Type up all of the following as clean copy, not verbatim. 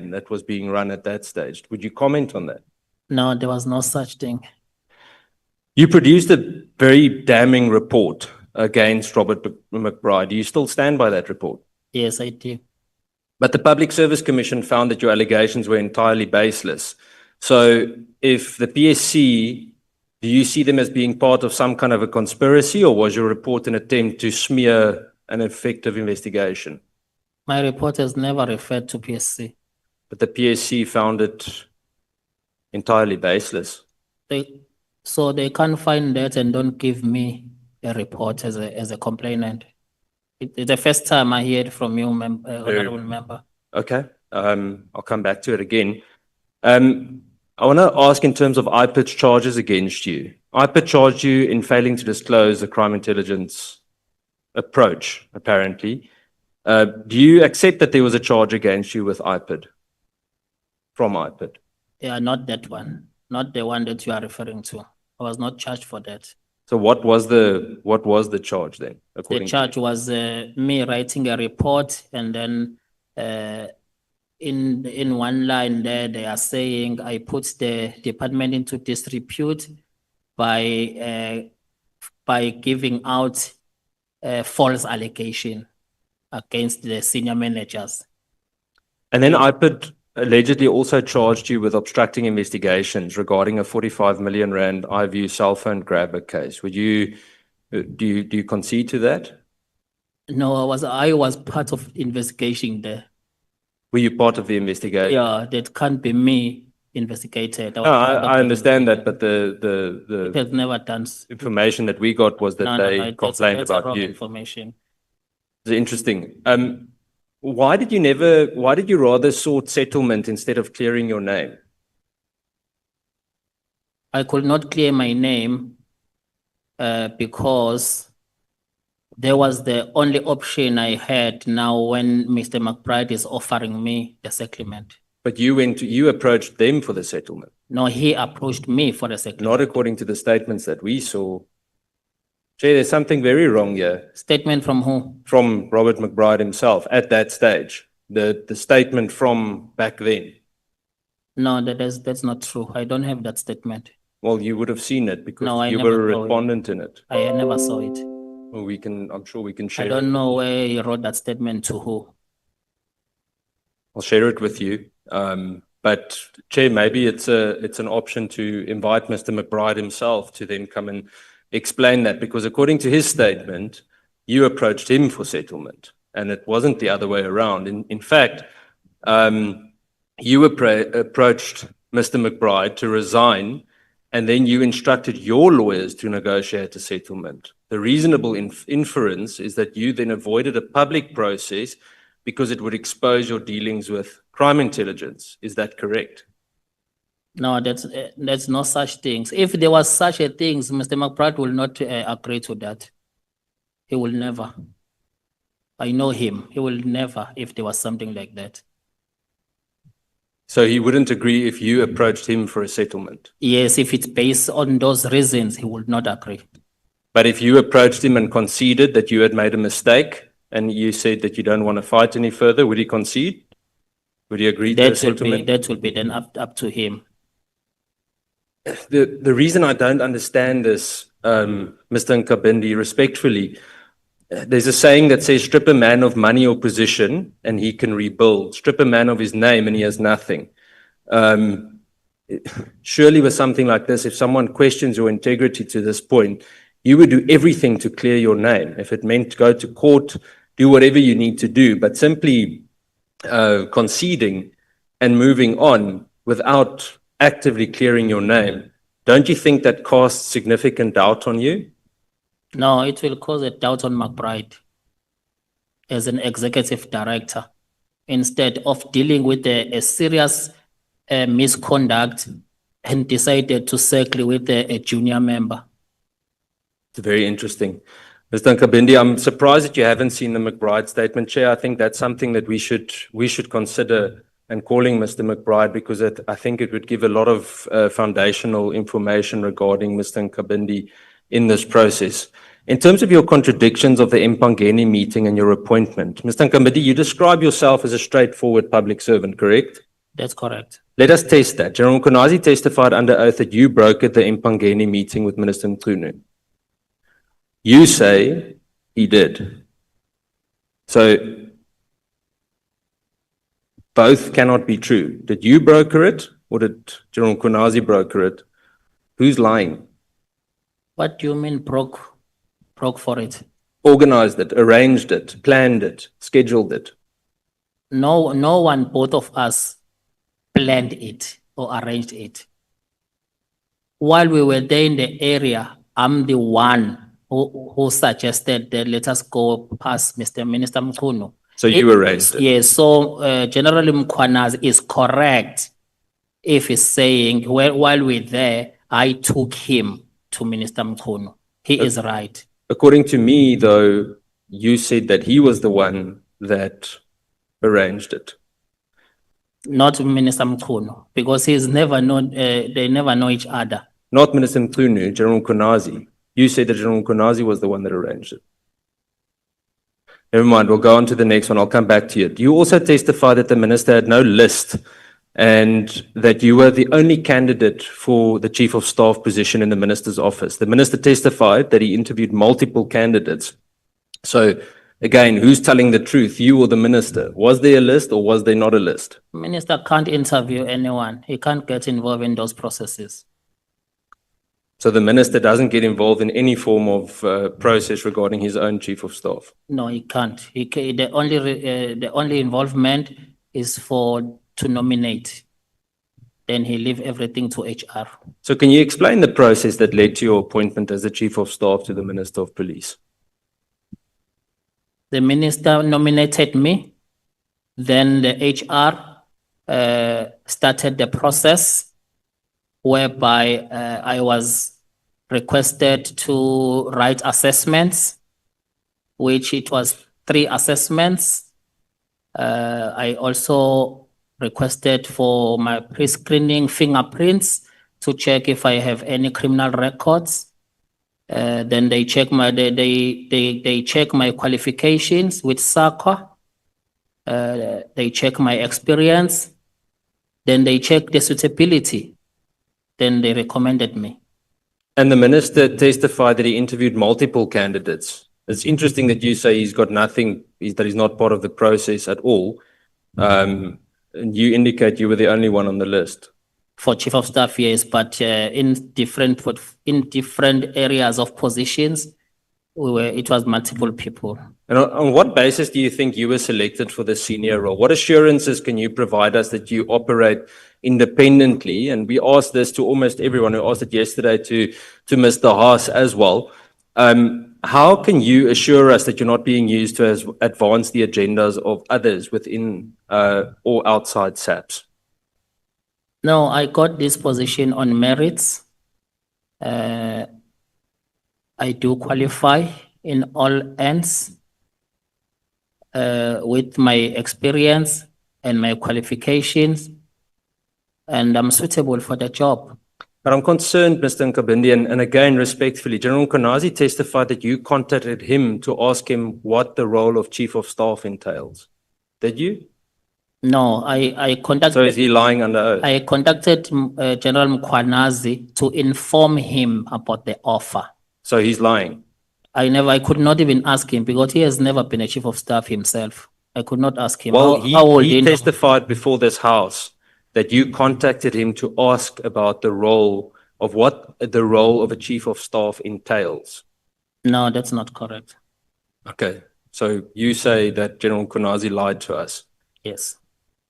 campaign that was being run at that stage. Would you comment on that? No, there was no such thing. You produced a very damning report against Robert McBride. Do you still stand by that report? Yes, I do. But the Public Service Commission found that your allegations were entirely baseless. So if the PSC, do you see them as being part of some kind of a conspiracy, or was your report an attempt to smear an effective investigation? My report has never referred to PSC. But the PSC found it entirely baseless. So they can't find that and don't give me a report as a complainant. It's the first time I hear it from you, honorable member. Okay, I'll come back to it again. I want to ask in terms of IPID's charges against you. IPID charged you in failing to disclose the crime intelligence approach, apparently. Do you accept that there was a charge against you with IPID, from IPID? Yeah, not that one. Not the one that you are referring to. I was not charged for that. So what was the charge then? The charge was me writing a report, and then in one line there they are saying I put the department into disrepute by giving out false allegation against the senior managers. And then IPID allegedly also charged you with obstructing investigations regarding a 45 million rand iView cell phone grabber case. Would you do you concede to that? No, I was part of investigation there. Were you part of the investigation? Yeah, that can't be me investigated. No, I understand that, but it has never done. Information that we got was that they complained about you. Information. It's interesting. Why did you rather sought settlement instead of clearing your name? I could not clear my name because there was the only option I had now when Mr. McBride is offering me the settlement. But you approached them for the settlement. No, he approached me for the settlement. Not according to the statements that we saw. Jay, there's something very wrong here. Statement from who? From Robert McBride himself at that stage. The statement from back then. No, that's not true. I don't have that statement. Well, you would have seen it because No, you were a respondent in it. I never saw it. Well, I'm sure we can share it. I don't know where he wrote that statement to who. I'll share it with you. But Chair, maybe it's an option to invite Mr. McBride himself to then come and explain that, because according to his statement, you approached him for settlement and it wasn't the other way around. In fact, you approached Mr. McBride to resign, and then you instructed your lawyers to negotiate a settlement. The reasonable inference is that you then avoided a public process because it would expose your dealings with crime intelligence. Is that correct? No, that's no such things. If there was such a thing, Mr. McBride will not agree to that. He will never. I know him. He will never if there was something like that. So he wouldn't agree if you approached him for a settlement? Yes, if it's based on those reasons, he would not agree. But if you approached him and conceded that you had made a mistake and you said that you don't want to fight any further, would he concede? Would he agree to a settlement? That will be then up to him. The reason I don't understand this, Mr. Nkabinde, respectfully, there's a saying that says, strip a man of money or position and he can rebuild. Strip a man of his name and he has nothing. Surely with something like this, if someone questions your integrity to this point, you would do everything to clear your name. If it meant go to court, do whatever you need to do, but simply conceding and moving on without actively clearing your name, don't you think that casts significant doubt on you? No, it will cause a doubt on McBride as an executive director, instead of dealing with a serious misconduct and decided to circle with a junior member. It's very interesting. Mr. Nkabinde, I'm surprised that you haven't seen the McBride statement, Chair. I think that's something that we should consider and calling Mr. McBride, because I think it would give a lot of foundational information regarding Mr. Nkabinde in this process. In terms of your contradictions of the Mkhwanazi meeting and your appointment, Mr. Nkabinde, you describe yourself as a straightforward public servant, correct? That's correct. Let us test that. General Mkhwanazi testified under oath that you brokered the Nkabinde meeting with Minister Mkhunu. You say he did. So both cannot be true. Did you broker it or did General Mkhwanazi broker it? Who's lying? What do you mean broke for it? Organized it, arranged it, planned it, scheduled it. No one, both of us planned it or arranged it. While we were there in the area, I'm the one who suggested that let us go past Minister Mkhunu. So you arranged it? Yes, so General Mkhwanazi is correct if he's saying while we're there, I took him to Minister Mkhunu. He is right. According to me, though, you said that he was the one that arranged it. Not Minister Mkhunu, because he's never known, they never know each other. Not Minister Mkhunu, General Mkhwanazi. You said that General Mkhwanazi was the one that arranged it. Never mind, we'll go on to the next one. I'll come back to it. You also testified that the minister had no list and that you were the only candidate for the chief of staff position in the minister's office. The minister testified that he interviewed multiple candidates. So again, who's telling the truth, you or the minister? Was there a list or was there not a list? Minister can't interview anyone. He can't get involved in those processes. So the minister doesn't get involved in any form of process regarding his own chief of staff? No, he can't. The only involvement is to nominate. Then he leave everything to HR. So can you explain the process that led to your appointment as the chief of staff to the Minister of Police? The minister nominated me. Then the HR started the process whereby I was requested to write assessments, which it was 3 assessments. I also requested for my pre-screening fingerprints to check if I have any criminal records. Then they check they check my qualifications with SACA. They check my experience. Then they check the suitability. Then they recommended me. And the minister testified that he interviewed multiple candidates. It's interesting that you say he's got nothing, that he's not part of the process at all. And you indicate you were the only one on the list. For chief of staff, yes, but in different areas of positions, it was multiple people. And on what basis do you think you were selected for the senior role? What assurances can you provide us that you operate independently? And we asked this to almost everyone. We asked it yesterday to Mr. Haas as well. How can you assure us that you're not being used to advance the agendas of others within or outside SAPS? No, I got this position on merits. I do qualify in all ends with my experience and my qualifications, and I'm suitable for the job. But I'm concerned, Mr. Nkabinde, and again, respectfully, General Mkhwanazi testified that you contacted him to ask him what the role of Chief of Staff entails. Did you? No, I contacted. So is he lying under oath? I contacted General Mkhwanazi to inform him about the offer. So he's lying? I could not even ask him because he has never been a chief of staff himself. I could not ask him. Well, he know? testified before this house that you contacted him to ask about the role of what the role of a chief of staff entails. No, that's not correct. Okay. So you say that General Mkhwanazi lied to us? Yes.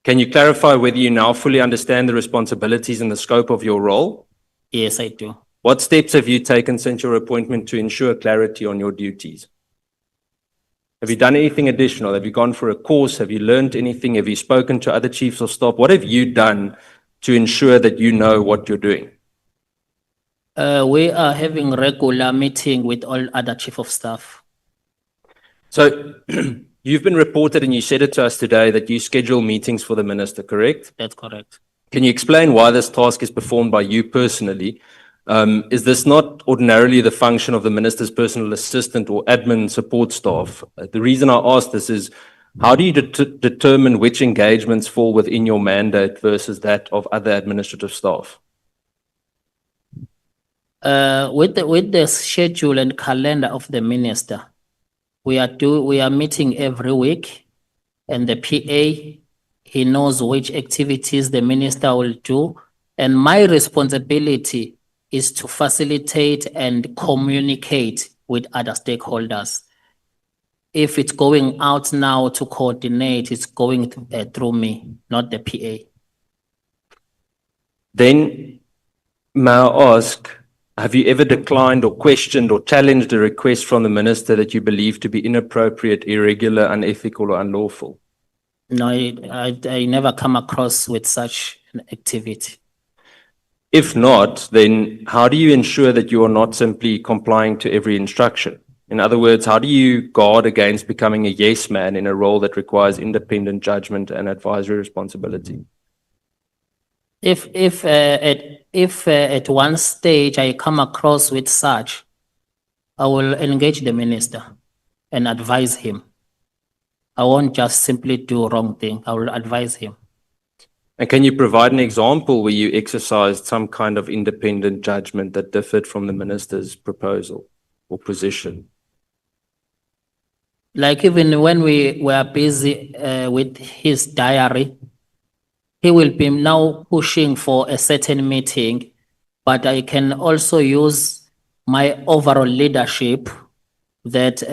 Can you clarify whether you now fully understand the responsibilities and the scope of your role? Yes, I do. What steps have you taken since your appointment to ensure clarity on your duties? Have you done anything additional? Have you gone for a course? Have you learned anything? Have you spoken to other chiefs of staff? What have you done to ensure that you know what you're doing? We are having regular meeting with all other chief of staff. So you've been reported and you said it to us today that you schedule meetings for the minister, correct? That's correct. Can you explain why this task is performed by you personally? Is this not ordinarily the function of the minister's personal assistant or admin support staff? The reason I ask this is How do you determine which engagements fall within your mandate versus that of other administrative staff? With the schedule and calendar of the minister, we are meeting every week, and the PA, he knows which activities the minister will do, and my responsibility is to facilitate and communicate with other stakeholders. If it's going out now to coordinate, it's going through me, not the PA. Then, may I ask, have you ever declined or questioned or challenged a request from the minister that you believe to be inappropriate, irregular, unethical, or unlawful? No, I never come across with such an activity. If not, then how do you ensure that you are not simply complying to every instruction? In other words, how do you guard against becoming a yes man in a role that requires independent judgment and advisory responsibility? If at one stage I come across with such, I will engage the minister and advise him. I won't just simply do wrong thing. I will advise him. And can you provide an example where you exercised some kind of independent judgment that differed from the minister's proposal or position? Like even when we were busy with his diary, he will be now pushing for a certain meeting, but I can also use my overall leadership that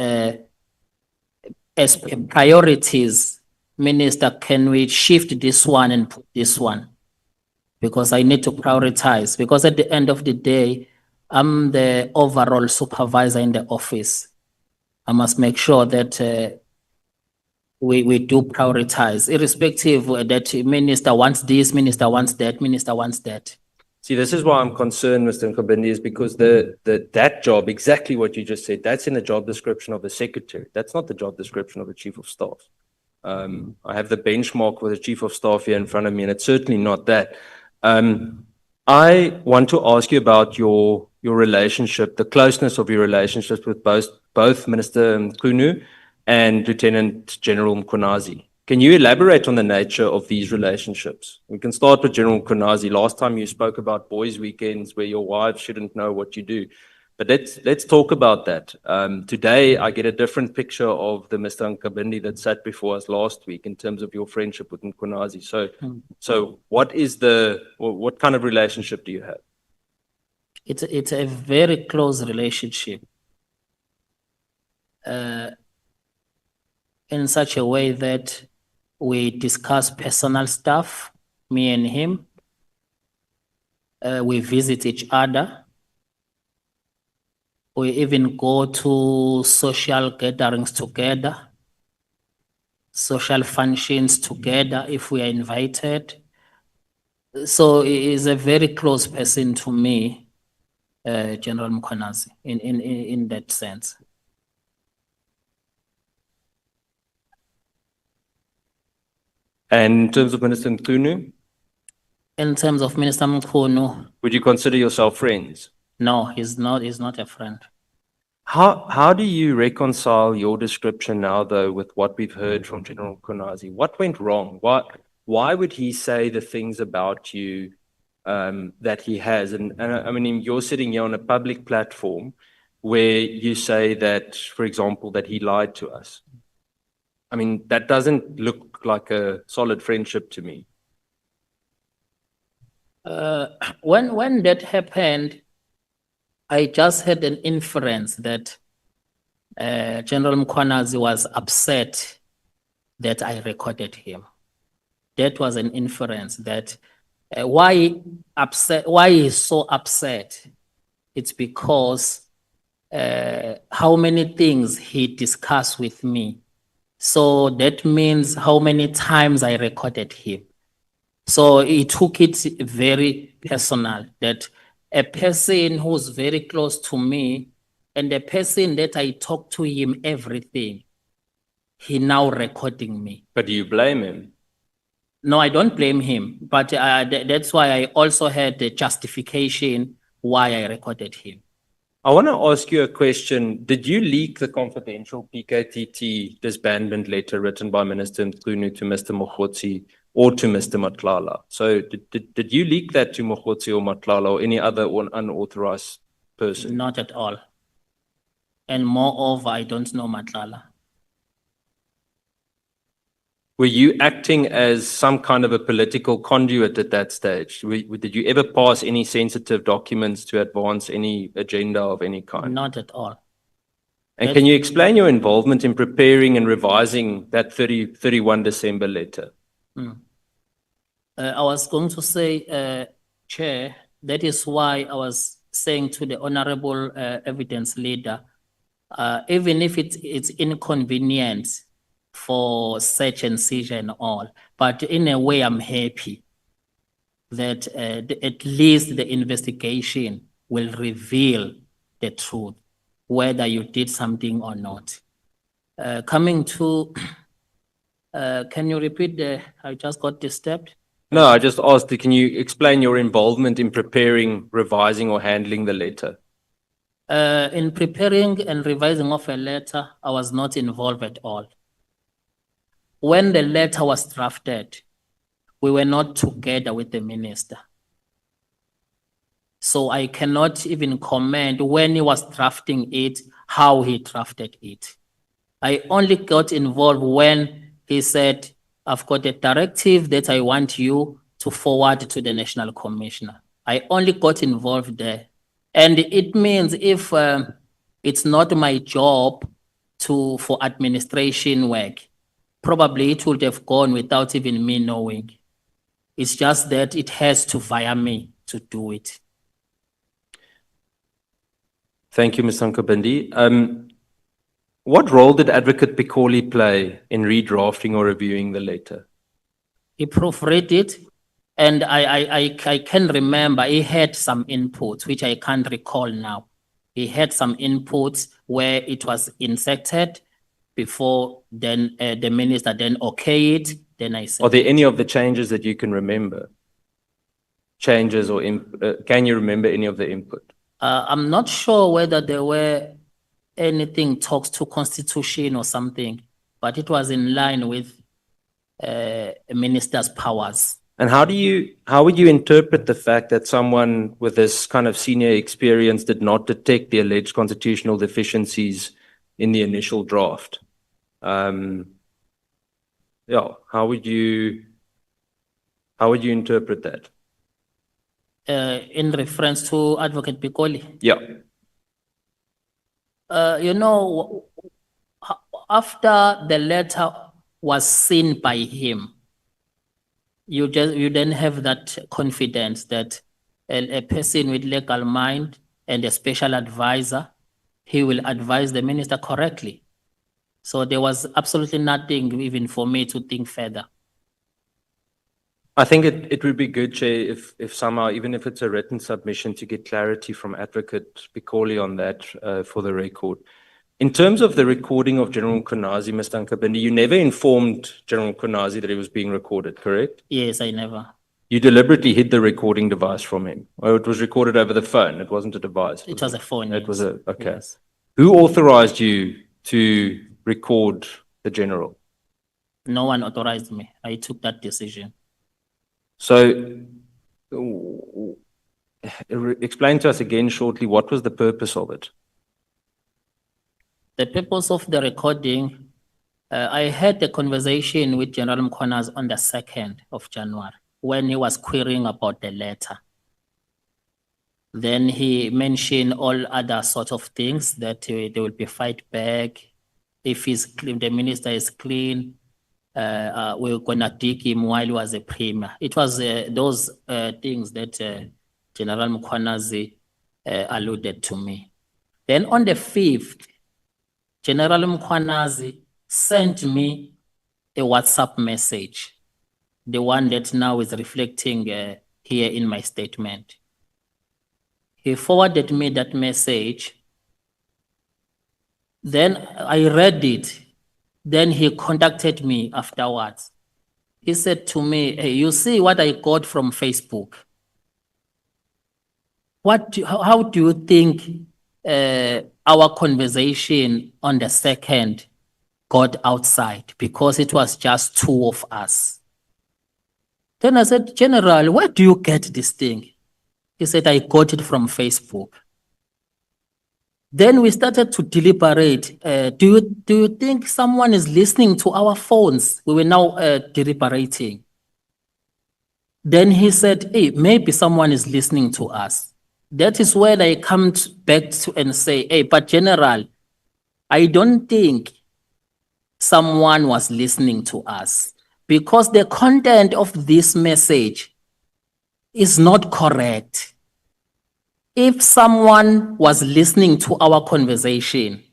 as priorities, Minister, can we shift this one and put this one? Because I need to prioritize, because at the end of the day, I'm the overall supervisor in the office. I must make sure that we do prioritize, irrespective that minister wants this, minister wants that, minister wants that. See, this is why I'm concerned, Mr. Nkabinde, is because that job, exactly what you just said, that's in the job description of the secretary. That's not the job description of the chief of staff. I have the benchmark for the chief of staff here in front of me, and it's certainly not that. I want to ask you about your relationship, the closeness of your relationships with both Minister Mkhunu and Lieutenant General Mkhwanazi. Can you elaborate on the nature of these relationships? We can start with General Mkhwanazi. Last time you spoke about boys' weekends where your wives shouldn't know what you do. But let's talk about that. Today, I get a different picture of the Mr. Nkabinde that sat before us last week in terms of your friendship with Mkhwanazi. So what kind of relationship do you have? It's a very close relationship. In such a way that we discuss personal stuff, me and him. We visit each other. We even go to social gatherings together, social functions together if we are invited. So he is a very close person to me, General Mkhwanazi, in that sense. And in terms of Minister Mkhunu? In terms of Minister Mkhunu, would you consider yourself friends? No, he's not a friend. How do you reconcile your description now, though, with what we've heard from General Mkhwanazi? What went wrong? Why would he say the things about you that he has? And I mean, you're sitting here on a public platform where you say that, for example, that he lied to us. I mean, that doesn't look like a solid friendship to me. When that happened, I just had an inference that General Mkhwanazi was upset that I recorded him. That was an inference that why he's so upset. It's because how many things he discussed with me. So that means how many times I recorded him. So he took it very personal that a person who's very close to me and a person that I talk to him everything, he now recording me. But do you blame him? No, I don't blame him, but that's why I also had the justification why I recorded him. I want to ask you a question. Did you leak the confidential PKTT disbandment letter written by Minister Mkhwanazi to Mr. Mkhwanazi or to Mr. Matlala? So did you leak that to Mkhwanazi or Matlala or any other unauthorized person? Not at all. And moreover, I don't know Matlala. Were you acting as some kind of a political conduit at that stage? Did you ever pass any sensitive documents to advance any agenda of any kind? Not at all. And can you explain your involvement in preparing and revising that 31 December letter? I was going to say, Chair, that is why I was saying to the Honorable Evidence Leader, even if it's inconvenient for search and seizure and all, but in a way I'm happy that at least the investigation will reveal the truth, whether you did something or not. Coming to, can you repeat I just got disturbed? No, I just asked, can you explain your involvement in preparing, revising or handling the letter? In preparing and revising of a letter, I was not involved at all. When the letter was drafted, we were not together with the minister. So I cannot even comment when he was drafting it, how he drafted it. I only got involved when he said, I've got a directive that I want you to forward to the National Commissioner. I only got involved there. And it means if it's not my job for administration work, probably it would have gone without even me knowing. It's just that it has to via me to do it. Thank you, Mr. Nkabinde. What role did Advocate Pikoli play in redrafting or reviewing the letter? He proofread it, and I can remember he had some inputs, which I can't recall now. He had some inputs where it was inserted before then the minister then okayed it. Then I said, are there any of the changes that you can remember? Changes or can you remember any of the input? I'm not sure whether there were anything talks to constitution or something, but it was in line with a minister's powers. And how would you interpret the fact that someone with this kind of senior experience did not detect the alleged constitutional deficiencies in the initial draft? Yeah, how would you interpret that? In reference to Advocate Pikoli? Yeah. You know, after the letter was seen by him, you then have that confidence that a person with legal mind and a special advisor, he will advise the minister correctly. So there was absolutely nothing even for me to think further. I think it would be good, Chair, if somehow, even if it's a written submission, to get clarity from Advocate Pikoli on that for the record. In terms of the recording of General Mkhwanazi, Mr. Nkabinde, you never informed General Mkhwanazi that it was being recorded, correct? Yes, I never. You deliberately hid the recording device from him. Or it was recorded over the phone. It wasn't a device. It was a phone. It yes. was okay. Yes. Who authorized you to record the general? No one authorized me. I took that decision. So explain to us again shortly, what was the purpose of it? The purpose of the recording, I had a conversation with General Mkhwanazi on the 2nd of January when he was querying about the letter. Then he mentioned all other sorts of things that there will be fight back. If he's clean, the minister is clean, we're gonna dig him while he was a premier. It was those things that General Mkhwanazi alluded to me. Then on the 5th, General Mkhwanazi sent me a WhatsApp message, the one that now is reflecting here in my statement. He forwarded me that message. Then I read it. Then he contacted me afterwards. He said to me, hey, you see what I got from Facebook? How do you think our conversation on the 2nd got outside because it was just two of us. Then I said, General, where do you get this thing? He said, I got it from Facebook. Then we started to deliberate. Do you think someone is listening to our phones? We were now deliberating. Then he said, hey, maybe someone is listening to us. That is when I come back to and say, hey, but General, I don't think someone was listening to us because the content of this message is not correct. If someone was listening to our conversation,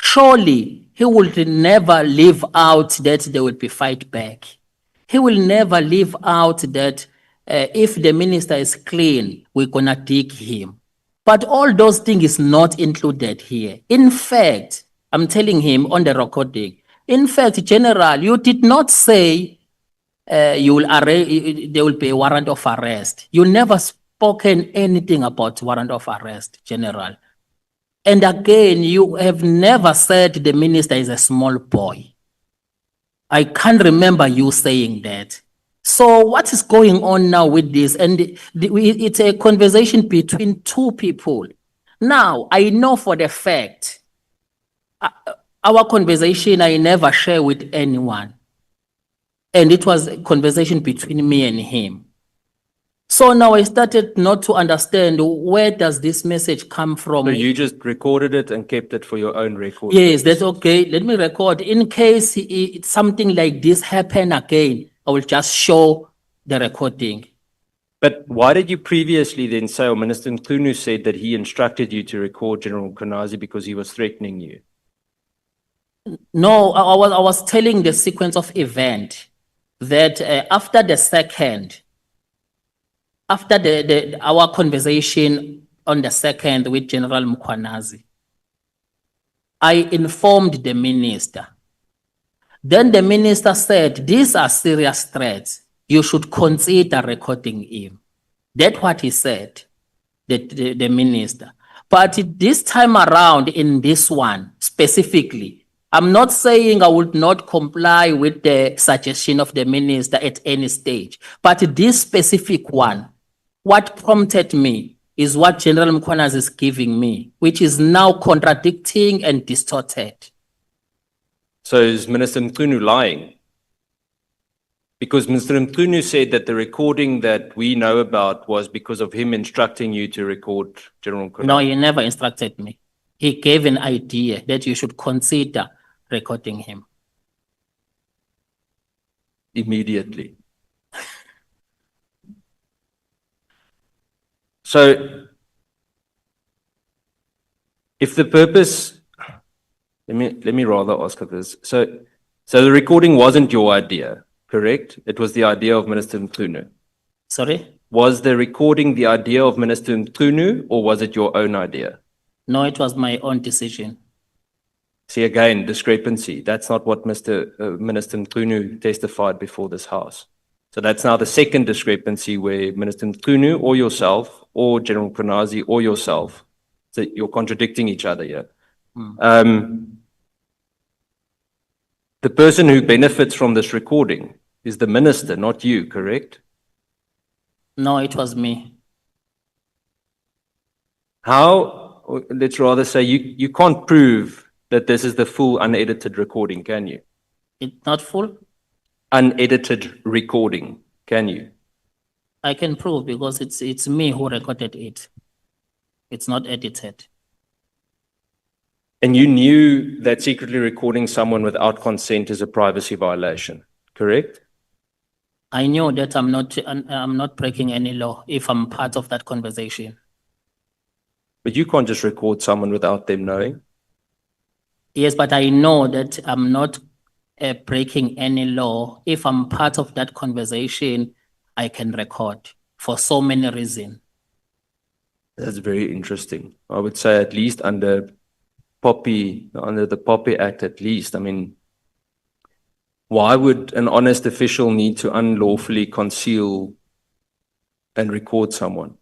surely he would never leave out that there would be fight back. He will never leave out that if the minister is clean, we're gonna dig him. But all those things is not included here. In fact, I'm telling him on the recording, in fact, General, you did not say there will be a warrant of arrest. You never spoken anything about warrant of arrest, General. And again, you have never said the minister is a small boy. I can't remember you saying that. So what is going on now with this? And it's a conversation between two people. Now, I know for the fact, our conversation I never share with anyone. And it was a conversation between me and him. So now I started not to understand where does this message come from. So you just recorded it and kept it for your own record? Yes, that's okay. Let me record. In case something like this happen again, I will just show the recording. But why did you previously then say, or Minister Nkunu said that he instructed you to record General Mkhwanazi because he was threatening you? No, I was telling the sequence of event that after the 2nd, after our conversation on the 2nd with General Mkhwanazi, I informed the minister. Then the minister said, these are serious threats. You should consider recording him. That's what he said, the minister. But this time around in this one specifically, I'm not saying I would not comply with the suggestion of the minister at any stage, but this specific one, what prompted me is what General Mkhwanazi is giving me, which is now contradicting and distorted. So is Minister Nkunu lying? Because Mr. Nkunu said that the recording that we know about was because of him instructing you to record General Mkhwanazi. No, he never instructed me. He gave an idea that you should consider recording him. Immediately. So, if the purpose, let me rather ask this. So the recording wasn't your idea, correct? It was the idea of Minister Nkunu. Sorry? Was the recording the idea of Minister Nkunu, or was it your own idea? No, it was my own decision. See, again, discrepancy. That's not what Minister Nkunu testified before this House. So that's now the second discrepancy where Minister Nkunu or yourself or General Mkhwanazi or yourself, so you're contradicting each other here. The person who benefits from this recording is the minister, not you, correct? No, it was me. How, or let's rather say, you can't prove that this is the full unedited recording, can you? It's not full? Unedited recording, can you? I can prove because it's me who recorded it. It's not edited. And you knew that secretly recording someone without consent is a privacy violation, correct? I knew that I'm not breaking any law if I'm part of that conversation. But you can't just record someone without them knowing. Yes, but I know that I'm not breaking any law. If I'm part of that conversation, I can record for so many reasons. That's very interesting. I would say at least under the Poppy Act, at least. I mean, why would an honest official need to unlawfully conceal and record someone?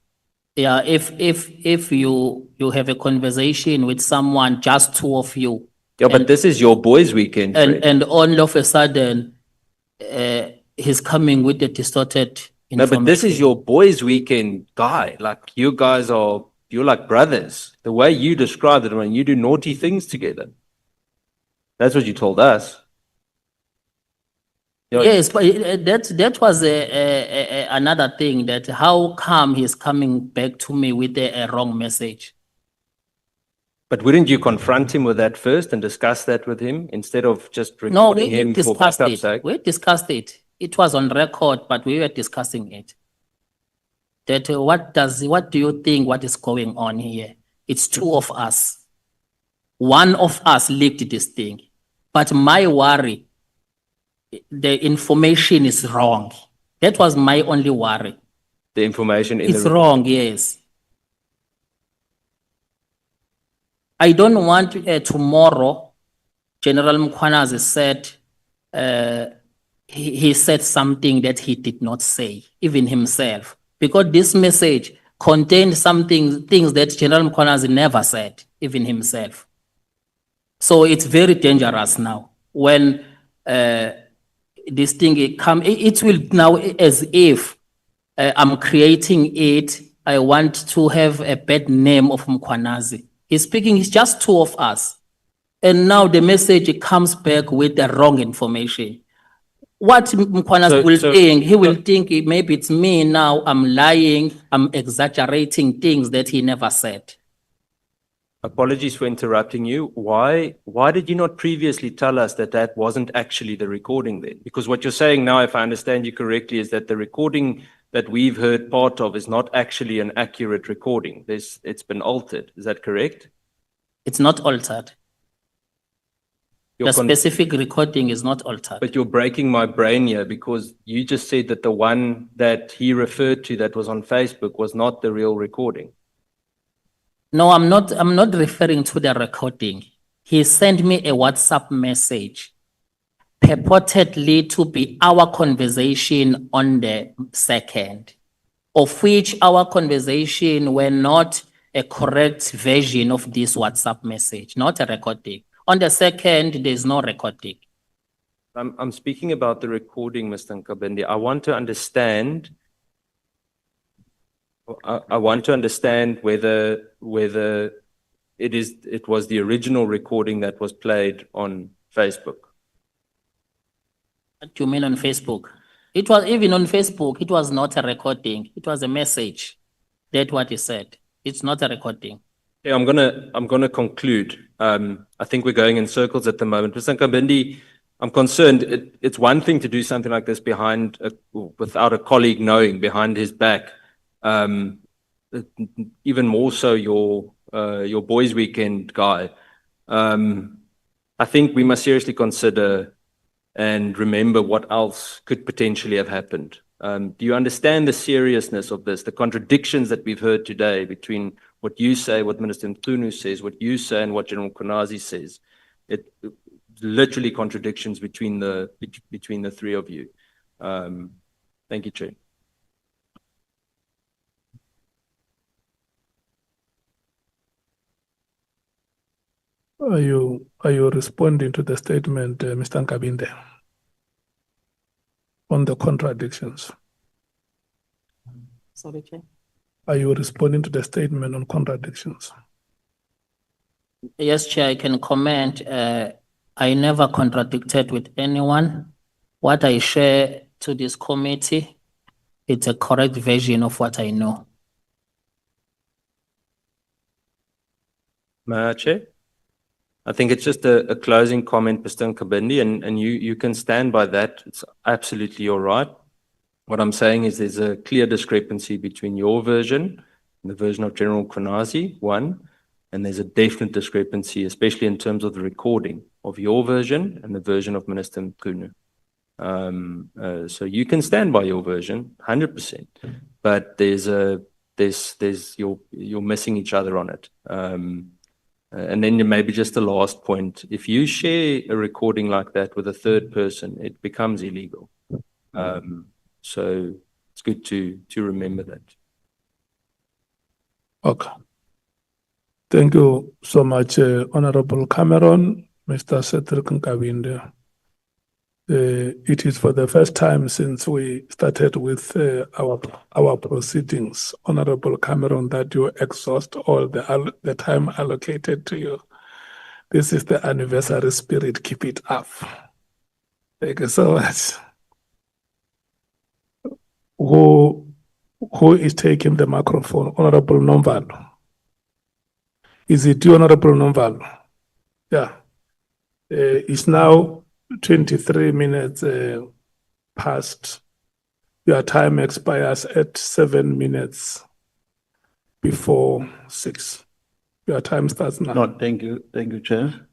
Yeah, if you have a conversation with someone, just two of you, Yeah, but this is your boys' weekend, Fred. and all of a sudden, he's coming with the distorted No, information. but this is your boys' weekend guy. Like you guys you're like brothers. The way you described it, when you do naughty things together. That's what you told us. Yeah. Yes, but that was another thing, that how come he's coming back to me with a wrong message? But wouldn't you confront him with that first and discuss that with him instead of just No, recording we him for discussed backup's it. sake? We discussed it. It was on record, but we were discussing it. That what do you think what is going on here? It's two of us. One of us leaked this thing, but my worry, the information is wrong. That was my only worry. The information in It's the wrong, yes. I don't want tomorrow, General Mkhwanazi said, he said something that he did not say, even himself, because this message contained things that General Mkhwanazi never said, even himself. So it's very dangerous now when this thing it will now as if I'm creating it. I want to have a bad name of Mkhwanazi. He's speaking, it's just two of us. And now the message comes back with the wrong information. What Mkhwanazi will think, he will think maybe it's me now, I'm lying, I'm exaggerating things that he never said. Apologies for interrupting you. Why did you not previously tell us that that wasn't actually the recording then? Because what you're saying now, if I understand you correctly, is that the recording that we've heard part of is not actually an accurate recording. It's been altered. Is that correct? It's not altered. The specific recording is not altered. But you're breaking my brain here, because you just said that the one that he referred to that was on Facebook was not the real recording. No, I'm not referring to the recording. He sent me a WhatsApp message purportedly to be our conversation on the 2nd, of which our conversation were not a correct version of this WhatsApp message, not a recording. On the 2nd, there's no recording. I'm speaking about the recording, Mr. Nkabinde. I want to understand whether it was the original recording that was played on Facebook. What do you mean on Facebook? It was even on Facebook, it was not a recording. It was a message. That's what he said. It's not a recording. Yeah, I'm gonna conclude. I think we're going in circles at the moment. Mr. Nkabinde, I'm concerned. It's one thing to do something like this without a colleague knowing, behind his back. Even more so your boys' weekend guy. I think we must seriously consider and remember what else could potentially have happened. Do you understand the seriousness of this, the contradictions that we've heard today between what you say, what Minister Mkhunu says, what you say, and what General Mkhwanazi says? It literally contradictions between the three of you. Thank you, Chair. Are you responding to the statement, Mr. Nkabinde, on the contradictions? Sorry, Chair. Are you responding to the statement on contradictions? Yes, Chair, I can comment. I never contradicted with anyone. What I share to this committee, it's a correct version of what I know. Chair? I think it's just a closing comment, Mr. Nkabinde, and you can stand by that. It's absolutely your right. What I'm saying is there's a clear discrepancy between your version and the version of General Mkhwanazi, one, and there's a definite discrepancy, especially in terms of the recording of your version and the version of Minister Mkhunu. So you can stand by your version, 100%, but you're missing each other on it. And then maybe just the last point, if you share a recording like that with a third person, it becomes illegal. So it's good to remember that. Okay. Thank you so much, Honorable Cameron, Mr. Cedric Nkabinde. It is for the first time since we started with our proceedings, Honorable Cameron, that you exhaust all the time allocated to you. This is the anniversary spirit. Keep it up. Thank you so much. Who is taking the microphone? Honorable Nomvalo. Is it you, Honorable Nomvalo? Yeah. It's now 23 minutes past. Your time expires at 7 minutes before 6. Your time starts now. No, thank you, Chair.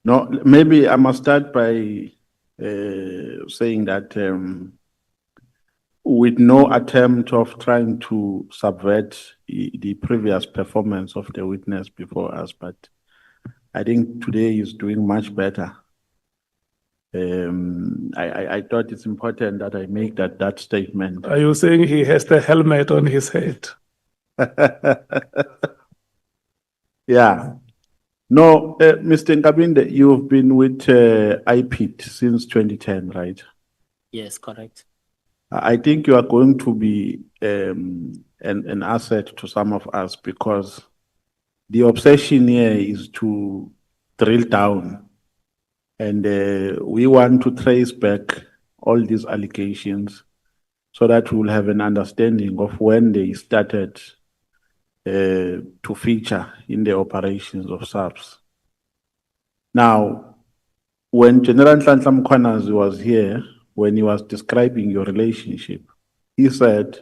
No, maybe I must start by saying that with no attempt of trying to subvert the previous performance of the witness before us, but I think today is doing much better. I thought it's important that I make that statement. Are you saying he has the helmet on his head? Yeah. No, Mr. Nkabinde, you've been with IPIT since 2010, right? Yes, correct. I think you are going to be an asset to some of us because the obsession here is to drill down, and we want to trace back all these allegations so that we'll have an understanding of when they started to feature in the operations of SAPS. Now, when General Mkhwanazi was here, when he was describing your relationship, he said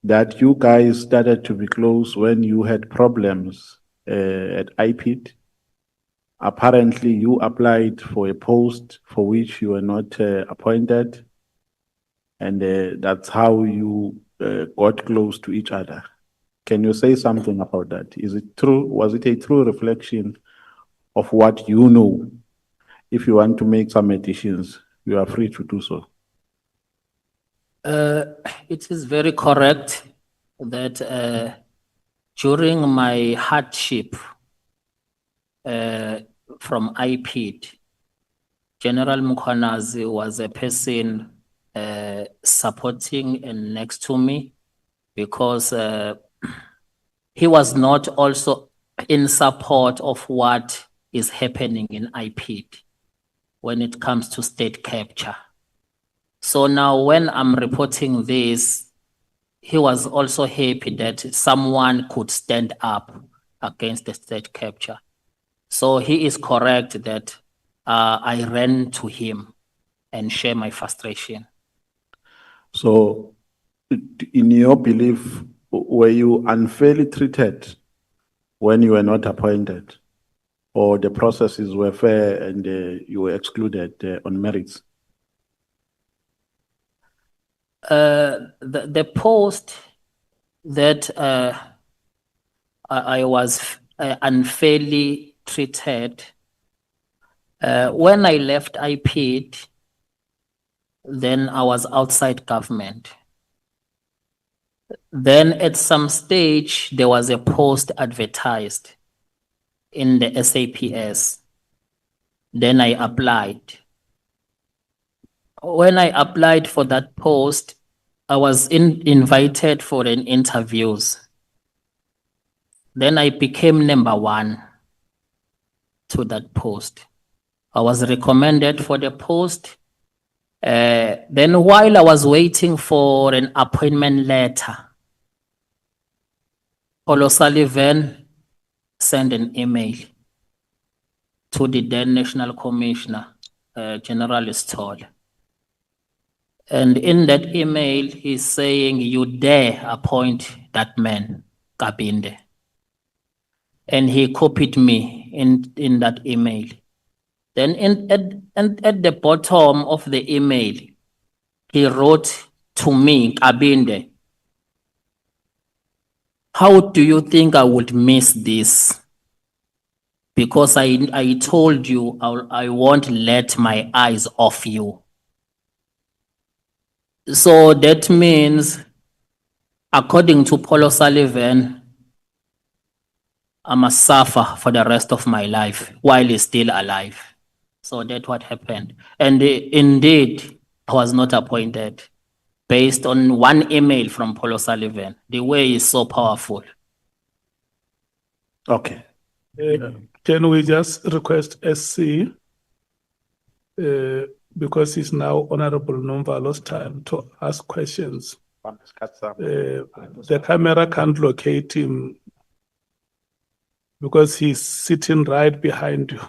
that you guys started to be close when you had problems at IPIT. Apparently, you applied for a post for which you were not appointed, and that's how you got close to each other. Can you say something about that? Is it true? Was it a true reflection of what you know? If you want to make some additions, you are free to do so. It is very correct that during my hardship from IPIT, General Mkhwanazi was a person supporting and next to me because he was not also in support of what is happening in IPIT when it comes to state capture. So now when I'm reporting this, he was also happy that someone could stand up against the state capture. So he is correct that I ran to him and share my frustration. So, in your belief, were you unfairly treated when you were not appointed, or the processes were fair and you were excluded on merits? The post that I was unfairly treated, when I left IPIT, then I was outside government. Then at some stage, there was a post advertised in the SAPS. Then I applied. When I applied for that post, I was invited for an interviews. Then I became number 1 to that post. I was recommended for the post. Then while I was waiting for an appointment letter, Paul O'Sullivan sent an email to the then National Commissioner, General Stoll. And in that email, he's saying, you dare appoint that man, Nkabinde. And he copied me in that email. Then at the bottom of the email, he wrote to me, Nkabinde, how do you think I would miss this? Because I told you I won't let my eyes off you. So that means, according to Paul O'Sullivan, I must suffer for the rest of my life while he's still alive. So that's what happened. And indeed, I was not appointed based on one email from Paul O'Sullivan. The way is so powerful. Okay. Can we just request SC, because it's now Honorable Nomvalo's time to ask questions. The camera can't locate him because he's sitting right behind you.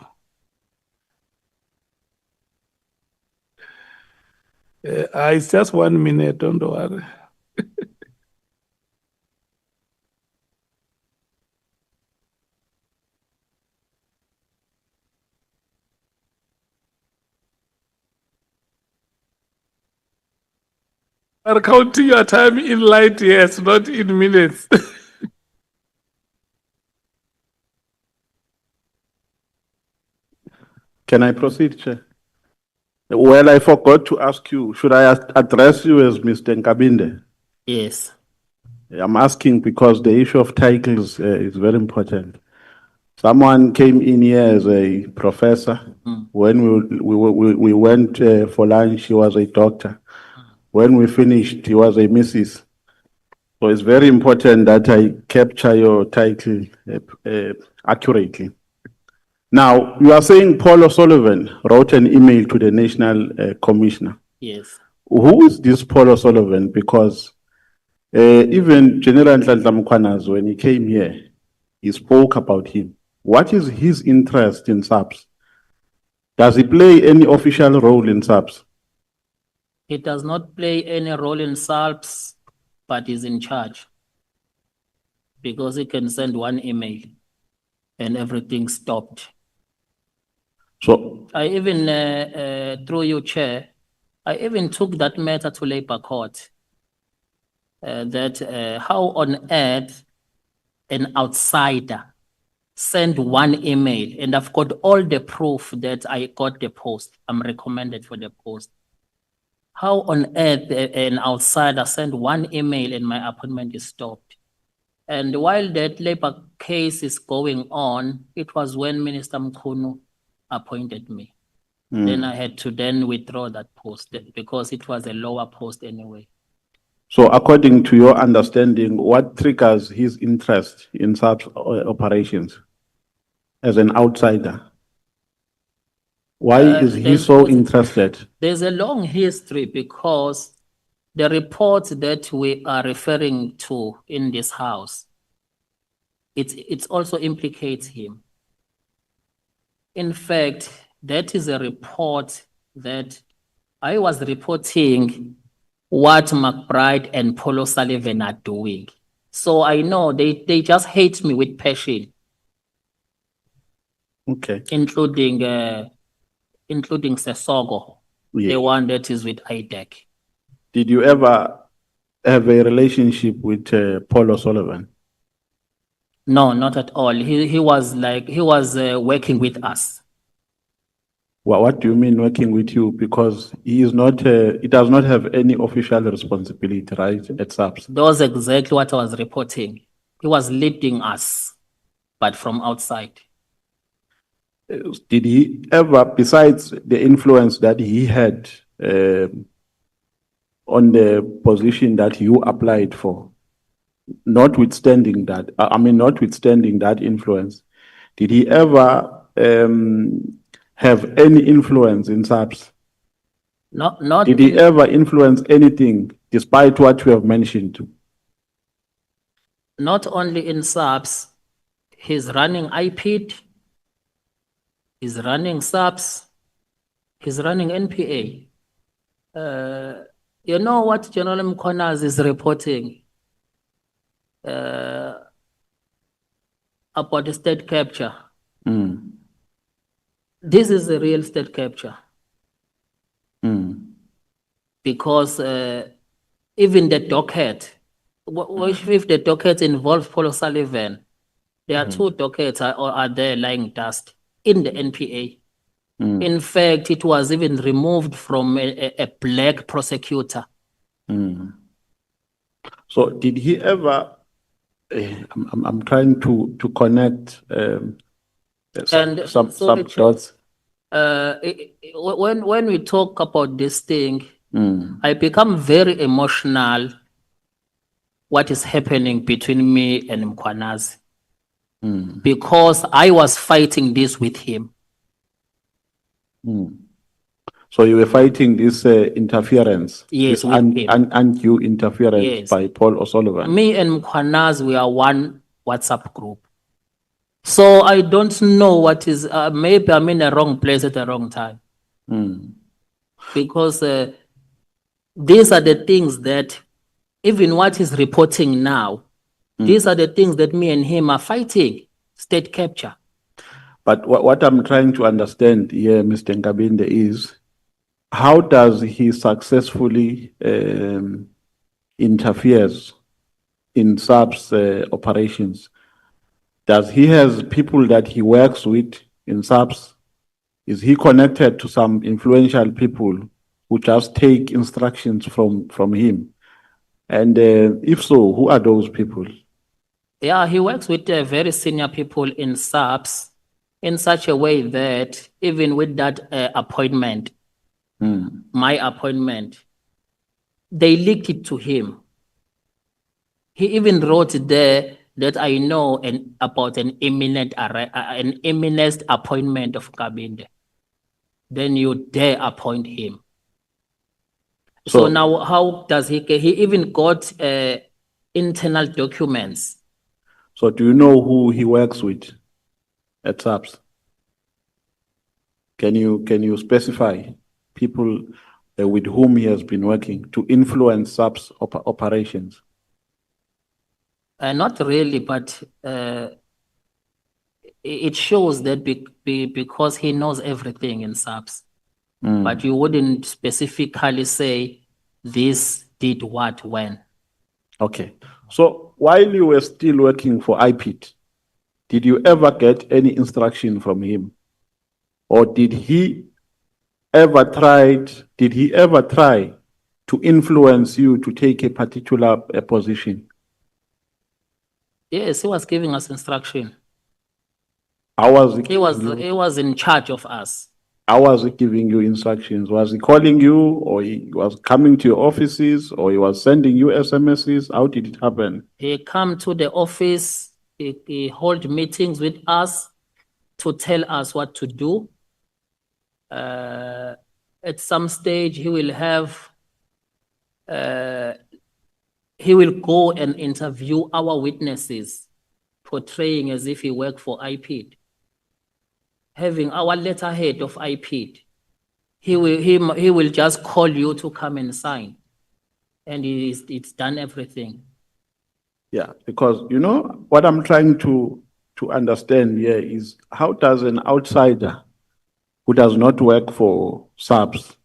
It's just 1 minute, don't worry. Are counting your time in light years, not in minutes. Can I proceed, Chair? Well, I forgot to ask you, should I address you as Mr. Nkabinde? Yes. I'm asking because the issue of titles is very important. Someone came in here as a professor. When we went for lunch, he was a doctor. When we finished, he was a Mrs. So it's very important that I capture your title accurately. Now, you are saying Paul O'Sullivan wrote an email to the National Commissioner. Yes. Who is this Paul O'Sullivan? Because even General Mkhwanazi, when he came here, he spoke about him. What is his interest in SAPS? Does he play any official role in SAPS? He does not play any role in SALPS, but is in charge. Because he can send one email and everything stopped. So, I even, through you, Chair, I even took that matter to Labour Court. How on earth an outsider send one email, and I've got all the proof that I got the post. I'm recommended for the post. How on earth an outsider send one email and my appointment is stopped? And while that Labour case is going on, it was when Minister Mkhunu appointed me. Then I had to then withdraw that post because it was a lower post anyway. so according to your understanding, what triggers his interest in SAPS operations as an outsider? Why is he so interested? There's a long history because the report that we are referring to in this house, it also implicates him. In fact, that is a report that I was reporting what McBride and Paul O'Sullivan are doing. So I know they just hate me with passion. Okay. Including Sesogo, Yeah. the one that is with IDEC. Did you ever have a relationship with Paul O'Sullivan? No, not at all. He was working with us. What do you mean working with you? Because he is not, he does not have any official responsibility, right, at SAPS? That was exactly what I was reporting. He was leading us, but from outside. Did he ever, besides the influence that he had on the position that you applied for, notwithstanding that influence, did he ever have any influence in SAPS? Not Did he ever influence anything despite what you have mentioned? Not only in SAPS, he's running IPID, he's running SAPS, he's running NPA. You know what General Mkhwanazi is reporting about the state capture? This is a real state capture. Because even the docket, if the docket involves Paul O'Sullivan, there are two dockets are there lying dust in the NPA. In fact, it was even removed from a black prosecutor. So did he ever I'm trying to connect And some sorry, Chair. dots. When we talk about this thing, Mm, I become very emotional what is happening between me and Mkhwanazi mm, because I was fighting this with him. mm. So you were fighting this interference, Yes, this with him. undue interference Yes. by Paul O'Sullivan. Me and Mkhwanazi, we are one WhatsApp group. So I don't know what is, maybe I'm in the wrong place at the wrong time. Mm, Because these are the things that, even what he's reporting now, these are the things that me and him are fighting, state capture. But what I'm trying to understand here, Mr. Nkabinde, is how does he successfully interferes in SAP's operations? Does he has people that he works with in SAPS? Is he connected to some influential people who just take instructions from him? And if so, who are those people? Yeah, he works with very senior people in SAPS in such a way that even with that appointment, my appointment, they leaked it to him. He even wrote there that I know about an imminent appointment of Nkabinde. Then you dare appoint him. So now, how does he even got internal documents? So do you know who he works with at SAPS? Can you specify people with whom he has been working to influence SAPS operations? Not really, but it shows that because he knows everything in SAPS, but you wouldn't specifically say this did what when. Okay. So while you were still working for IPIT, did you ever get any instruction from him? Or did he ever try to influence you to take a particular position? Yes, he was giving us instruction. How was he He was in charge of us. How was he giving you instructions? Was he calling you, or he was coming to your offices, or he was sending you SMSs? How did it happen? He come to the office, he hold meetings with us to tell us what to do. At some stage, he will go and interview our witnesses, portraying as if he worked for IPID. Having our letterhead of IPID, he will just call you to come and sign, and it's done everything. Yeah, because you know what I'm trying to understand here is how does an outsider who does not work for SAPS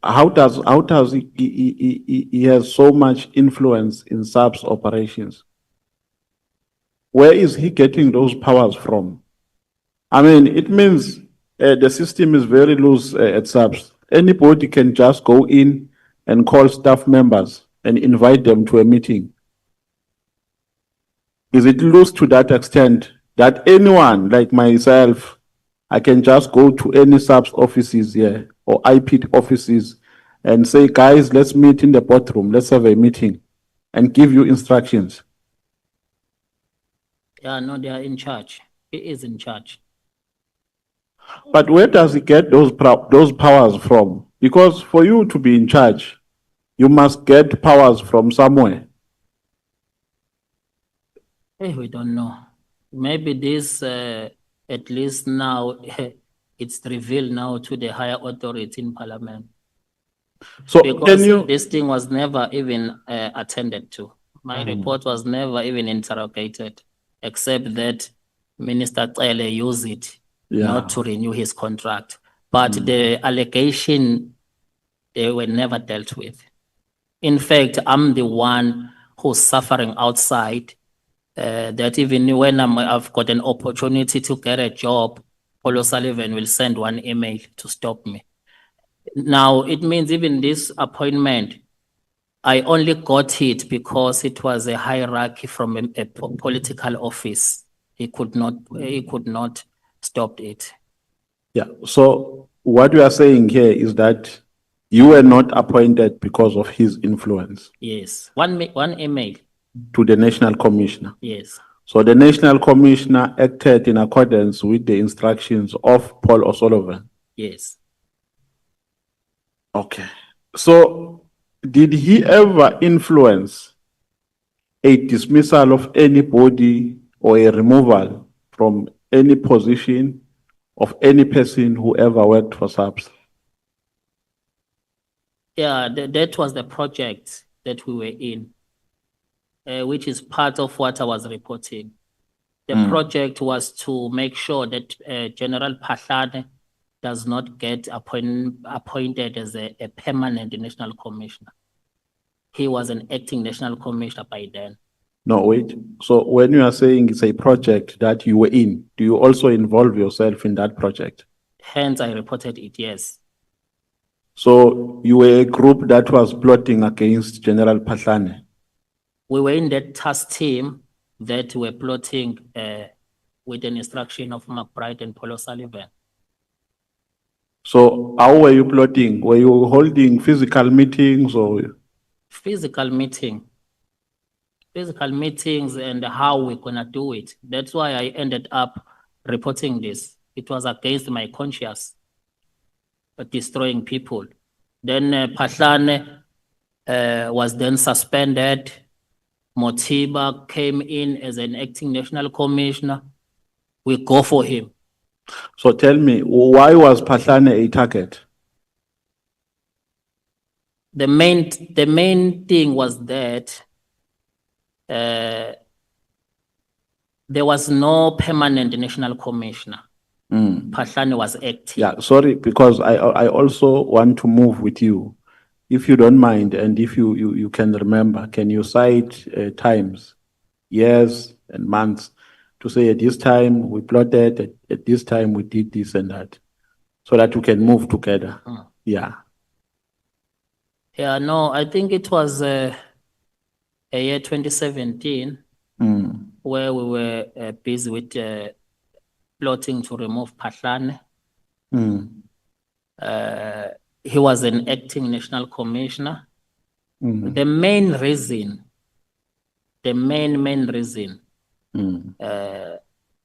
how does he has so much influence in SAPS operations? Where is he getting those powers from? I mean, it means the system is very loose at SAPS. Anybody can just go in and call staff members and invite them to a meeting. Is it loose to that extent that anyone like myself, I can just go to any SAPS offices here or IPIT offices and say, guys, let's meet in the boardroom, let's have a meeting and give you instructions? Yeah, no, they are in charge. He is in charge. But where does he get those powers from? Because for you to be in charge, you must get powers from somewhere. Hey, we don't know. Maybe this, at least now, it's revealed now to the higher authority in Parliament. So because this thing was never even attended to. My report was never even interrogated, except that Minister Tsele used it not to renew his contract. But the allegation, they were never dealt with. In fact, I'm the one who's suffering outside. That even when I've got an opportunity to get a job, Paul O'Sullivan will send one email to stop me. Now, it means even this appointment, I only got it because it was a hierarchy from a political office. He could not stop it. Yeah. So what you are saying here is that you were not appointed because of his influence Yes, one email. to the National Commissioner. Yes, So the National Commissioner acted in accordance with the instructions of Paul O'Sullivan. yes. Okay. So did he ever influence a dismissal of anybody or a removal from any position of any person who ever worked for SAPS? Yeah, that was the project that we were in, which is part of what I was reporting. The project was to make sure that General Phahlane does not get appointed as a permanent national commissioner. He was an acting national commissioner by then. No, wait. So when you are saying it's a project that you were in, do you also involve yourself in that project? Hence, I reported it, yes. So you were a group that was plotting against General Phahlane. We were in that task team that were plotting with an instruction of McBride and Paul O'Sullivan. So how were you plotting? Were you holding physical meetings or? Physical meetings and how we're gonna do it. That's why I ended up reporting this. It was against my conscience, destroying people. Then Phahlane was then suspended. Motiba came in as an acting national commissioner. We go for him. So tell me, why was Phahlane a target? The main thing was that there was no permanent national commissioner. Phahlane was acting. Yeah, sorry, because I also want to move with you. If you don't mind, and if you can remember, can you cite times, years and months to say at this time we plotted, at this time we did this and that, so that we can move together? Yeah. Yeah, no, I think it was a year 2017 where we were busy with plotting to remove Phahlane. He was an acting national commissioner. The main reason,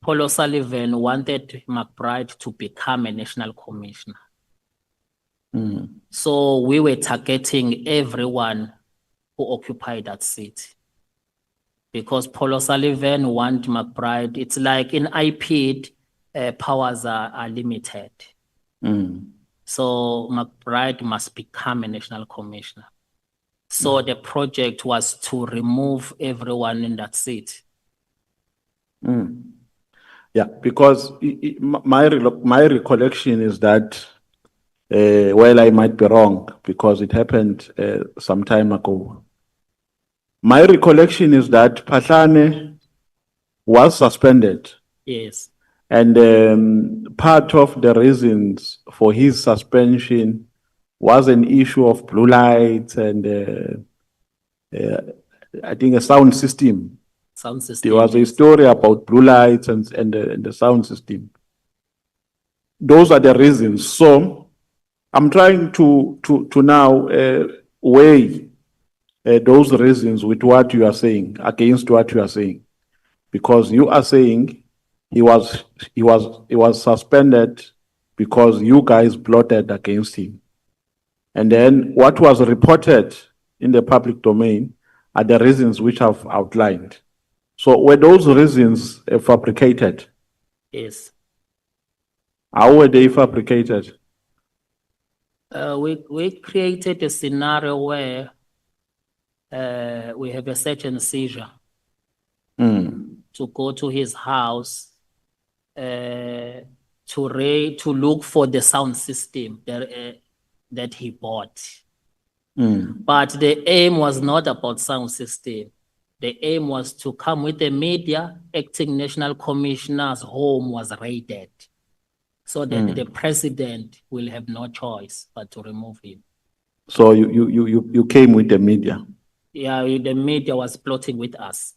Paul O'Sullivan wanted McBride to become a national commissioner. So we were targeting everyone who occupied that seat. Because Paul O'Sullivan want McBride, it's like in IPID, powers are limited. So McBride must become a national commissioner. So the project was to remove everyone in that seat. Yeah, because my recollection is that, well, I might be wrong because it happened some time ago. My recollection is that Phahlane was suspended. Yes. And part of the reasons for his suspension was an issue of blue lights and I think a sound system. Sound system. There was a story about blue lights and the sound system. Those are the reasons. So I'm trying to now weigh those reasons with what you are saying, against what you are saying, because you are saying he was suspended because you guys plotted against him. And then what was reported in the public domain are the reasons which I've outlined. So were those reasons fabricated? Yes. How were they fabricated? We created a scenario where we have a search and seizure to go to his house to look for the sound system that he bought. But the aim was not about sound system. The aim was to come with the media. Acting national commissioner's home was raided, so that the president will have no choice but to remove him. So you came with the media. Yeah, the media was plotting with us.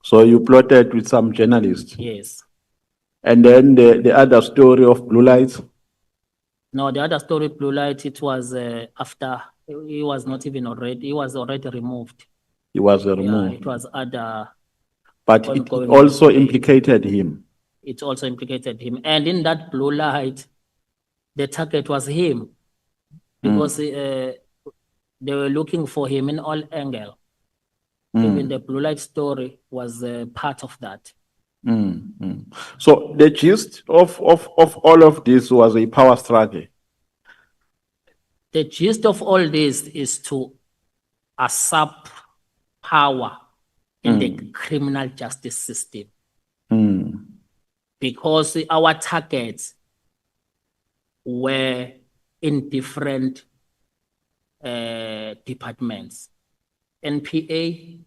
So you plotted with some journalists. Yes. And then the other story of blue lights. No, the other story, Blue Light, it was after he was not even already, he was already removed. He was Yeah, removed. it was other, But it ongoing also investigation. implicated him. It also implicated him. And in that Blue Light, the target was him because they were looking for him in all angle. Even the Blue Light story was part of that. So the gist of all of this was a power struggle. The gist of all this is to usurp power in the criminal justice system. Because our targets were in different departments. NPA,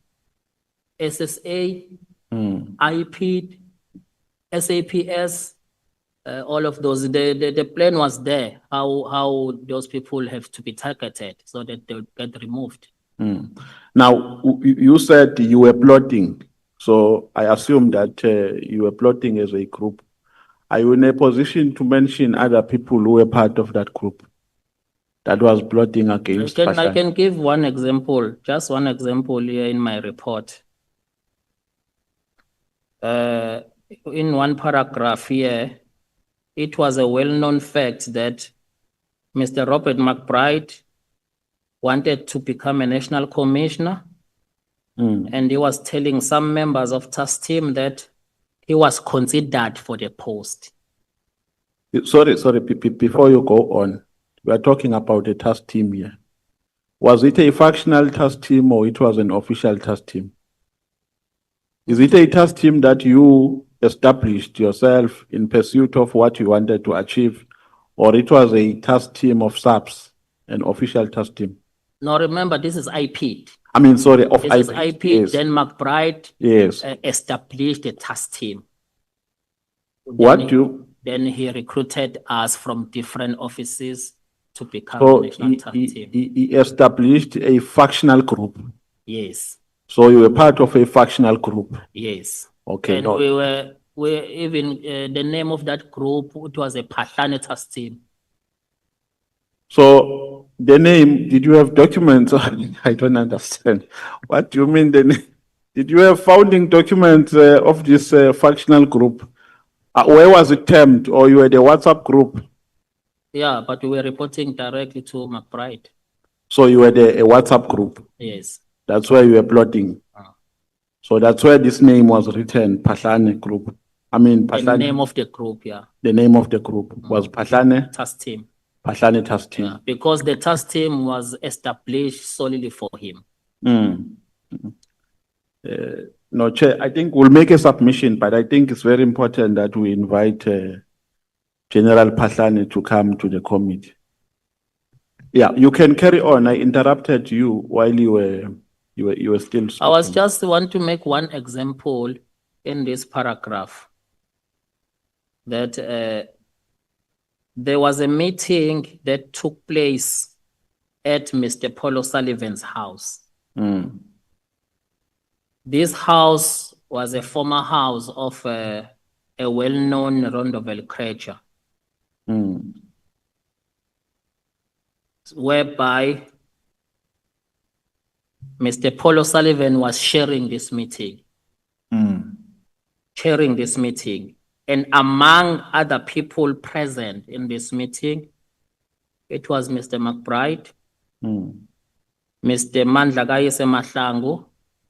SSA, IP, SAPS, all of those. The plan was there, how those people have to be targeted so that they would get removed. Now, you said you were plotting. So I assume that you were plotting as a group. Are you in a position to mention other people who were part of that group that was plotting against I Bashar? can give one example, just one example here in my report. In one paragraph here, it was a well-known fact that Mr. Robert McBride wanted to become a national commissioner, and he was telling some members of task team that he was considered for the post. Sorry, before you go on, we are talking about a task team here. Was it a factional task team or it was an official task team? Is it a task team that you established yourself in pursuit of what you wanted to achieve, or it was a task team of SAPS, an official task team? Now remember, this is IP. I mean, sorry, of This is IP. Yes. Then McBride Yes. established a task team. Then he recruited us from different offices to become a So national task team. he established a factional group. Yes, So you were part of a factional group. yes. Okay. And no. we even the name of that group, it was a Phahlane task team. So the name, did you have documents? I don't understand. What do you mean the name? Did you have founding documents of this factional group? Where was it termed, or you had a WhatsApp group? Yeah, but we were reporting directly to McBride. So you had a WhatsApp group. Yes. That's where you were plotting. So that's where this name was written, Phahlane Group. I mean, The Phahlane. name of the group, yeah. The name of the group was Phahlane Task team. Task Team. Yeah, because the task team was established solely for him. No, Chair, I think we'll make a submission, but I think it's very important that we invite General Phahlane to come to the committee. Yeah, you can carry on. I interrupted you while you were still speaking. I was just want to make one example in this paragraph that there was a meeting that took place at Mr. Paul O'Sullivan's house. This house was a former house of a well-known Rondoville creature, whereby Mr. Paul O'Sullivan was chairing this meeting. And among other people present in this meeting, it was Mr. McBride, Mr. Mandlakayise Mahlangu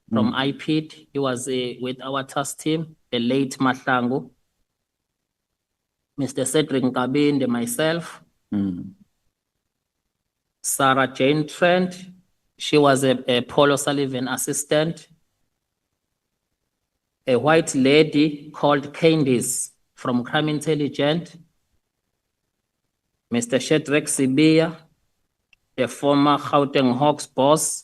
from IPID. He was with our task team, the late Mahlangu. Mr. Cedric Nkabinde, myself. Sarah Jane Trent, she was a Paul O'Sullivan assistant. A white lady called Candice from Crime Intelligence. Mr. Cedric Sibia, the former Gauteng Hawks boss.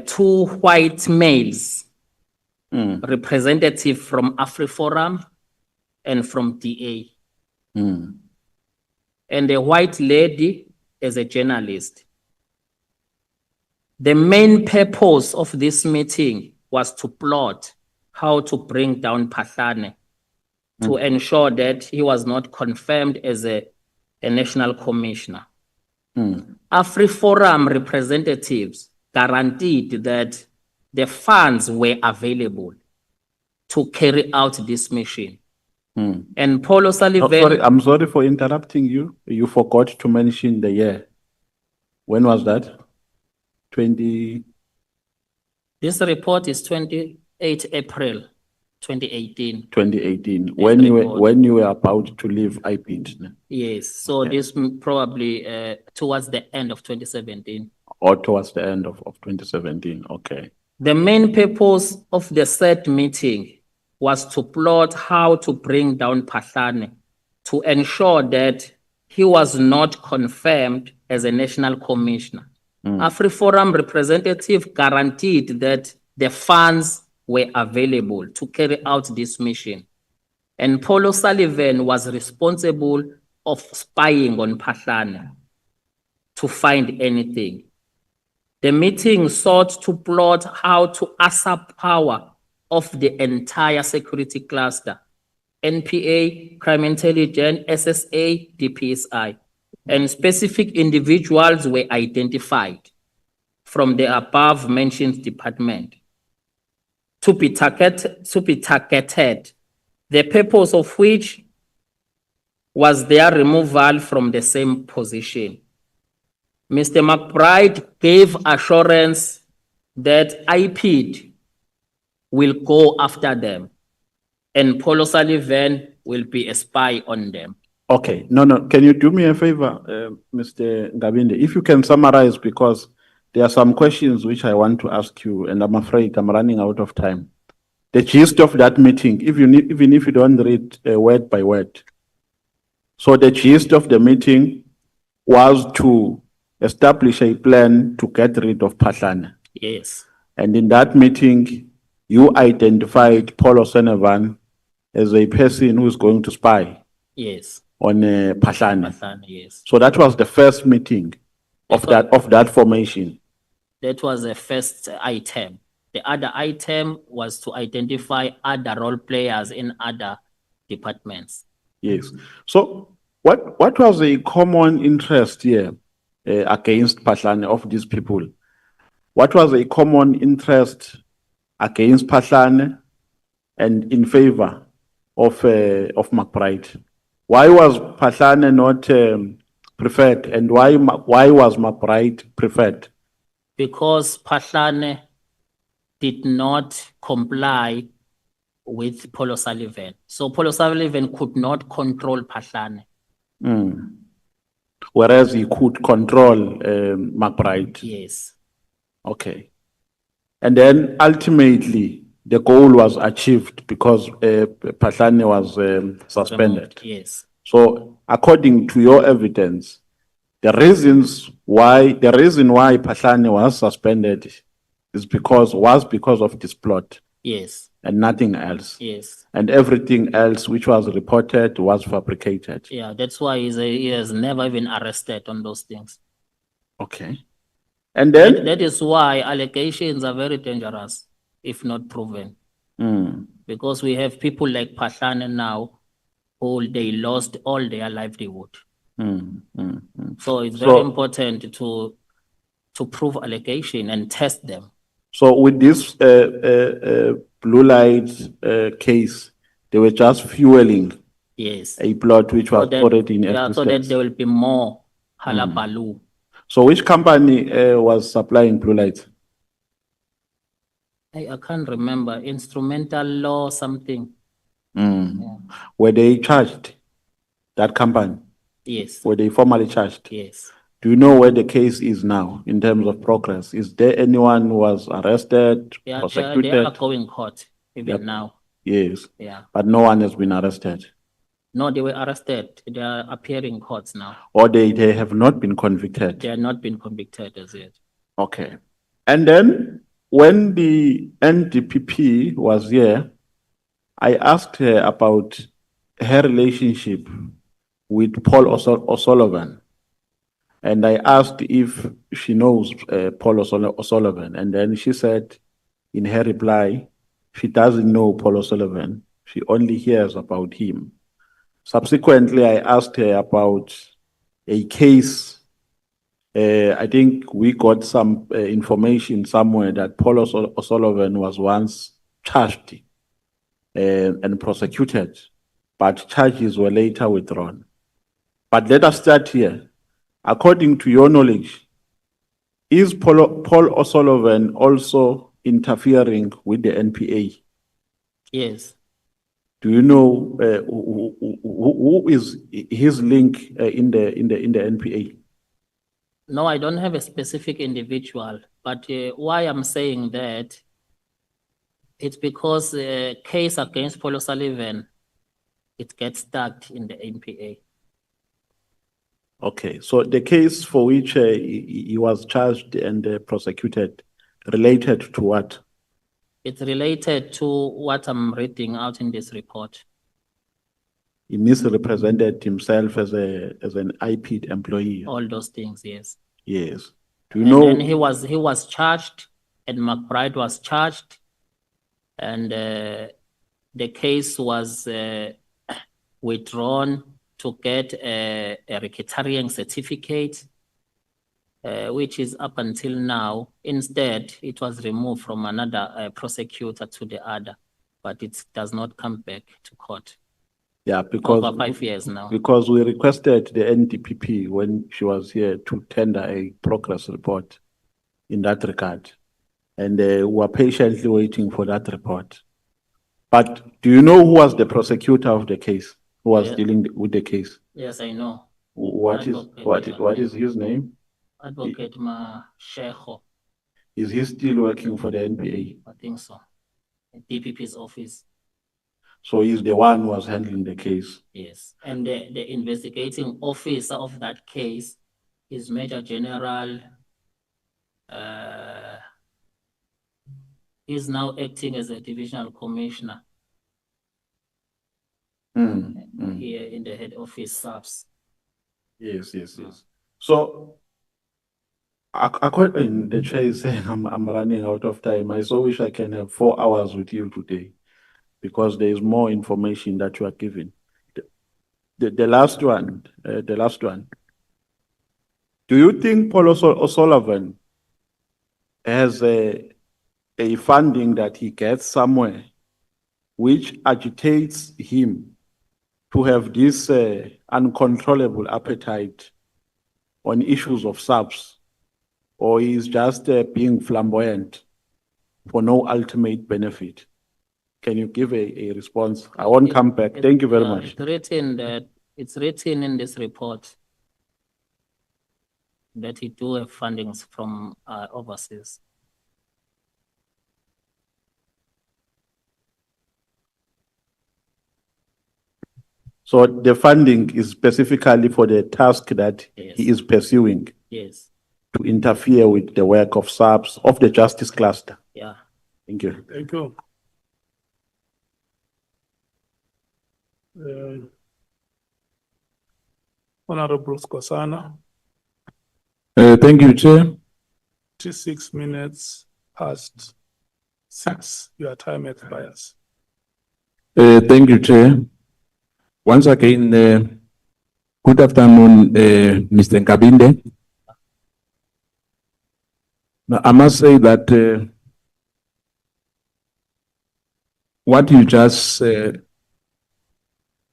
Two white males, representative from AfriForum and from DA. And a white lady as a journalist. The main purpose of this meeting was to plot how to bring down Phahlane to ensure that he was not confirmed as a national commissioner. AfriForum representatives guaranteed that the funds were available to carry out this mission. And Paul Oh, O'Sullivan, sorry, I'm sorry for interrupting you. You forgot to mention the year. When was that? 20. this report is 28 April 2018. 2018, Yes, when report. you were about to leave IPIT, Yes, so this probably towards the end of 2017. or towards the end of 2017. Okay. The main purpose of the said meeting was to plot how to bring down Phahlane to ensure that he was not confirmed as a national commissioner. AfriForum representative guaranteed that the funds were available to carry out this mission. And Paul O'Sullivan was responsible of spying on Phahlane to find anything. The meeting sought to plot how to usurp power of the entire security cluster, NPA, Crime Intelligence, SSA, DPSI, and specific individuals were identified from the above mentioned department to be targeted, the purpose of which was their removal from the same position. Mr. McBride gave assurance that IPID will go after them and Paul O'Sullivan will be a spy on them. Okay. No. Can you do me a favor, Mr. Nkabinde? If you can summarize, because there are some questions which I want to ask you, and I'm afraid I'm running out of time. The gist of that meeting, even if you don't read word by word. So the gist of the meeting was to establish a plan to get rid of Phahlane. Yes, And in that meeting, you identified Paul O'Sullivan as a person who's going to spy yes, on Phahlane. Phahlane, yes. So that was the first meeting of that formation. That was the first item. The other item was to identify other role players in other departments. Yes. So what was the common interest here against Phahlane of these people? What was a common interest against Phahlane and in favor of McBride? Why was Phahlane not preferred, and why was McBride preferred? Because Phahlane did not comply with Paul O'Sullivan. So Paul O'Sullivan could not control Phahlane. Whereas he could control McBride. Yes, Okay. And then ultimately the goal was achieved because Phahlane was suspended. yes, So according to your evidence, the reason why Phahlane was suspended was because of this plot yes, and nothing else. yes. And everything else which was reported was fabricated. Yeah, that's why he has never been arrested on those things. Okay. And then That is why allegations are very dangerous if not proven. Because we have people like Phahlane now who they lost all their livelihood. So it's very important to prove allegation and test them. So with this blue light case, they were just fueling Yes. a plot which was already in existence. So that there will be more halabaloo. So which company was supplying blue light? I can't remember. Instrumental law something. Were they charged? That company? Yes. Were they formally charged? Yes. Do you know where the case is now in terms of progress? Is there anyone who was arrested, They prosecuted? are going court even now. Yes. Yeah. But no one has been arrested. No, they were arrested. They are appearing courts now. Or they have not been convicted. They have not been convicted as yet. Okay. And then when the NDPP was here, I asked her about her relationship with Paul O'Sullivan. And I asked if she knows Paul O'Sullivan, and then she said in her reply, she doesn't know Paul O'Sullivan. She only hears about him. Subsequently, I asked her about a case. I think we got some information somewhere that Paul O'Sullivan was once charged and prosecuted, but charges were later withdrawn. But let us start here. According to your knowledge, is Paul O'Sullivan also interfering with the NPA? Yes. Do you know who is his link in the NPA? No, I don't have a specific individual, but why I'm saying that, it's because the case against Paul O'Sullivan, it gets stuck in the NPA. Okay, so the case for which he was charged and prosecuted related to what? It's related to what I'm reading out in this report. He misrepresented himself as an IP employee. All those things, yes. Yes. Do you And know? then he was charged, and McBride was charged, and the case was withdrawn to get a racketeering certificate, which is up until now. Instead, it was removed from another prosecutor to the other, but it does not come back to court. Yeah, because Over 5 years now. Because we requested the NDPP when she was here to tender a progress report in that regard, and we were patiently waiting for that report. But do you know who was the prosecutor of the case? Who was Yeah. dealing with the case? Yes, I know. What is his name? Advocate Mashego, Is he still working for the NPA? I think so. DPP's office, So he's the one who was handling the case. yes. And the investigating officer of that case is Major General, he's now acting as a divisional commissioner here in the head office SAPS. Yes. So, according the chair is saying I'm running out of time. I so wish I can have 4 hours with you today, because there is more information that you are giving. The last one. Do you think Paul O'Sullivan has a funding that he gets somewhere which agitates him to have this uncontrollable appetite on issues of subs, or he's just being flamboyant for no ultimate benefit? Can you give a response? I won't come back. Thank you very much. It's written in this report that he do have fundings from overseas. So the funding is specifically for the task that Yes. he is pursuing, Yes, to interfere with the work of subs of the justice cluster. yeah. Thank you. Thank you. Honorable Skosana, Thank you, Chair. 26 minutes past 6, your time expires. Thank you, Chair. Once again, good afternoon, Mr. Nkabinde. Now, I must say that what you just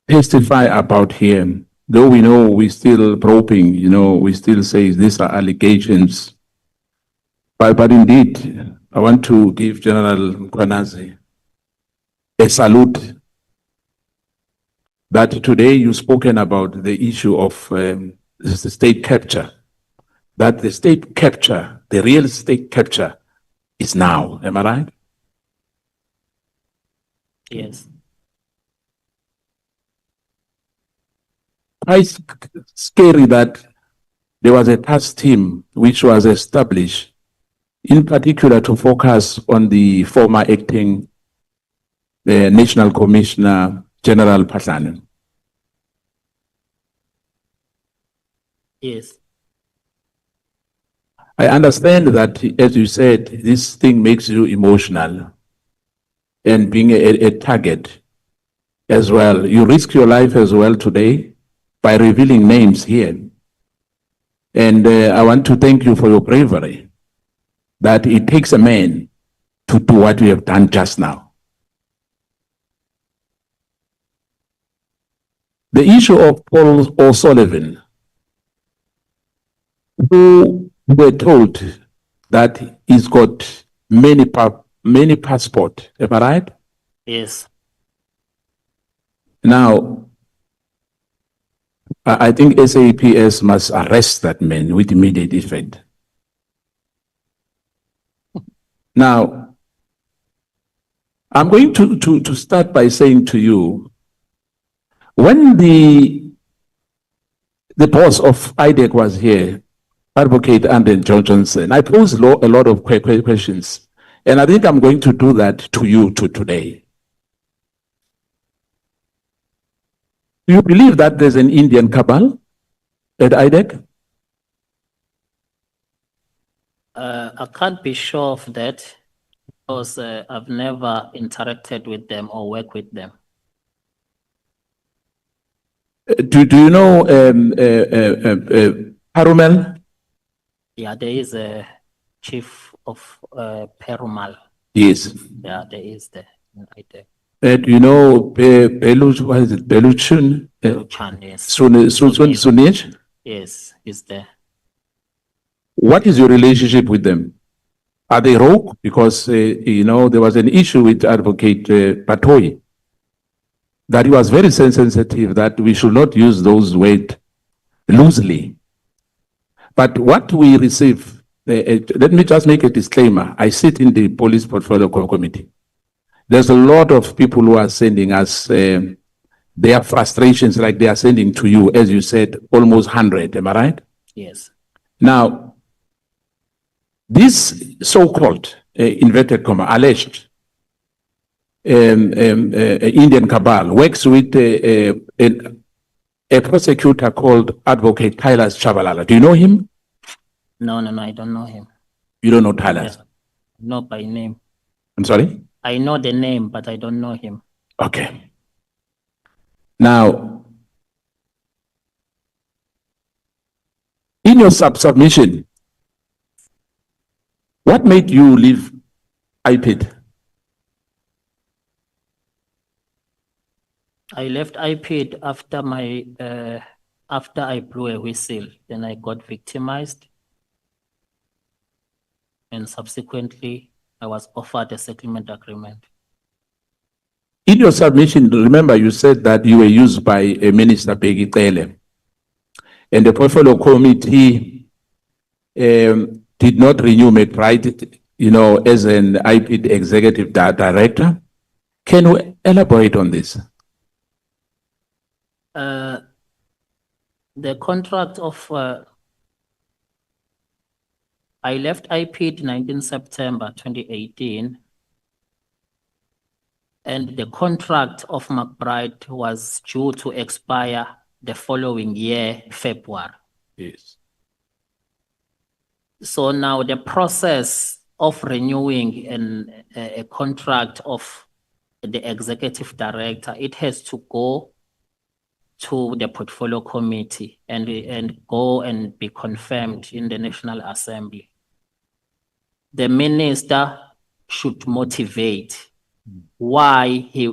testify about here, though we know we're still probing, we still say these are allegations. But indeed, I want to give General Mkhwanazi a salute that today you've spoken about the issue of the state capture, that the state capture, the real state capture is now. Am I right? Yes. Quite scary that there was a task team which was established, in particular to focus on the former acting National Commissioner, General Patlane. Yes. I understand that, as you said, this thing makes you emotional and being a target as well. You risk your life as well today by revealing names here. And I want to thank you for your bravery, that it takes a man to do what you have done just now. The issue of Paul O'Sullivan, who were told that he's got many passport, am I right? Yes. Now, I think SAPS must arrest that man with immediate effect. Now, I'm going to start by saying to you, when the boss of IDEC was here, Advocate Andrew Johnson, I posed a lot of questions, and I think I'm going to do that to you today. Do you believe that there's an Indian cabal at IDEC? I can't be sure of that because I've never interacted with them or worked with them. Do you know Harumel? Yeah, there is a chief of Perumal. Yes. Yeah, there is there. Right. Do you know Beluch? What is it? Beluchun? Luchan, yes. Sunij? Yes, he's there. What is your relationship with them? Are they rogue? Because, you know, there was an issue with Advocate Patoy, that he was very sensitive that we should not use those words loosely. But what we receive, let me just make a disclaimer. I sit in the Police Portfolio Committee. There's a lot of people who are sending us their frustrations like they are sending to you, as you said, almost 100, am I right? Yes. Now, this so-called, inverted comma, alleged Indian cabal works with a prosecutor called Advocate Tyler Chabalala. Do you know him? No, I don't know him. You don't know Tyler? Yeah. Not by name. I'm sorry? I know the name, but I don't know him. Okay. Now, in your submission, what made you leave IPID? I left IPID after my after I blew a whistle. Then I got victimized, and subsequently I was offered a settlement agreement. In your submission, remember you said that you were used by Minister Peggy Tele, and the portfolio committee did not renew McBride, you know, as an IPID executive director. Can you elaborate on this? The contract of I left IPID 19 September 2018, and the contract of McBride was due to expire the following year, February. Yes. So now the process of renewing a contract of the executive director, it has to go to the portfolio committee and go and be confirmed in the National Assembly. The minister should motivate why he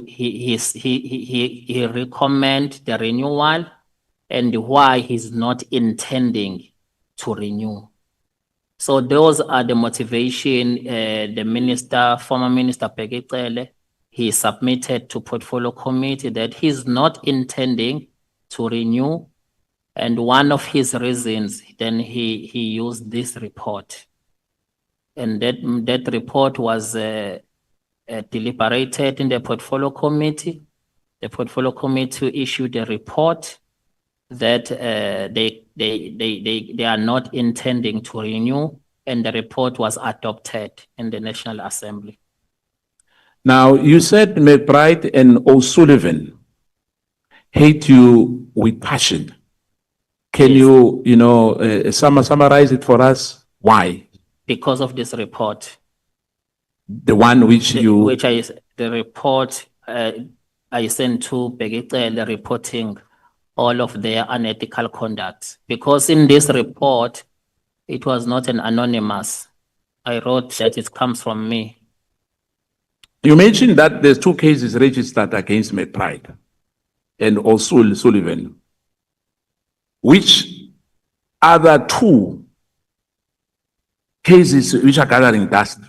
recommend the renewal and why he's not intending to renew. So those are the motivation the minister, former minister Peggy, he submitted to portfolio committee that he's not intending to renew. And one of his reasons, then he used this report. And that report was deliberated in the portfolio committee. The portfolio committee issued a report that they are not intending to renew, and the report was adopted in the National Assembly. Now, you said McBride and O'Sullivan hate you with passion. Can Yes. you know, summarize it for us? Why? because of this report. The one which you, Which the report, I sent to Begitele reporting all of their unethical conduct. Because in this report, it was not an anonymous. I wrote that it comes from me. you mentioned that there's 2 cases registered against McBride and also Sullivan. Which other 2 cases which are gathering dust?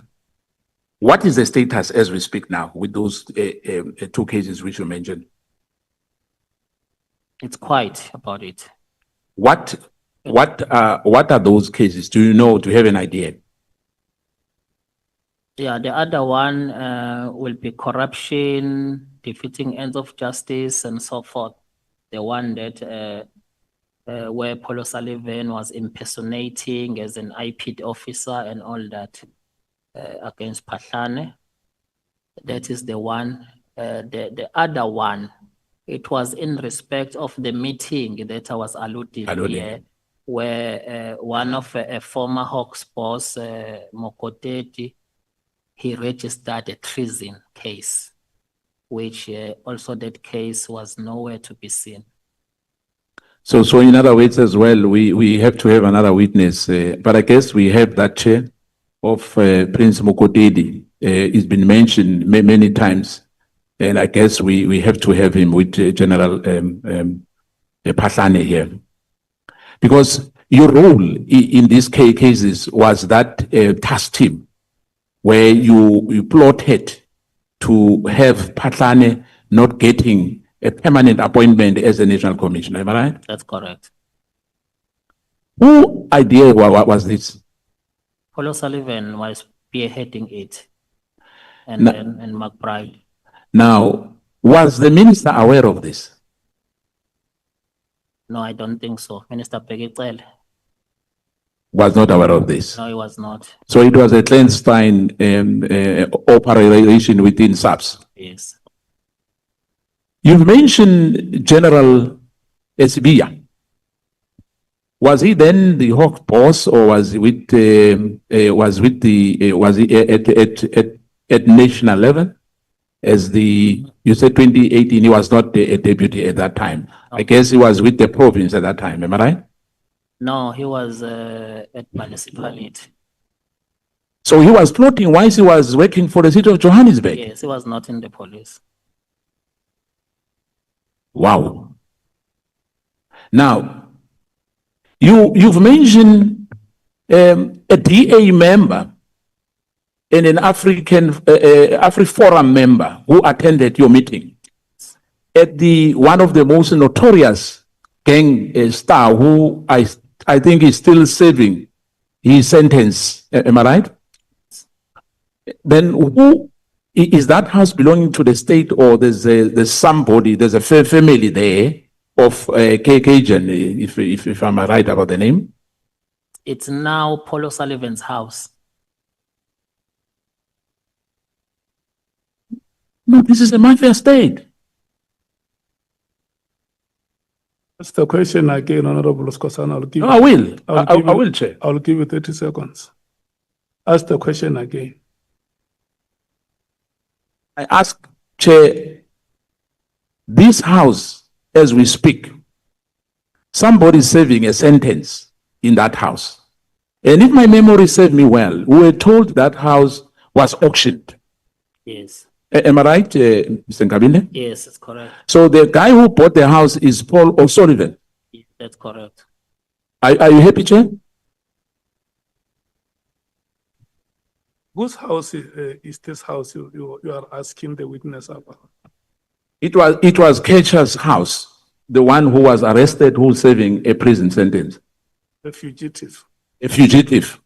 What is the status as we speak now with those 2 cases which you mentioned? It's quiet about it. What are those cases? Do you know? Do you have an idea? Yeah, the other one will be corruption, defeating ends of justice, and so forth. The one that where Paulo Sullivan was impersonating as an IP officer and all that against Pahlane. That is the one. The other one, it was in respect of the meeting that I was alluding here, where one of a former Hawks boss, Mokoteti, he registered a treason case, which also that case was nowhere to be seen. So in other words as well, we have to have another witness, but I guess we have that chair of Prince Mokotedi. It's been mentioned many times, and I guess we have to have him with General Pahlane here. Because your role in these cases was that task team where you plotted to have Pahlane not getting a permanent appointment as a national commissioner, am I right? That's correct. Who idea was this? Paulo Sullivan was spearheading it, and No. then McBride. Now, was the minister aware of this? No, I don't think so. Minister Begitele. Was not aware of this. No, he was not. So it was a clandestine operation within SAPS. Yes. You've mentioned General Esibia. Was he then the Hawk boss, or was he with was he at national level? As you said 2018, he was not a deputy at that time. I guess he was with the province at that time, am I right? No, he was at municipality. So he was plotting whilst he was working for the city of Johannesburg. Yes, he was not in the police. Wow. Now, you've mentioned a DA member and an AfriForum member who attended your meeting at one of the most notorious gang star who I think is still serving his sentence. Am I right? Then who is that house belonging to the state, or there's somebody, there's a family there of Cajun, if I'm right about the name? It's now Paulo Sullivan's house. No, this is a mafia state. That's the question again, Honorable Skosana. I'll give No, I will. I will, Chair. I'll give you 30 seconds. Ask the question again. I ask, Chair, this house, as we speak, somebody is serving a sentence in that house. And if my memory serves me well, we were told that house was auctioned. Yes. Am I right, Mr. Nkabinde? Yes, that's correct. So the guy who bought the house is Paul O'Sullivan. Yes, that's correct. Are you happy, Chair? Whose house is this house you are asking the witness about? It was Ketcher's house, the one who was arrested, who's serving a prison sentence. The fugitive. A fugitive.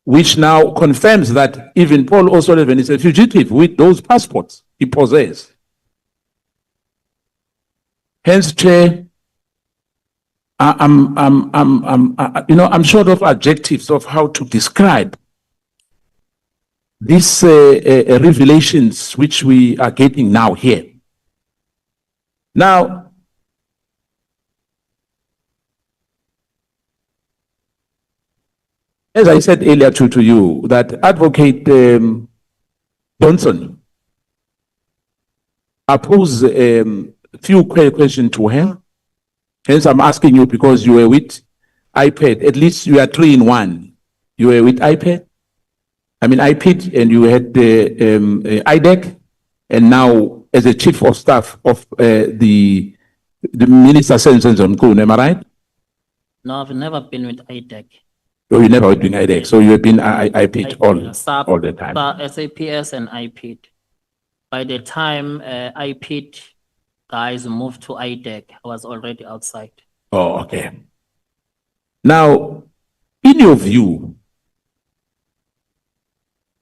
Which now confirms that even Paul O'Sullivan is a fugitive with those passports he possesses. Hence, Chair, I'm short of adjectives of how to describe these revelations which we are getting now here. Now, as I said earlier to you, that Advocate Johnson, I pose few questions to her. Hence, I'm asking you because you were with iPad. At least you are 3 in 1. You were with iPad, iPad, and you had the IDEC, and now as a chief of staff of the Minister Senzo Mkhwanazi, am I right? No, I've never been with IDEC. So you never been IDEC, so you have been iPad all the time. SAPS and IPID. By the time IPID guys moved to IDEC, I was already outside. Oh, okay. Now, in your view,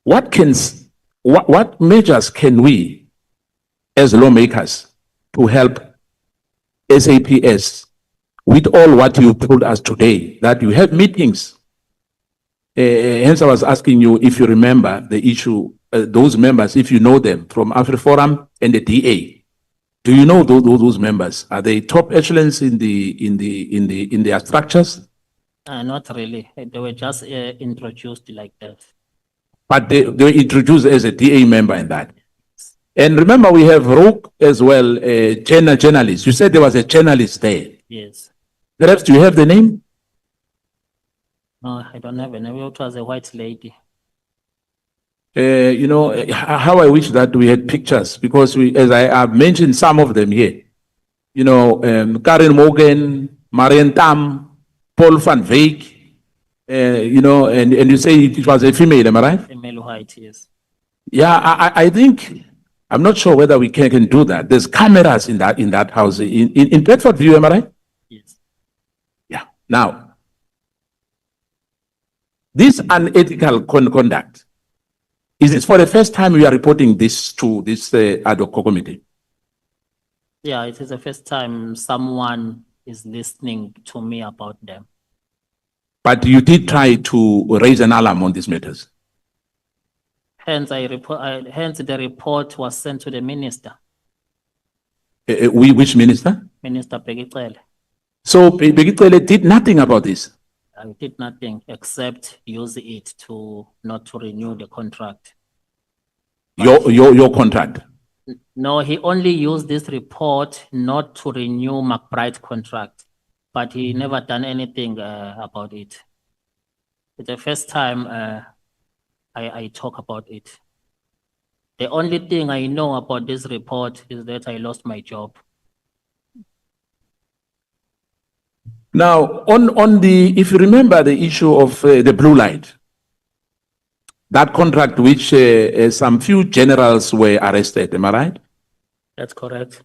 what measures can we, as lawmakers, to help SAPS with all what you told us today, that you have meetings? Hence, I was asking you if you remember the issue, those members, if you know them from AfriForum and the DA. Do you know those members? Are they top echelons in their structures? Not really. They were just introduced like that. But they were introduced as a DA member in that. And remember, we have Roque as well, a journalist. You said there was a journalist there. Yes. Perhaps, do you have the name? No, I don't have a name. It was a white lady. How I wish that we had pictures, because as I have mentioned some of them here, Karen Morgan, Marian Tam, Paul van Veek, and you say it was a female, am I right? Female white, yes. Yeah, I think, I'm not sure whether we can do that. There's cameras in that house, in Bedford View, am I right? Yes. Yeah. Now, this unethical conduct, is it for the first time we are reporting this to this ad hoc committee? Yeah, it is the first time someone is listening to me about them. But you did try to raise an alarm on these matters. Hence, hence the report was sent to the minister. Which minister? Minister Pegicele. So Pegicele did nothing about this? I did nothing except use it not to renew the contract. Your contract? No, he only used this report not to renew McBride's contract, but he never done anything about it. It's the first time I talk about it. The only thing I know about this report is that I lost my job. Now, if you remember the issue of the blue light, that contract which some few generals were arrested, am I right? That's correct.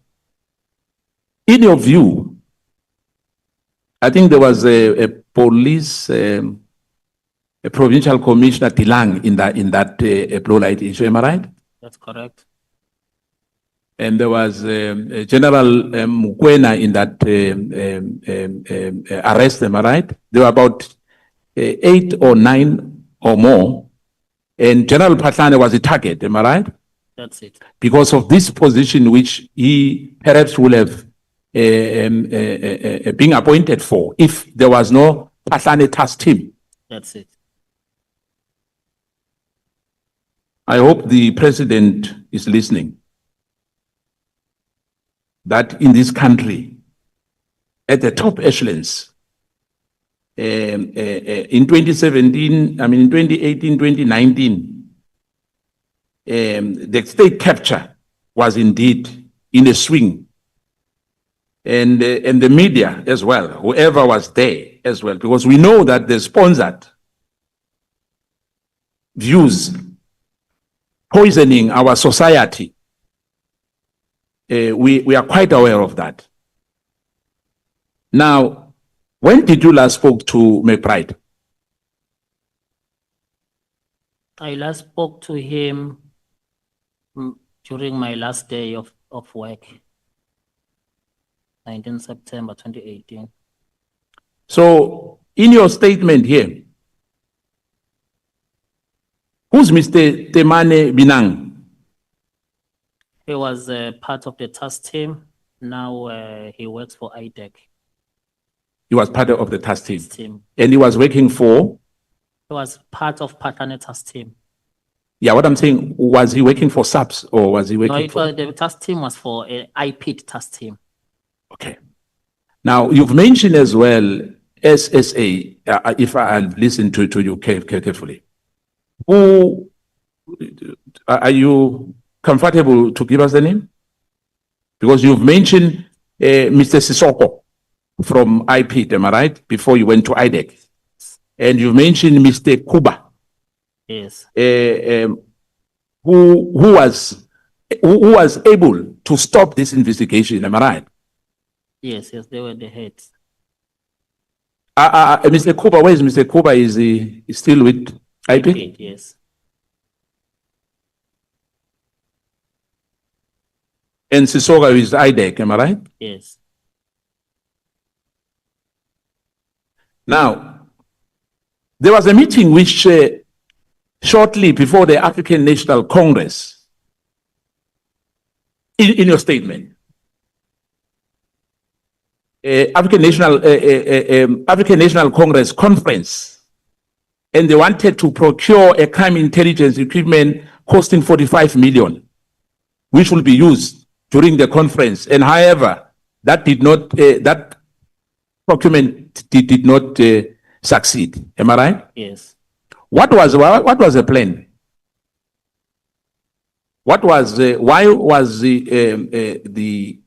In your view, I think there was a police, a provincial commissioner Tilang in that blue light issue, am I right? That's correct. And there was General Mkhwanazi in that arrest, am I right? There were about 8 or 9 or more. And General Patlane was a target, am I right? That's it. Because of this position which he perhaps would have been appointed for if there was no Patlane task team. That's it. I hope the president is listening. That in this country, at the top echelons, in 2017, in 2018, 2019, the state capture was indeed in a swing. And the media as well, whoever was there as well, because we know that they sponsored views poisoning our society. We are quite aware of that. Now, when did you last spoke to McBride? I last spoke to him during my last day of work, 19 September 2018. So, in your statement here, who's Mr. Temane Binang? He was part of the task team. Now he works for IDEC. He was part of the task team. And he was working for? He was part of Patlanet task team. Yeah, what I'm saying, was he working for SAPS or was he No, working for? the task team was for a IP task team. Okay. Now, you've mentioned as well SSA, if I listen to you carefully. Who, are you comfortable to give us the name? Because you've mentioned Mr. Sisoko from IP, am I right? Before you went to IDEC. And you've mentioned Mr. Kuba, Yes, who was able to stop this investigation, am I right? yes, they were the heads. Mr. Kuba, where is Mr. Kuba? Is he still with IP? Yes, And Sisoko is IDEC, am I right? yes. Now, there was a meeting which shortly before the African National Congress, in your statement, African National Congress conference, and they wanted to procure a crime intelligence equipment costing 45 million, which will be used during the conference. And however, that did not, that procurement did not succeed. Am I right? Yes. What was the plan? What was why was the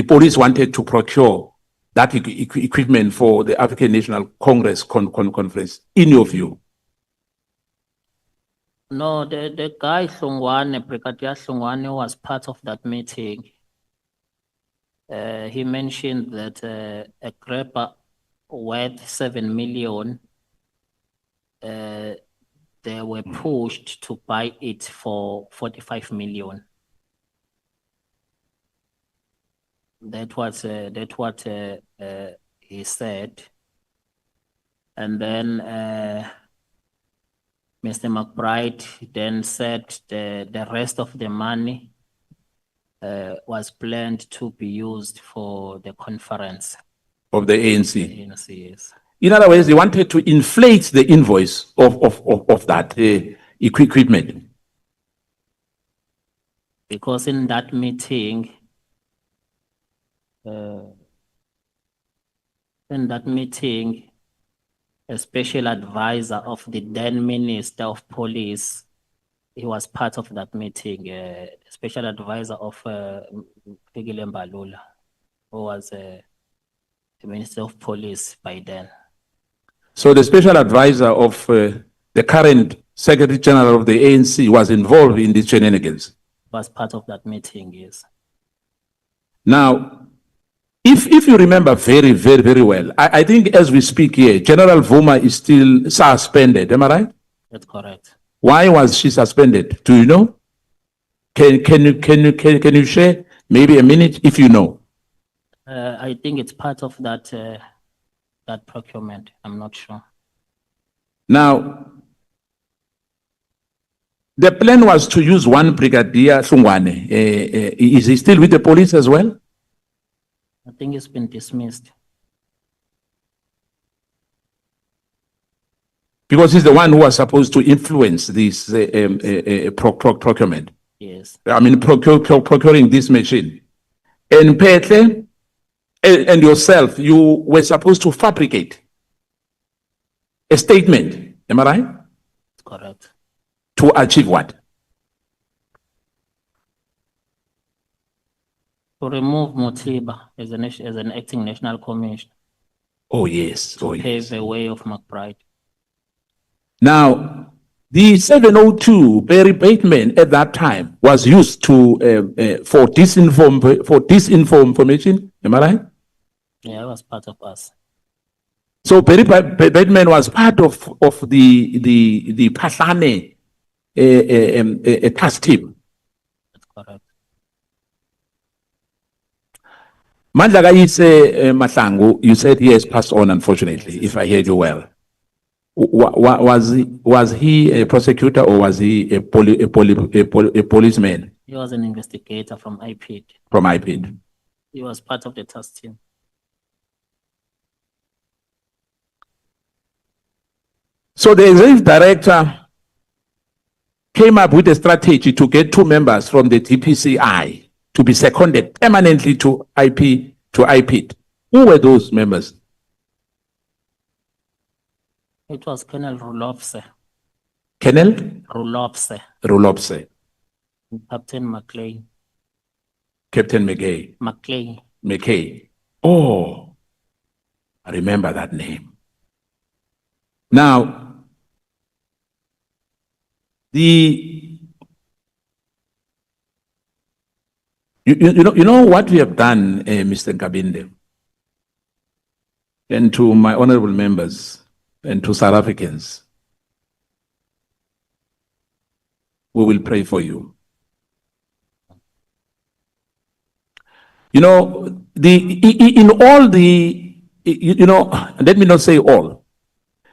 police wanted to procure that equipment for the African National Congress conference, in your view? No, the guy Hlongwane, Brigadier Hlongwane, was part of that meeting. He mentioned that a grabber worth 7 million, they were pushed to buy it for 45 million. That's what he said. And then Mr. McBride then said the rest of the money was planned to be used for the conference. Of the ANC. Yes. In other words, they wanted to inflate the invoice of that equipment. Because in that meeting, a special advisor of the then Minister of Police, he was part of that meeting, a special advisor of Fikile Mbalula, who was the Minister of Police by then. So the special advisor of the current Secretary General of the ANC was involved in these shenanigans. Was part of that meeting, yes. Now, if you remember very well, I think as we speak here, General Vuma is still suspended, am I right? That's correct. Why was she suspended? Do you know? Can you share maybe a minute if you know? I think it's part of that that procurement. I'm not sure. Now, the plan was to use one Brigadier Hlongwane. Is he still with the police as well? I think it's been dismissed. Because he's the one who was supposed to influence this procurement. Yes. I mean, procuring this machine. And Petle and yourself, you were supposed to fabricate a statement. Am I right? That's correct. To achieve what? To remove Motiba as an acting national commissioner. Oh, yes. Oh, Pave yes. the way of McBride. Now, the 702 Barry Bateman at that time was used to for disinformation. Am I right? Yeah, it was part of us. So Barry Bateman was part of the Pahlane task team. That's correct. Mandla Kayise Mahlangu, you said he has passed on, unfortunately, if I heard you well. Was he a prosecutor or was he a policeman? He was an investigator from IPID. From IPID. He was part of the task team. So the executive director came up with a strategy to get 2 members from the DPCI to be seconded permanently to IPID. Who were those members? It was Colonel Rulofse, Colonel Rulofse, Rulopse, Captain McLean, Captain McKay. McLean. McKay. Oh, I remember that name. Now, you know what we have done, Mr. Nkabinde, and to my honorable members and to South Africans, we will pray for you. You know, in all the, let me not say all.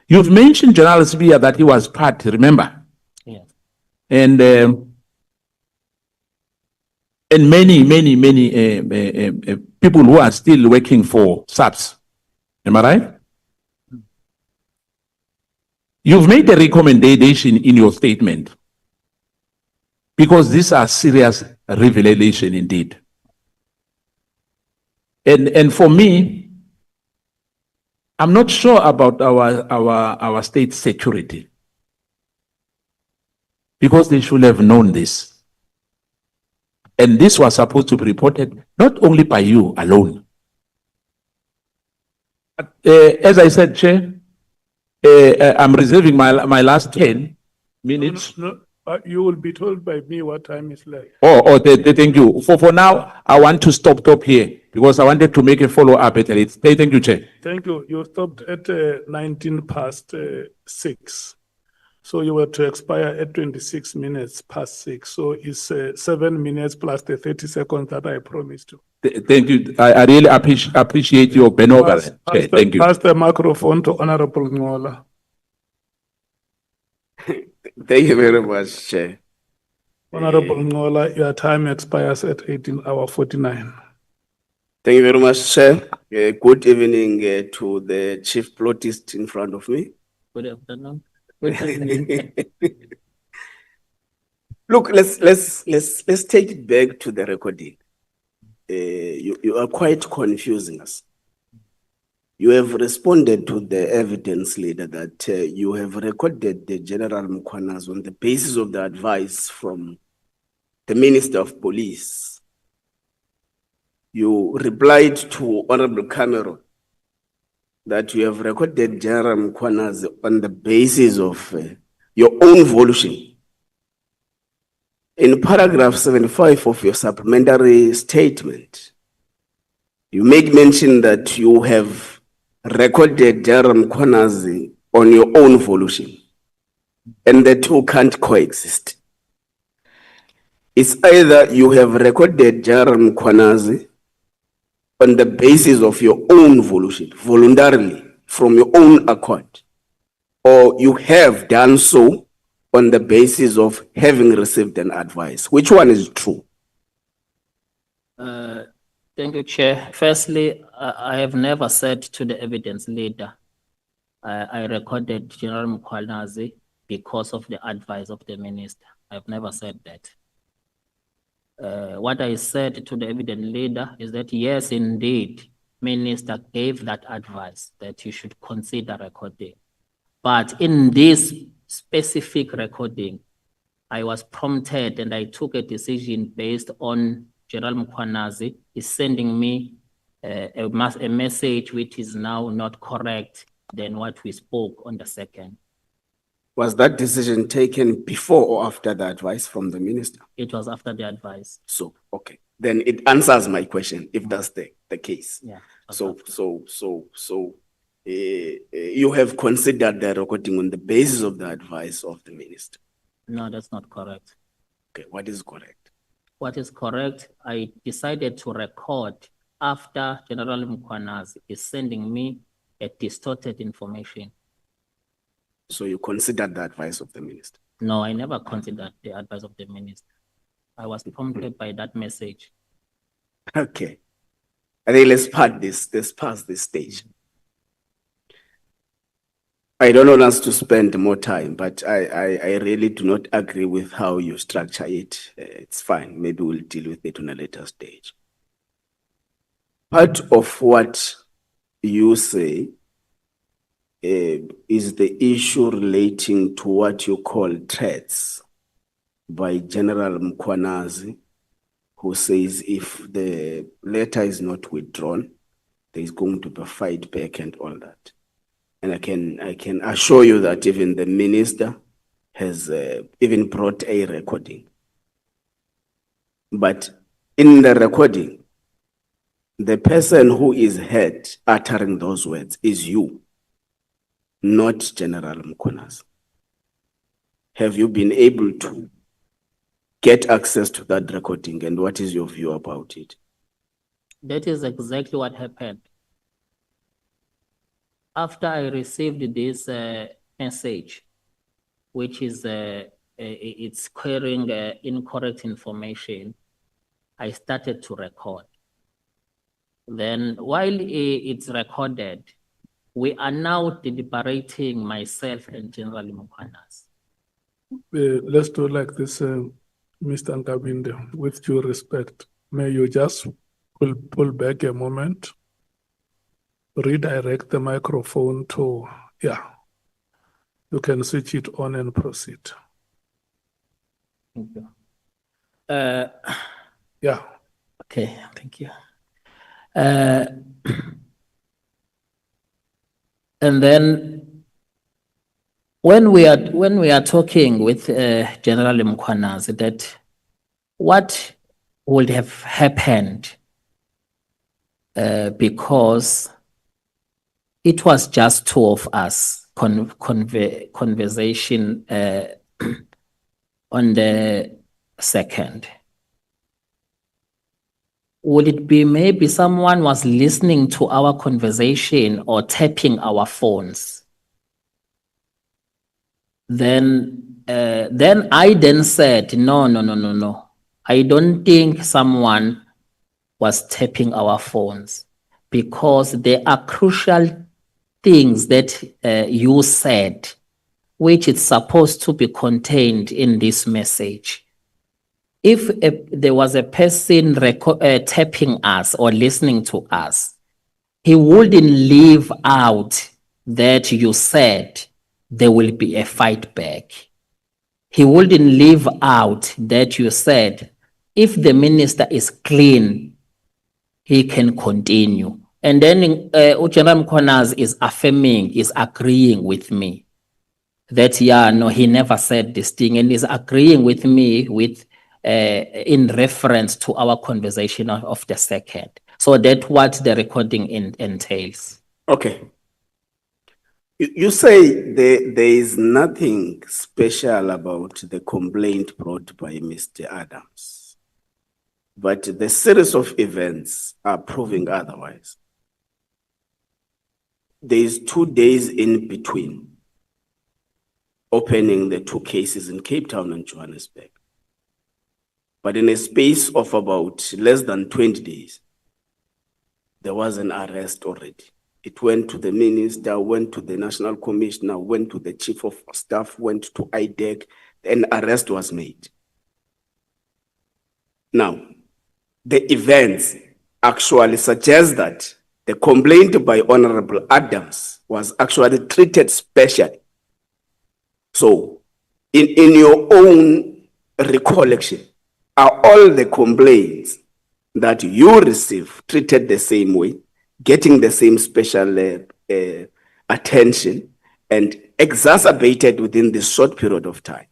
You've mentioned General Sibia that he was part, remember? Yes. And many people who are still working for SAPS. Am I right? You've made a recommendation in your statement because these are serious revelation indeed. And for me, I'm not sure about our state security because they should have known this. And this was supposed to be reported not only by you alone. As I said, Chair, I'm reserving my last 10 minutes. No, you will be told by me what time is left. Thank you. For now, I want to stop here because I wanted to make a follow-up at it. Thank you, Chair. Thank you. You stopped at 19 past 6. So you were to expire at 26 minutes past 6. So it's 7 minutes plus the 30 seconds that I promised you. Thank you. I really appreciate your benevolence, Chair. Thank you. Pass the microphone to Honorable Ngola. Thank you very much, Chair. Honorable Ngola, your time expires at 18:49. Thank you very much, Chair. Good evening to the chief plotist in front of me. Good afternoon. Good evening. Look, let's take it back to the recording. You are quite confusing us. You have responded to the evidence leader that you have recorded the General Mkhwanazi on the basis of the advice from the Minister of Police. You replied to Honorable Cameron that you have recorded General Mkhwanazi on the basis of your own volition. In paragraph 75 of your supplementary statement, you make mention that you have recorded General Mkhwanazi on your own volition, and the two can't coexist. It's either you have recorded General Mkhwanazi on the basis of your own volition, voluntarily, from your own accord, or you have done so on the basis of having received an advice. Which one is true? Thank you, Chair. Firstly, I have never said to the evidence leader, I recorded General Mkhwanazi because of the advice of the minister. I have never said that. What I said to the evidence leader is that yes, indeed, minister gave that advice that you should consider recording. But in this specific recording, I was prompted and I took a decision based on General Mkhwanazi is sending me a message which is now not correct than what we spoke on the 2nd. Was that decision taken before or after the advice from the minister? It was after the advice. So, okay. Then it answers my question, if that's the case. Yeah. You have considered the recording on the basis of the advice of the minister? No, that's not correct. Okay, what is correct? What is correct, I decided to record after General Mkhwanazi is sending me a distorted information. So you considered the advice of the minister? No, I never considered the advice of the minister. I was prompted by that message. Okay. I think let's pass this stage. I don't want us to spend more time, but I really do not agree with how you structure it. It's fine. Maybe we'll deal with it on a later stage. Part of what you say is the issue relating to what you call threats by General Mkhwanazi, who says if the letter is not withdrawn, there is going to be a fight back and all that. And I can assure you that even the minister has even brought a recording. But in the recording, the person who is heard uttering those words is you, not General Mkhwanazi. Have you been able to get access to that recording, and what is your view about it? That is exactly what happened. After I received this message, which is it's carrying incorrect information, I started to record. Then while it's recorded, we are now deliberating, myself and General Mkhwanazi. Let's do like this, Mr. Nkabinde, with due respect. May you just pull back a moment, redirect the microphone to, you can switch it on and proceed. Thank you. Yeah. Okay, thank you. And then when we are talking with General Mkhwanazi, that what would have happened because it was just two of us conversation on the 2nd. Would it be maybe someone was listening to our conversation or tapping our phones? Then I said, no. I don't think someone was tapping our phones, because there are crucial things that you said, which is supposed to be contained in this message. If there was a person tapping us or listening to us, he wouldn't leave out that you said there will be a fight back. He wouldn't leave out that you said if the minister is clean, he can continue. And then General Mkhwanazi is affirming, is agreeing with me that, he never said this thing, and is agreeing with me with in reference to our conversation of the 2nd. So that's what the recording entails. Okay. You say there is nothing special about the complaint brought by Mr. Adams, but the series of events are proving otherwise. There is 2 days in between opening the 2 cases in Cape Town and Johannesburg. But in a space of about less than 20 days, there was an arrest already. It went to the minister, went to the national commissioner, went to the chief of staff, went to IDEC, an arrest was made. Now, the events actually suggest that the complaint by Honorable Adams was actually treated specially. So, in your own recollection, are all the complaints that you receive treated the same way, getting the same special attention, and exacerbated within this short period of time?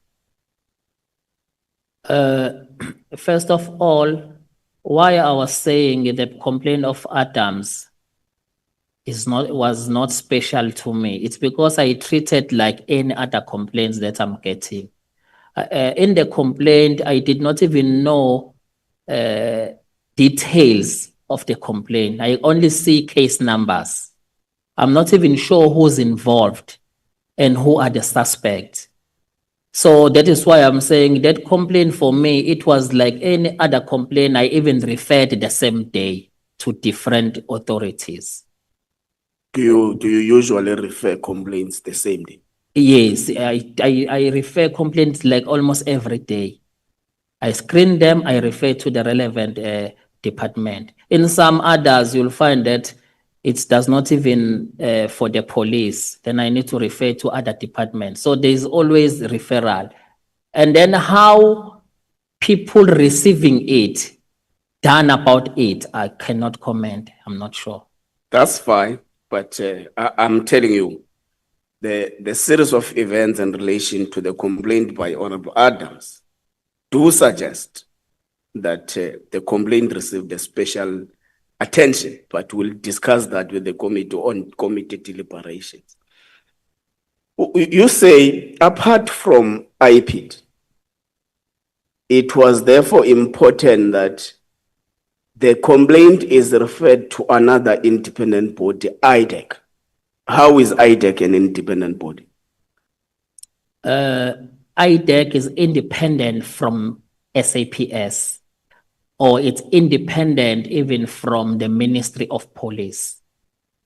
First of all, why I was saying the complaint of Adams was not special to me, it's because I treated like any other complaints that I'm getting. In the complaint, I did not even know details of the complaint. I only see case numbers. I'm not even sure who's involved and who are the suspects. So that is why I'm saying that complaint for me, it was like any other complaint. I even referred the same day to different authorities. Do you usually refer complaints the same day? Yes, I refer complaints like almost every day. I screen them, I refer to the relevant department. In some others, you'll find that it does not even for the police. Then I need to refer to other departments. So there's always referral. And then how people receiving it, done about it, I cannot comment. I'm not sure. That's fine, but I'm telling you, the series of events in relation to the complaint by Honorable Adams do suggest that the complaint received a special attention, but we'll discuss that with the committee on committee deliberations. You say, apart from IPID, it was therefore important that the complaint is referred to another independent body, IDEC. How is IDEC an independent body? IDEC is independent from SAPS, or it's independent even from the Ministry of Police,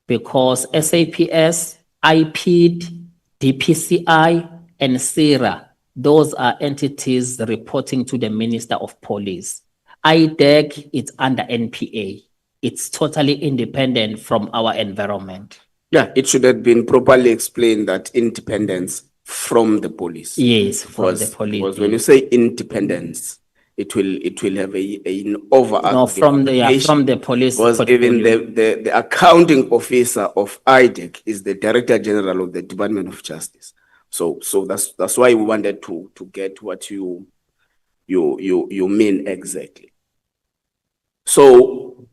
because SAPS, IPID, DPCI, and SERA, those are entities reporting to the Minister of Police. IDEC is under NPA. It's totally independent from our environment. Yeah, it should have been properly explained that independence from the police. Yes, from the police. Because when you say independence, it will have an overarching. No, from the police. Because even the accounting officer of IDEC is the Director General of the Department of Justice. So that's why we wanted to get what you mean exactly. So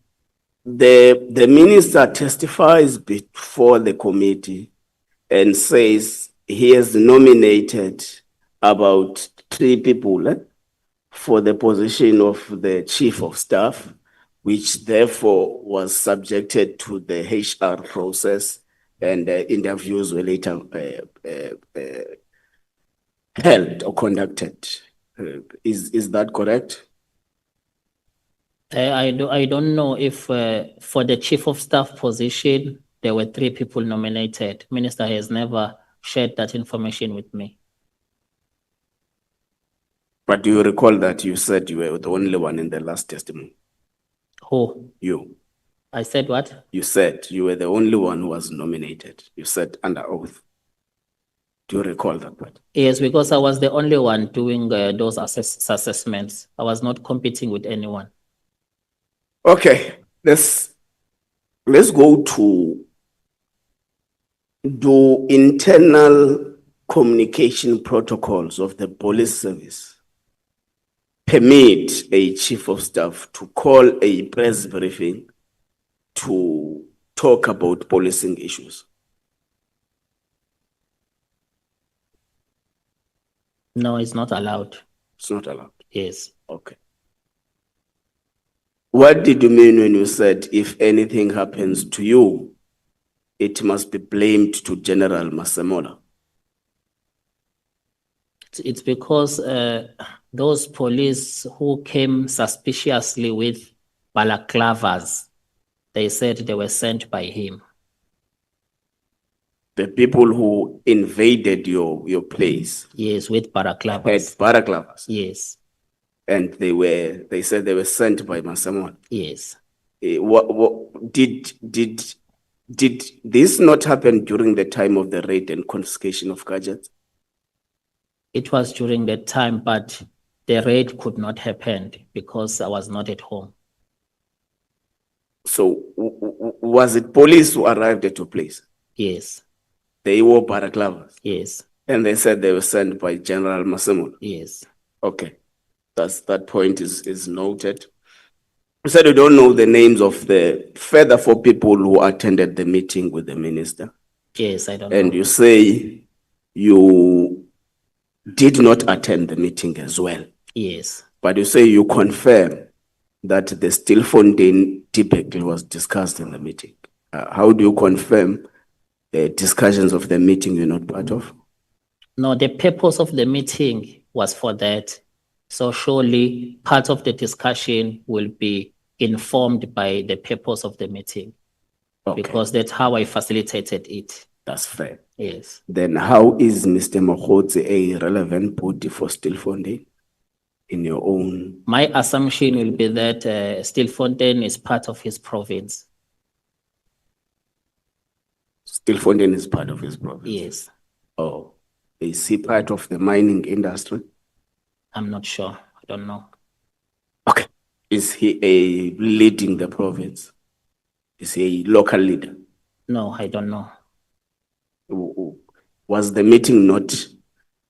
the minister testifies before the committee and says he has nominated about 3 people for the position of the chief of staff, which therefore was subjected to the HR process, and interviews were later held or conducted. Is that correct? I don't know if for the chief of staff position, there were 3 people nominated. Minister has never shared that information with me. But do you recall that you said you were the only one in the last testimony? Who? You. I said what? You said you were the only one who was nominated. You said under oath. Do you recall that part? Yes, because I was the only one doing those assessments. I was not competing with anyone. Okay, let's go to do internal communication protocols of the police service permit a chief of staff to call a press briefing to talk about policing issues? No, it's not allowed. It's not allowed. Yes. Okay. What did you mean when you said if anything happens to you, it must be blamed to General Masemola? It's because those police who came suspiciously with balaclavas, they said they were sent by him. The people who invaded your place? Yes, with balaclavas. Had balaclavas? Yes. And they said they were sent by Masemola? Yes. What did this not happen during the time of the raid and confiscation of gadgets? It was during that time, but the raid could not happen because I was not at home. So was it police who arrived at your place? Yes. They wore balaclavas? Yes. And they said they were sent by General Masemola? Yes. Okay. That point is noted. You said you don't know the names of the further 4 people who attended the meeting with the minister. Yes, I don't know. And you say you did not attend the meeting as well. Yes. But you say you confirm that the Stilfontein debacle was discussed in the meeting. How do you confirm the discussions of the meeting you're not part of? No, the purpose of the meeting was for that. So surely part of the discussion will be informed by the purpose of the meeting. Okay. because that's how I facilitated it. That's fair. Yes. Then how is Mr. Mkhwanazi a relevant body for Stilfontein in your own? My assumption will be that Stilfontein is part of his province. Stilfontein is part of his province. Yes. Oh, is he part of the mining industry? I'm not sure. I don't know. Okay. Is he leading the province? Is he a local leader? No, I don't know. Was the meeting not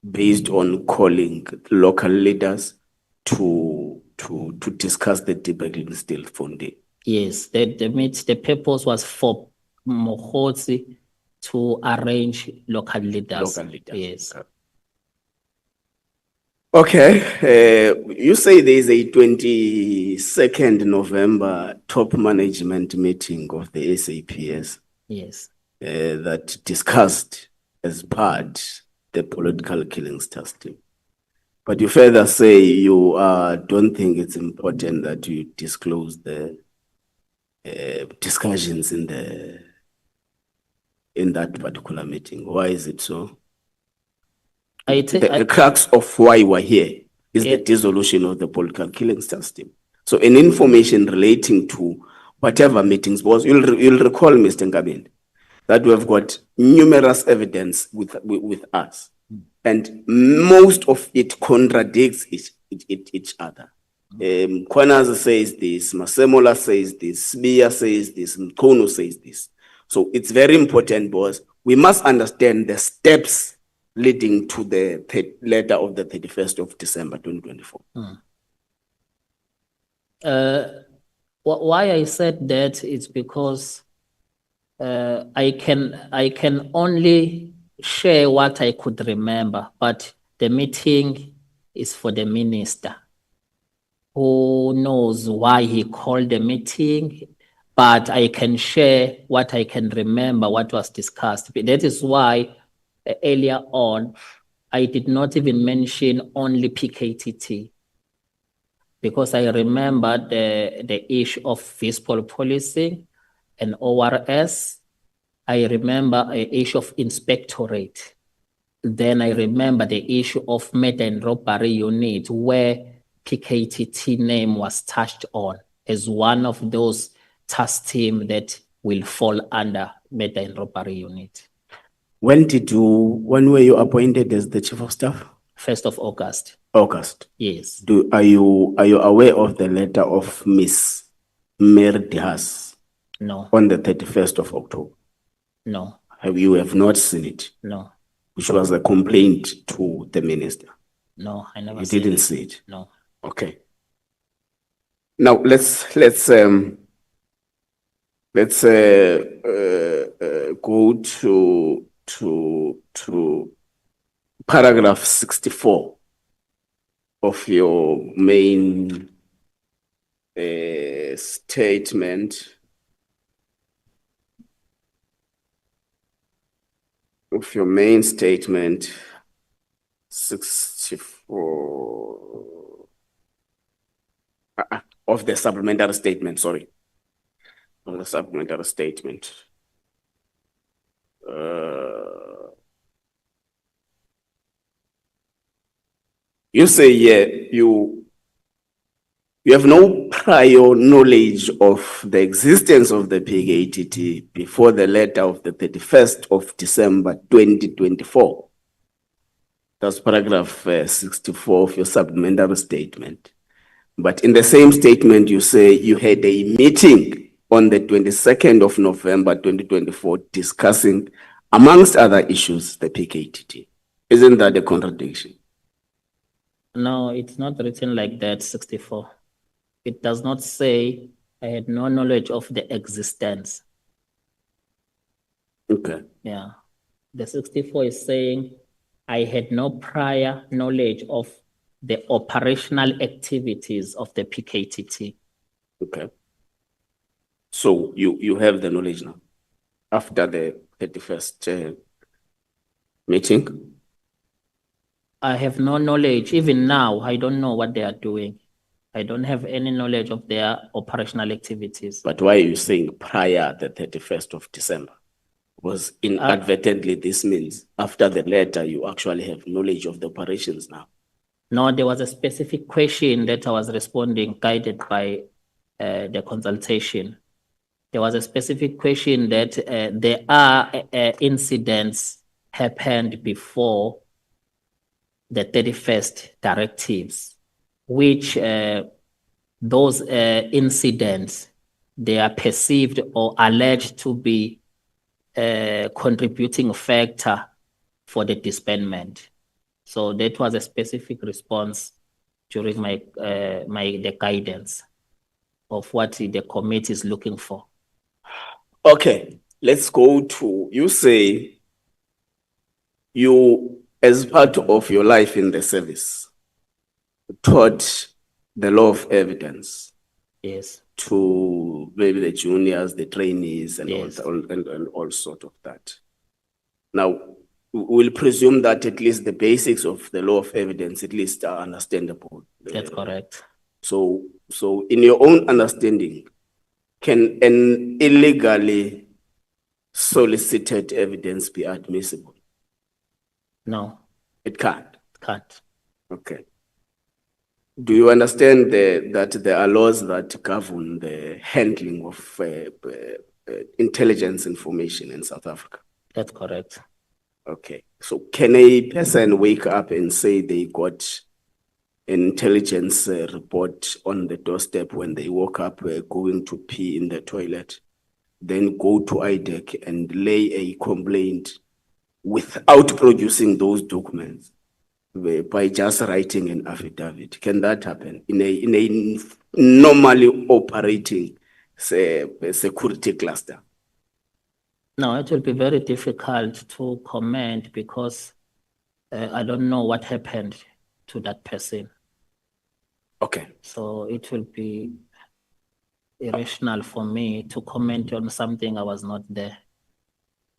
based on calling local leaders to discuss the debate in Stilfontein? Yes, the purpose was for Mkhwanazi to arrange local leaders. Local leaders. Yes. Okay, you say there is a 22nd November top management meeting of the SAPS Yes. that discussed as part the political killings task team. But you further say you don't think it's important that you disclose the discussions in that particular meeting. Why is it so? The crux of why we're here is the dissolution of the political killings task team. So any information relating to whatever meetings was, you'll recall, Mr. Nkabinde, that we have got numerous evidence with us. And most of it contradicts each other. Mkhwanazi says this, Masemola says this, Sbiya says this, Mkono says this. So it's very important, boss. We must understand the steps leading to the letter of the 31st of December 2024. Why I said that is because I can only share what I could remember, but the meeting is for the minister, who knows why he called the meeting, but I can share what I can remember, what was discussed. That is why earlier on, I did not even mention only PKTT, because I remember the issue of fiscal policy and ORS. I remember an issue of inspectorate. Then I remember the issue of murder and robbery unit, where PKTT name was touched on as one of those task team that will fall under murder and robbery unit. When were you appointed as the chief of staff? 1st of August. August. Yes. Are you aware of the letter of Miss Merdihas? No. On the 31st of October? No. You have not seen it? No. Which was a complaint to the minister? No, I never. You didn't see it? No. Okay. Now let's go to paragraph 64 of your main statement. Of your main statement, 64 of the supplementary statement, sorry. Of the supplementary statement. You say, yeah, you have no prior knowledge of the existence of the PKTT before the letter of the 31st of December 2024. That's paragraph 64 of your supplementary statement. But in the same statement, you say you had a meeting on the 22nd of November 2024 discussing, amongst other issues, the PKTT. Isn't that a contradiction? No, it's not written like that, 64. It does not say I had no knowledge of the existence. Okay. Yeah. The 64 is saying I had no prior knowledge of the operational activities of the PKTT. Okay. So you have the knowledge now after the 31st meeting? I have no knowledge. Even now, I don't know what they are doing. I don't have any knowledge of their operational activities. But why are you saying prior the 31st of December? Was inadvertently, this means after the letter, you actually have knowledge of the operations now. No, there was a specific question that I was responding, guided by the consultation. There was a specific question that there are incidents happened before the 31st directives, which those incidents, they are perceived or alleged to be a contributing factor for the disbandment. So that was a specific response during the guidance of what the committee is looking for. Okay, let's go to, you say you, as part of your life in the service, taught the law of evidence Yes, to maybe the juniors, the trainees, and Yes. all sort of that. Now, we'll presume that at least the basics of the law of evidence at least are understandable. that's correct. So in your own understanding, can an illegally solicited evidence be admissible? No, It can't. can't. Okay. Do you understand that there are laws that govern the handling of intelligence information in South Africa? That's correct. Okay. So can a person wake up and say they got an intelligence report on the doorstep when they woke up going to pee in the toilet, then go to IDEC and lay a complaint without producing those documents by just writing an affidavit? Can that happen in a normally operating, say, security cluster? No, it will be very difficult to comment because I don't know what happened to that person. Okay. So it will be irrational for me to comment on something I was not there.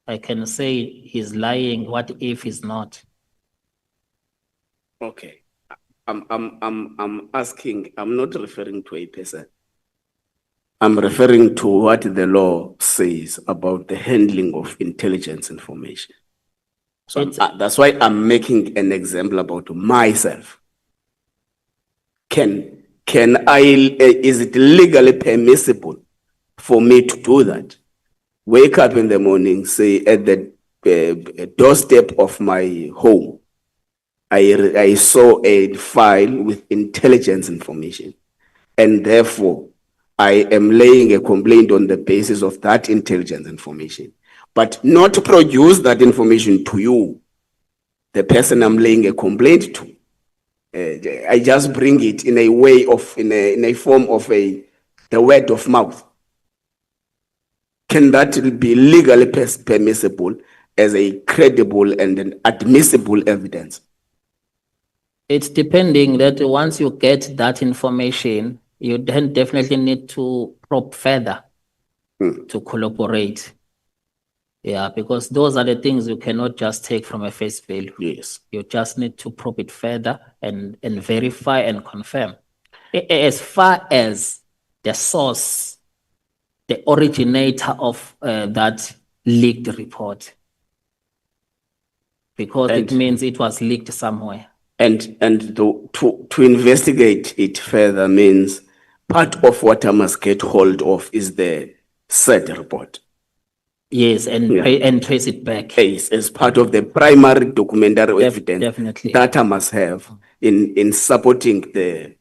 I can say he's lying. What if he's not? Okay. I'm asking, I'm not referring to a person. I'm referring to what the law says about the handling of intelligence information. So that's why I'm making an example about myself. Is it legally permissible for me to do that? Wake up in the morning, say at the doorstep of my home, I saw a file with intelligence information, and therefore I am laying a complaint on the basis of that intelligence information, but not to produce that information to you, the person I'm laying a complaint to. I just bring it in a way of, in a form of the word of mouth. Can that be legally permissible as a credible and an admissible evidence? It's depending that once you get that information, you then definitely need to probe further to collaborate. Yeah, because those are the things you cannot just take from a face value. Yes. You just need to probe it further and verify and confirm. As far as the source, the originator of that leaked report, because it means it was leaked somewhere. And to investigate it further means part of what I must get hold of is the said report. Yes, and trace it back. Yes, as part of the primary documentary evidence definitely. that I must have in supporting the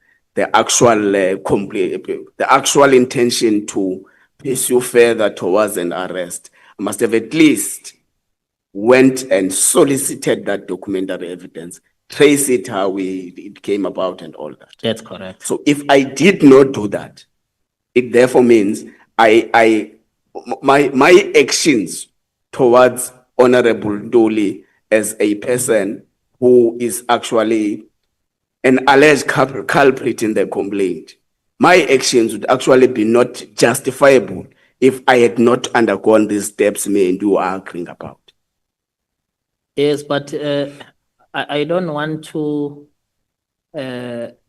actual complete, the actual intention to pursue further towards an arrest. I must have at least went and solicited that documentary evidence, trace it how it came about and all that. That's correct. So if I did not do that, it therefore means my actions towards Honorable Dolly as a person who is actually an alleged culprit in the complaint, my actions would actually be not justifiable if I had not undergone these steps me and you are arguing about. Yes, but I don't want to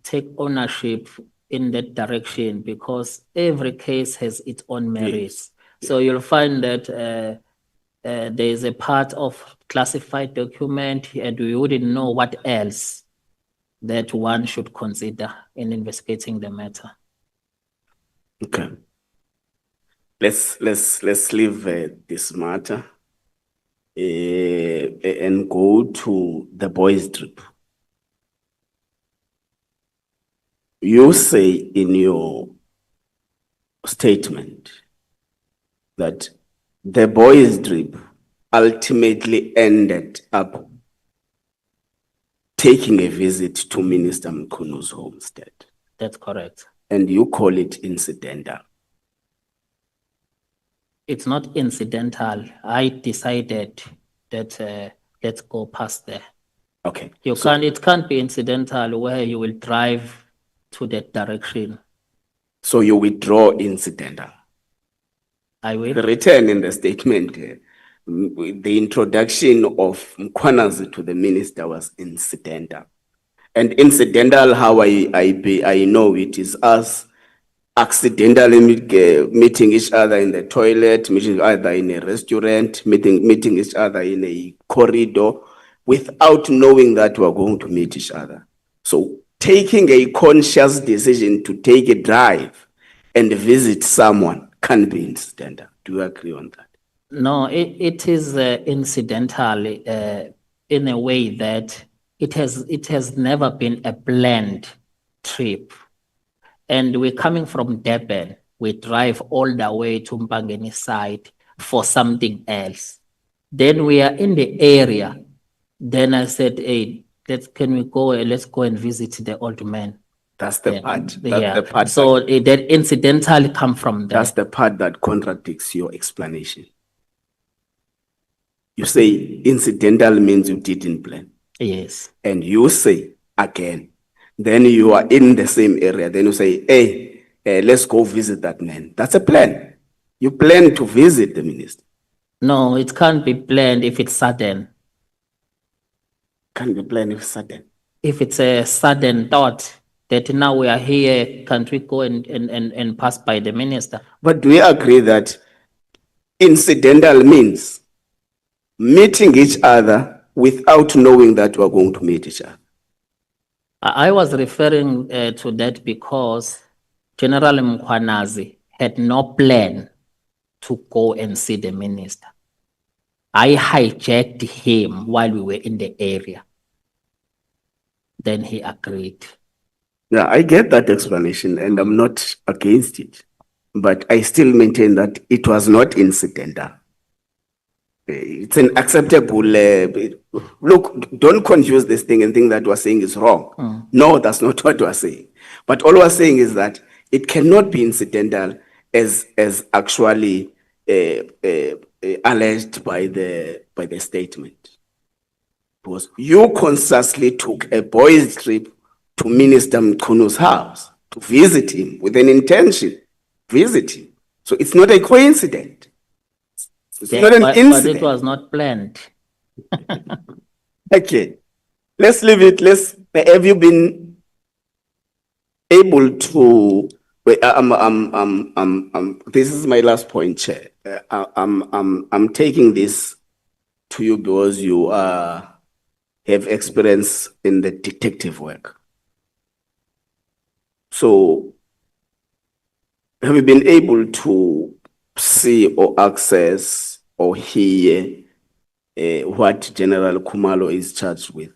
take ownership in that direction because every case has its own merits. So you'll find that there is a part of classified document and we wouldn't know what else that one should consider in investigating the matter. Okay. Let's leave this matter and go to the boys' trip. You say in your statement that the boys' trip ultimately ended up taking a visit to Minister Mkhwanazi's homestead, That's correct. and you call it incidental. It's not incidental. I decided that let's go past there. Okay. It can't be incidental where you will drive to that direction. So you withdraw incidental. I will. Written in the statement, the introduction of Mkhwanazi to the minister was incidental. And incidental, how I know it is us accidentally meeting each other in the toilet, meeting each other in a restaurant, meeting each other in a corridor without knowing that we are going to meet each other. So taking a conscious decision to take a drive and visit someone can be incidental. Do you agree on that? No, it is incidental in a way that it has never been a planned trip. And we're coming from Durban. We drive all the way to Mpangeni side for something else. Then we are in the area. Then I said, hey, let's go and visit the old man. That's the part. Yeah. That's the part. So that incidentally come from there. That's the part that contradicts your explanation. You say incidental means you didn't plan. Yes. And you say again, then you are in the same area. Then you say, hey, let's go visit that man. That's a plan. You plan to visit the minister. No, it can't be planned if it's sudden. Can't be planned if it's sudden. If it's a sudden thought that now we are here, can't we go and pass by the minister? But do we agree that incidental means meeting each other without knowing that we are going to meet each other? I was referring to that because General Mkhwanazi had no plan to go and see the minister. I hijacked him while we were in the area. Then he agreed. Yeah, I get that explanation and I'm not against it, but I still maintain that it was not incidental. It's an acceptable, look, don't confuse this thing and think that we're saying is wrong. No, that's not what we're saying. But all we're saying is that it cannot be incidental as actually alleged by the statement. Because you consciously took a boys' trip to Minister Mkhwanazi's house to visit him with an intention, visit him. So it's not a coincidence. It's not an incident. But it was not planned. Okay, let's leave it. Have you been able to? Wait, this is my last point, Chair. I'm taking this to you because you have experience in the detective work. So, have you been able to see or access or hear what General Khumalo is charged with?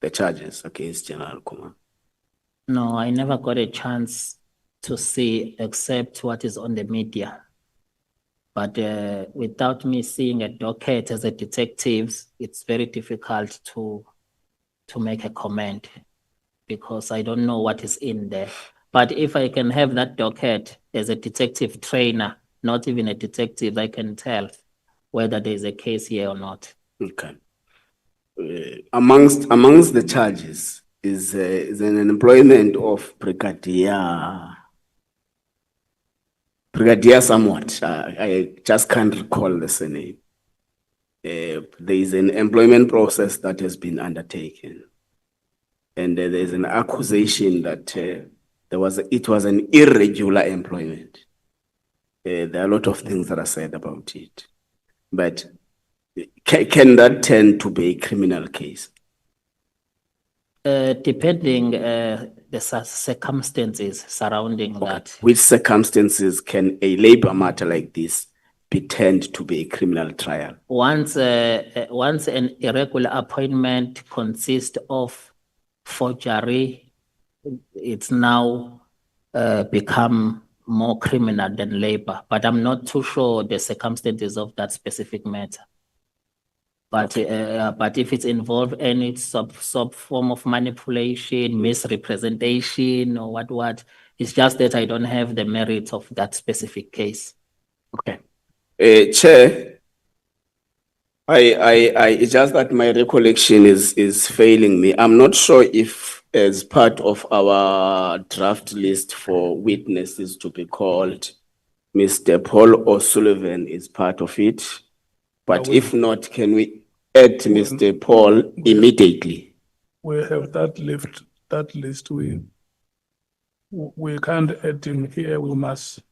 The charges against General Khumalo? No, I never got a chance to see except what is on the media. But without me seeing a docket as a detective, it's very difficult to make a comment because I don't know what is in there. But if I can have that docket as a detective trainer, not even a detective, I can tell whether there is a case here or not. Okay. Amongst the charges is an employment of brigadier somewhat. I just can't recall the surname. There is an employment process that has been undertaken. And there is an accusation that it was an irregular employment. There are a lot of things that are said about it, but can that turn to be a criminal case? Depending the circumstances surrounding that. Which circumstances can a labor matter like this be turned to be a criminal trial? Once an irregular appointment consists of forgery, it's now become more criminal than labor. But I'm not too sure the circumstances of that specific matter. But if it's involved any sub form of manipulation, misrepresentation, or what, it's just that I don't have the merits of that specific case. Okay. Chair, it's just that my recollection is failing me. I'm not sure if as part of our draft list for witnesses to be called, Mr. Paul O'Sullivan is part of it. But if not, can we add Mr. Paul immediately? We have that list. We can't add him here. We must.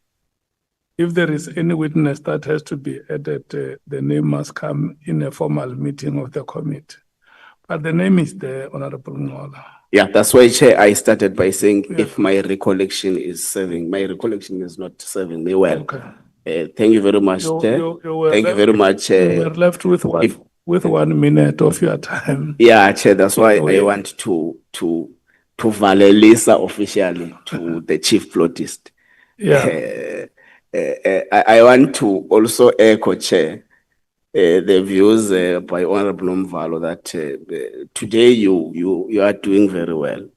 If there is any witness that has to be added, the name must come in a formal meeting of the committee. But the name is there, Honorable Ngola. Yeah, that's why, Chair, I started by saying if my recollection is serving. My recollection is not serving me well. Okay. Thank you very much, Chair. Thank you very much. You were left with 1 minute of your time. Yeah, Chair, that's why I want to valelisa officially to the chief plotist. Yeah. I want to also echo, Chair, the views by Honorable Mvalo that today you are doing very well.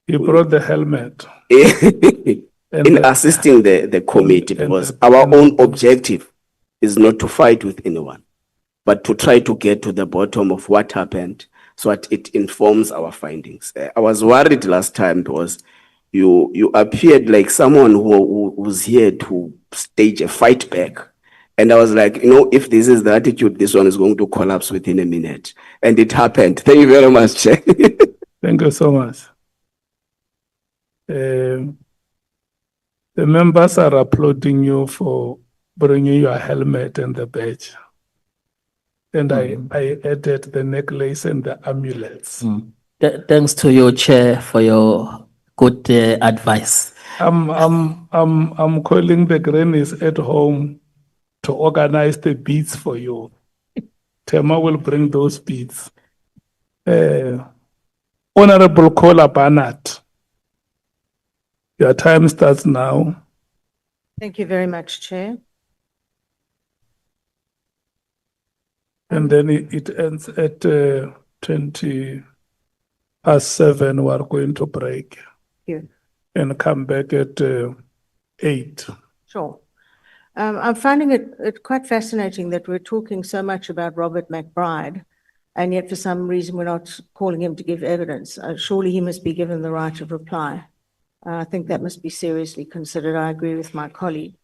You brought the helmet. In assisting the committee, because our own objective is not to fight with anyone, but to try to get to the bottom of what happened so that it informs our findings. I was worried last time because you appeared like someone who was here to stage a fight back. And I was like, if this is the attitude, this one is going to collapse within a minute. And it happened. Thank you very much, Chair. Thank you so much. The members are applauding you for bringing your helmet and the badge. And I added the necklace and the amulets. Thanks to you, Chair, for your good advice. I'm calling the grannies at home to organize the beads for you. Tema will bring those beads. Honorable Kola Barnett, your time starts now. Thank you very much, Chair. And then it ends at 7:20. We are going to break. Thank you. And come back at 8. Sure. I'm finding it quite fascinating that we're talking so much about Robert McBride, and yet for some reason we're not calling him to give evidence. Surely he must be given the right of reply. I think that must be seriously considered. I agree with my colleague.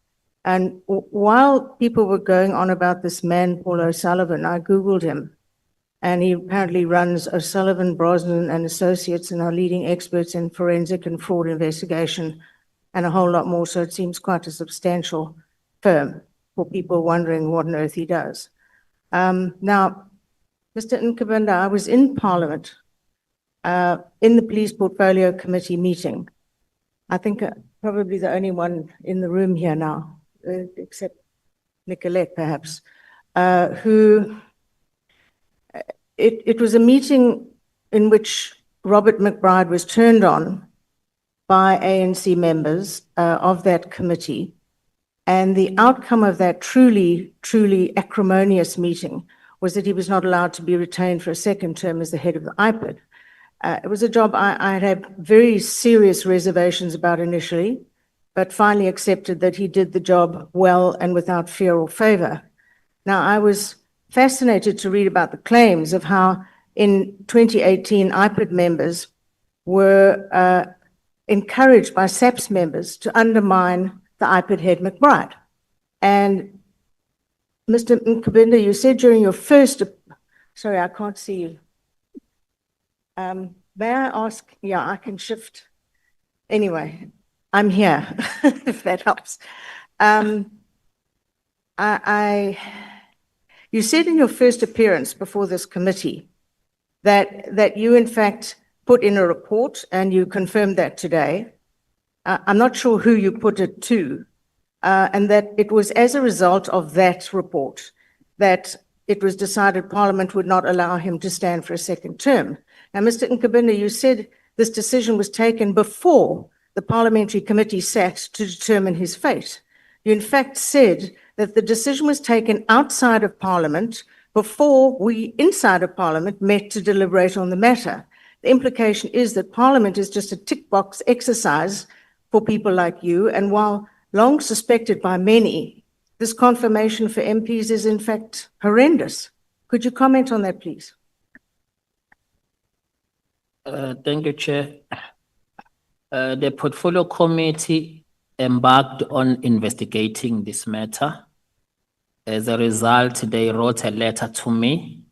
And while people were going on about this man, Paul O'Sullivan, I Googled him, and he apparently runs O'Sullivan, Brosnan and Associates and are leading experts in forensic and fraud investigation and a whole lot more. So it seems quite a substantial firm for people wondering what on earth he does. Now, Mr. Nkabinde, I was in Parliament in the Police Portfolio Committee meeting. I think probably the only one in the room here now, except Nicolette perhaps, it was a meeting in which Robert McBride was turned on by ANC members of that committee. And the outcome of that truly acrimonious meeting was that he was not allowed to be retained for a second term as the head of the IPID. It was a job I had very serious reservations about initially, but finally accepted that he did the job well and without fear or favor. Now, I was fascinated to read about the claims of how in 2018 IPID members were encouraged by SAPS members to undermine the IPID head McBride. And Mr. Nkabinde, you said during your first, sorry, I can't see you. May I ask, yeah, I can shift. Anyway, I'm here, if that helps. You said in your first appearance before this committee that you in fact put in a report, and you confirmed that today. I'm not sure who you put it to, and that it was as a result of that report that it was decided Parliament would not allow him to stand for a second term. Now, Mr. Nkabinde, you said this decision was taken before the parliamentary committee sat to determine his fate. You in fact said that the decision was taken outside of Parliament before we inside of Parliament met to deliberate on the matter. The implication is that Parliament is just a tick box exercise for people like you, and while long suspected by many, this confirmation for MPs is in fact horrendous. Could you comment on that, please? Thank you, Chair. The Portfolio Committee embarked on investigating this matter. As a result, they wrote a letter to me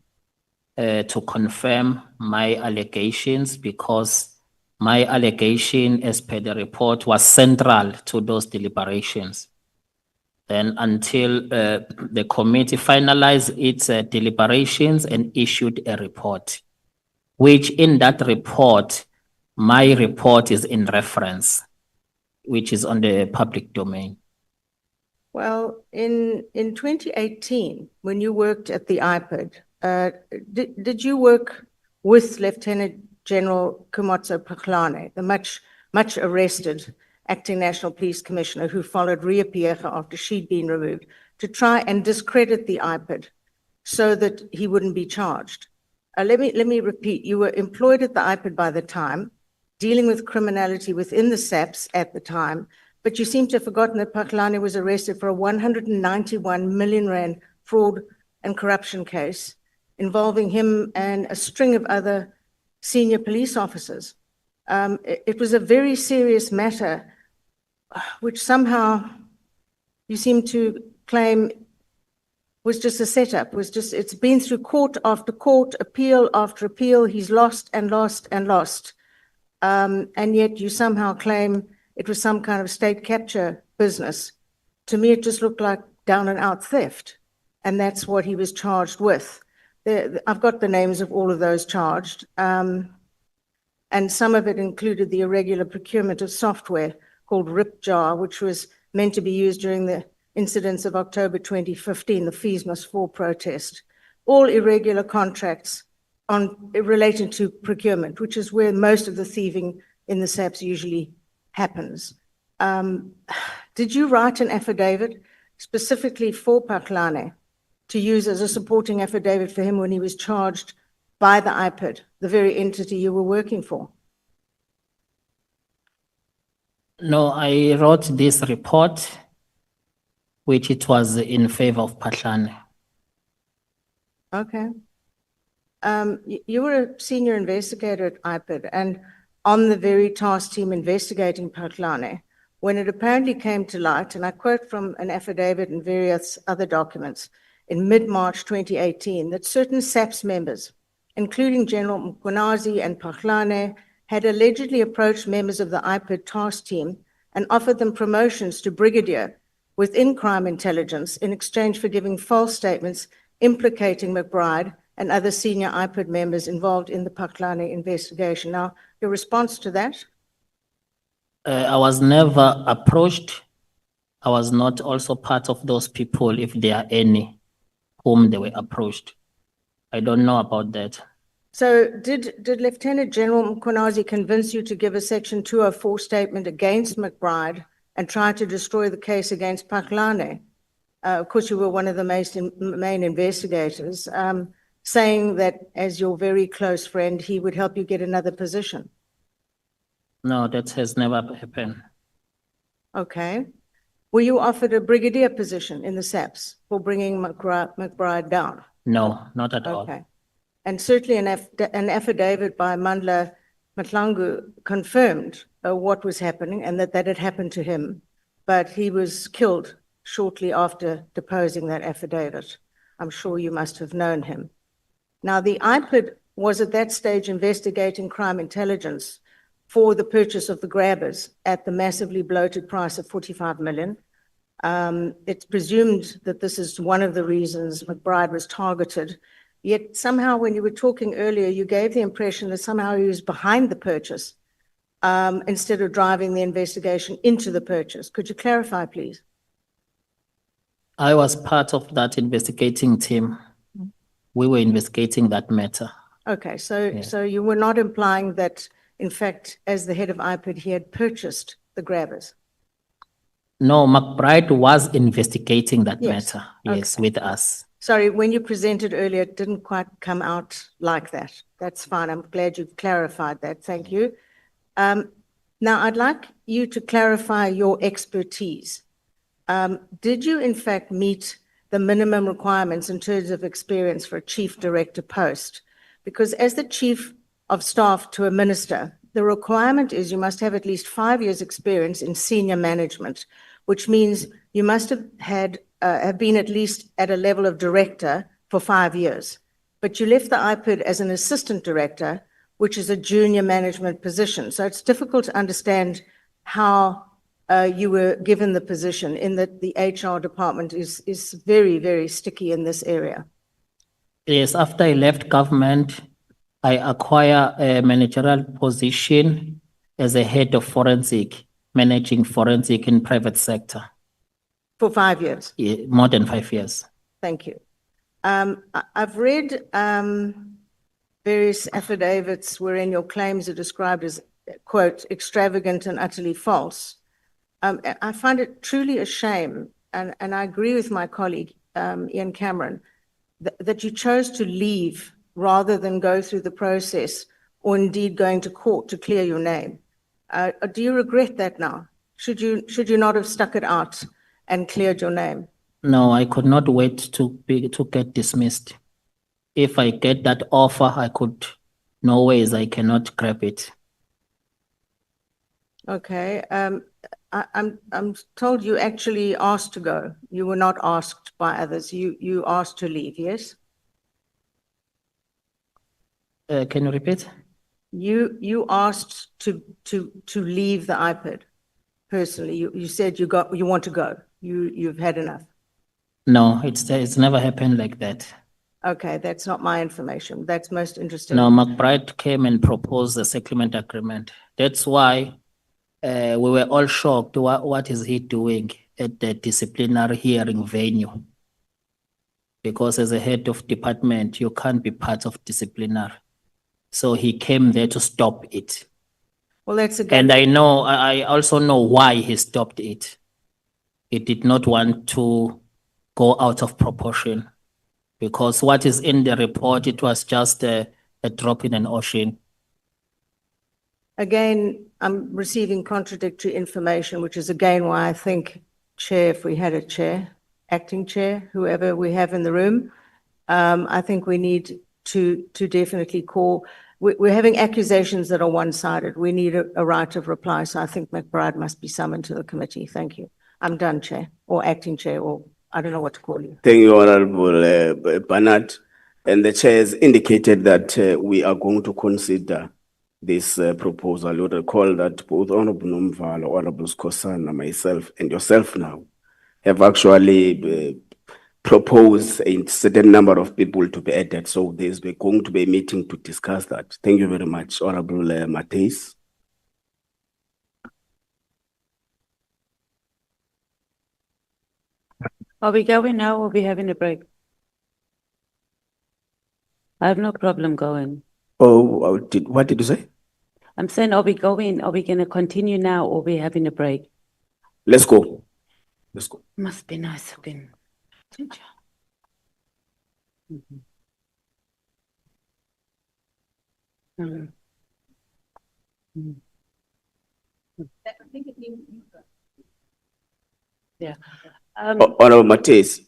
to confirm my allegations, because my allegation, as per the report, was central to those deliberations. Then until the committee finalized its deliberations and issued a report, which in that report, my report is in reference, which is on the public domain. Well, in 2018, when you worked at the IPID, did you work with Lieutenant General Mkhwanazi, the much arrested acting National Police Commissioner who followed Ria Piecha after she'd been removed, to try and discredit the IPID so that he wouldn't be charged? Let me repeat, you were employed at the IPID by the time, dealing with criminality within the SAPS at the time, but you seem to have forgotten that Mkhwanazi was arrested for a 191 million rand fraud and corruption case involving him and a string of other senior police officers. It was a very serious matter, which somehow you seem to claim was just a setup, it's been through court after court, appeal after appeal, he's lost and lost and lost. And yet you somehow claim it was some kind of state capture business. To me, it just looked like down and out theft. And that's what he was charged with. I've got the names of all of those charged. And some of it included the irregular procurement of software called RipJar, which was meant to be used during the incidents of October 2015, the Fees Must Fall protest. All irregular contracts related to procurement, which is where most of the thieving in the SAPS usually happens. Did you write an affidavit specifically for Mkhwanazi to use as a supporting affidavit for him when he was charged by the IPID, the very entity you were working for? No, I wrote this report, which it was in favor of Mkhwanazi. Okay. You were a senior investigator at IPID and on the very task team investigating Mkhwanazi, when it apparently came to light, and I quote from an affidavit and various other documents, in mid-March 2018, that certain SAPS members, including General Mkhwanazi and Mkhwanazi, had allegedly approached members of the IPID task team and offered them promotions to brigadier within crime intelligence in exchange for giving false statements implicating McBride and other senior IPID members involved in the Mkhwanazi investigation. Now, your response to that? I was never approached. I was not also part of those people, if there are any, whom they were approached. I don't know about that. So did Lieutenant General Mkhwanazi convince you to give a Section 204 statement against McBride and try to destroy the case against Mkhwanazi? Of course, you were one of the main investigators, saying that as your very close friend, he would help you get another position. No, that has never happened. Okay. Were you offered a brigadier position in the SAPS for bringing McBride down? No, not at all. Okay. And certainly an affidavit by Mandla Mahlangu confirmed what was happening and that had happened to him, but he was killed shortly after deposing that affidavit. I'm sure you must have known him. Now, the IPID was at that stage investigating crime intelligence for the purchase of the grabbers at the massively bloated price of 45 million. It's presumed that this is one of the reasons McBride was targeted. Yet somehow when you were talking earlier, you gave the impression that somehow he was behind the purchase instead of driving the investigation into the purchase. Could you clarify, please? I was part of that investigating team. We were investigating that matter. Okay, so you were not implying that, in fact, as the head of IPID, he had purchased the grabbers? No, McBride was investigating that Yes, matter, yes, with us. Sorry, when you presented earlier, it didn't quite come out like that. That's fine. I'm glad you've clarified that. Thank you. Now, I'd like you to clarify your expertise. Did you, in fact, meet the minimum requirements in terms of experience for a chief director post? Because as the chief of staff to a minister, the requirement is you must have at least 5 years' experience in senior management, which means you must have been at least at a level of director for 5 years. But you left the IPID as an assistant director, which is a junior management position. So it's difficult to understand how you were given the position, in that the HR department is very, very sticky in this area. Yes, after I left government, I acquired a managerial position as a head of forensic, managing forensic in private sector. For 5 years? Yeah, more than 5 years. Thank you. I've read various affidavits wherein your claims are described as, quote, extravagant and utterly false. I find it truly a shame, and I agree with my colleague, Ian Cameron, that you chose to leave rather than go through the process or indeed going to court to clear your name. Do you regret that now? Should you not have stuck it out and cleared your name? No, I could not wait to get dismissed. If I get that offer, I could, no ways I cannot grab it. Okay. I'm told you actually asked to go. You were not asked by others. You asked to leave, yes? Can you repeat? You asked to leave the IPID personally. You said you want to go. You've had enough. No, it's never happened like that. Okay, that's not my information. That's most interesting. No, McBride came and proposed the settlement agreement. That's why we were all shocked. What is he doing at the disciplinary hearing venue? Because as a head of department, you can't be part of disciplinary. So he came there to stop it. Well, that's a And I also know why he stopped it. He did not want to go out of proportion, because what is in the report, it was just a drop in an ocean. Again, I'm receiving contradictory information, which is again why I think, Chair, if we had a chair, acting chair, whoever we have in the room, I think we need to definitely call. We're having accusations that are one-sided. We need a right of reply. So I think McBride must be summoned to the committee. Thank you. I'm done, Chair, or acting chair, or I don't know what to call you. Thank you, Honorable Bernard. And the chair has indicated that we are going to consider this proposal. You recall that both Honorable Nomvalo, Honorable Skosana, myself, and yourself now have actually proposed a certain number of people to be added. So there's going to be a meeting to discuss that. Thank you very much, Honorable Mateus. Are we going now or are we having a break? I have no problem going. Oh, what did you say? I'm saying, are we going? Are we going to continue now or are we having a break? Let's go. Let's go. Must be nice again. Yeah. Honorable Mateus,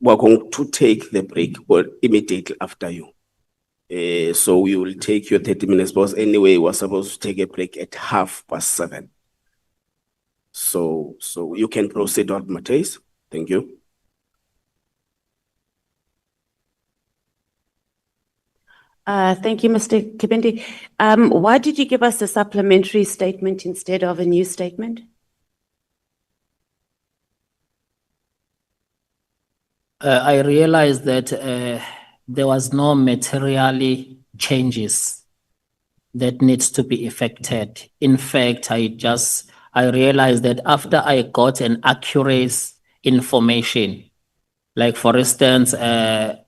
we're going to take the break immediately after you. So we will take your 30 minutes, because anyway, we're supposed to take a break at 7:30. So you can proceed, Honorable Mateus. Thank you. Thank you, Mr. Nkabinde. Why did you give us a supplementary statement instead of a new statement? I realized that there was no materially changes that needs to be effected. In fact, I realized that after I got an accurate information, like for instance, the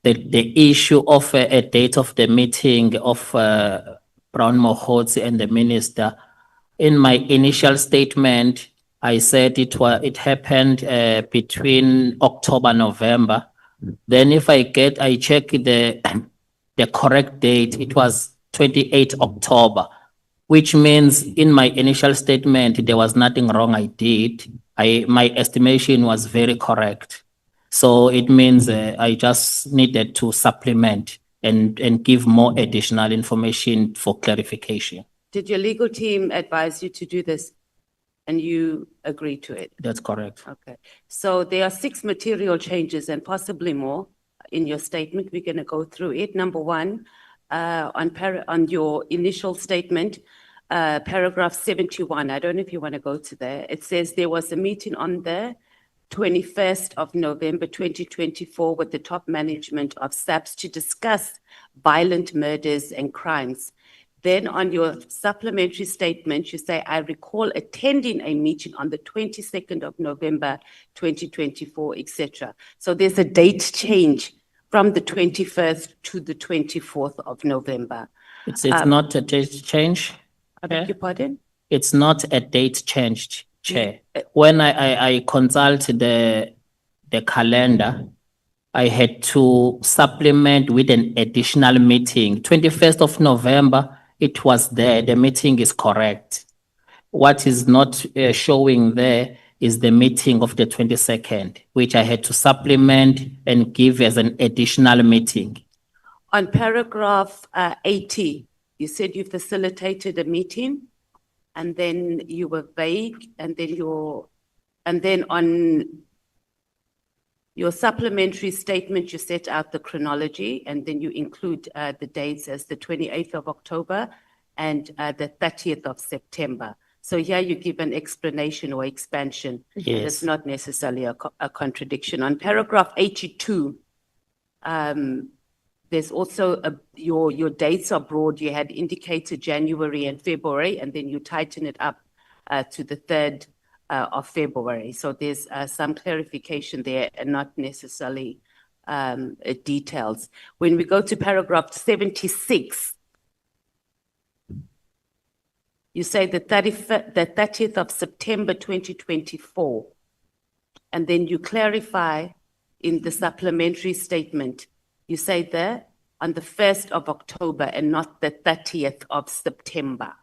issue of a date of the meeting of Brown Mkhwanazi and the minister, in my initial statement, I said it happened between October, November. Then if I check the correct date, it was 28 October, which means in my initial statement, there was nothing wrong I did. My estimation was very correct. So it means I just needed to supplement and give more additional information for clarification. Did your legal team advise you to do this and you agreed to it? That's correct. Okay. So there are 6 material changes and possibly more in your statement. We're going to go through it. Number 1, on your initial statement, paragraph 71. I don't know if you want to go to there. It says there was a meeting on the 21st of November 2024 with the top management of SAPS to discuss violent murders and crimes. Then on your supplementary statement, you say, I recall attending a meeting on the 22nd of November 2024, etc. So there's a date change from the 21st to the 24th of November. It's not a date change. I beg your pardon? It's not a date changed, Chair. When I consult the calendar, I had to supplement with an additional meeting. 21st of November, it was there. The meeting is correct. What is not showing there is the meeting of the 22nd, which I had to supplement and give as an additional meeting. On paragraph 80, you said you facilitated a meeting and then you were vague and then on your supplementary statement, you set out the chronology and then you include the dates as the 28th of October and the 30th of September. So here you give an explanation or expansion. Yes. It's not necessarily a contradiction. On paragraph 82, there's also your dates are broad. You had indicated January and February, and then you tighten it up to the 3rd of February. So there's some clarification there and not necessarily details. When we go to paragraph 76, you say the 30th of September 2024, and then you clarify in the supplementary statement, you say there on the 1st of October and not the 30th of September.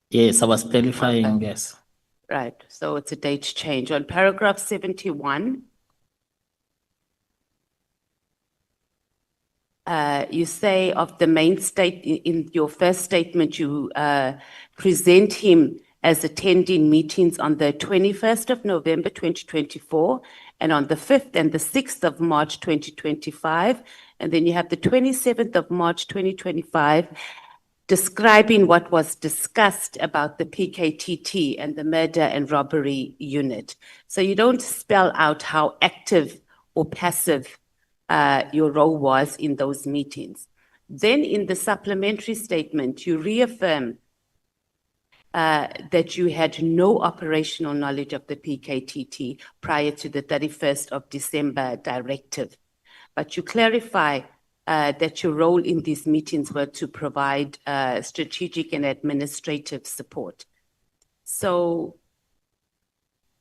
Yes, I was clarifying, yes. Right, so it's a date change. On paragraph 71, you say of the main state, in your first statement, you present him as attending meetings on the 21st of November 2024 and on the 5th and the 6th of March 2025. And then you have the 27th of March 2025 describing what was discussed about the PKTT and the murder and robbery unit. So you don't spell out how active or passive your role was in those meetings. Then in the supplementary statement, you reaffirm that you had no operational knowledge of the PKTT prior to the 31st of December directive. But you clarify that your role in these meetings were to provide strategic and administrative support. So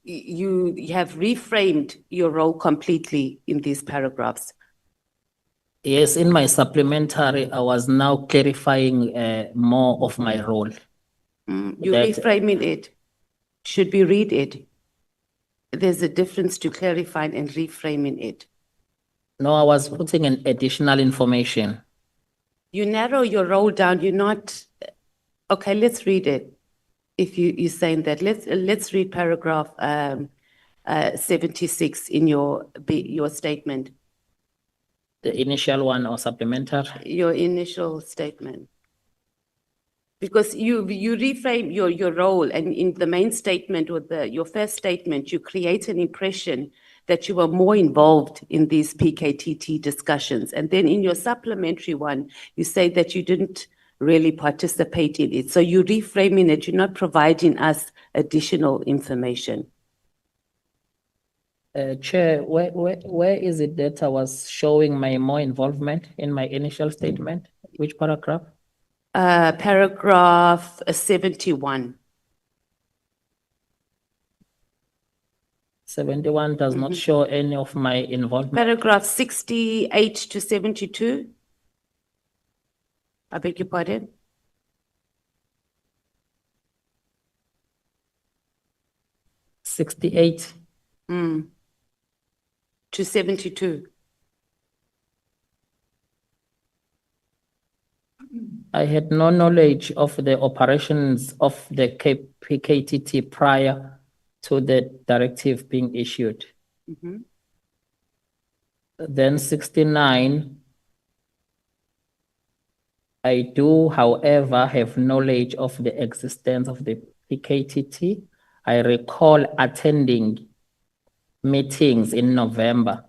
you have reframed your role completely in these paragraphs. Yes, in my supplementary, I was now clarifying more of my role. You're reframing it. Should we read it? There's a difference to clarifying and reframing it. No, I was putting in additional information. You narrow your role down. You're not. Okay, let's read it. If you're saying that, let's read paragraph 76 in your statement. The initial one or supplementary? Your initial statement. Because you reframe your role, and in the main statement or your first statement, you create an impression that you were more involved in these PKTT discussions. And then in your supplementary one, you say that you didn't really participate in it. So you're reframing it, you're not providing us additional information. Chair, where is it that I was showing my more involvement in my initial statement? Which paragraph? Paragraph 71. 71 does not show any of my involvement. Paragraph 68 to 72. I beg your pardon? 68. To 72. I had no knowledge of the operations of the PKTT prior to the directive being issued. Then 69, I do, however, have knowledge of the existence of the PKTT. I recall attending meetings in November,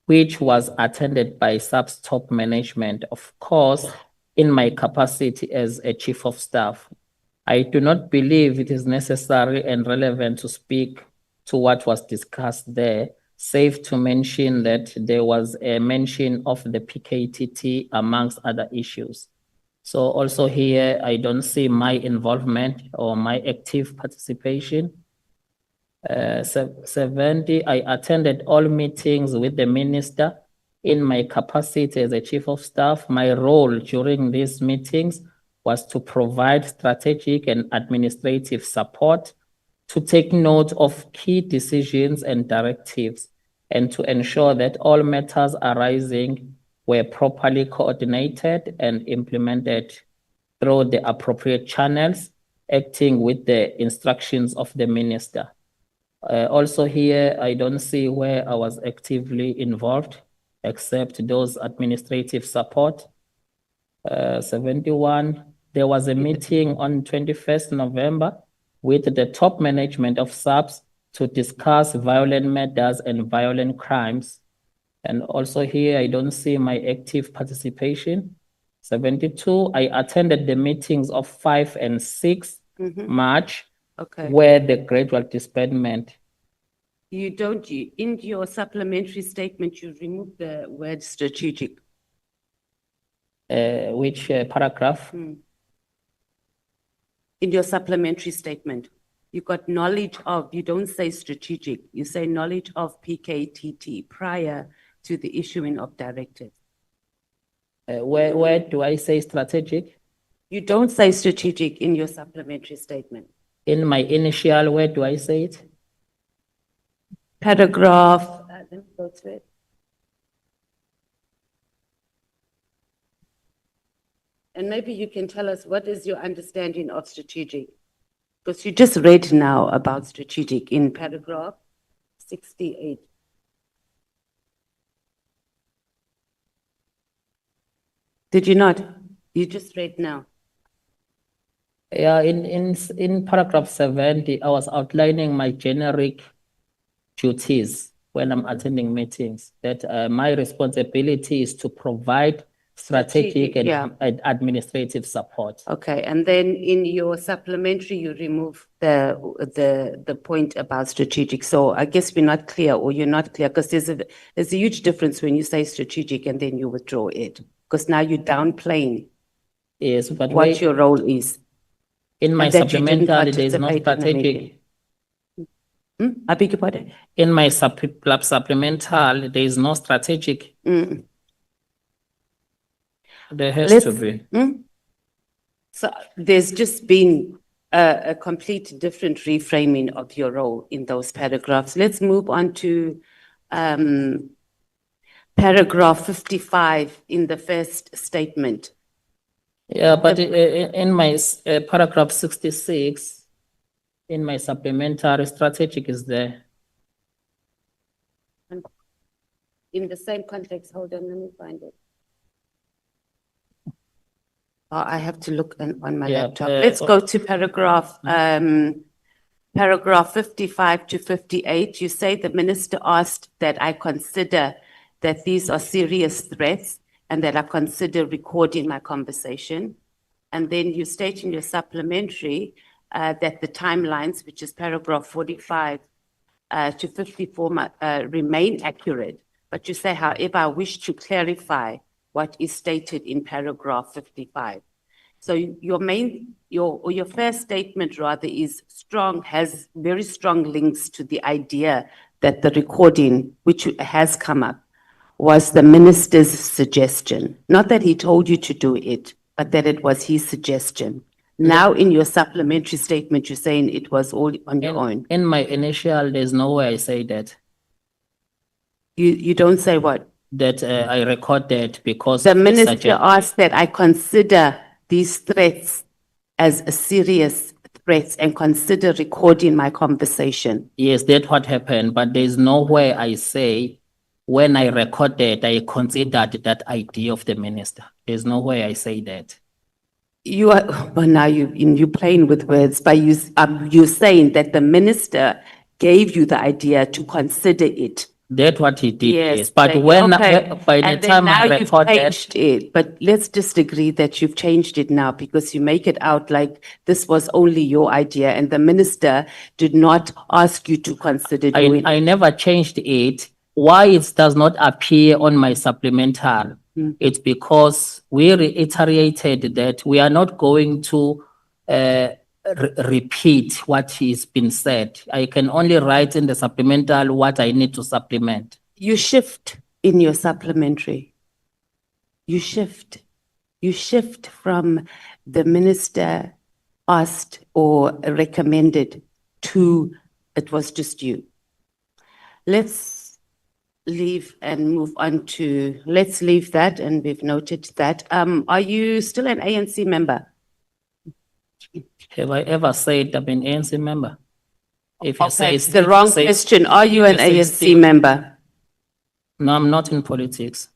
which was attended by SAPS top management, of course, in my capacity as a chief of staff. I do not believe it is necessary and relevant to speak to what was discussed there, save to mention that there was a mention of the PKTT amongst other issues. So also here, I don't see my involvement or my active participation. 70, I attended all meetings with the minister in my capacity as a chief of staff. My role during these meetings was to provide strategic and administrative support, to take note of key decisions and directives, and to ensure that all matters arising were properly coordinated and implemented through the appropriate channels, acting with the instructions of the minister. Also here, I don't see where I was actively involved, except those administrative support. 71, there was a meeting on 21st November with the top management of SAPS to discuss violent matters and violent crimes. And also here, I don't see my active participation. 72, I attended the meetings of 5 and 6 March, where the gradual disbandment. You don't, in your supplementary statement, you remove the word strategic. Which paragraph? In your supplementary statement, you got knowledge of, you don't say strategic, you say knowledge of PKTT prior to the issuing of directives. Where do I say strategic? You don't say strategic in your supplementary statement. In my initial, where do I say it? Paragraph, let me go to it. And maybe you can tell us what is your understanding of strategic? Because you just read now about strategic in paragraph 68. Did you not? You just read now. Yeah, in paragraph 70, I was outlining my generic duties when I'm attending meetings, that my responsibility is to provide strategic and administrative support. Okay, and then in your supplementary, you remove the point about strategic. So I guess we're not clear, or you're not clear, because there's a huge difference when you say strategic and then you withdraw it, because now you're downplaying but what your role is. In my supplementary, there is no strategic. I beg your pardon? In my supplemental, there is no strategic. There has to be. So there's just been a complete different reframing of your role in those paragraphs. Let's move on to paragraph 55 in the first statement. Yeah, but in my paragraph 66, in my supplementary, strategic is there. in the same context, hold on, let me find it. I have to look on my Yeah, laptop. Let's go to paragraph 55 to 58. You say the minister asked that I consider that these are serious threats and that I consider recording my conversation. And then you state in your supplementary that the timelines, which is paragraph 45 to 54, remain accurate. But you say, however, I wish to clarify what is stated in paragraph 55. So your first statement rather is strong, has very strong links to the idea that the recording, which has come up, was the minister's suggestion. Not that he told you to do it, but that it was his suggestion. Now in your supplementary statement, you're saying it was all on your own. In my initial, there's no way I say that. You don't say what? That I recorded because The of minister asked that I consider these threats as a serious threat and consider recording my conversation. Yes, that's what happened, but there's no way I say when I recorded, I considered that idea of the minister. There's no way I say that. You are, well, now you're playing with words, but you're saying that the minister gave you the idea to consider it. That's what he did, yes. But thank you. when, Okay. by the And then time now I you've recorded, changed it, but let's just agree that you've changed it now because you make it out like this was only your idea and the minister did not ask you to consider doing I it. never changed it. Why it does not appear on my supplemental? It's because we reiterated that we are not going to repeat what has been said. I can only write in the supplemental what I need to supplement. You shift in your supplementary. You shift from the minister asked or recommended to it was just you. Let's leave and move on to, let's leave that and we've noted that. Are you still an ANC member? Have I ever said I'm an ANC member? If you say It's the wrong question. Are you an ANC member? No, I'm not in politics.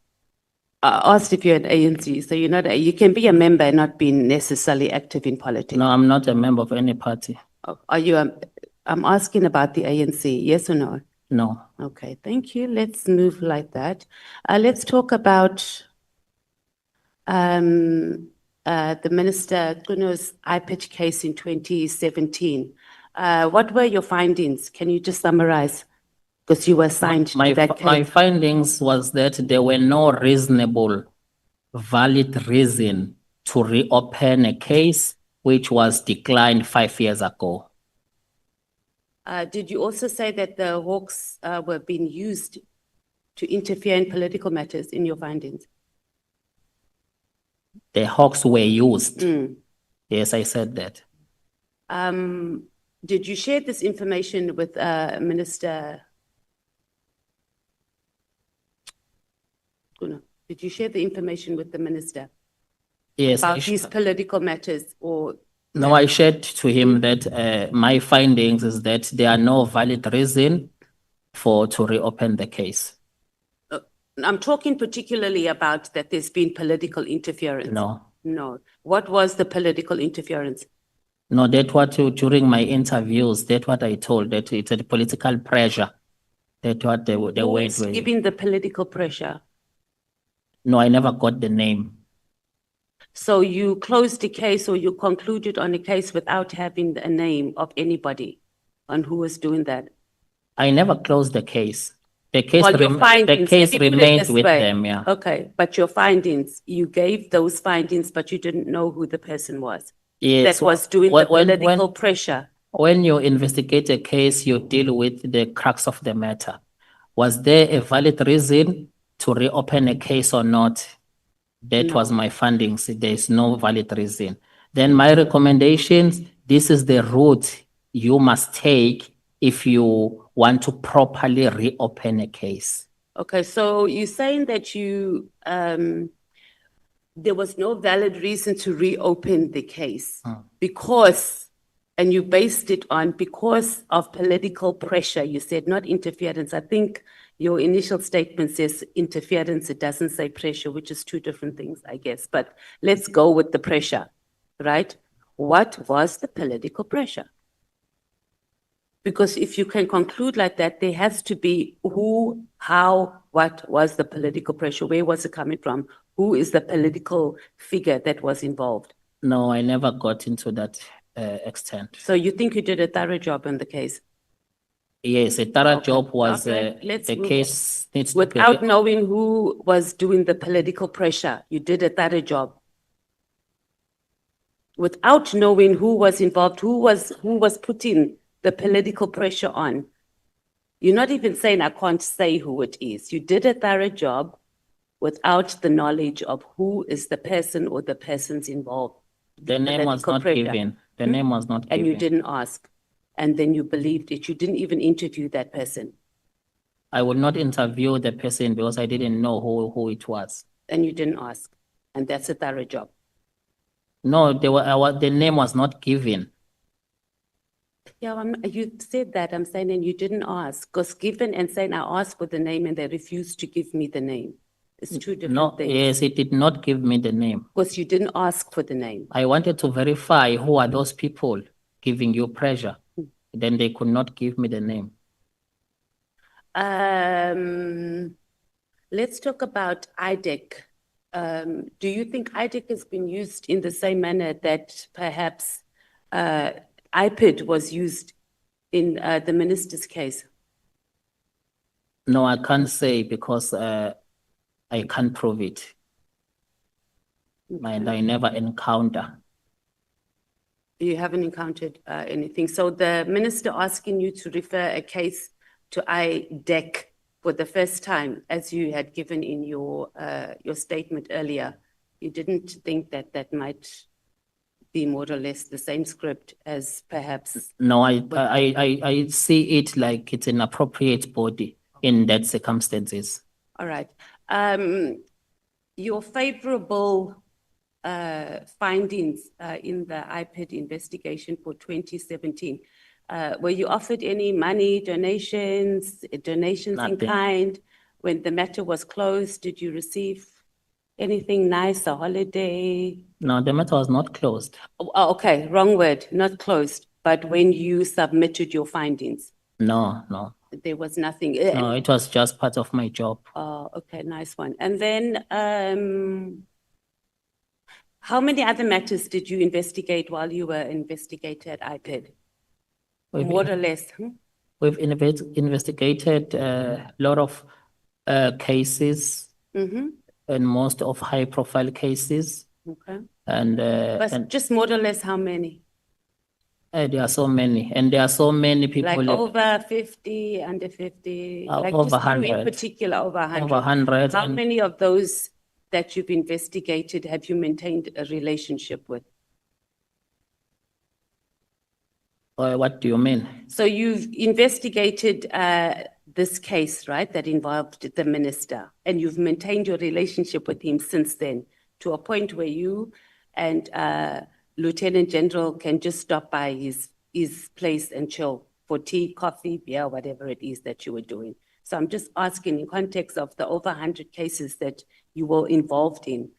I asked if you're an ANC, so you're not, you can be a member and not be necessarily active in politics. No, I'm not a member of any party. Are you, I'm asking about the ANC, yes or no? No. Okay, thank you. Let's move like that. Let's talk about the Minister Kuno's iPad case in 2017. What were your findings? Can you just summarize? Because you were assigned to that case. My findings was that there were no reasonable, valid reason to reopen a case which was declined 5 years ago. Did you also say that the hawks were being used to interfere in political matters in your findings? The hawks were used. Yes, I said that. Did you share this information with Minister Kuno? Did you share the information with the minister? Yes. About these political matters or? No, I shared to him that my findings is that there are no valid reason to reopen the case. I'm talking particularly about that there's been political interference. No. No. What was the political interference? No, that what during my interviews, that what I told, that it's a political pressure. That what the Who way. is giving the political pressure? No, I never got the name. So you closed the case or you concluded on a case without having a name of anybody on who was doing that? I never closed the case. The case, Well, your findings, the case let me put it remained this with way. them, yeah. Okay, but your findings, you gave those findings, but you didn't know who the person was. Yes. That was doing the political pressure. When you investigate a case, you deal with the crux of the matter. Was there a valid reason to reopen a case or not? That was my findings. There is no valid reason. Then my recommendations, this is the route you must take if you want to properly reopen a case. Okay, so you're saying that you, there was no valid reason to reopen the case because, and you based it on because of political pressure, you said, not interference. I think Your initial statement says interference, it doesn't say pressure, which is two different things, I guess. But let's go with the pressure, right? What was the political pressure? Because if you can conclude like that, there has to be who, how, what was the political pressure? Where was it coming from? Who is the political figure that was involved? No, I never got into that extent. So you think you did a thorough job on the case? Yes, a thorough Okay. job was Okay, let's the move case needs to be. Without knowing who was doing the political pressure, you did a thorough job. Without knowing who was involved, who was putting the political pressure on. You're not even saying I can't say who it is. You did a thorough job without the knowledge of who is the person or the persons involved. The name was Political not pressure. given. The name was not And you given. didn't ask. And then you believed it. You didn't even interview that person. I would not interview the person because I didn't know who it was. And you didn't ask. And that's a thorough job. No, the name was not given. Yeah, you said that. I'm saying, and you didn't ask. Because given and saying I asked for the name and they refused to give me the name. It's two different No, things. yes, it did not give me the name. Because you didn't ask for the name. I wanted to verify who are those people giving you pressure. Then they could not give me the name. Let's talk about IDEC. Do you think IDEC has been used in the same manner that perhaps IPID was used in the minister's case? No, I can't say because I can't prove it. And I never encounter. You haven't encountered anything. So the minister asking you to refer a case to IDEC for the first time, as you had given in your statement earlier, you didn't think that that might be more or less the same script as perhaps. No, I see it like it's an appropriate body in that circumstances. All right. Your favorable findings in the IPID investigation for 2017, were you offered any money, donations in Nothing. kind? When the matter was closed, did you receive anything nice, a holiday? No, the matter was not closed. Oh, okay, wrong word, not closed. But when you submitted your findings, No. there was nothing. No, it was just part of my job. Oh, okay, nice one. And then, how many other matters did you investigate while you were investigator at IPID? More or less. We've investigated a lot of cases and most of high-profile cases. Okay. And Just more or less how many? there are so many, and there are so many people. Like over 50, under 50? Like over just two 100. in particular, over 100. Over 100. How and many of those that you've investigated have you maintained a relationship with? what do you mean? So you've investigated this case, right, that involved the minister, and you've maintained your relationship with him since then to a point where you and Lieutenant General can just stop by his place and chill for tea, coffee, beer, whatever it is that you were doing. So I'm just asking in context of the over 100 cases that you were involved in,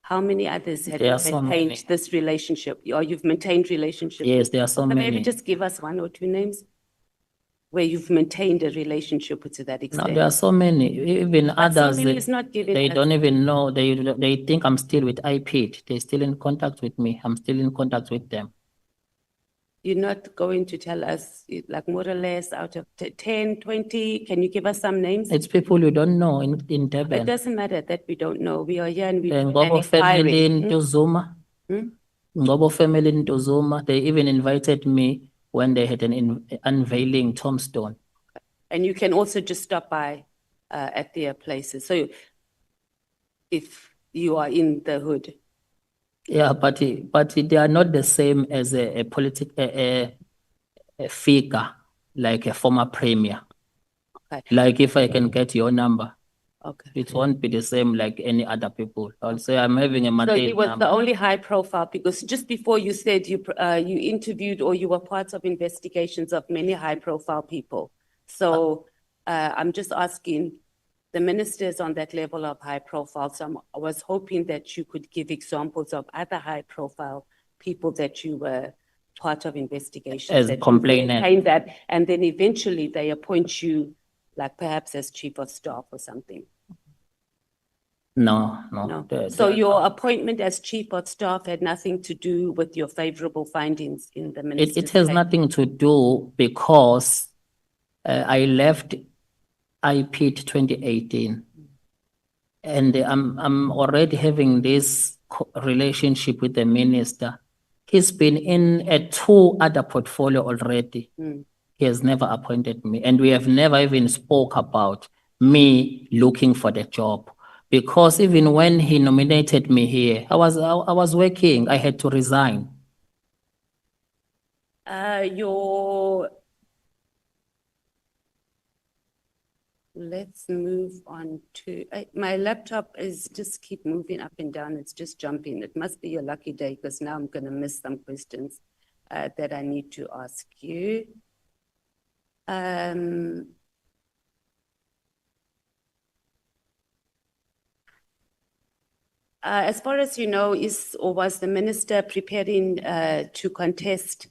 how many others have There you are so maintained many. this relationship, or you've maintained relationship? Yes, there are so So many. maybe just give us one or two names where you've maintained a relationship to that No, extent. there are so many. Even But so others, many is not giving they us- don't even know. They think I'm still with IPID. They're still in contact with me. I'm still in contact with them. You're not going to tell us, like more or less out of 10, 20, can you give us some names? It's people you don't know in It Durban. doesn't matter that we don't know. We are here and we The do an Ngobo family in inquiry. Tuzuma. Ngobo family in Tuzuma. They even invited me when they had an unveiling tombstone. And you can also just stop by at their places. So if you are in the hood. Yeah, but they are not the same as a figure, like a former premier. Okay. Like if I can get your number, Okay. it won't be the same like any other people. I'll say I'm having a So he Matei was number. the only high profile, because just before you said you interviewed or you were part of investigations of many high profile people. So I'm just asking, the ministers on that level of high profile, so I was hoping that you could give examples of other high profile people that you were part of investigations. As that you complainant. maintain that, and then eventually they appoint you, like perhaps as chief of staff or something. No. No. So your appointment as chief of staff had nothing to do with your favorable findings in the minister's It has case? nothing to do because I left IPIT 2018. And I'm already having this relationship with the minister. He's been in a 2 other portfolio already. He has never appointed me, and we have never even spoke about me looking for the job. Because even when he nominated me here, I was working. I had to resign. Let's move on to, my laptop is just keep moving up and down. It's just jumping. It must be your lucky day because now I'm going to miss some questions that I need to ask you. As far as you know, was the minister preparing to contest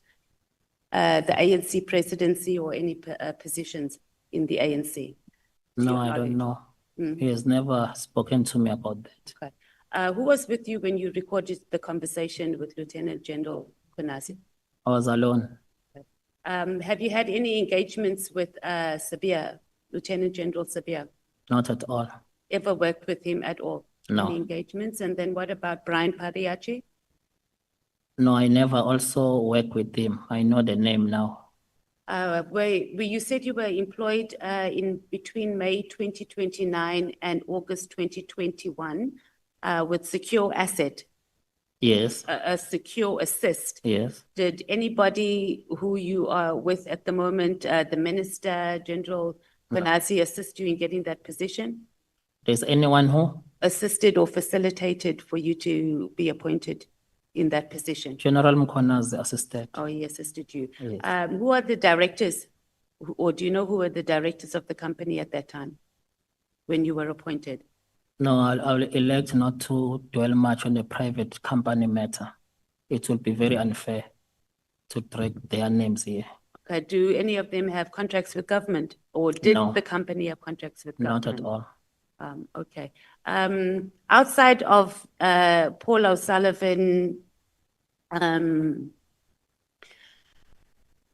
the ANC presidency or any positions in the ANC? No, I don't know. He has never spoken to me about that. Okay. Who was with you when you recorded the conversation with Lieutenant General Mkhwanazi? I was alone. Have you had any engagements with Sabia, Lieutenant General Sabia? Not at all. Ever worked with him at all? No. Any engagements? And then what about Brian Pariachi? No, I never also worked with him. I know the name now. Where you said you were employed in between May 2029 and August 2021 with Secure Asset. Yes. A Secure Assist. Yes. Did anybody who you are with at the moment, the Minister General Mkhwanazi, assist you in getting that position? There's anyone who? Assisted or facilitated for you to be appointed in that position? General Mkhwanazi assisted. Oh, he assisted you. Yes. Who are the directors, or do you know who were the directors of the company at that time when you were appointed? No, I'll elect not to dwell much on the private company matter. It will be very unfair to drag their names here. Okay. Do any of them have contracts with government, or did No. the company have contracts with government? Not at all. Okay. Outside of Paul O'Sullivan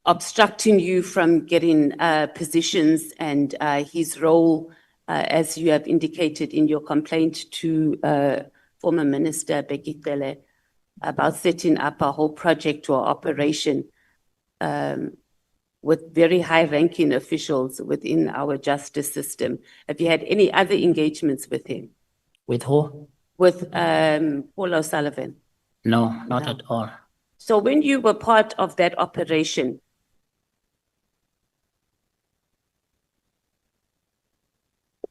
obstructing you from getting positions and his role, as you have indicated in your complaint to former Minister Bekitele about setting up a whole project or operation with very high-ranking officials within our justice system. Have you had any other engagements with him? With who? With Paul O'Sullivan? No, not No. at all. So when you were part of that operation,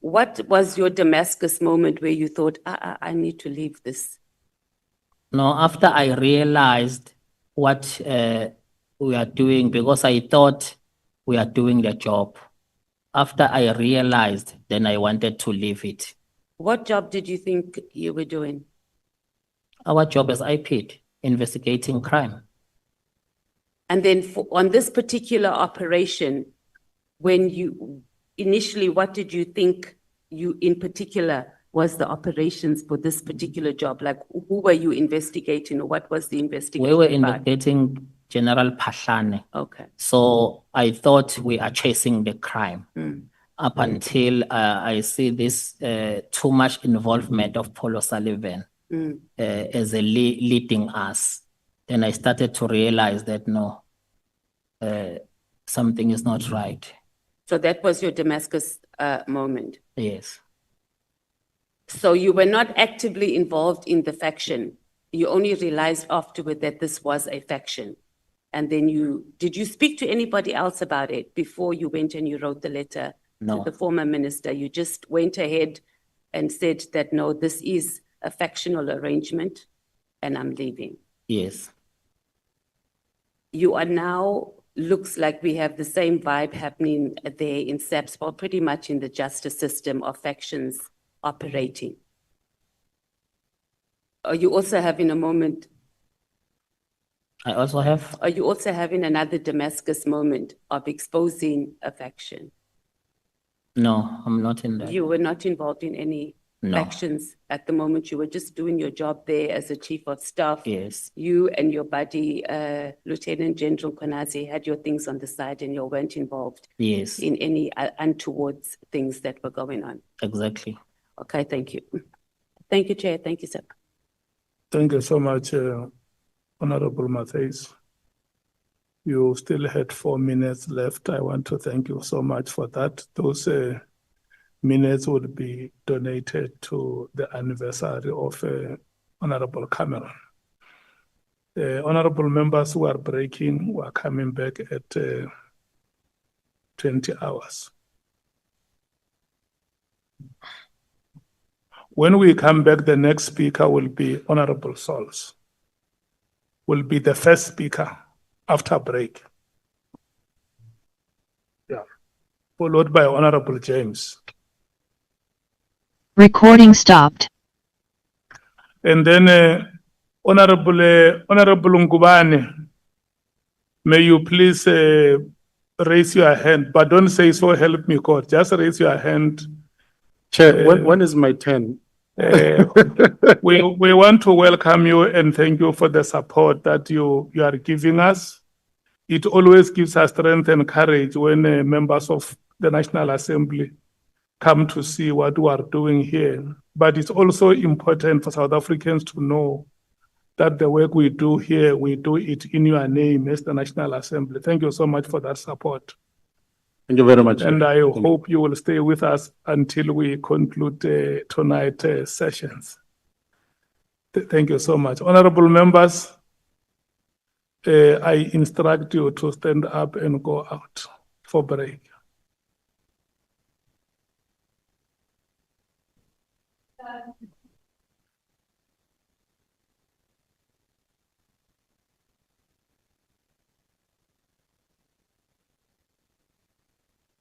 what was your Damascus moment where you thought, I need to leave this? No, after I realized what we are doing, because I thought we are doing the job. After I realized, then I wanted to leave it. What job did you think you were doing? Our job as IPID, investigating crime. And then on this particular operation, when you initially, what did you think you in particular was the operations for this particular job? Like, who were you investigating, or what was the investigation We were about? investigating General Pashane. Okay. So I thought we are chasing the crime. Up until I see this too much involvement of Paul O'Sullivan as leading us. Then I started to realize that no, something is not right. So that was your Damascus moment. Yes. So you were not actively involved in the faction. You only realized afterward that this was a faction. And then did you speak to anybody else about it before you went and you wrote the letter No. to the former minister? You just went ahead and said that, no, this is a factional arrangement and I'm leaving. Yes. You are now looks like we have the same vibe happening there in SAPS, well, pretty much in the justice system of factions operating. Are you also having a moment? I also have, Are you also having another Damascus moment of exposing a faction? no, I'm not in that. You were not involved in any No. factions at the moment. You were just doing your job there as a chief of staff. Yes, You and your buddy, Lieutenant General Mkhwanazi, had your things on the side and you weren't involved yes, in any untoward things that were going on. exactly. Okay, thank you. Thank you, Chair. Thank you, sir. Thank you so much, Honorable Matthys. You still had 4 minutes left. I want to thank you so much for that. Those minutes would be donated to the anniversary of Honorable Cameron. Honorable members who are breaking, who are coming back at 20 hours. When we come back, the next speaker will be Honorable Sols, will be the first speaker after break. Yeah. Followed by Honorable James. Recording stopped. And then Honorable Nkabinde, may you please raise your hand, but don't say so help me God. Just raise your hand. Chair, when is my turn? We want to welcome you and thank you for the support that you are giving us. It always gives us strength and courage when members of the National Assembly come to see what we are doing here. But it's also important for South Africans to know that the work we do here, we do it in your name as the National Assembly. Thank you so much for that support. Thank you very much. And I hope you will stay with us until we conclude tonight's sessions. Thank you so much. Honorable members, I instruct you to stand up and go out for break.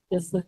Yes, sir.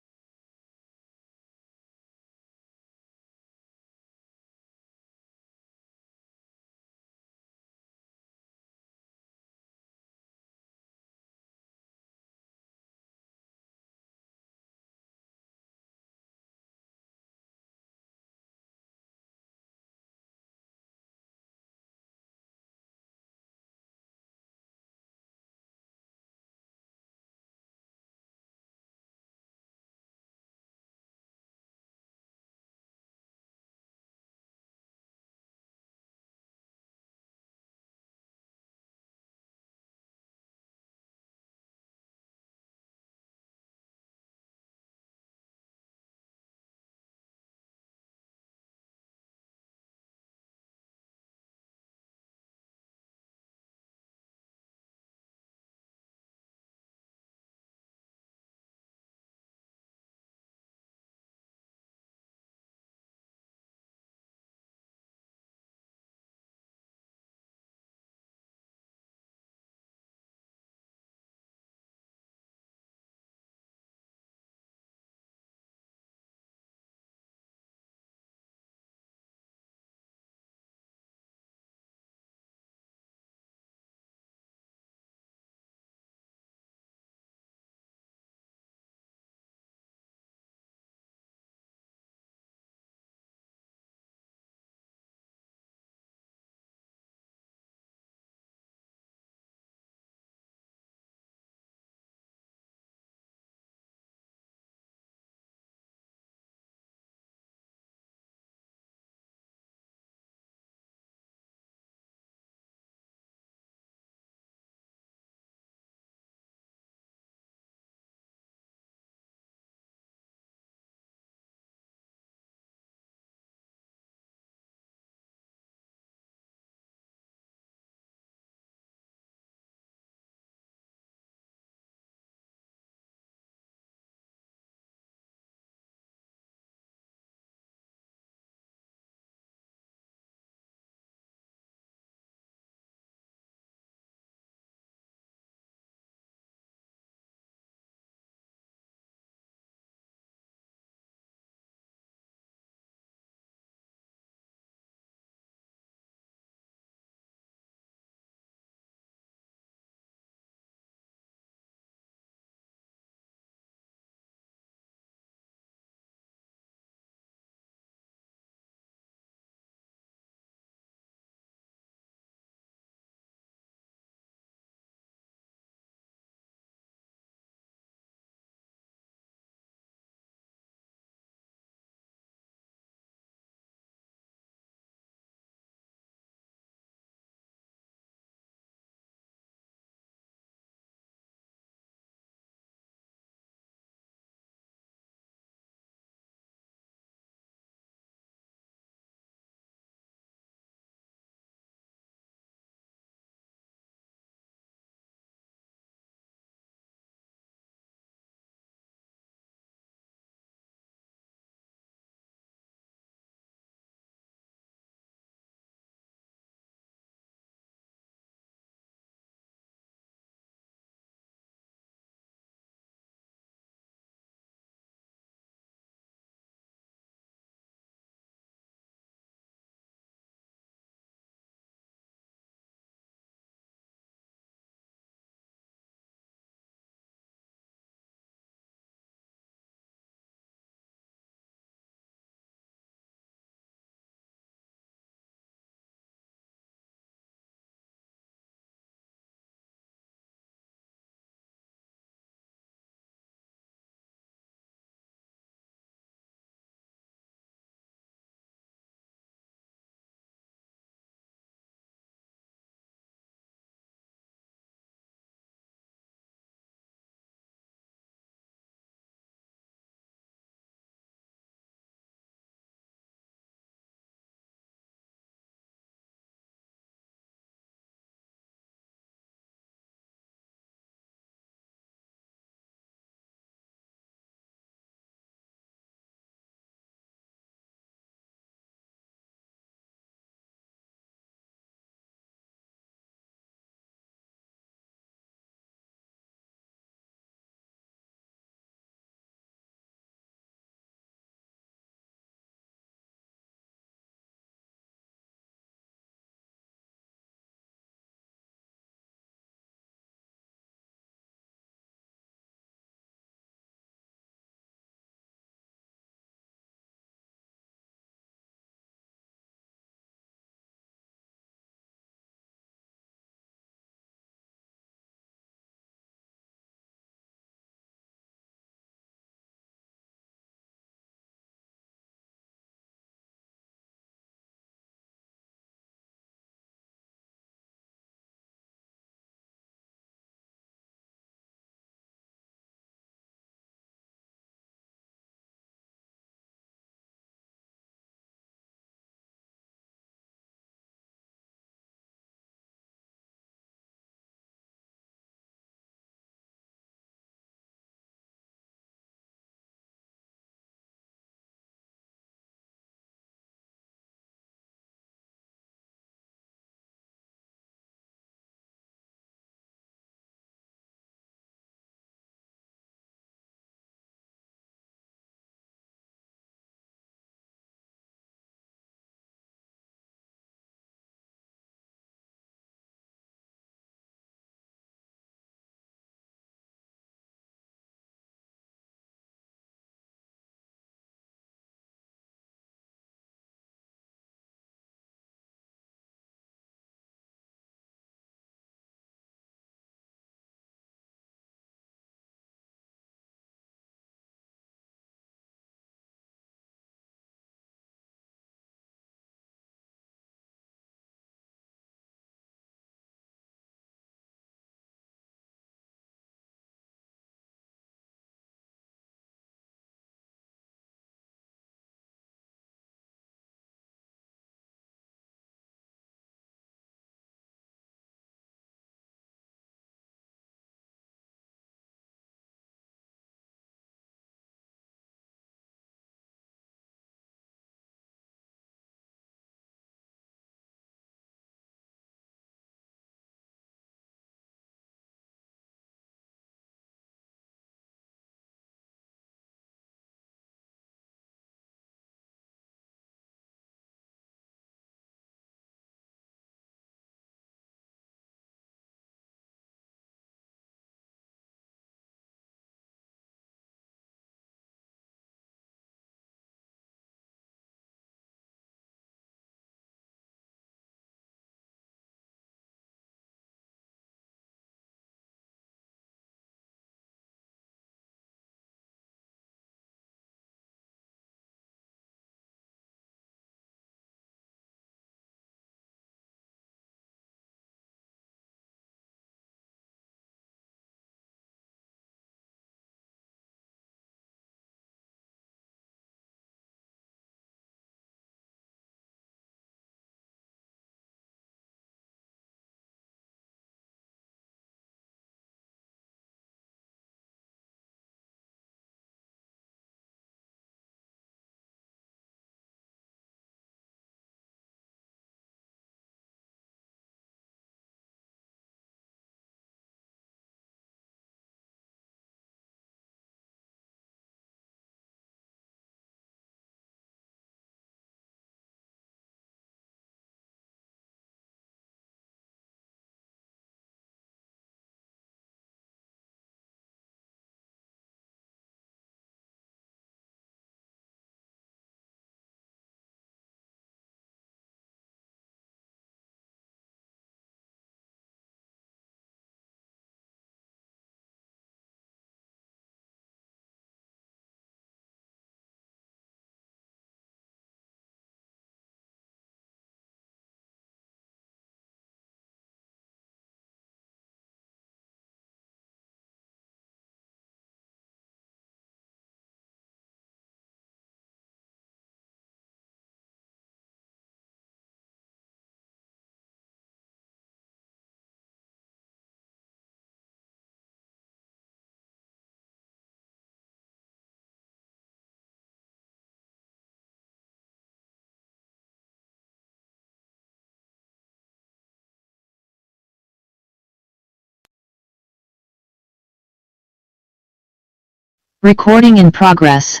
Recording in progress.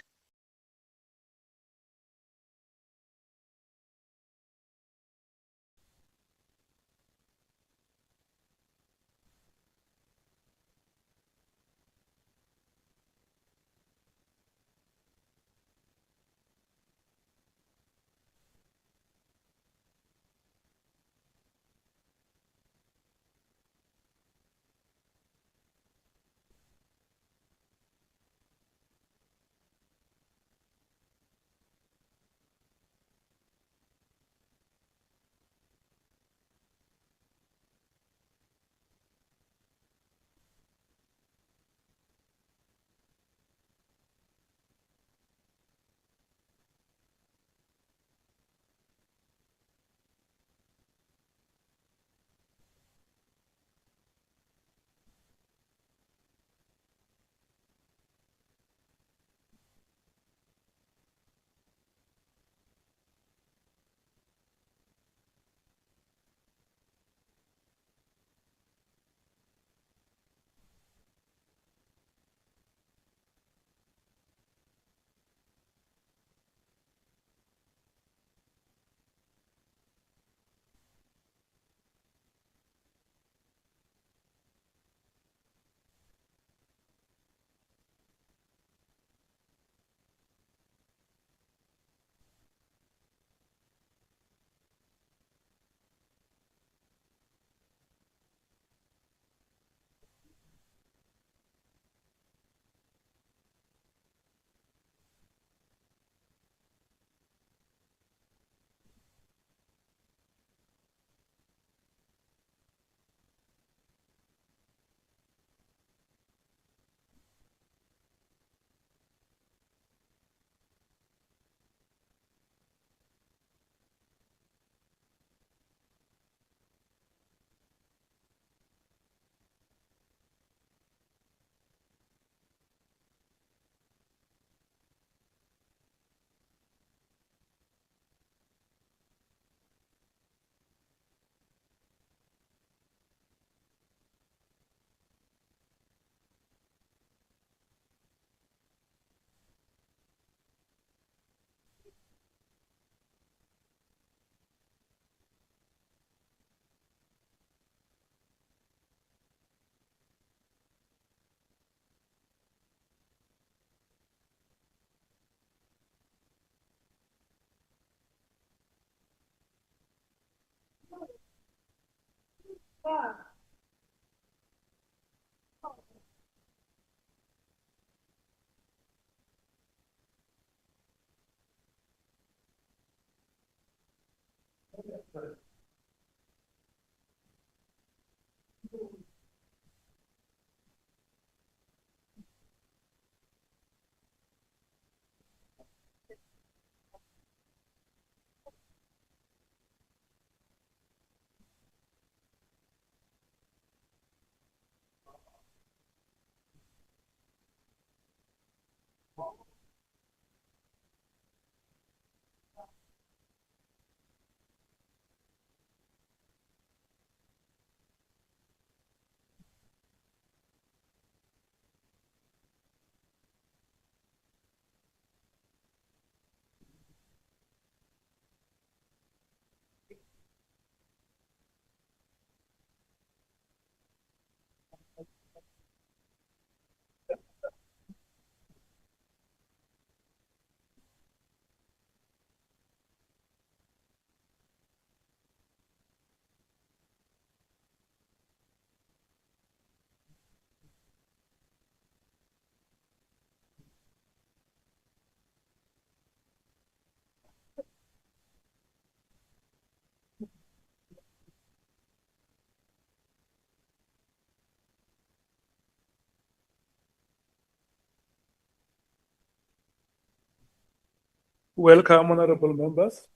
Welcome, honorable members.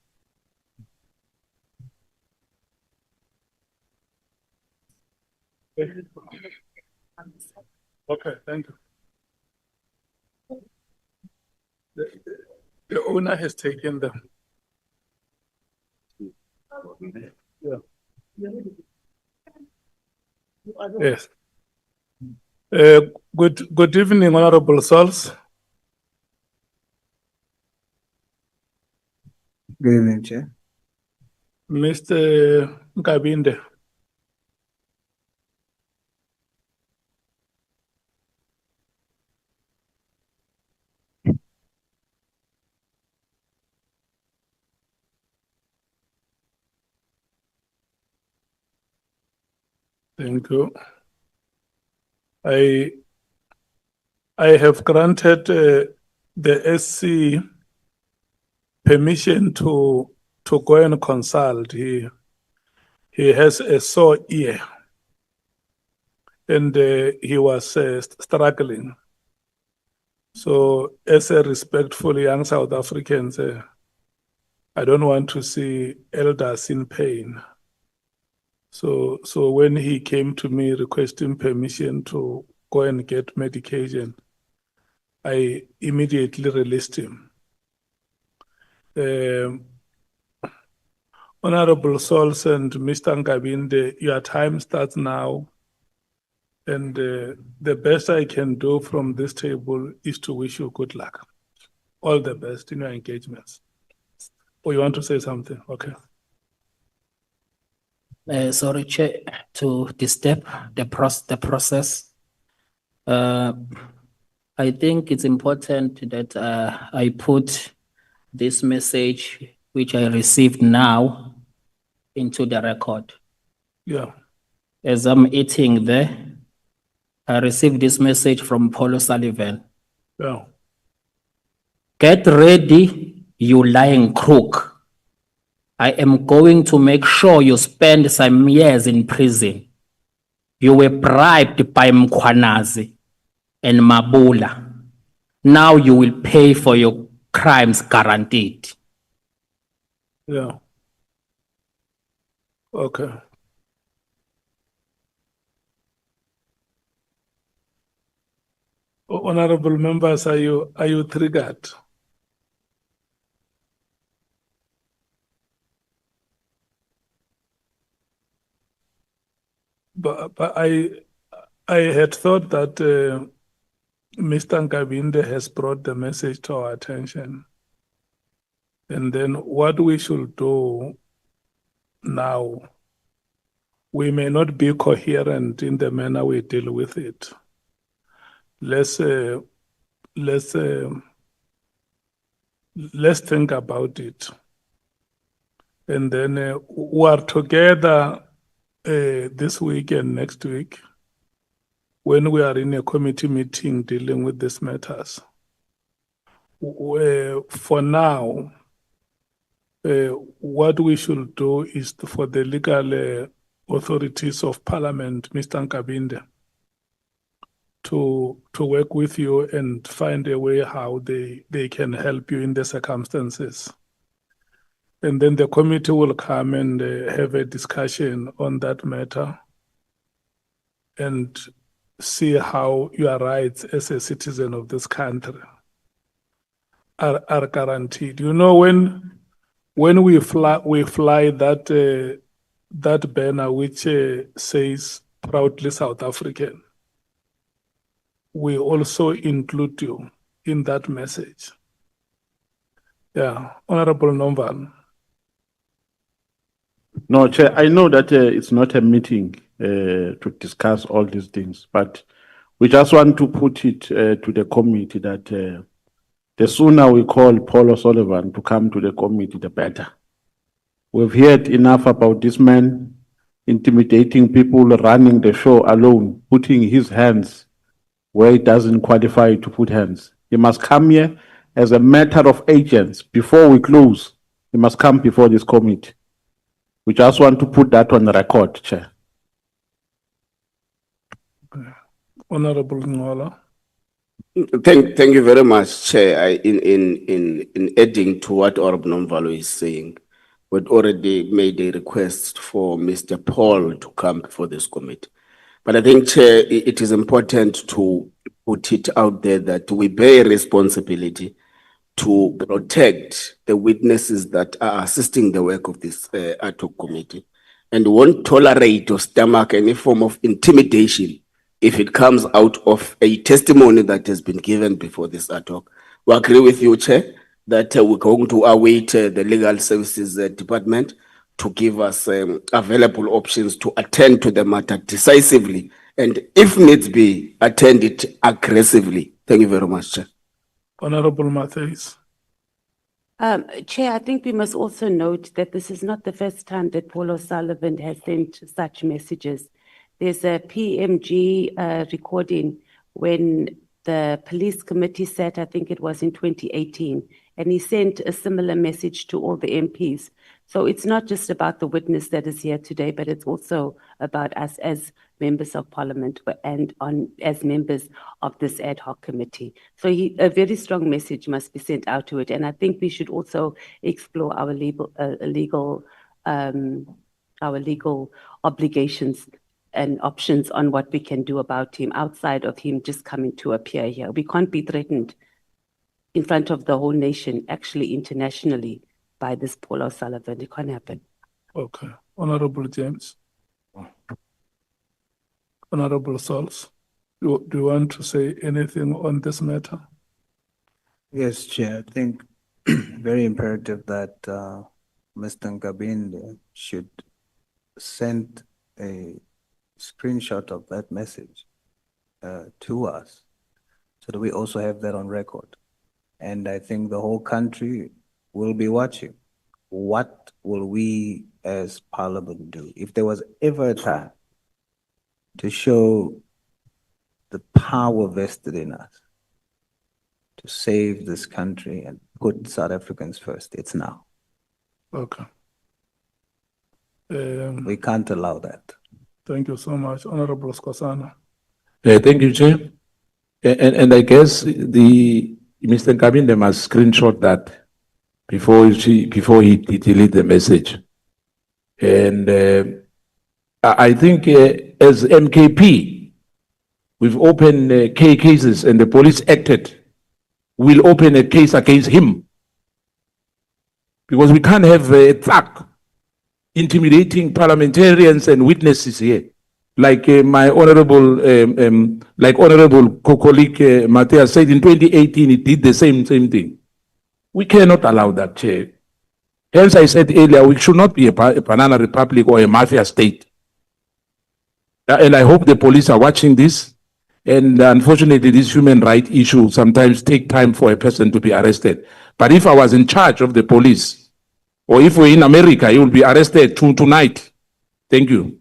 Okay, thank you. The owner has taken them. Yeah. Yes. Good evening, Honorable Souls. Good evening, Chair. Mr. Nkabinde. Thank you. I have granted the SC permission to go and consult. He has a sore ear, and he was struggling. So, as a respectful young South Africans, I don't want to see elders in pain. So when he came to me requesting permission to go and get medication, I immediately released him. Honorable Souls and Mr. Nkabinde, your time starts now. And the best I can do from this table is to wish you good luck. All the best in your engagements. Oh, you want to say something? Okay. Sorry, Chair, to disturb the process. I think it's important that I put this message, which I received now, into the record. Yeah. As I'm eating there, I received this message from Paul O'Sullivan. Yeah. Get ready, you lying crook. I am going to make sure you spend some years in prison. You were bribed by Mkhwanazi and Mabula. Now you will pay for your crimes, guaranteed. Yeah. Okay. Honorable members, are you triggered? But I had thought that Mr. Nkabinde has brought the message to our attention. And then what we should do now, we may not be coherent in the manner we deal with it. Let's think about it. And then we are together this week and next week when we are in a committee meeting dealing with these matters. For now, what we should do is for the legal authorities of Parliament, Mr. Nkabinde, to work with you and find a way how they can help you in the circumstances. And then the committee will come and have a discussion on that matter and see how your rights as a citizen of this country are guaranteed. You know, when we fly that banner which says proudly South African, we also include you in that message. Yeah, Honorable Nomvan. No, Chair, I know that it's not a meeting to discuss all these things, but we just want to put it to the committee that the sooner we call Paul O'Sullivan to come to the committee, the better. We've heard enough about this man intimidating people, running the show alone, putting his hands where he doesn't qualify to put hands. He must come here as a matter of agents. Before we close, he must come before this committee. We just want to put that on the record, Chair. Honorable Ngola. Thank you very much, Chair. In adding to what Orb Nomvalo is saying, we'd already made a request for Mr. Paul to come before this committee. But I think, Chair, it is important to put it out there that we bear responsibility to protect the witnesses that are assisting the work of this ad hoc committee, and won't tolerate or stomach any form of intimidation if it comes out of a testimony that has been given before this ad hoc. We agree with you, Chair, that we're going to await the Legal Services Department to give us available options to attend to the matter decisively and, if needs be, attend it aggressively. Thank you very much, Chair. Honorable Matthias. Chair, I think we must also note that this is not the first time that Paul O'Sullivan has sent such messages. There's a PMG recording when the police committee sat, I think it was in 2018, and he sent a similar message to all the MPs. So it's not just about the witness that is here today, but it's also about us as members of parliament and as members of this ad hoc committee. So a very strong message must be sent out to it. And I think we should also explore our legal obligations and options on what we can do about him outside of him just coming to appear here. We can't be threatened in front of the whole nation, actually internationally, by this Paul O'Sullivan. It can't happen. Okay. Honorable James. Honorable Sauls, do you want to say anything on this matter? Yes, Chair. I think very imperative that Mr. Nkabinde should send a screenshot of that message to us so that we also have that on record. And I think the whole country will be watching. What will we as Parliament do? If there was ever a time to show the power vested in us to save this country and put South Africans first, it's now. Okay. We can't allow that. Thank you so much. Honorable Skosana. Thank you, Chair. And I guess Mr. Nkabinde must screenshot that before he delete the message. And I think as MKP, we've opened cases and the police acted. We'll open a case against him. Because we can't have a thug intimidating parliamentarians and witnesses here. Like my honorable colleague Matthias said in 2018, it did the same thing. We cannot allow that, Chair. Hence, I said earlier, we should not be a banana republic or a mafia state. And I hope the police are watching this. And unfortunately, this human rights issue sometimes take time for a person to be arrested. But if I was in charge of the police, or if we're in America, you will be arrested tonight. Thank you.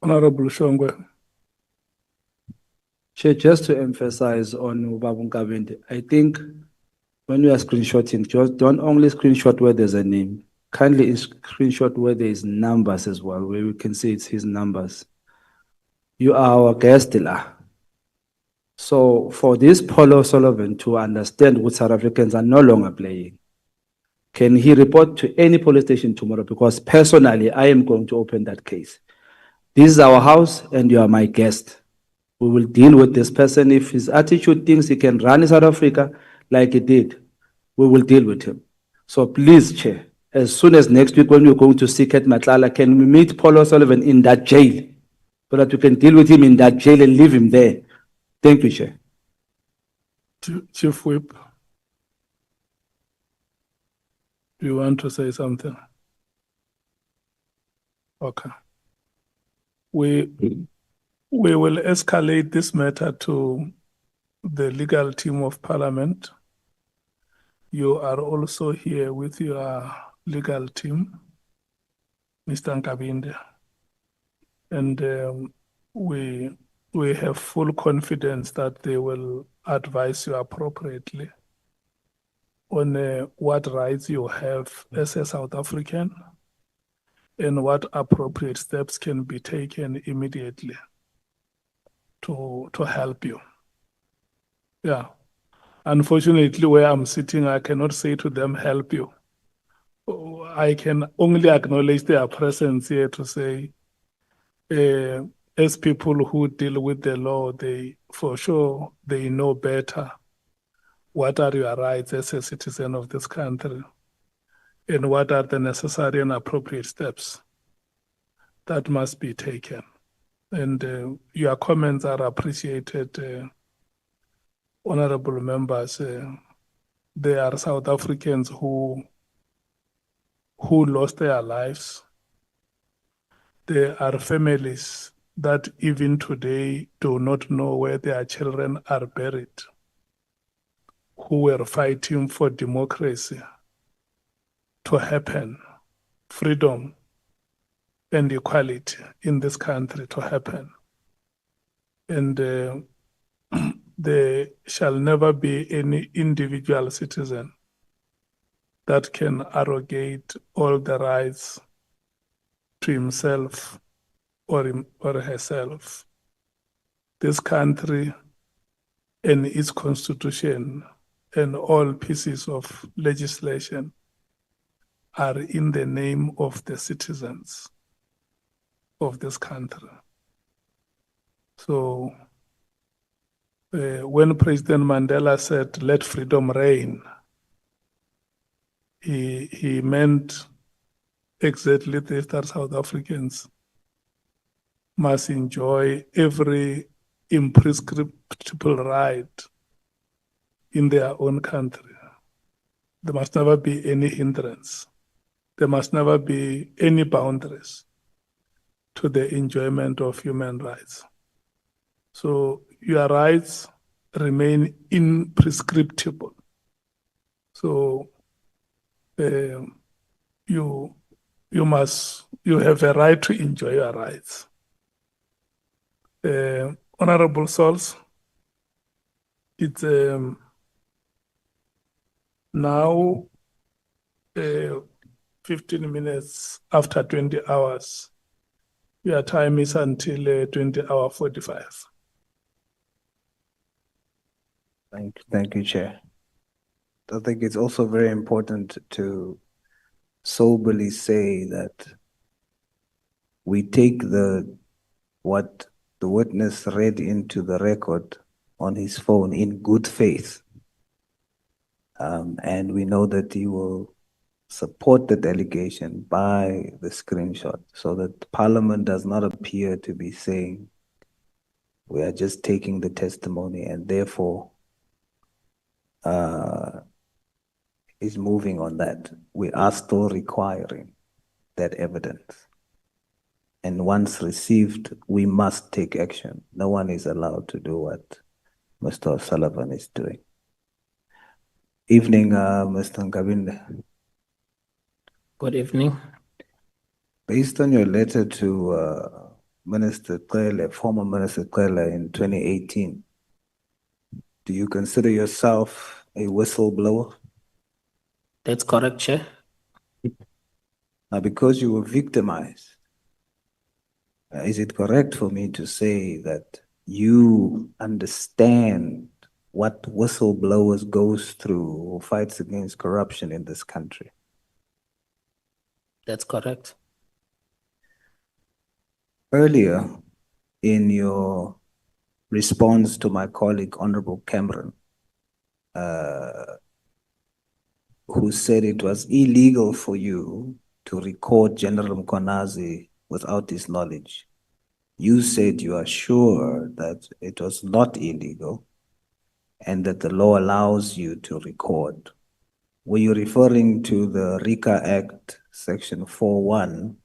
Honorable Shongwe. Chair, just to emphasize on Ubabu Nkabinde, I think when you are screenshotting, just don't only screenshot where there's a name. Kindly screenshot where there is numbers as well, where we can see it's his numbers. You are our guest, Ila. So for this Paul O'Sullivan to understand what South Africans are no longer playing, can he report to any police station tomorrow? Because personally, I am going to open that case. This is our house and you are my guest. We will deal with this person. If his attitude thinks he can run in South Africa like he did, we will deal with him. So please, Chair, as soon as next week when we're going to seek at Matlala, can we meet Paul O'Sullivan in that jail so that we can deal with him in that jail and leave him there? Thank you, Chair. Chief Whip, do you want to say something? Okay. We will escalate this matter to the legal team of Parliament. You are also here with your legal team, Mr. Nkabinde. And we have full confidence that they will advise you appropriately on what rights you have as a South African and what appropriate steps can be taken immediately to help you. Yeah. Unfortunately, where I'm sitting, I cannot say to them, help you. I can only acknowledge their presence here to say, as people who deal with the law, for sure, they know better what are your rights as a citizen of this country and what are the necessary and appropriate steps that must be taken. And your comments are appreciated, honorable members. There are South Africans who lost their lives. There are families that even today do not know where their children are buried, who were fighting for democracy to happen, freedom and equality in this country to happen. And there shall never be any individual citizen that can arrogate all the rights to himself or herself. This country and its constitution and all pieces of legislation are in the name of the citizens of this country. So when President Mandela said, "Let freedom reign," he meant exactly this, that South Africans must enjoy every imprescriptible right in their own country. There must never be any hindrance. There must never be any boundaries to the enjoyment of human rights. So your rights remain imprescriptible. So you have a right to enjoy your rights. Honorable Souls, it's now 15 minutes after 20 hours. Your time is until 20:45. Thank you, Chair. I think it's also very important to soberly say that we take what the witness read into the record on his phone in good faith. And we know that he will support the delegation by the screenshot so that Parliament does not appear to be saying we are just taking the testimony and therefore is moving on that. We are still requiring that evidence. And once received, we must take action. No one is allowed to do what Mr. O'Sullivan is doing. Evening, Mr. Nkabinde. Good evening. Based on your letter to Minister Cele, former Minister Cele in 2018, do you consider yourself a whistleblower? That's correct, Chair. Now, because you were victimized, is it correct for me to say that you understand what whistleblowers goes through or fights against corruption in this country? That's correct. Earlier, in your response to my colleague, Honorable Cameron, who said it was illegal for you to record General Mkhwanazi without his knowledge, you said you are sure that it was not illegal and that the law allows you to record. Were you referring to the RICA Act, Section 4.1,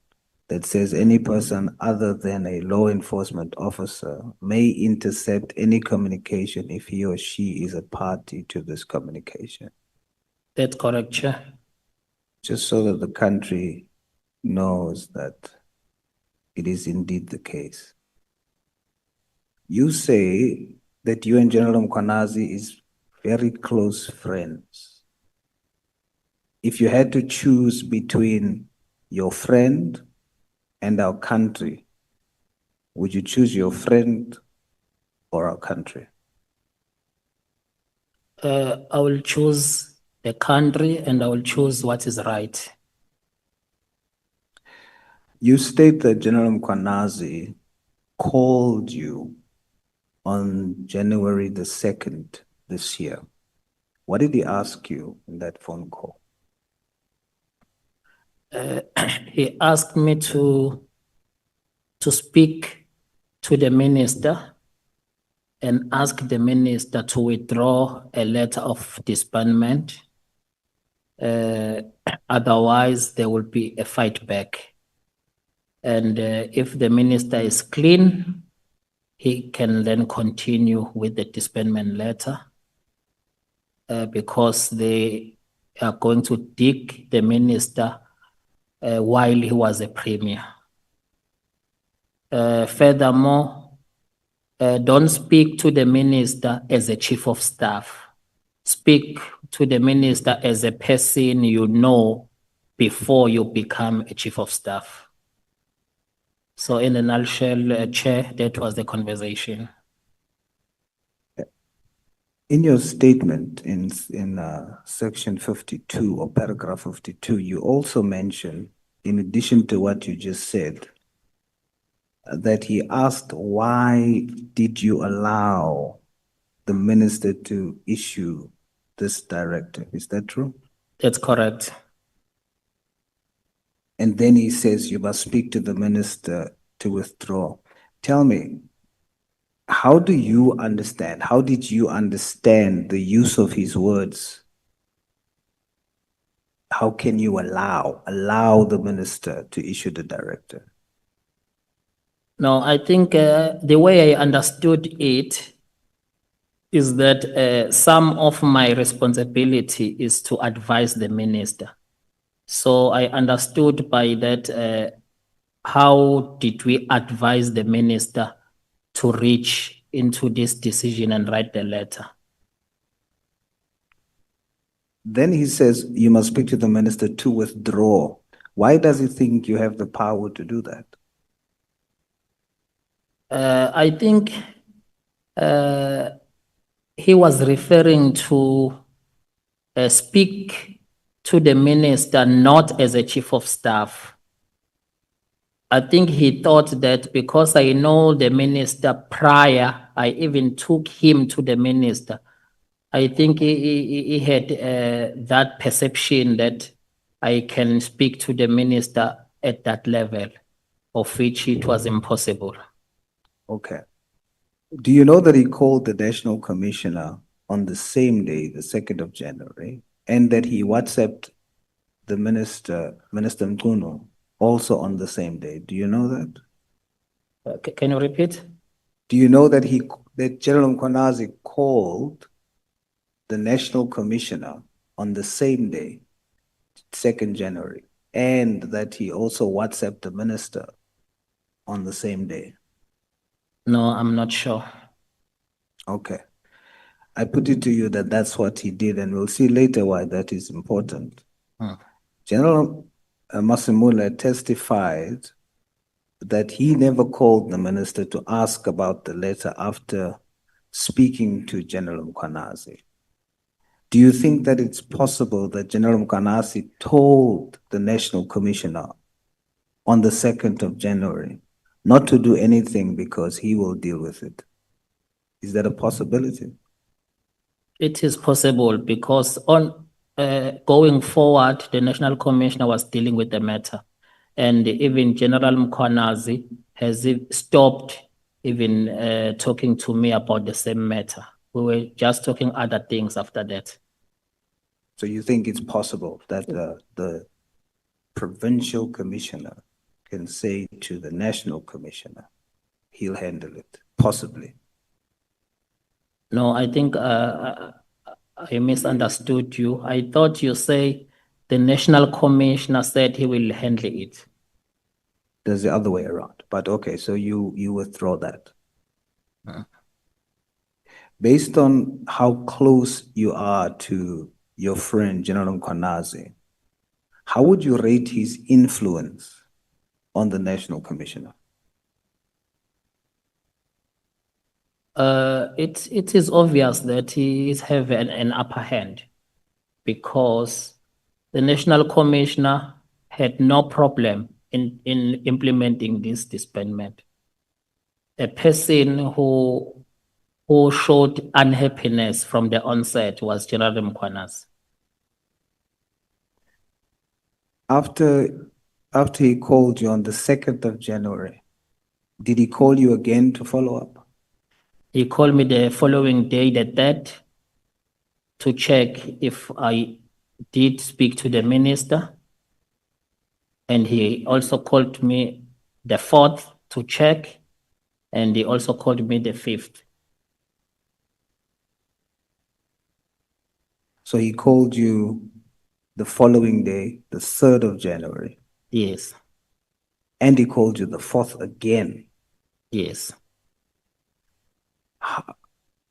that says any person other than a law enforcement officer may intercept any communication if he or she is a party to this communication? That's correct, Chair. Just so that the country knows that it is indeed the case. You say that you and General Mkhwanazi is very close friends. If you had to choose between your friend and our country, would you choose your friend or our country? I will choose the country and I will choose what is right. You state that General Mkhwanazi called you on January the 2nd this year. What did he ask you in that phone call? He asked me to speak to the minister and ask the minister to withdraw a letter of disbandment. Otherwise, there will be a fight back. And if the minister is clean, he can then continue with the disbandment letter because they are going to dig the minister while he was a premier. Furthermore, don't speak to the minister as a chief of staff. Speak to the minister as a person you know before you become a chief of staff. So in a nutshell, Chair, that was the conversation. In your statement in section 52 or paragraph 52, you also mentioned, in addition to what you just said, that he asked, why did you allow the minister to issue this directive? Is that true? That's correct. And then he says you must speak to the minister to withdraw. Tell me, how do you understand? How did you understand the use of his words? How can you allow the minister to issue the directive? No, I think the way I understood it is that some of my responsibility is to advise the minister. So I understood by that, how did we advise the minister to reach into this decision and write the letter? Then he says you must speak to the minister to withdraw. Why does he think you have the power to do that? I think he was referring to speak to the minister not as a chief of staff. I think he thought that because I know the minister prior, I even took him to the minister. I think he had that perception that I can speak to the minister at that level, of which it was impossible. Okay. Do you know that he called the national commissioner on the same day, the 2nd of January, and that he WhatsApped the Minister Mkhwanazi, also on the same day? Do you know that? Can you repeat? Do you know that that General Mkhwanazi called the national commissioner on the same day, 2nd January, and that he also WhatsApped the minister on the same day? No, I'm not sure. Okay. I put it to you that that's what he did, and we'll see later why that is important. General Masimula testified that he never called the minister to ask about the letter after speaking to General Mkhwanazi. Do you think that it's possible that General Mkhwanazi told the national commissioner on the 2nd of January not to do anything because he will deal with it? Is that a possibility? It is possible because on going forward, the national commissioner was dealing with the matter, and even General Mkhwanazi has stopped even talking to me about the same matter. We were just talking other things after that. So you think it's possible that the provincial commissioner can say to the national commissioner, he'll handle it, possibly? No, I think I misunderstood you. I thought you say the national commissioner said he will handle it. There's the other way around, but okay, so you withdraw that. Based on how close you are to your friend, General Mkhwanazi, how would you rate his influence on the national commissioner? It is obvious that he is having an upper hand because the national commissioner had no problem in implementing this disbandment. A person who showed unhappiness from the onset was General Mkhwanazi. After he called you on the 2nd of January, Did he call you again to follow up? He called me the following day, the 3rd, to check if I did speak to the minister. And he also called me the 4th to check, and he also called me the 5th. So he called you the following day, the 3rd of January, Yes, and he called you the 4th again. yes.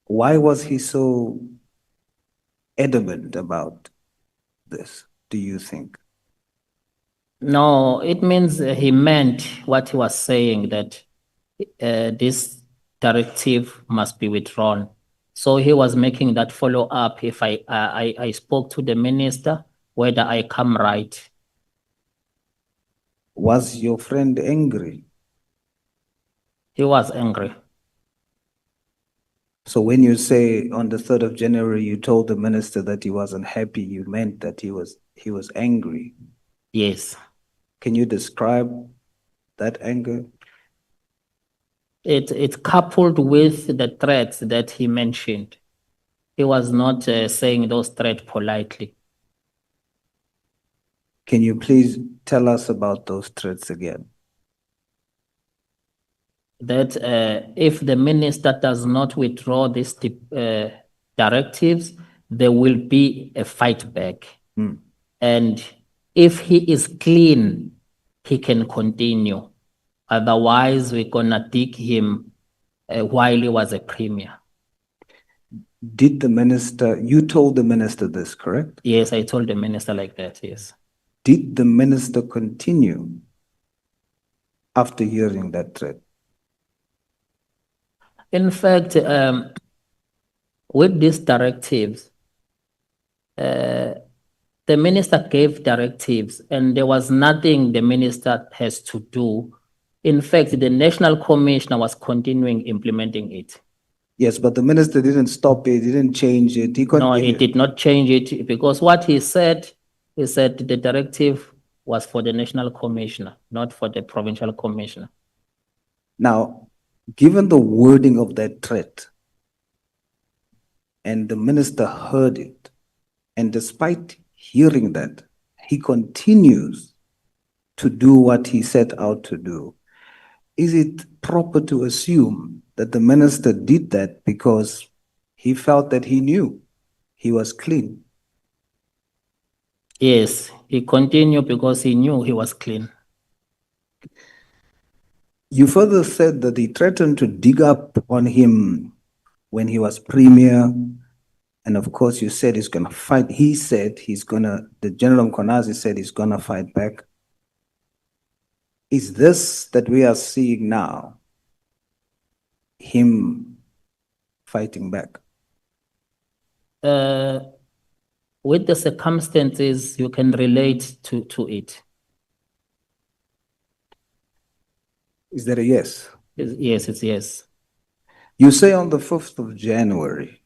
Why was he so adamant about this, do you think? No, it means he meant what he was saying, that this directive must be withdrawn. So he was making that follow-up if I spoke to the minister, whether I come right. Was your friend angry? He was angry. So when you say on the 3rd of January, you told the minister that he wasn't happy, you meant that he was angry. Yes. Can you describe that anger? It coupled with the threats that he mentioned. He was not saying those threats politely. Can you please tell us about those threats again? That if the minister does not withdraw these directives, there will be a fight back. And if he is clean, he can continue. Otherwise, we're gonna dig him while he was a premier. Did the minister, you told the minister this, correct? Yes, I told the minister like that, yes. Did the minister continue after hearing that threat? In fact, with these directives, the minister gave directives and there was nothing the minister has to do. In fact, the national commissioner was continuing implementing it. Yes, but the minister didn't stop it, didn't change it. No, he did not change it because what he said the directive was for the national commissioner, not for the provincial commissioner. Now, given the wording of that threat, and the minister heard it, and despite hearing that, he continues to do what he set out to do, is it proper to assume that the minister did that because he felt that he knew he was clean? Yes, he continued because he knew he was clean. You further said that he threatened to dig up on him when he was premier. And of course, you said he's going to fight. He said the General Mkhwanazi said he's going to fight back. Is this that we are seeing now, him fighting back? With the circumstances, you can relate to it. Is that a yes? Yes, it's yes. You say on the 5th of January,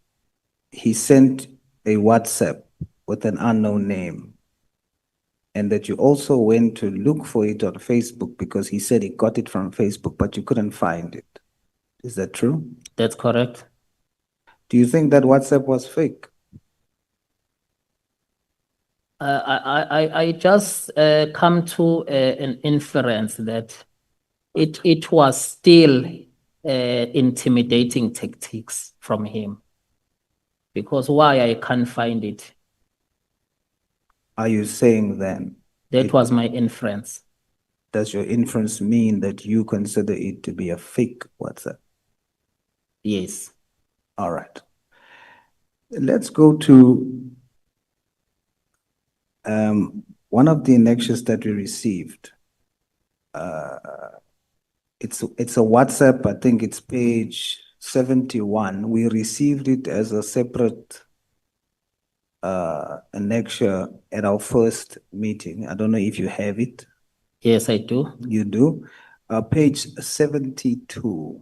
he sent a WhatsApp with an unknown name, and that you also went to look for it on Facebook because he said he got it from Facebook, but you couldn't find it. Is that true? That's correct. Do you think that WhatsApp was fake? I just come to an inference that it was still intimidating tactics from him. Because why I can't find it? Are you saying then? That was my inference. Does your inference mean that you consider it to be a fake WhatsApp? Yes. All right. Let's go to one of the annexures that we received. It's a WhatsApp, I think it's page 71. We received it as a separate annexure at our first meeting. I don't know if you have it. Yes, I do. You do? Page 72.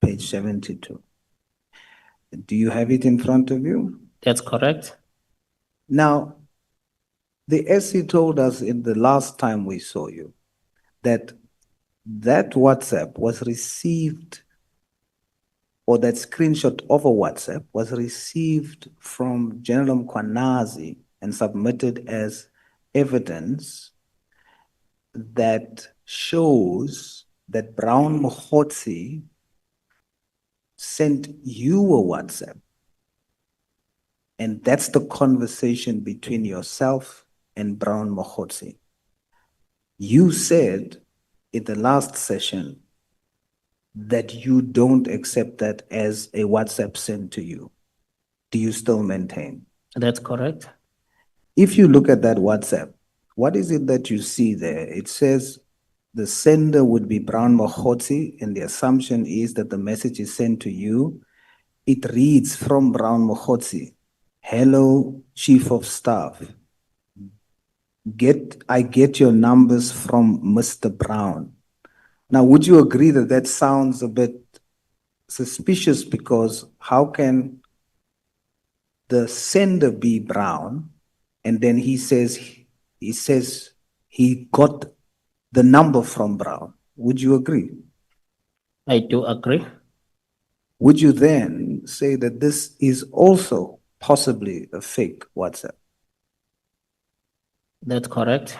Page 72. Do you have it in front of you? That's correct. Now, the SC told us in the last time we saw you that that WhatsApp was received, or that screenshot of a WhatsApp was received from General Mkhwanazi and submitted as evidence that shows that Brown Mkhwanazi sent you a WhatsApp. And that's the conversation between yourself and Brown Mkhwanazi. You said in the last session that you don't accept that as a WhatsApp sent to you. Do you still maintain? That's correct. If you look at that WhatsApp, what is it that you see there? It says the sender would be Brown Mkhwanazi, and the assumption is that the message is sent to you. It reads from Brown Mkhwanazi, "Hello, Chief of Staff. I get your numbers from Mr. Brown." Now, would you agree that that sounds a bit suspicious, because how can the sender be Brown and then he says he got the number from Brown? Would you agree? I do agree. Would you then say that this is also possibly a fake WhatsApp? That's correct.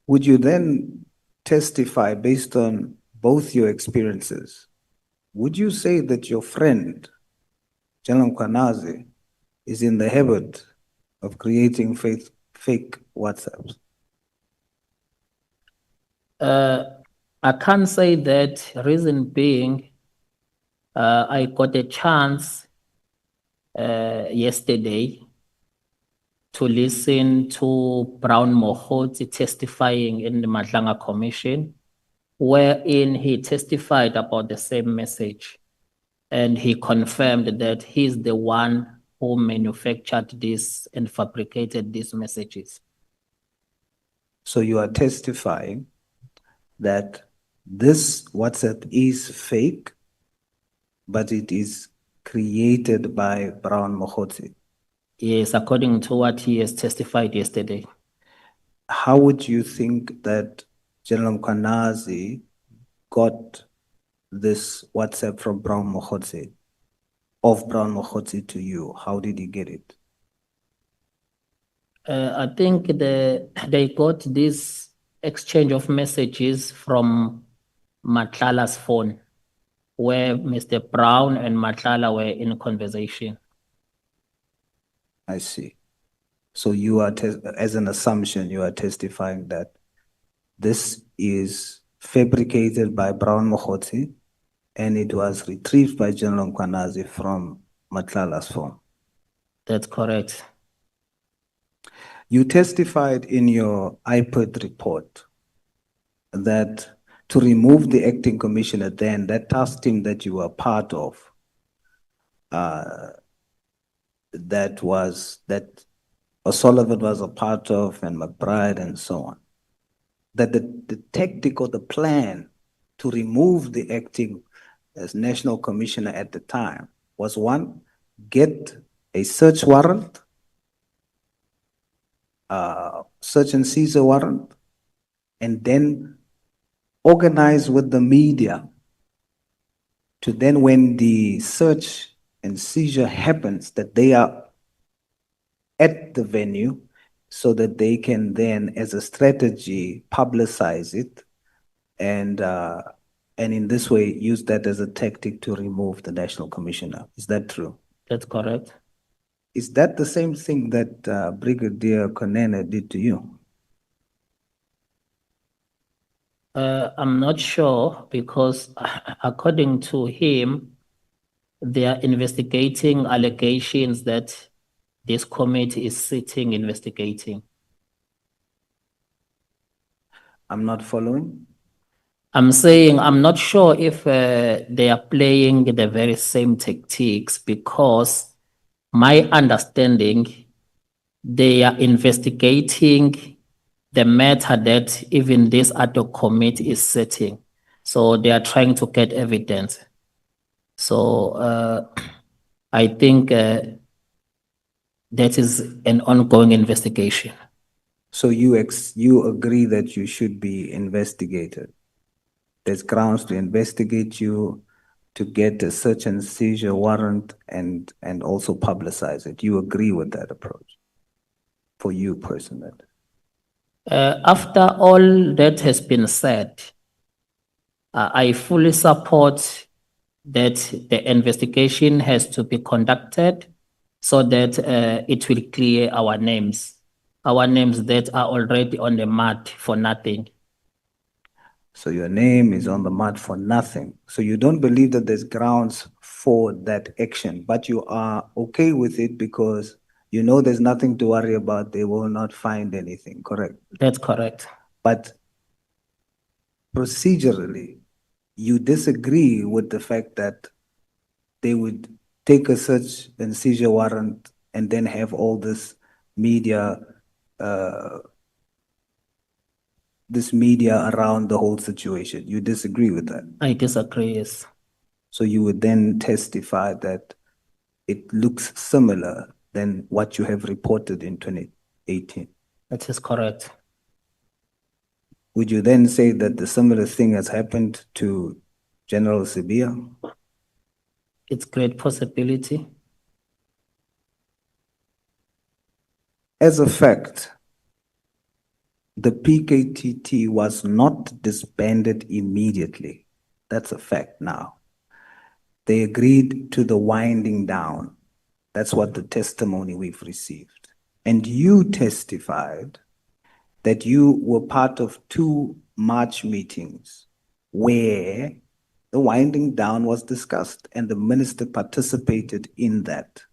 Would you then testify based on both your experiences? Would you say that your friend, General Mkhwanazi, is in the habit of creating fake WhatsApps? I can't say that, reason being, I got a chance yesterday to listen to Brown Mkhwanazi testifying in the Madlanga Commission, wherein he testified about the same message. And he confirmed that he's the one who manufactured this and fabricated these messages. So you are testifying that this WhatsApp is fake, but it is created by Brown Mkhwanazi? Yes, according to what he has testified yesterday. How would you think that General Mkhwanazi got this WhatsApp from Brown Mkhwanazi, of Brown Mkhwanazi to you? How did he get it? I think they got this exchange of messages from Matlala's phone, where Mr. Brown and Matlala were in conversation. I see. So you are, as an assumption, you are testifying that this is fabricated by Brown Mkhwanazi and it was retrieved by General Mkhwanazi from Matlala's phone. That's correct. You testified in your iPod report that to remove the acting commissioner then, that task team that you were part of, that O'Sullivan was a part of, and McBride and so on, that the tactic or the plan to remove the acting as national commissioner at the time was, one, get a search warrant, search and seizure warrant, and then organize with the media to then, when the search and seizure happens, that they are at the venue so that they can then, as a strategy, publicize it and in this way use that as a tactic to remove the national commissioner. Is that true? That's correct. Is that the same thing that Brigadier Konene did to you? I'm not sure, because according to him, they are investigating allegations that this committee is sitting investigating. I'm not following. I'm saying I'm not sure if they are playing the very same tactics, because my understanding, they are investigating the matter that even this ad hoc committee is sitting. So they are trying to get evidence. So I think that is an ongoing investigation. So you agree that you should be investigated. There's grounds to investigate you, to get a search and seizure warrant and also publicize it. You agree with that approach for you personally? After all that has been said, I fully support that the investigation has to be conducted so that it will clear our names that are already on the map for nothing. So your name is on the mud for nothing. So you don't believe that there's grounds for that action, but you are okay with it because you know there's nothing to worry about. They will not find anything, correct? That's correct. But procedurally, you disagree with the fact that they would take a search and seizure warrant and then have all this media around the whole situation. You disagree with that? I disagree, yes. So you would then testify that it looks similar than what you have reported in 2018. That is correct. Would you then say that the similar thing has happened to General Sibia? It's great possibility. As a fact, the PKTT was not disbanded immediately. That's a fact now. They agreed to the winding down. That's what the testimony we've received. And you testified that you were part of 2 March meetings where the winding down was discussed and the minister participated in that.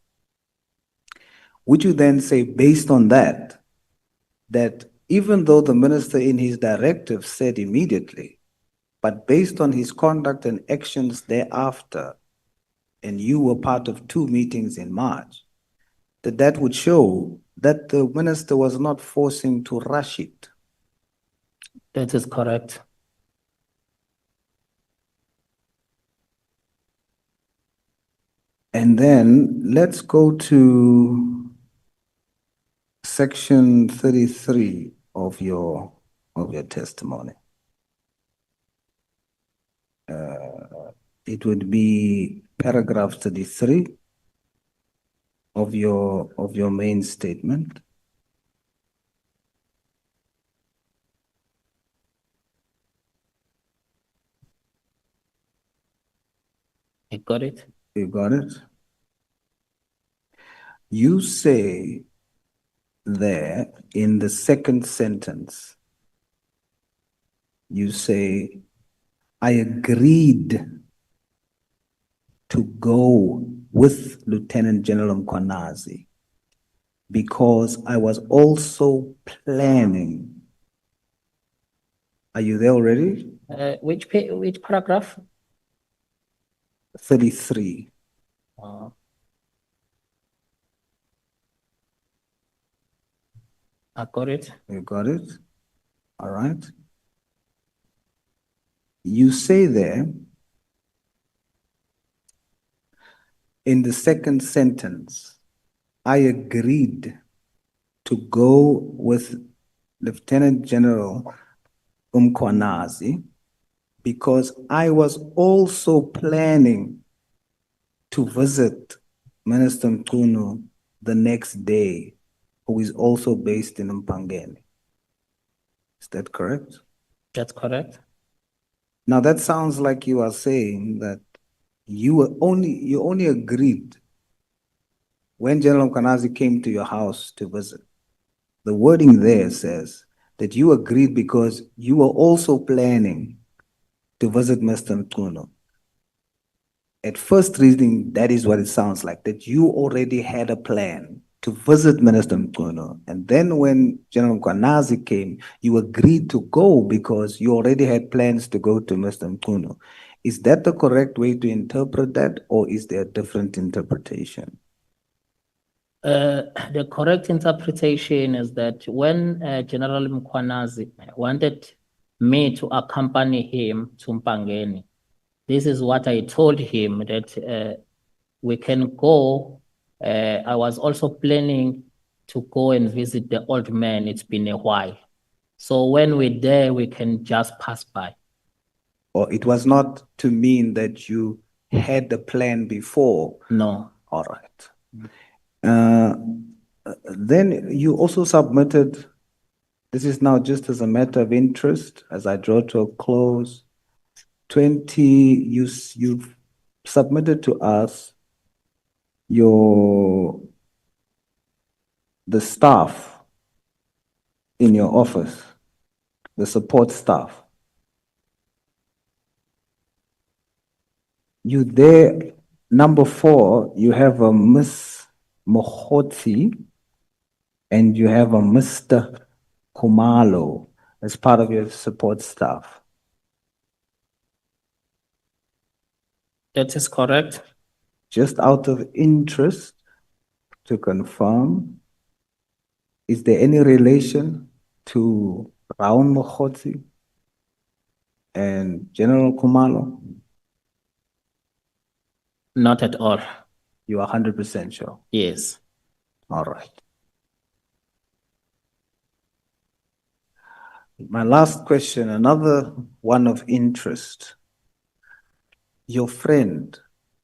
Would you then say, based on that, that even though the minister in his directive said immediately, but based on his conduct and actions thereafter, and you were part of 2 meetings in March, that would show that the minister was not forcing to rush it? That is correct. And then let's go to section 33 of your testimony. It would be paragraph 33 of your main statement. I got it. You got it? You say there in the second sentence, you say, I agreed to go with Lieutenant General Mkhwanazi because I was also planning. Are you there already? Which paragraph? 33. I got it. You got it? All right. You say there in the second sentence, I agreed to go with Lieutenant General Mkhwanazi because I was also planning to visit Minister Mkhunu the next day, who is also based in Mpangeni. Is that correct? That's correct. Now that sounds like you are saying that you only agreed when General Mkhwanazi came to your house to visit. The wording there says that you agreed because you were also planning to visit Mr. Mkhunu. At first reading, that is what it sounds like, that you already had a plan to visit Minister Mkhunu. And then when General Mkhwanazi came, you agreed to go because you already had plans to go to Mr. Mkhunu. Is that the correct way to interpret that, or is there a different interpretation? The correct interpretation is that when General Mkhwanazi wanted me to accompany him to Mpangeni, this is what I told him, that we can go. I was also planning to go and visit the old man. It's been a while. So when we're there, we can just pass by. Or it was not to mean that you had the plan before? No. All right. Then you also submitted, this is now just as a matter of interest, as I draw to a close, you've submitted to us the staff in your office, the support staff. You there, number 4, you have a Miss Mkhwanazi and you have a Mr. Khumalo as part of your support staff. That is correct. Just out of interest to confirm, is there any relation to Raun Mkhwanazi and General Khumalo? Not at all. You are 100% sure? Yes. All right. My last question, another one of interest. Your friend,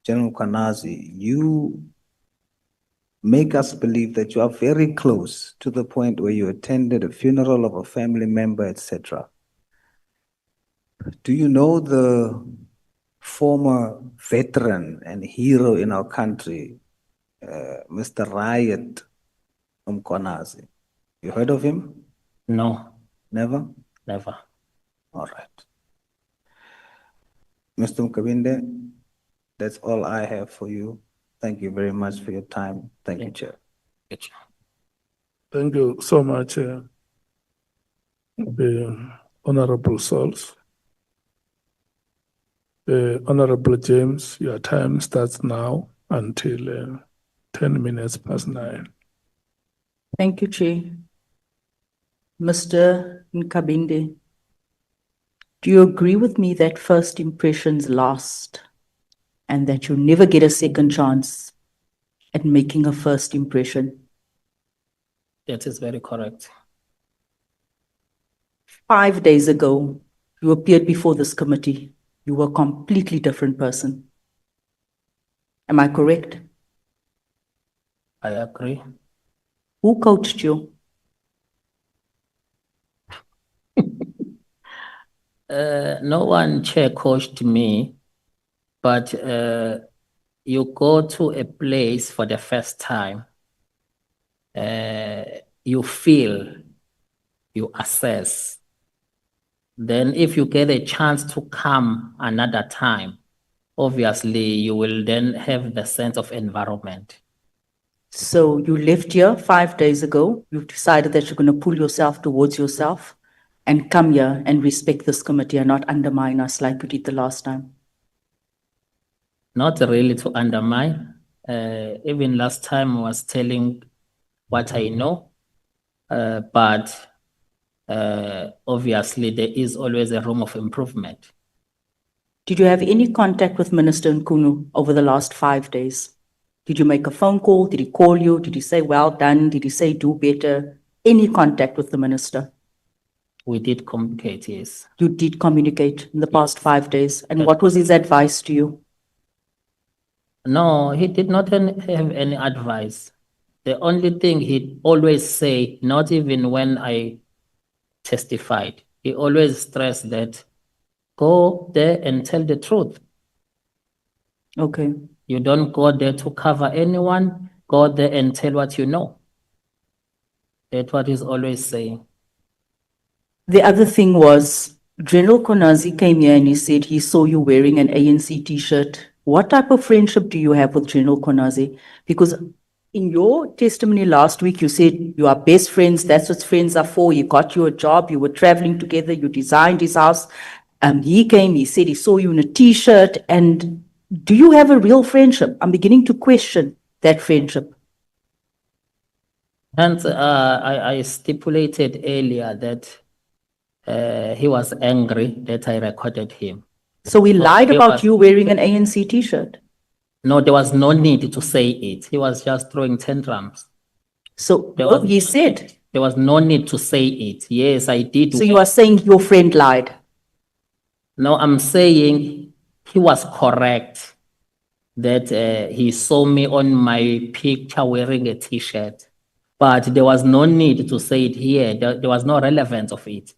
General Mkhwanazi, you make us believe that you are very close to the point where you attended a funeral of a family member, etc. Do you know the former veteran and hero in our country, Mr. Riot Mkhwanazi? You heard of him? No. Never? Never. All right. Mr. Nkabinde, that's all I have for you. Thank you very much for your time. Thank you, Chair. Thank you so much, the Honorable Souls. Honorable James, your time starts now until 10 minutes past 9. Thank you, Chair. Mr. Nkabinde, do you agree with me that first impressions last and that you never get a second chance at making a first impression? That is very correct. 5 days ago, you appeared before this committee. You were a completely different person. Am I correct? I agree. Who coached you? No one, Chair, coached me, but you go to a place for the first time, you feel, you assess. Then if you get a chance to come another time, obviously you will then have the sense of environment. So you left here 5 days ago. You've decided that you're going to pull yourself towards yourself and come here and respect this committee and not undermine us like you did the last time. Not really to undermine. Even last time I was telling what I know, but obviously there is always a room of improvement. Did you have any contact with Minister Nkunu over the last 5 days? Did you make a phone call? Did he call you? Did he say, well done? Did he say, do better? Any contact with the minister? We did communicate, yes. You did communicate in the past 5 days. And what was his advice to you? No, he did not have any advice. The only thing he'd always say, not even when I testified, he always stressed that go there and tell the truth. Okay. You don't go there to cover anyone, go there and tell what you know. That's what he's always saying. The other thing was, General Mkhwanazi came here and he said he saw you wearing an ANC t-shirt. What type of friendship do you have with General Mkhwanazi? Because in your testimony last week, you said you are best friends, that's what friends are for. He got you a job, you were traveling together, you designed his house. He came, he said he saw you in a t-shirt. And do you have a real friendship? I'm beginning to question that friendship. And I stipulated earlier that he was angry that I recorded him. So he lied about you wearing an ANC t-shirt? No, there was no need to say it. He was just throwing tantrums. There well, was- he said, There was no need to say it. Yes, I did. so you are saying your friend lied. No, I'm saying he was correct that he saw me on my picture wearing a t-shirt, but there was no need to say it here. There was no relevance of it.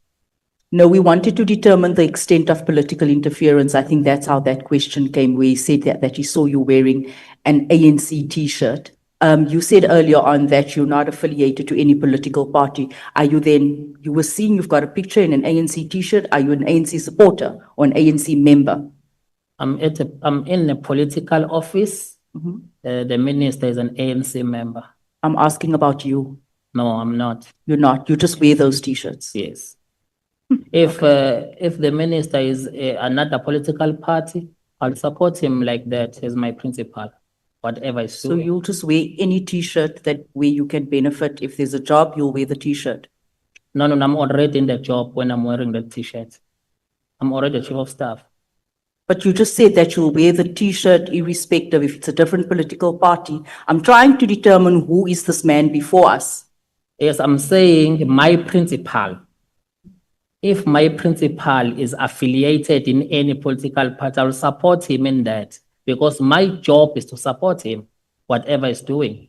No, we wanted to determine the extent of political interference. I think that's how that question came, where he said that he saw you wearing an ANC t-shirt. You said earlier on that you're not affiliated to any political party. Are you then, you were seeing you've got a picture in an ANC t-shirt. Are you an ANC supporter or an ANC member? I'm in a political office. The minister is an ANC member. I'm asking about you. No, I'm not. You're not. You just wear those t-shirts. Yes. If the minister is another political party, I'll support him like that as my principal, whatever is So doing. you'll just wear any t-shirt that where you can benefit. If there's a job, you'll wear the t-shirt. No, I'm already in the job when I'm wearing the t-shirt. I'm already chief of staff. But you just said that you'll wear the t-shirt irrespective if it's a different political party. I'm trying to determine who is this man before us. Yes, I'm saying my principal. If my principal is affiliated in any political party, I'll support him in that because my job is to support him, whatever he's doing,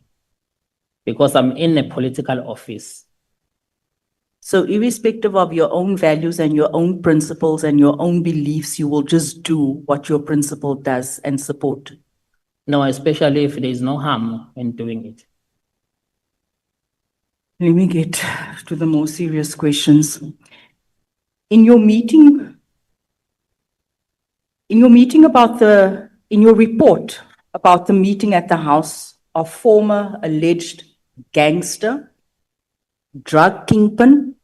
because I'm in a political office. So irrespective of your own values and your own principles and your own beliefs, you will just do what your principal does and support. No, especially if there is no harm in doing it. Let me get to the more serious questions. In your meeting in your report about the meeting at the house of former alleged gangster, drug kingpin,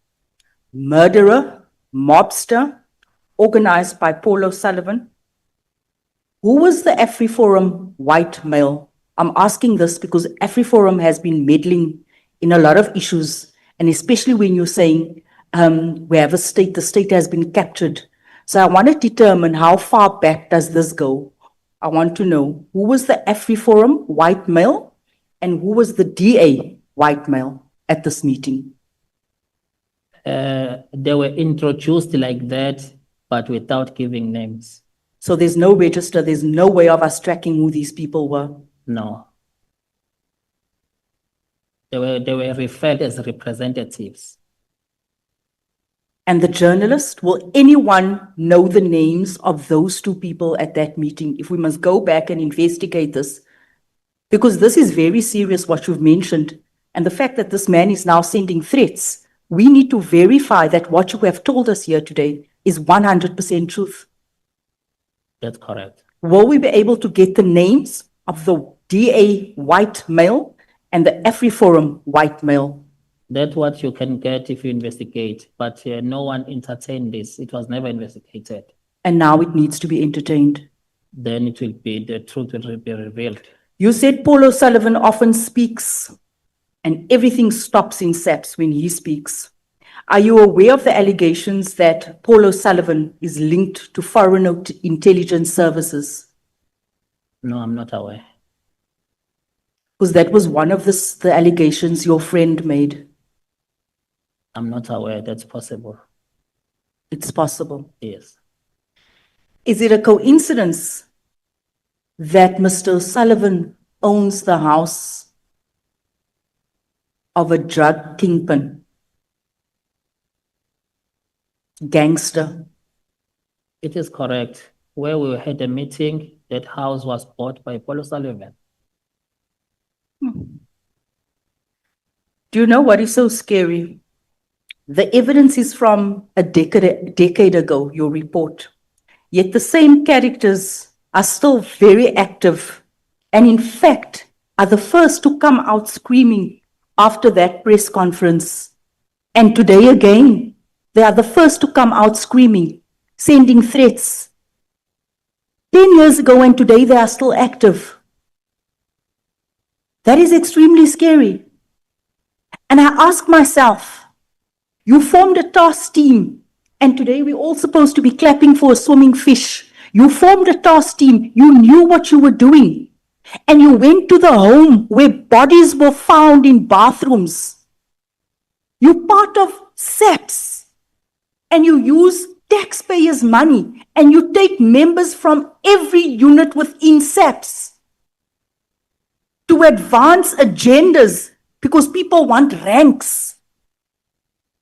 murderer, mobster, organized by Paul O'Sullivan, who was the AfriForum white male? I'm asking this because AfriForum has been meddling in a lot of issues, and especially when you're saying we have a state, the state has been captured. So I want to determine how far back does this go? I want to know who was the AfriForum white male and who was the DA white male at this meeting? They were introduced like that, but without giving names. So there's no register, there's no way of us tracking who these people were? No. They were referred as representatives. And the journalist, will anyone know the names of those two people at that meeting if we must go back and investigate this? Because this is very serious what you've mentioned. And the fact that this man is now sending threats, we need to verify that what you have told us here today is 100% truth. That's correct. Will we be able to get the names of the DA white male and the AfriForum white male? That's what you can get if you investigate, but no one entertained this. It was never investigated. And now it needs to be entertained. Then it will be, the truth will be revealed. You said Paul O'Sullivan often speaks and everything stops in SAPS when he speaks. Are you aware of the allegations that Paul O'Sullivan is linked to foreign intelligence services? No, I'm not aware. Because that was one of the allegations your friend made. I'm not aware that's possible. It's possible. Yes. Is it a coincidence that Mr. O'Sullivan owns the house of a drug kingpin, gangster? It is correct. Where we had a meeting, that house was bought by Paul O'Sullivan. Do you know what is so scary? The evidence is from a decade ago, your report. Yet the same characters are still very active and in fact are the first to come out screaming after that press conference. And today again, they are the first to come out screaming, sending threats. 10 years ago and today they are still active. That is extremely scary. And I ask myself, you formed a task team, and today we're all supposed to be clapping for a swimming fish. You formed a task team, you knew what you were doing. and you went to the home where bodies were found in bathrooms. You're part of SAPS, and you use taxpayers' money, and you take members from every unit within SAPS to advance agendas because people want ranks.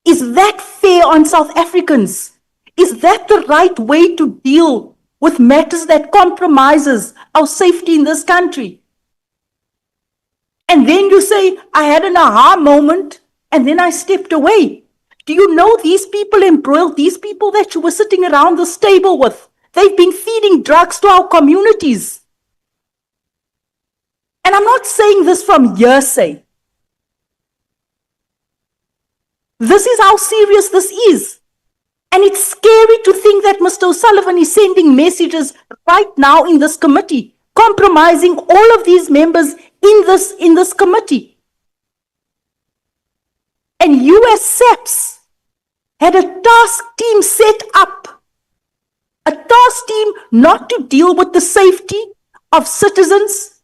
Is that fair on South Africans? Is that the right way to deal with matters that compromises our safety in this country? And then you say, I had an aha moment and then I stepped away. Do you know these people embroiled, these people that you were sitting around this table with? They've been feeding drugs to our communities. And I'm not saying this from hearsay. This is how serious this is. And it's scary to think that Mr. O'Sullivan is sending messages right now in this committee, compromising all of these members in this committee. And you as SAPS had a task team set up, a task team not to deal with the safety of citizens,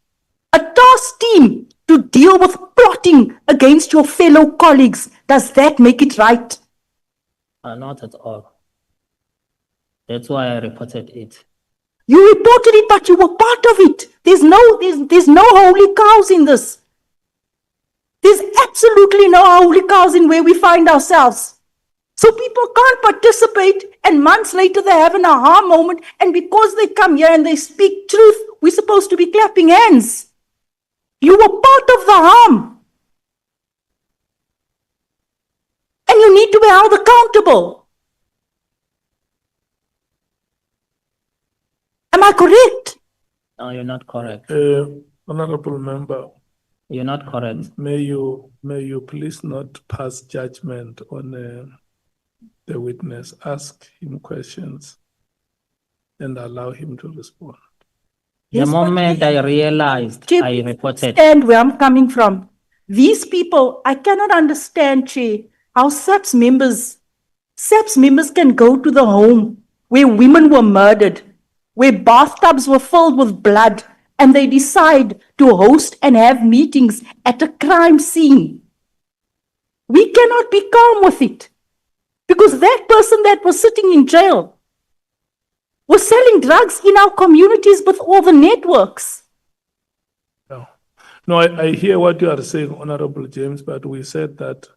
a task team to deal with plotting against your fellow colleagues. Does that make it right? Not at all. That's why I reported it. You reported it, but you were part of it. There's no holy cows in this. There's absolutely no holy cows in where we find ourselves. So people can't participate, and months later they have an aha moment, and because they come here and they speak truth, we're supposed to be clapping hands. You were part of the harm. And you need to be held accountable. Am I correct? No, you're not correct. Honorable member, You're not correct. may you please not pass judgment on the witness. Ask him questions and allow him to respond. The moment I realized, Chief, I reported. understand where I'm coming from. These people, I cannot understand, Chair, how SAPS members can go to the home where women were murdered, where bathtubs were filled with blood, and they decide to host and have meetings at a crime scene. We cannot be calm with it because that person that was sitting in jail was selling drugs in our communities with all the networks. No, I hear what you are saying, Honorable James, but we said that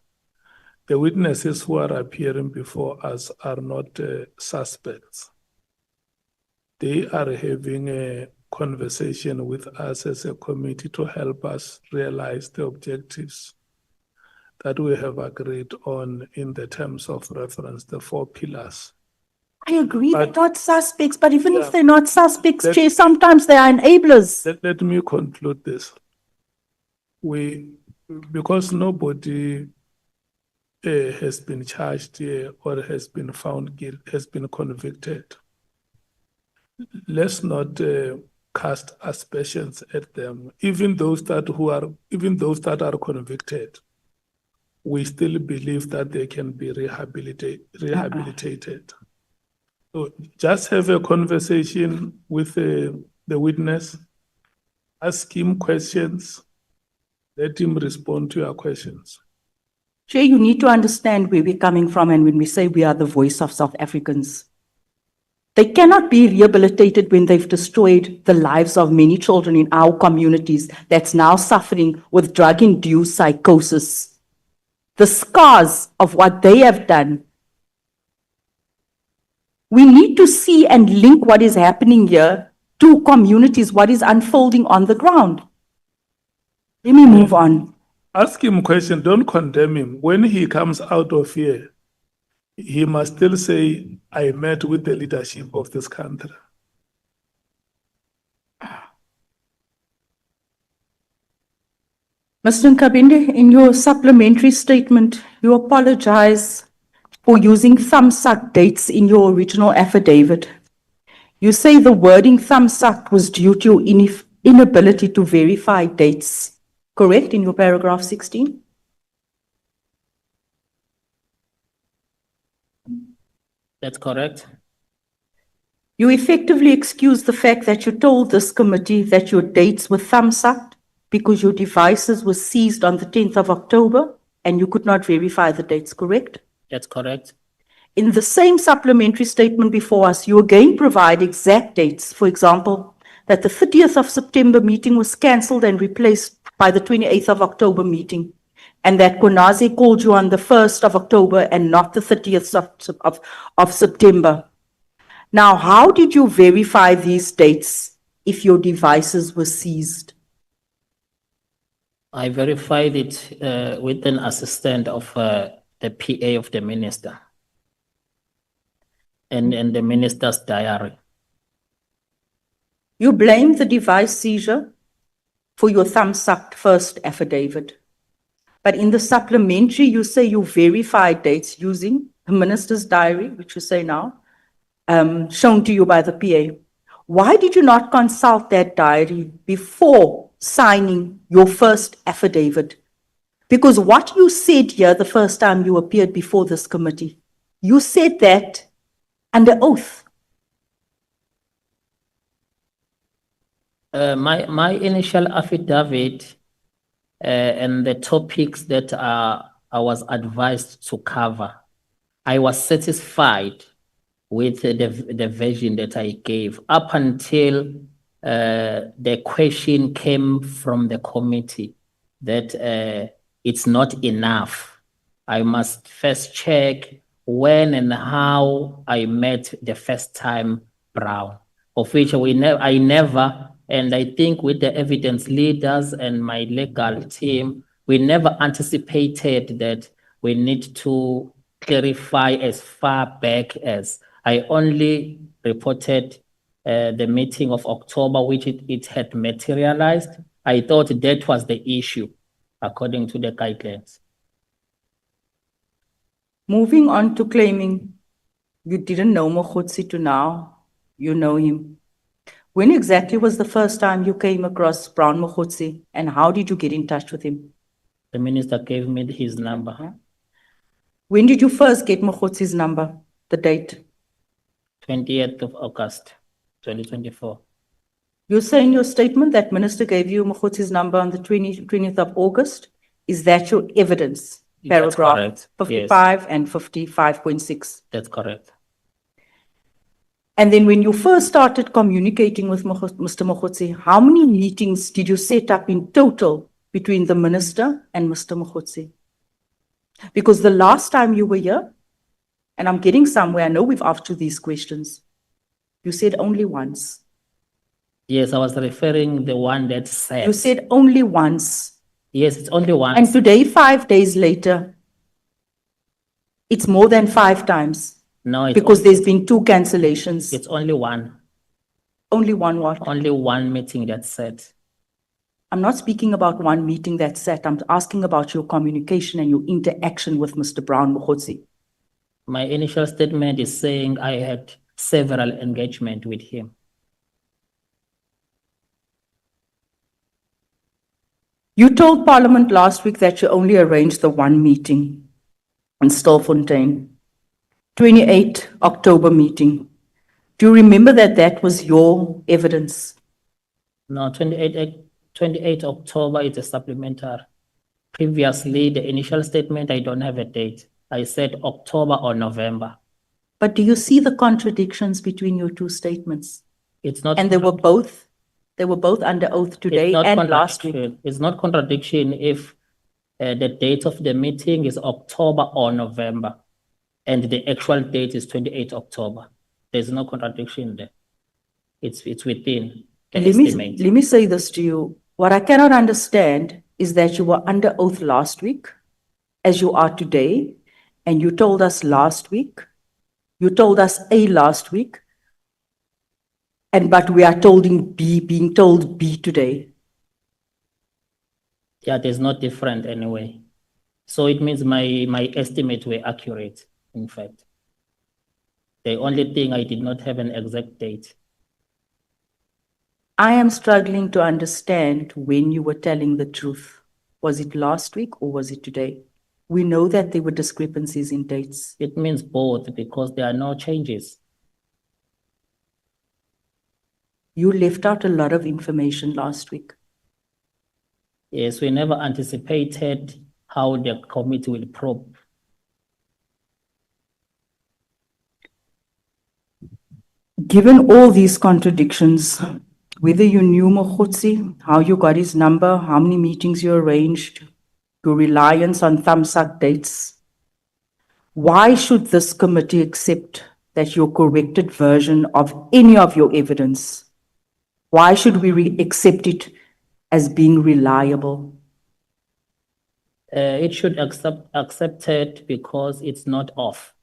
the witnesses who are appearing before us are not suspects. They are having a conversation with us as a committee to help us realize the objectives that we have agreed on in the terms of reference, the 4 pillars. I agree, But- they're not suspects, but even Yeah. if they're not suspects, Let- Chair, sometimes they are enablers. Let me conclude this. Because nobody has been charged here or has been found guilty, has been convicted, let's not cast aspersions at them. Even those that are convicted, we still believe that they can be rehabilitated. So just have a conversation with the witness, ask him questions, let him respond to your questions. Chair, you need to understand where we're coming from, and when we say we are the voice of South Africans. They cannot be rehabilitated when they've destroyed the lives of many children in our communities that's now suffering with drug-induced psychosis. The scars of what they have done. We need to see and link what is happening here to communities, what is unfolding on the ground. Let me move on. Ask him questions, don't condemn him. When he comes out of here, he must still say, I met with the leadership of this country. Mr. Nkabinde, in your supplementary statement, you apologize for using thumbsuck dates in your original affidavit. You say the wording thumbsuck was due to your inability to verify dates, correct, in your paragraph 16? That's correct. You effectively excuse the fact that you told this committee that your dates were thumbsucked because your devices were seized on the 10th of October and you could not verify the dates, correct? That's correct. In the same supplementary statement before us, you again provide exact dates. For example, that the 30th of September meeting was cancelled and replaced by the 28th of October meeting, and that Mkhwanazi called you on the 1st of October and not the 30th of September. Now, how did you verify these dates if your devices were seized? I verified it with an assistant of the PA of the minister and the minister's diary. You blame the device seizure for your thumb-sucked first affidavit. But in the supplementary, you say you verified dates using the minister's diary, which you say now, shown to you by the PA. Why did you not consult that diary before signing your first affidavit? Because what you said here the first time you appeared before this committee, you said that under oath. My initial affidavit and the topics that I was advised to cover, I was satisfied with the version that I gave up until the question came from the committee that it's not enough. I must first check when and how I met the first time Brown, of which I never, and I think with the evidence leaders and my legal team, we never anticipated that we need to clarify as far back as I only reported the meeting of October, which it had materialized. I thought that was the issue, according to the guidelines. Moving on to claiming you didn't know Mkhwanazi to now, you know him. When exactly was the first time you came across Brown Mkhwanazi, and how did you get in touch with him? The minister gave me his number. When did you first get Mkhwanazi's number, the date? 28th of August, 2024. You say in your statement that minister gave you Mkhwanazi's number on the 20th of August. Is that your evidence? That's Paragraph correct. 55 Yes. and 55.6. That's correct. And then when you first started communicating with Mr. Mkhwanazi, how many meetings did you set up in total between the minister and Mr. Mkhwanazi? Because the last time you were here, and I'm getting somewhere, I know we've asked you these questions, you said only once. Yes, I was referring the one that said. You said only once. Yes, it's only once. And today, 5 days later, it's more than 5 times. No, it's because there's been 2 cancellations. It's only one. Only one what? Only one meeting that's said. I'm not speaking about one meeting that's set. I'm asking about your communication and your interaction with Mr. Brown Mkhwanazi. My initial statement is saying I had several engagements with him. You told Parliament last week that you only arranged the one meeting in Stilfontein, 28 October meeting. Do you remember that that was your evidence? No, 28 October is a supplementary. Previously, the initial statement, I don't have a date. I said October or November. But do you see the contradictions between your 2 statements? It's not. And they were both under oath today and last week. It's not contradiction if the date of the meeting is October or November, and the actual date is 28 October. There's no contradiction there. It's within the estimate. Let me say this to you. What I cannot understand is that you were under oath last week, as you are today, and you told us last week, you told us A last week, but we are being told B today. Yeah, there's not different anyway. So it means my estimates were accurate, in fact. The only thing I did not have an exact date. I am struggling to understand when you were telling the truth. Was it last week or was it today? We know that there were discrepancies in dates. It means both because there are no changes. You left out a lot of information last week. Yes, we never anticipated how the committee will probe. Given all these contradictions, whether you knew Mkhwanazi, how you got his number, how many meetings you arranged, your reliance on thumbsuck dates, why should this committee accept that your corrected version of any of your evidence? Why should we accept it as being reliable? It should accept it because it's not off.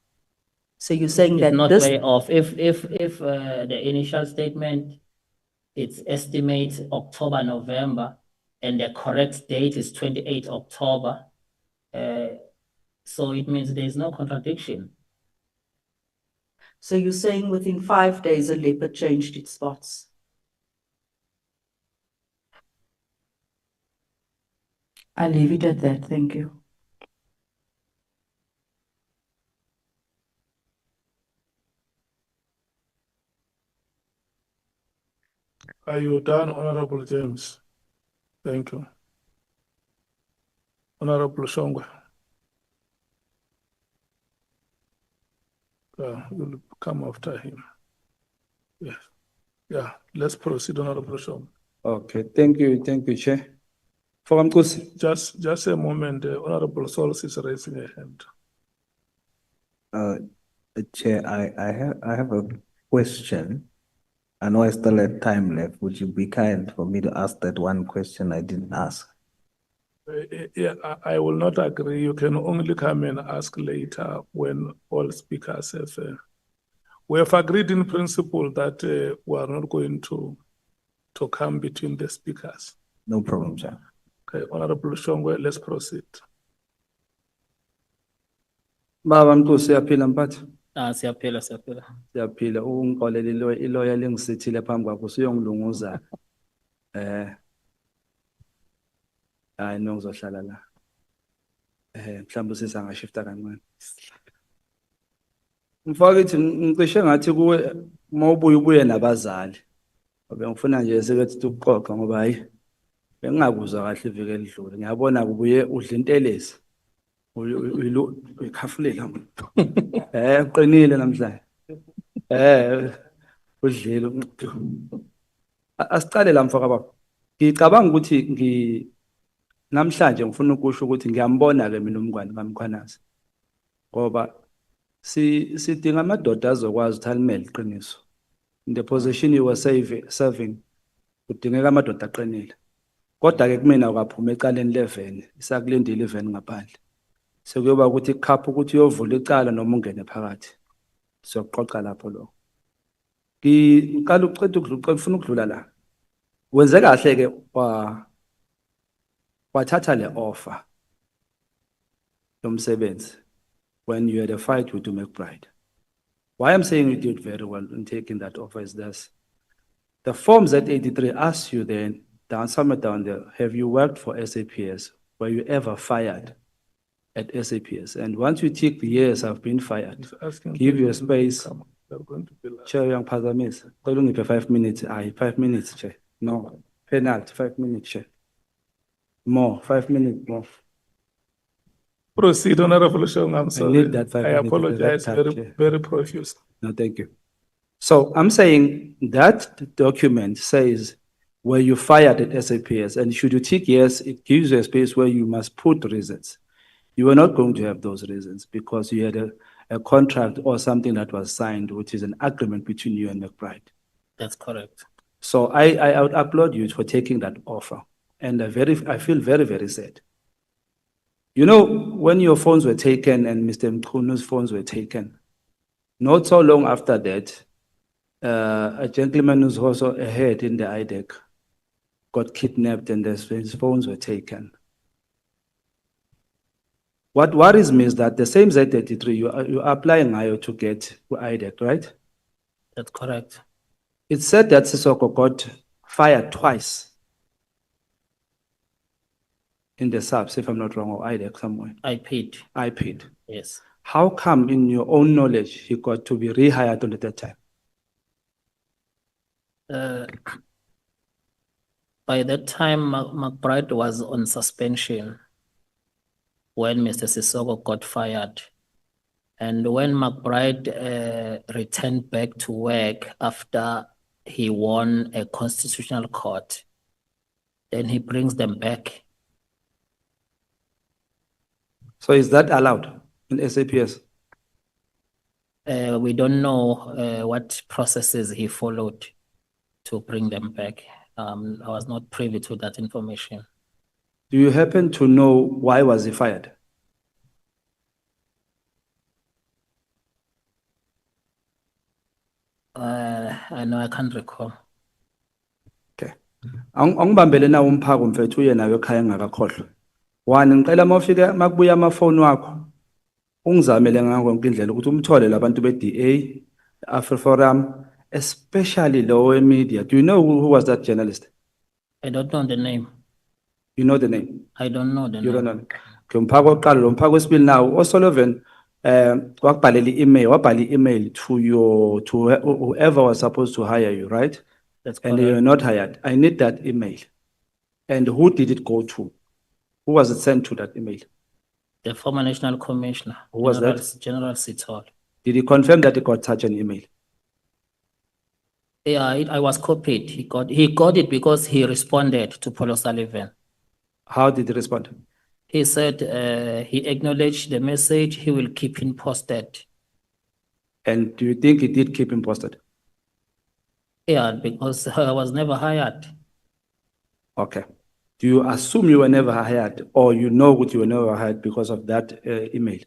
So you're saying It's that not this, way off. If the initial statement, it's estimate October, November, and the correct date is 28 October. So it means there is no contradiction. so you're saying within 5 days a leopard changed its spots? I'll leave it at that, thank you. Are you done, Honorable James? Thank you. Honorable Shongwe. You'll come after him. Yes. Yeah, let's proceed, Honorable Shongwe. Okay, thank you, Chair. For Mkhwanazi, Just a moment, Honorable Sols is raising a hand. Chair, I have a question. I know I still have time left. Would you be kind for me to ask that one question I didn't ask? Yeah, I will not agree. You can only come and ask later when all speakers have. We have agreed in principle that we are not going to come between the speakers. No problem, Chair. Okay, Honorable Shongwe, let's proceed. Baba Mkhwanazi, siyaphila mphathi. Siyaphila. Siyaphila, ungixolele iloya lengisithile phambi kwakho usuyongilunguza. Hayi ngizohlala la. Mhlawumbe sisangashifta kancane. Mfowethu ngicishe ngathi kuwe mawubuye nabazali. Ngifuna nje sekethi ukuxoxa ngoba hayi bengingakuzwa kahle iveke elidlule. Ngiyabona kubuye udla intelezi. Uyikhafulela. Uqinile namhlanje. Udlile. Asicale la mfaka baba. Ngicabanga ukuthi namhlanje ngifuna ukusho ukuthi ngiyambona ke mina umngwane kaMkhwanazi. Ngoba sidinga amadoda azokwazi ukuthi alimele iqiniso. In the position you were serving, udingeka amadoda aqinile. Kodwa ke kumina ukaphuma ecaleni le-van, isakulindile i-van ngaphandle. Sekuyoba ukuthi ikhapha ukuthi uyovula icala noma ungene phakathi. Siyoxoxa lapho lo. Ngicela ufuna ukudlula la. Wenze kahle ke wathatha le offer yomsebenzi when you had a fight with McBride. Why I'm saying you did very well in taking that offer is this. The forms at 83 asks you then, somewhere down there, have you worked for SAPS? Were you ever fired at SAPS? And once you tick the yes, I've been fired, give you a space. Chair, young Pazamis, 5 minutes. 5 minutes, Chair. No, penalty, 5 minutes, Chair. More, 5 minutes more. Proceed, Honorable Shongwe. I'm sorry. need that 5 I minutes. apologize very profuse. No, thank you. So I'm saying that document says, were you fired at SAPS? And should you tick yes, it gives you a space where you must put reasons. You are not going to have those reasons because you had a contract or something that was signed, which is an agreement between you and McBride. That's correct. So I would applaud you for taking that offer. And I feel very, very sad. You know, when your phones were taken and Mr. Mkhwanazi's phones were taken, not so long after that, a gentleman who's also ahead in the IDEC got kidnapped and his phones were taken. What worries me is that the same Z33 you are applying to get IDEC, right? That's correct. It said that Sisoko got fired twice in the subs, if I'm not wrong, or IDEC somewhere. I paid. Yes. How come, in your own knowledge, he got to be rehired on the third time? By that time, McBride was on suspension when Mr. Sisoko got fired. And when McBride returned back to work after he won a constitutional court, then he brings them back. So is that allowed in SAPS? We don't know what processes he followed to bring them back. I was not privy to that information. Do you happen to know why was he fired? I know I can't recall. Okay. Angibambele na umphako mfethu uye nayo ekhaya engakakhohlwa. One ngicela mawufika makubuya amafoni wakho ungizamele ngakho yonke indlela ukuthi umthole labantu be-DA, AfriForum, especially lower media. Do you know who was that journalist? I don't know the name. You know the name? I don't know the You name. don't know. Okay, umphako oqala lo mphako wesibili now oSolomon wakubhalela i-email, wabhala i-email to whoever was supposed to hire you, right? That's And correct. you're not hired. I need that email. And who did it go to? Who was it sent to, that email? The former national commissioner. Who was General, that? General Sitol. Did he confirm that he got such an email? Yeah, I was copied. He got it because he responded to Paul O'Sullivan. How did he respond? He said he acknowledged the message. He will keep him posted. And do you think he did keep him posted? Yeah, because I was never hired. Okay. Do you assume you were never hired, or you know what you were never hired because of that email?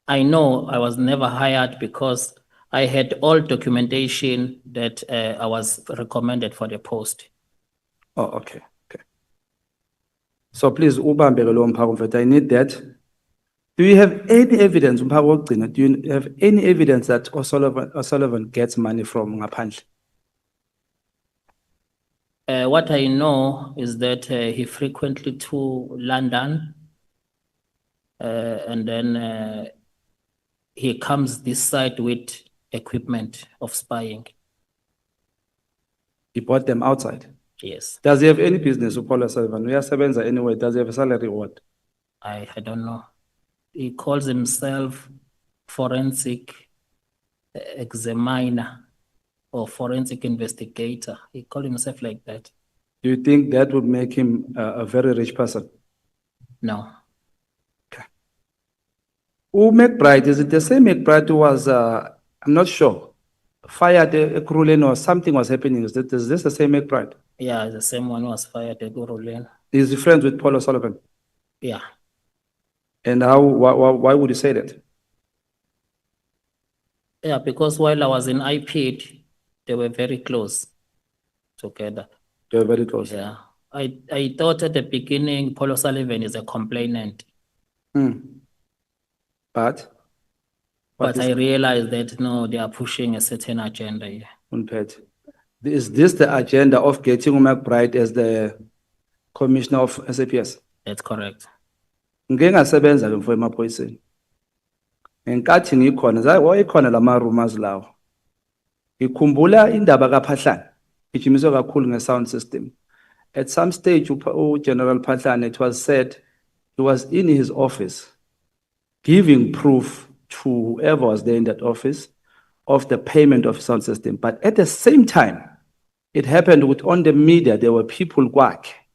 I know I was never hired because I had all documentation that I was recommended for the post. Oh, okay. Okay. So please, ubambele lo mphako mfethu, I need that. Do you have any evidence, mphako wokugcina, do you have any evidence that O'Sullivan gets money from ngaphandle? What I know is that he frequently to London and then he comes this side with equipment of spying. He bought them outside. Yes, Does he have any business with Paul O'Sullivan? Uyasebenza anyway. Does he have a salary or what? I don't know. He calls himself forensic examiner or forensic investigator. He called himself like that. Do you think that would make him a very rich person? No. Who McBride, is it the same McBride who was, I'm not sure, fired at Kuruleni or something was happening? Is this the same McBride? Yeah, the same one was fired at Guruleni. Is he friends with Paul O'Sullivan? Yeah. And why would you say that? Yeah, because while I was in IPID, they were very close together. They were very close. Yeah. I thought at the beginning, Paul O'Sullivan is a complainant, But I realized that no, they are pushing a certain agenda here. Unpet. Is this the agenda of getting McBride as the commissioner of SAPS? That's correct. Ngike ngasebenza ke mfo emaphoyiseni. Ngenkathi ngikhona, wayekhona lama rumors lawo. Ngikhumbula indaba kaPhahlane, ijimiswe kakhulu nge-sound system. At some stage, General Phahlane, it was said he was in his office giving proof to whoever was there in that office of the payment of sound system. But at the same time, it happened with on the media, there were people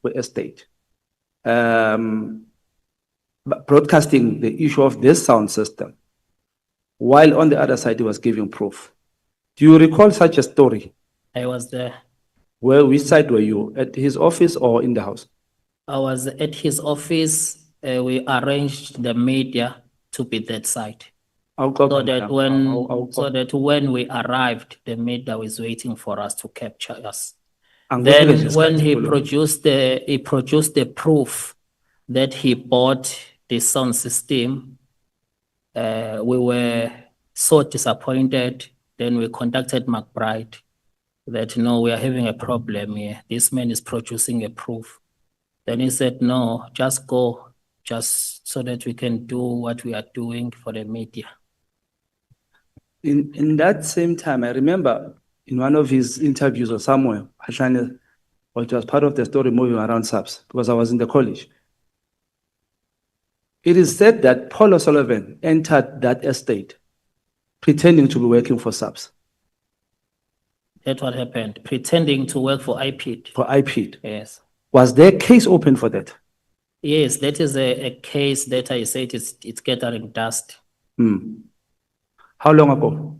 with estate broadcasting the issue of this sound system, while on the other side, he was giving proof. Do you recall such a story? I was there. Which side were you? At his office or in the house? I was at his office. We arranged the media to be that side. So that when we arrived, the media was waiting for us to capture us. Then when he produced the proof that he bought the sound system, we were so disappointed. Then we contacted McBride that no, we are having a problem here. This man is producing a proof. Then he said, no, just go, just so that we can do what we are doing for the media. In that same time, I remember in one of his interviews or somewhere, or it was part of the story moving around SAPS, because I was in the college. It is said that Paul O'Sullivan entered that estate pretending to be working for SAPS, That's what happened, pretending to work for IPID. for IPID. Yes. Was there a case open for that? Yes, that is a case that I said it's gathering dust. How long ago?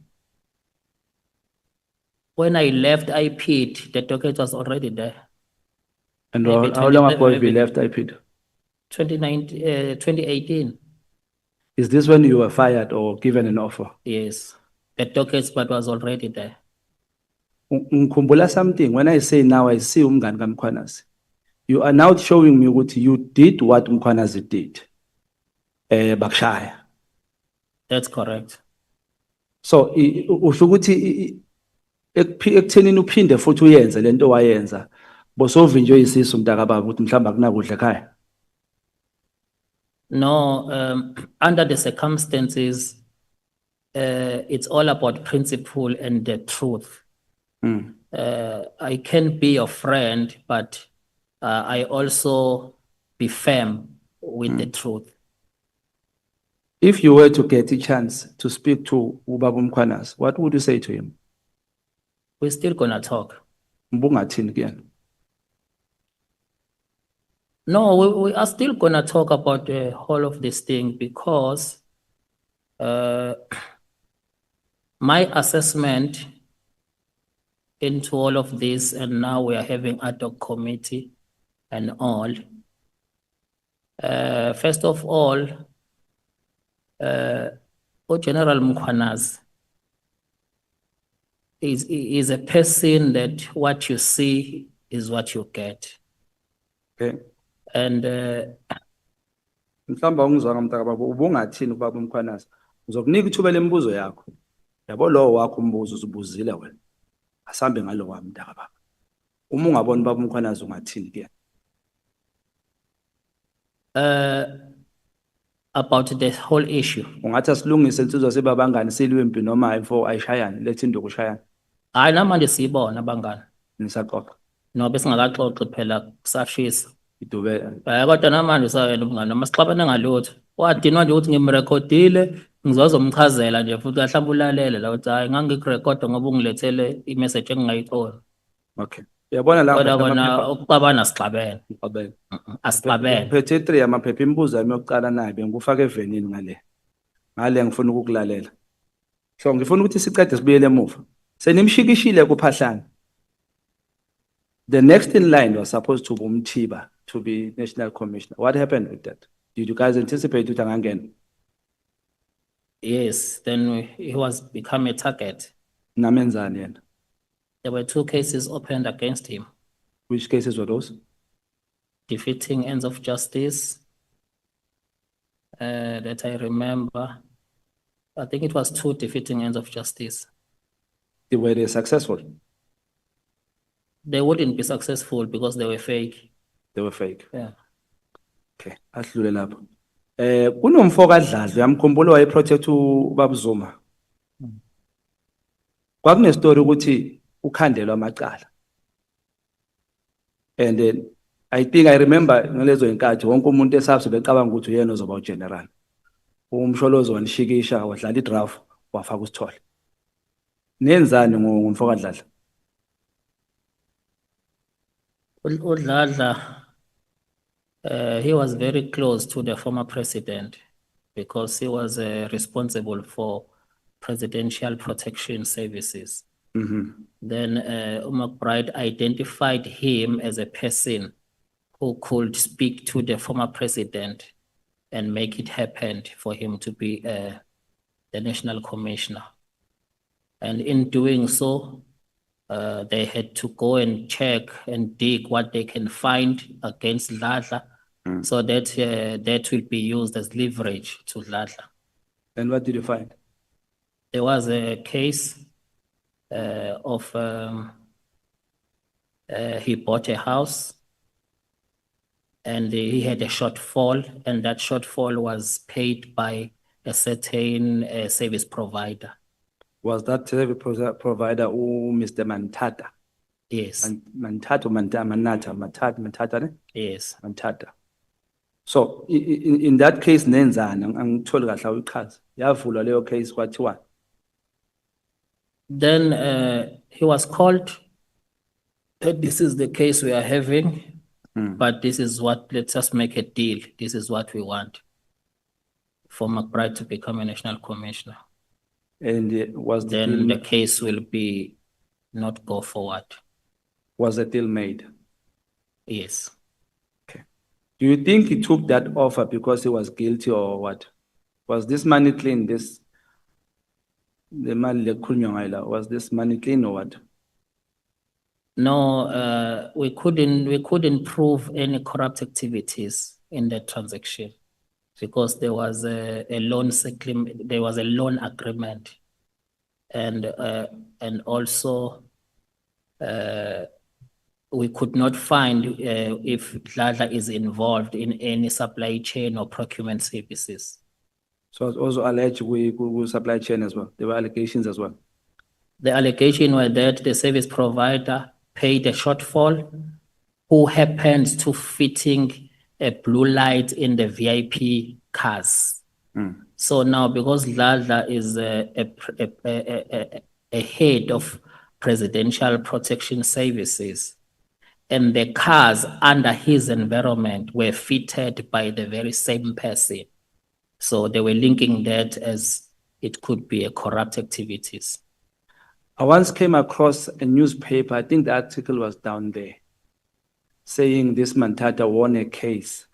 When I left IPID, the docket was already there. And Maybe how long ago have you maybe- left IPID? 2018, Is this when you were fired or given an offer? yes. The docket but was already there. Ngikhumbula something, when I say now I see umngani kaMkhwanazi, you are now showing me what you did what Mkhwanazi did. Bakushaya. That's correct. So usho ukuthi ekuthenini uphinde futhi uyenze lento wayenza bosovinjwe isisu mntaka baba ukuthi mhlamba kunakudla ekhaya. No, under the circumstances, it's all about principle and the truth. I can be your friend, but I also be firm with the truth. If you were to get a chance to speak to Ubaba Mkhwanazi, what would you say to him? We're still gonna talk. Mbungathini kuyena? No, we are still gonna talk about the whole of this thing because my assessment into all of this, and now we are having ad hoc committee and all. First of all, General Mkhwanazi is a person that what you see is what you get. Okay. And Mhlamba ungizwa ngamntaka baba ubungathini ubaba Mkhwanazi? Uzokunika ithuba lembuzo yakho. Yabo lo wakho umbuzo uzubuzile wena. Asambe ngalo wami mntaka baba. Uma ungabona ubaba Mkhwanazi ungathini kuyena? about the whole issue. Ungathi asilungise insizwa sebabangani silwempi noma ayifo ayishayane lethi induku ushayane. Hayi namanje siyibona abangani. Nisaxoxa. No besingakaxoxi phela kusashisa. Idubela. Kodwa namanje sayena umngani noma sixabane ngalutho. Wadinwa nje ukuthi ngimrekhodile ngizozomchazela nje futhi kahlamba ulalele la uthi hayi ngangikurekhoda ngoba ungilethele imessage engingayitholi. Okay. Uyabona la Kodwa kona ukuxabana sixabene. Uxabene. Asixabene. Phethe 3 amaphepha imibuzo yami yokuqala naye bengikufaka evenini ngale. Ngale ngifuna ukukulalela. So ngifuna ukuthi sicede sibuyele emuva. Senimshikishile kuphahlana. The next in line was supposed to be Umthiba to be National Commissioner. What happened with that? Did you guys anticipate ukuthi angangena? Yes, then he was become a target. Namenzani yena? There were 2 cases opened against him. Which cases were those? Defeating ends of justice, that I remember. I think it was 2 defeating ends of justice. Were they successful? They wouldn't be successful because they were fake. They were fake. Yeah. Okay, asidlule lapho. Kunomfo kaDladla uyamkhumbula wayeprotect uBaba Zuma. Kwakune story ukuthi ukhandelwa amacala. And then I think I remember ngalezo inkathi wonke umuntu esabse becabanga ukuthi uyena ozoba ugeneral. Umsholozo wanishikisha wadlala idraft wafaka usithole. Nenzani ngomfo kaDladla? uDladla, he was very close to the former president because he was responsible for presidential protection services. Then McBride identified him as a person who could speak to the former president and make it happen for him to be the national commissioner. And in doing so, they had to go and check and dig what they can find against Dladla, so that that will be used as leverage to Dladla. And what did you find? There was a case of he bought a house and he had a shortfall, and that shortfall was paid by a certain service provider. Was that service provider Mr. Mantata? Yes, Mantata, Mantata, ne? yes. Mantata. So in that case, nenzani angitholi kahle uyichaza. Yavulwa leyo case kwathiwa. Then he was called. This is the case we are having, but this is what, let's just make a deal. This is what we want for McBride to become a national commissioner. And was the Then the deal, case will be not go forward. was the deal made? Yes. Do you think he took that offer because he was guilty or what? Was this money clean? The money was this money clean or what? No, we couldn't prove any corrupt activities in the transaction because there was a loan settlement, there was a loan agreement, and also we could not find if Dladla is involved in any supply chain or procurement services. So it's also alleged we supply chain as well. There were allegations as well. The allegation were that the service provider paid a shortfall who happened to fitting a blue light in the VIP cars. So now, because Dladla is a head of presidential protection services, and the cars under his environment were fitted by the very same person. So they were linking that as it could be a corrupt activities. I once came across a newspaper, I think the article was down there, saying this Mantata won a case.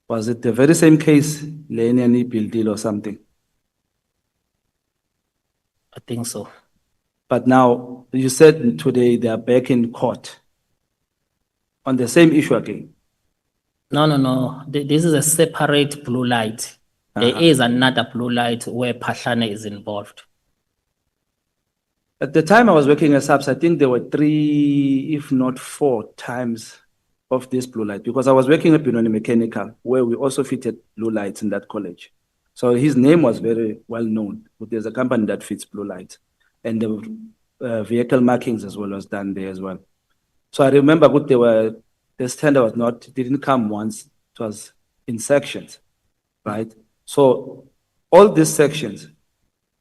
Was it the very same case, Lenny Bill deal or something? I think so. But now, you said today they are back in court on the same issue again. No. This is a separate blue light. There is another blue light where Pashane is involved. At the time I was working as SAPS, I think there were 3, if not 4 times of this blue light, because I was working at Benoni Mechanical, where we also fitted blue lights in that college. So his name was very well known, but there's a company that fits blue lights, and the vehicle markings as well was done there as well. So I remember the standard didn't come once, it was in sections, right? So all these sections,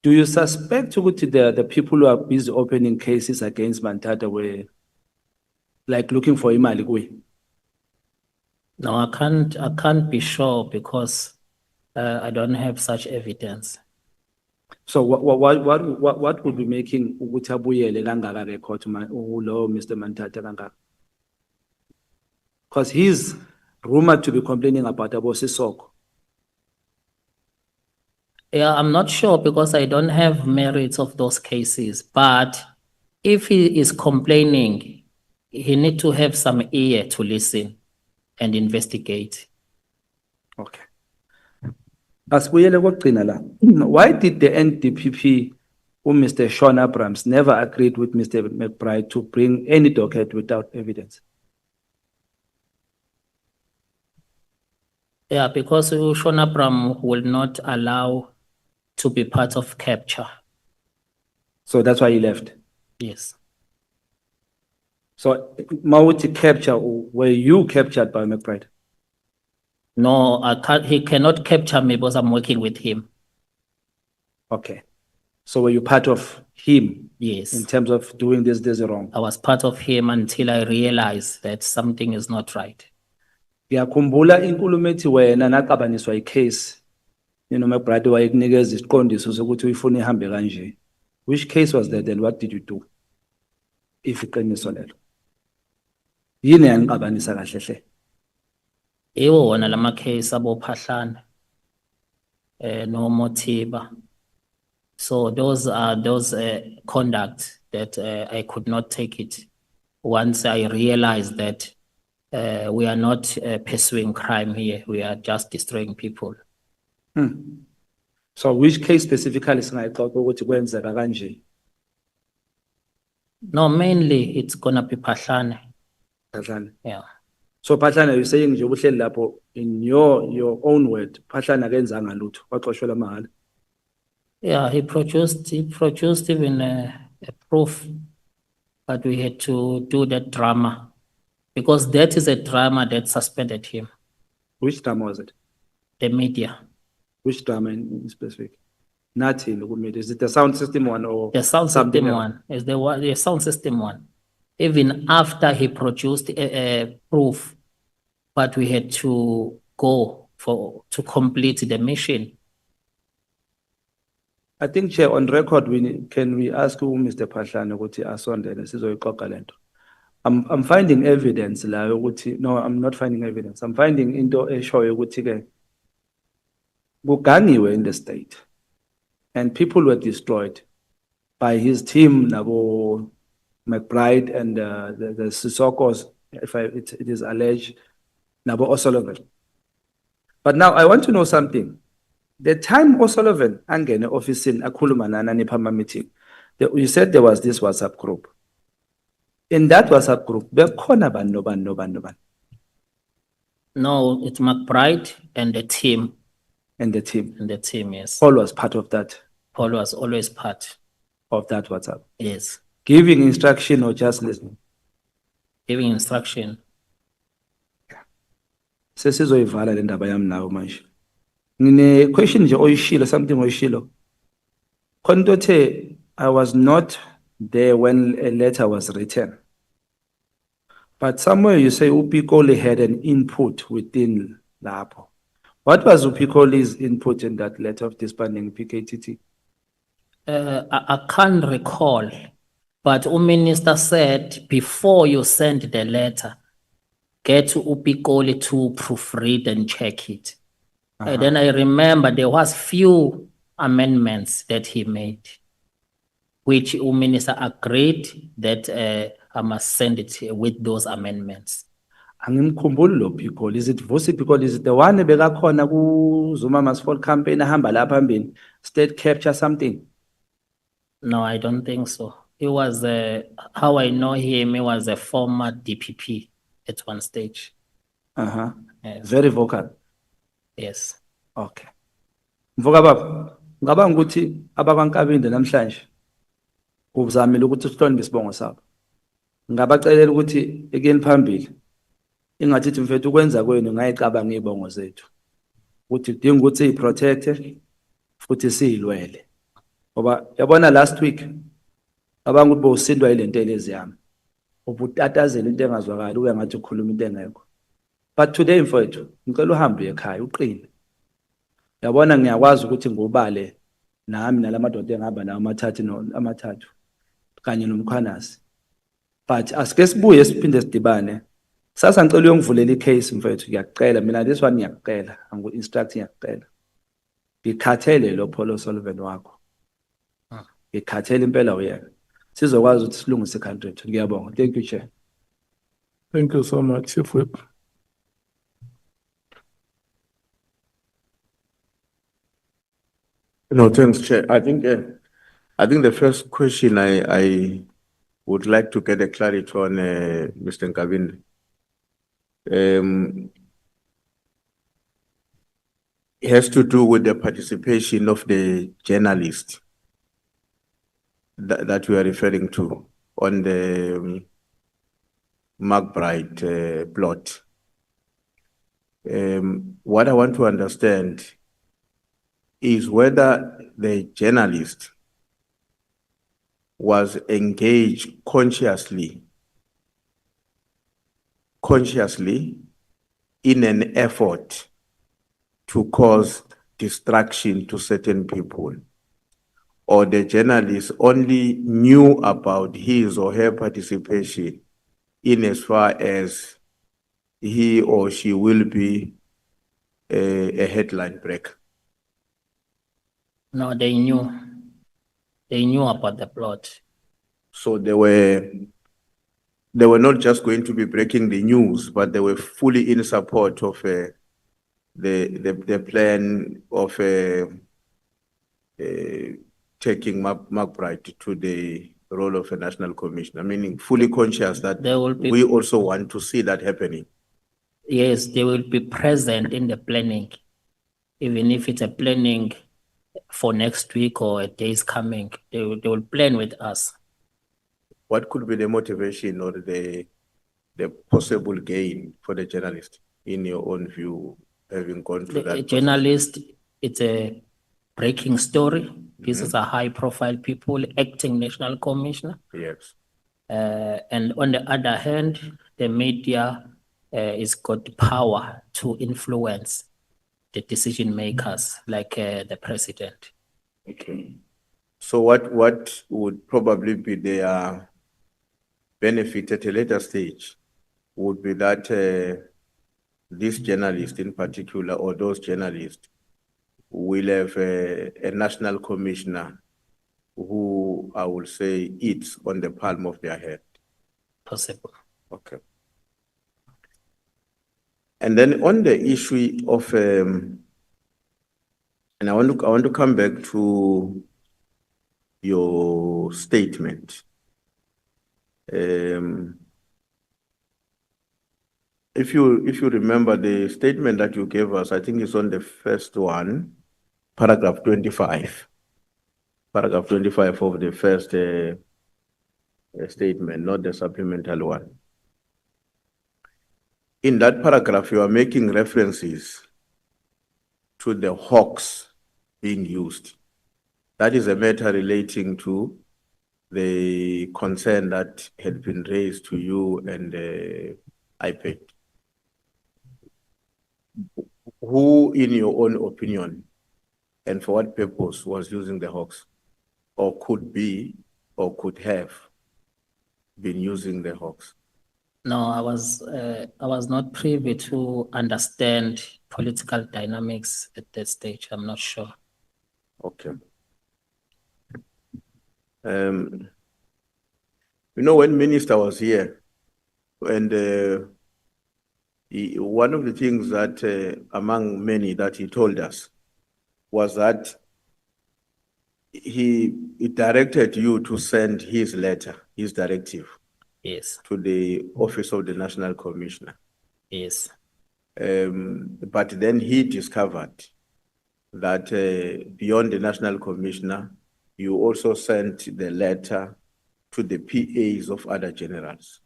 do you suspect the people who are busy opening cases against Mantata were like looking for Imali? No, I can't be sure because I don't have such evidence. So what would be making ukuthi abuyele kangaka ke court lo Mr. Mantata kangaka? Because he's rumored to be complaining about Abosisoko. Yeah, I'm not sure because I don't have merits of those cases. But if he is complaining, he need to have some ear to listen and investigate. Okay. Asibuyele kokugcina la. Why did the NDPP Mr. Sean Abrams never agreed with Mr. McBride to bring any docket without evidence? Yeah, because Sean Abram will not allow to be part of capture. So that's why he left. Yes. So Mawuti capture, were you captured by McBride? No, he cannot capture me because I'm working with him. Okay. So were you part of him? Yes. In terms of doing this wrong? I was part of him until I realized that something is not right. Ngiyakhumbula inkulumo ethi wena naqabaniswa icase McBride wayekunikeza isiqondiso sokuthi uyifuna ihambe kanje. Which case was that and what did you do? If iqiniso lelo. Yini yaniqabanisa kahle hle? Ewo wona lama case abo Phahlana no Motiba. So those are conduct that I could not take it once I realized that we are not pursuing crime here, we are just destroying people. So which case specifically singayixoxa ukuthi kwenzeka kanje? No, mainly it's gonna be Phahlana. Phahlana. Yeah. So Phahlana, you're saying nje ubuhleli lapho in your own word, Phahlana akenzanga lutho, waxoshwela mahala. Yeah, he produced even a proof, but we had to do that drama because that is a drama that suspended him, Which drama was it? the media. Which drama in specific? Nothing, is it the sound system one or? The sound something system else? one is the sound system one. Even after he produced a proof, but we had to go to complete the mission. I think, Chair, on record, can we ask who Mr. Pahlane ukuthi asondele sizoyiqoqa le nto? I'm finding evidence la ukuthi, no, I'm not finding evidence. I'm finding into eshoyo ukuthi ke kugangiwe in the state and people were destroyed by his team, Nabo McBride and the Sissokos, if it is alleged, Nabo O'Sullivan. But now I want to know something. The time O'Sullivan angene office in akhuluma nani phama meeting, you said there was this WhatsApp group. In that WhatsApp group, bekhona bani nobani. No, it's McBride and the team. And the team. And the team, yes. Paul was part of that. Paul was always part. Of that WhatsApp. Yes. Giving instruction or just listening? Giving instruction. Sesizoyivala le ndaba yami nawo manje. Ngine question nje oyishilo, something oyishilo. Kondote, I was not there when a letter was written. But somewhere you say Upikoli had an input within Lapo. What was Upikoli's input in that letter of disbanding PKTT? I can't recall, but the minister said before you send the letter, get Upikoli to proofread and check it. And then I remember there was few amendments that he made, which the minister agreed that I must send it with those amendments. Angimkhumbuli lo Pikoli. Is it Vusi Pikoli? Is it the one ebekakhona ku Zuma Must Fall campaign ahamba la phambili, state capture something? No, I don't think so. He was how I know him, he was a former DPP at one stage. Yes. Very vocal. Yes. Okay. Mvuka baba, ngicabanga ukuthi abakwaNkabinde namhlanje uzamile ukuthi sihloniphe isibongo sabo. Ngabacelela ukuthi ekeni phambili ingathi mfethu ukwenza kwenu ngayicabanga izibongo zethu. Ukuthi kudinga ukuthi siprotecte futhi siyilwele. Ngoba yabona last week abanga ukuthi bowusindwa ilento eleziyami. Ubutatazela into engazwakali ube ngathi ukhuluma into engekho. But today mfethu ngicela uhambe ekhaya uqine. Yabona ngiyakwazi ukuthi ngubale nami nalamadoda engihamba nawo amathathu kanye noMkhwanazi. But asike sibuye siphinde sidibane. Sasa ngicela uyongivulela icase mfethu ngiyacela mina this one ngiyacela angu instruct ngiyacela. Ngikhathele lo Paul O'Sullivan wakho. Ngikhathele impela uyena. Sizokwazi ukuthi silungise country yethu. Ngiyabonga. Thank you, Chair. Thank you so much, Chief Whip. No, thanks, Chair. I think the first question I would like to get a clarity on, Mr. Nkabinde. Has to do with the participation of the journalist that we are referring to on the McBride plot. What I want to understand is whether the journalist was engaged consciously in an effort to cause distraction to certain people, or the journalist only knew about his or her participation in as far as he or she will be a headline breaker. No, they knew. They knew about the plot. So they were not just going to be breaking the news, but they were fully in support of the plan of taking McBride to the role of a national commissioner, meaning fully conscious that we also want to see that happening. Yes, they will be present in the planning, even if it's a planning for next week or days coming. They will plan with us. What could be the motivation or the possible gain for the journalist, in your own view, having gone through The that? journalist, it's a breaking story. This is a high profile people acting national commissioner. Yes. And on the other hand, the media is got power to influence the decision makers, like the president. Okay. So what would probably be their benefit at a later stage would be that this journalist in particular, or those journalists, will have a national commissioner who I will say eats on the palm of their head. Possible. Okay. And then on the issue of, and I want to come back to your statement. If you remember the statement that you gave us, I think it's on the first one, paragraph 25. Paragraph 25 of the first statement, not the supplemental one. In that paragraph, you are making references to the hawks being used. That is a matter relating to the concern that had been raised to you and IPED. Who, in your own opinion, and for what purpose was using the hawks, or could be, or could have been using the hawks? No, I was not privy to understand political dynamics at that stage. I'm not sure. Okay. You know, when Minister was here, and one of the things that, among many that he told us, was that he directed you to send his letter, his directive, Yes, to the Office of the National Commissioner. yes. But then he discovered that beyond the National Commissioner, you also sent the letter to the PAs of other generals.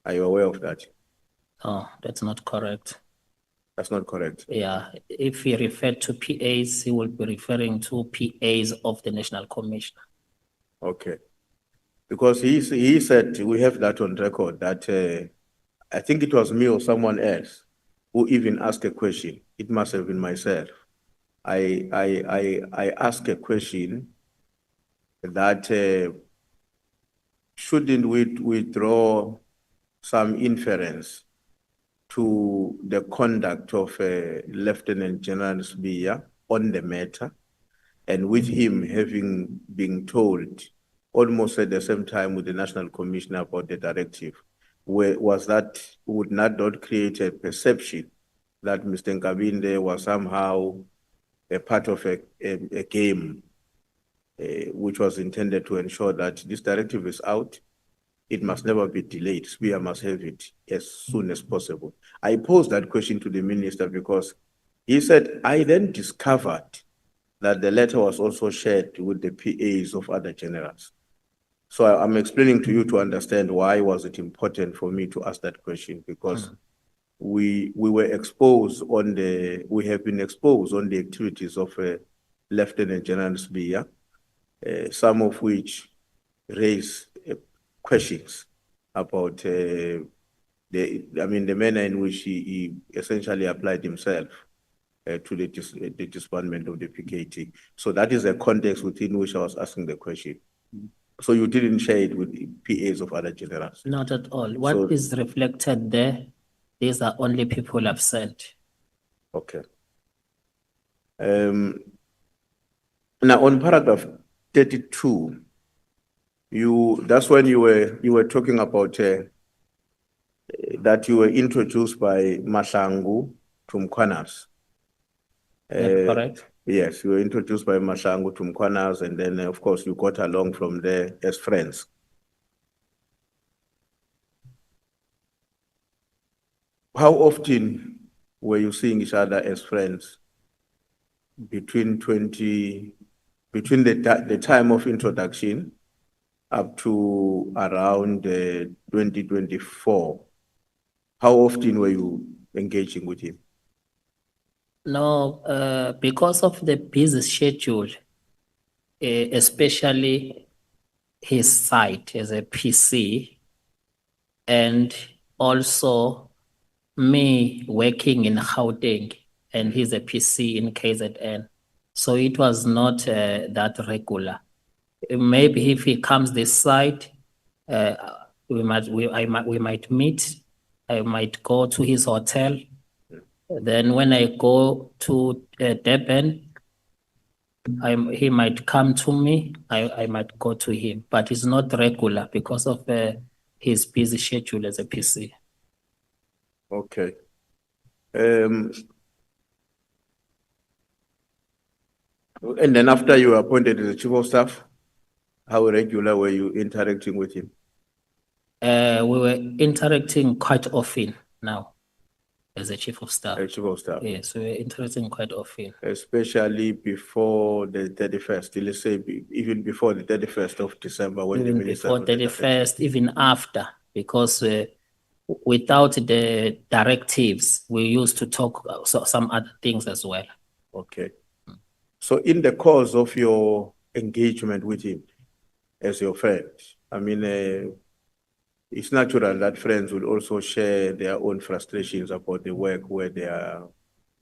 Are you aware of that? No, that's not correct. That's not correct. Yeah, if he referred to PAs, he will be referring to PAs of the National Commissioner. Okay. Because he said, we have that on record, that I think it was me or someone else who even asked a question. It must have been myself. I asked a question that shouldn't we draw some inference to the conduct of Lieutenant General Sbiya on the matter, and with him having been told almost at the same time with the National Commissioner about the directive, would not create a perception that Mr. Nkabinde was somehow a part of a game which was intended to ensure that this directive is out. It must never be delayed. Sbiya must have it as soon as possible. I posed that question to the minister because he said, I then discovered that the letter was also shared with the PAs of other generals. So I'm explaining to you to understand why was it important for me to ask that question, because we have been exposed on the activities of Lieutenant General Sbiya, some of which raise questions about the manner in which he essentially applied himself to the disbandment of the PKT. So that is the context within which I was asking the question. So you didn't share it with PAs of other generals? Not at all. What is reflected there, these are only people I've sent. Okay. Now on paragraph 32, that's when you were talking about that you were introduced by Mahlangu to Mkhwanazi. That's correct. Yes, you were introduced by Mahlangu to Mkhwanazi, and then of course you got along from there as friends. How often were you seeing each other as friends between the time of introduction up to around 2024, how often were you engaging with him? No, because of the busy schedule, especially his site as a PC, and also me working in Gauteng, and he's a PC in KZN. So it was not that regular. Maybe if he comes this side, we might meet. I might go to his hotel. Then when I go to Durban, he might come to me. I might go to him, but it's not regular because of his busy schedule as a PC. Okay. And then after you were appointed as the chief of staff, how regular were you interacting with him? We were interacting quite often now as a chief of staff. As chief of staff, Yes, we were interacting quite often. especially before the 31st, let's say even before the 31st of December when the Even minister. before 31st, even after, because without the directives, we used to talk some other things as well. Okay. So in the course of your engagement with him as your friend, I mean, it's natural that friends will also share their own frustrations about the work where they are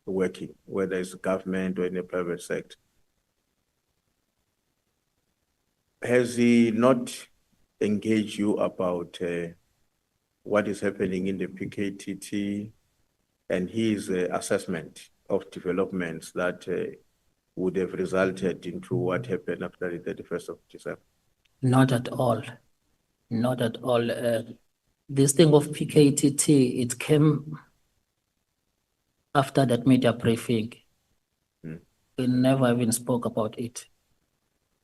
working, whether it's government or in the private sector. Has he not engaged you about what is happening in the PKTT and his assessment of developments that would have resulted into what happened after the 31st of December? Not at all. Not at all. This thing of PKTT, it came after that media briefing. We never even spoke about it.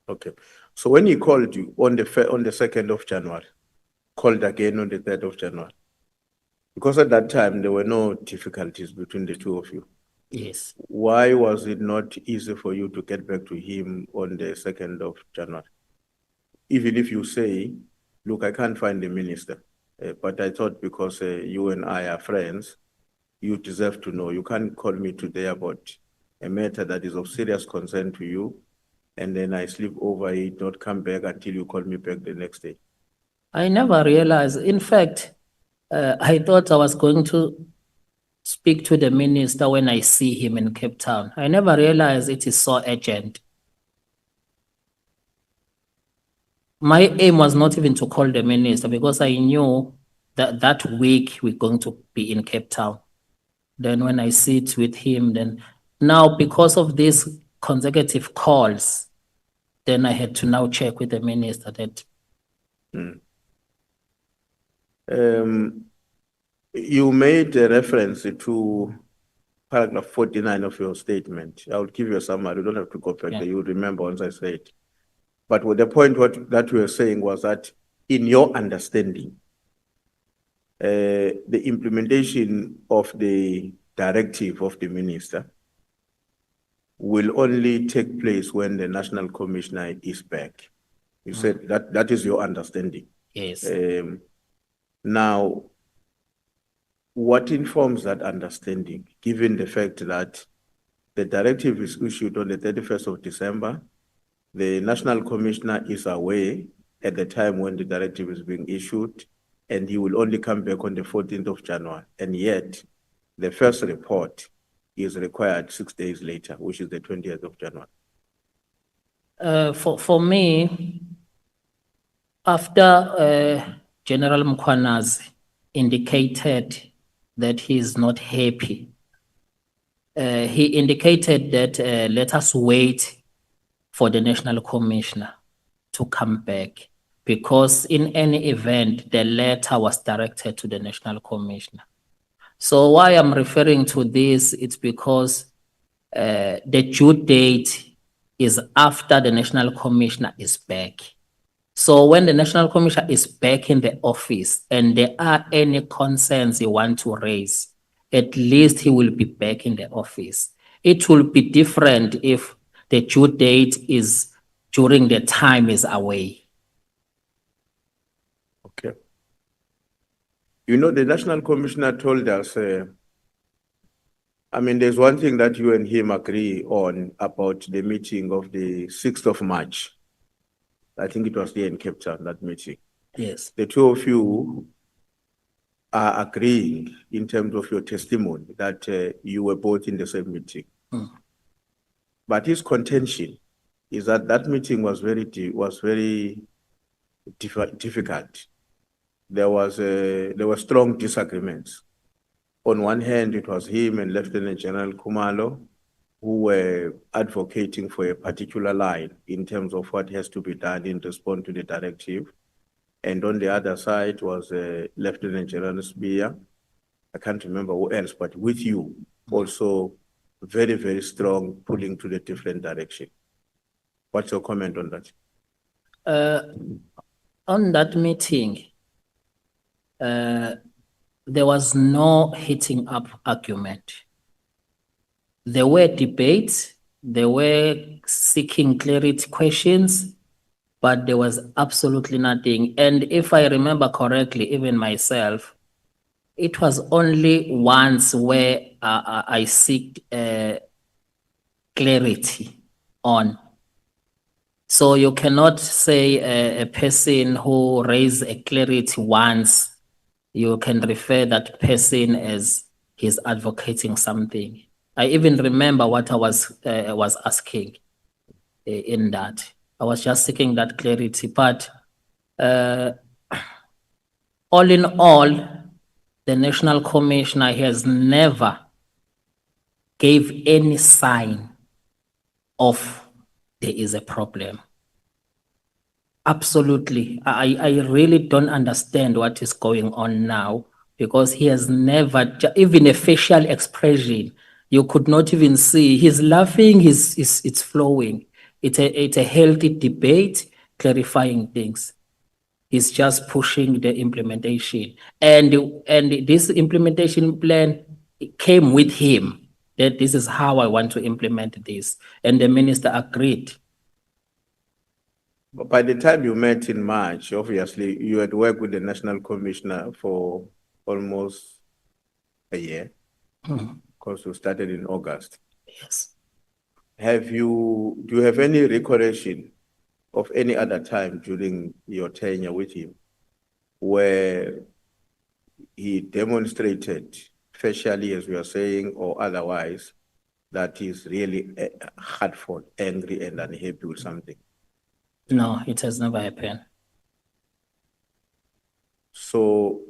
Okay. So when he called you on the 2nd of January, called again on the 3rd of January, because at that time there were no difficulties between the two of you. Yes. Why was it not easy for you to get back to him on the 2nd of January? Even if you say, look, I can't find the minister, but I thought because you and I are friends, you deserve to know. You can't call me today about a matter that is of serious concern to you, and then I sleep over it, not come back until you call me back the next day. I never realized. In fact, I thought I was going to speak to the minister when I see him in Cape Town. I never realized it is so urgent. My aim was not even to call the minister because I knew that that week we're going to be in Cape Town. Then when I sit with him, then now because of these consecutive calls, then I had to now check with the minister that. You made a reference to paragraph 49 of your statement. I will give you a summary. You don't have to go back there. You remember once I said it. But with the point that we were saying was that in your understanding, the implementation of the directive of the minister will only take place when the national commissioner is back. You said that is your understanding. Yes. Now, what informs that understanding, given the fact that the directive is issued on the 31st of December, the national commissioner is away at the time when the directive is being issued, and he will only come back on the 14th of January. And yet, the first report is required 6 days later, which is the 20th of January. For me, after General Mkhwanazi indicated that he is not happy, he indicated that let us wait for the national commissioner to come back, because in any event, the letter was directed to the national commissioner. So why I'm referring to this, it's because the due date is after the national commissioner is back. So when the national commissioner is back in the office and there are any concerns he wants to raise, at least he will be back in the office. It will be different if the due date is during the time is away. Okay. You know, the National Commissioner told us, I mean, there's one thing that you and him agree on about the meeting of the 6th of March. I think it was there in Cape Town, that meeting. Yes. The two of you are agreeing in terms of your testimony that you were both in the same meeting. Mm. But his contention is that that meeting was very difficult. There were strong disagreements. On one hand, it was him and Lieutenant General Kumalo who were advocating for a particular line in terms of what has to be done in response to the directive. And on the other side was Lieutenant General Sbia. I can't remember who else, but with you also very, very strong pulling to the different direction. What's your comment on that? On that meeting, there was no heating up argument. There were debates, there were seeking clarity questions, but there was absolutely nothing. And if I remember correctly, even myself, it was only once where I seek clarity on. So you cannot say a person who raised a clarity once, you can refer that person as he's advocating something. I even remember what I was asking in that. I was just seeking that clarity, but all in all, the National Commissioner has never gave any sign of there is a problem. Absolutely. I really don't understand what is going on now, because he has never, even a facial expression, you could not even see. He's laughing, it's flowing. It's a healthy debate, clarifying things. He's just pushing the implementation. And this implementation plan came with him, that this is how I want to implement this. And the minister agreed. But by the time you met in March, obviously you had worked with the National Commissioner for almost a year, because you started in August. Yes. Do you have any recollection of any other time during your tenure with him where he demonstrated facially, as we are saying, or otherwise, that he's really hurtful, angry, and unhappy with something? No, it has never happened. So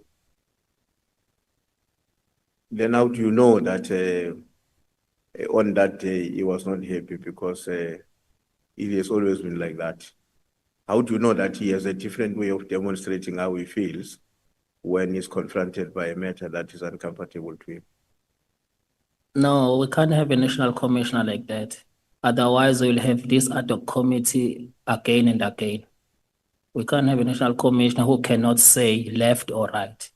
then how do you know that on that day he was not happy? Because it has always been like that. How do you know that he has a different way of demonstrating how he feels when he's confronted by a matter that is uncomfortable to him? No, we can't have a national commissioner like that. Otherwise, we'll have this ad hoc committee again and again. We can't have a national commissioner who cannot say left or right.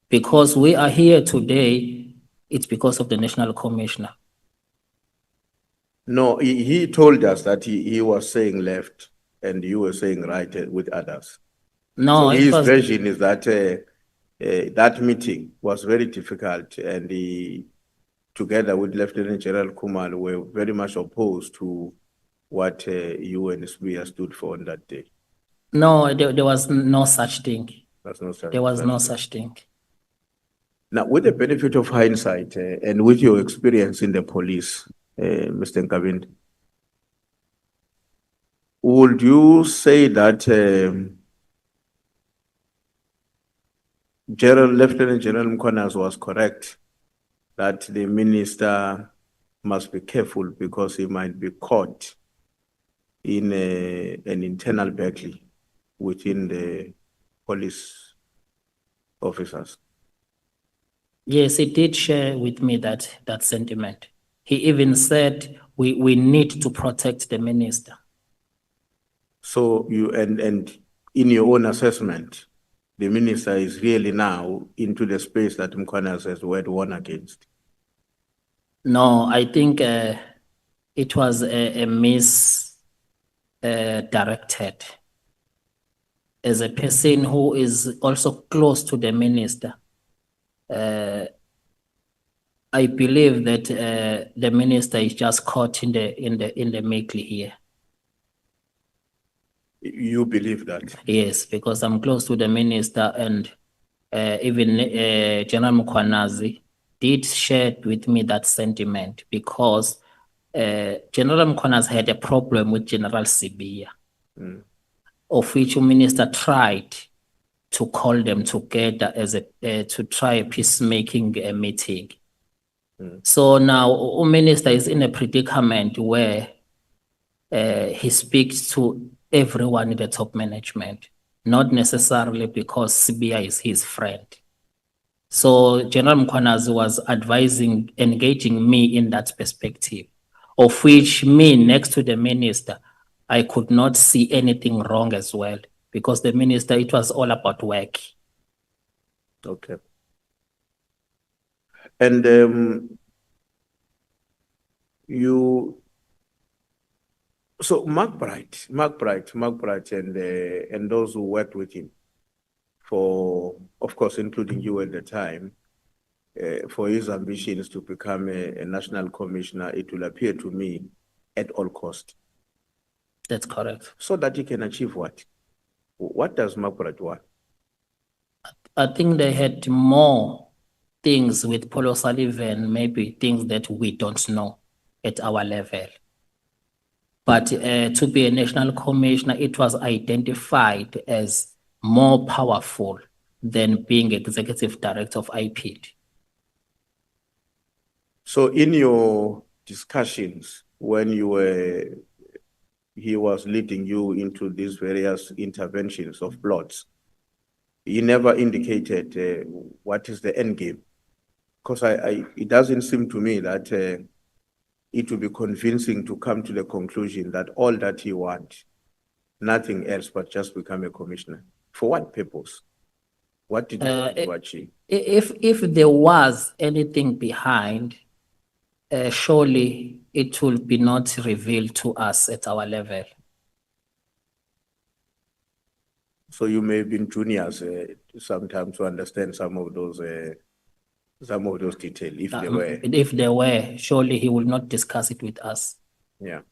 Because we are here today, it's because of the national commissioner. No, he told us that he was saying left and you were saying right with others. No, So his was, version is that that meeting was very difficult, and he, together with Lieutenant General Kumalo, were very much opposed to what you and SBA stood for on that day. No, there was no such thing. There was no such thing. Now, with the benefit of hindsight and with your experience in the police, Mr. Nkabinde, would you say that Lieutenant General Mkhwanazi was correct that the minister must be careful because he might be caught in an internal battle within the police officers? Yes, he did share with me that sentiment. He even said we need to protect the minister. So you and in your own assessment, the minister is really now into the space that Mkhwanazi has warned against? No, I think it was a directed. As a person who is also close to the minister, I believe that the minister is just caught in the middle here. You believe that? Yes, because I'm close to the minister, and even General Mkhwanazi did share with me that sentiment, because General Mkhwanazi had a problem with General Sibiya, of which the minister tried to call them together as to try a peacemaking meeting. So now the minister is in a predicament where he speaks to everyone in the top management, not necessarily because Sibiya is his friend. So General Mkhwanazi was engaging me in that perspective, of which me, next to the minister, I could not see anything wrong as well, because the minister, it was all about work. Okay. And so Mark Bright, and those who worked with him for, of course, including you at the time, for his ambitions to become a national commissioner, it will appear to me at all cost. That's correct. So that he can achieve what? What does Mark Bright want? I think they had more things with Paul O'Sullivan, maybe things that we don't know at our level. But to be a national commissioner, it was identified as more powerful than being executive director of IPID. So in your discussions, when he was leading you into these various interventions of plots, he never indicated what is the end game. Because it doesn't seem to me that it will be convincing to come to the conclusion that all that he wants, nothing else but just become a commissioner. For what purpose? What did he want to achieve? If there was anything behind, surely it will be not revealed to us at our level. So you may have been juniors sometimes to understand some of those details, if they were. If they were, surely he will not discuss it with us. Yeah.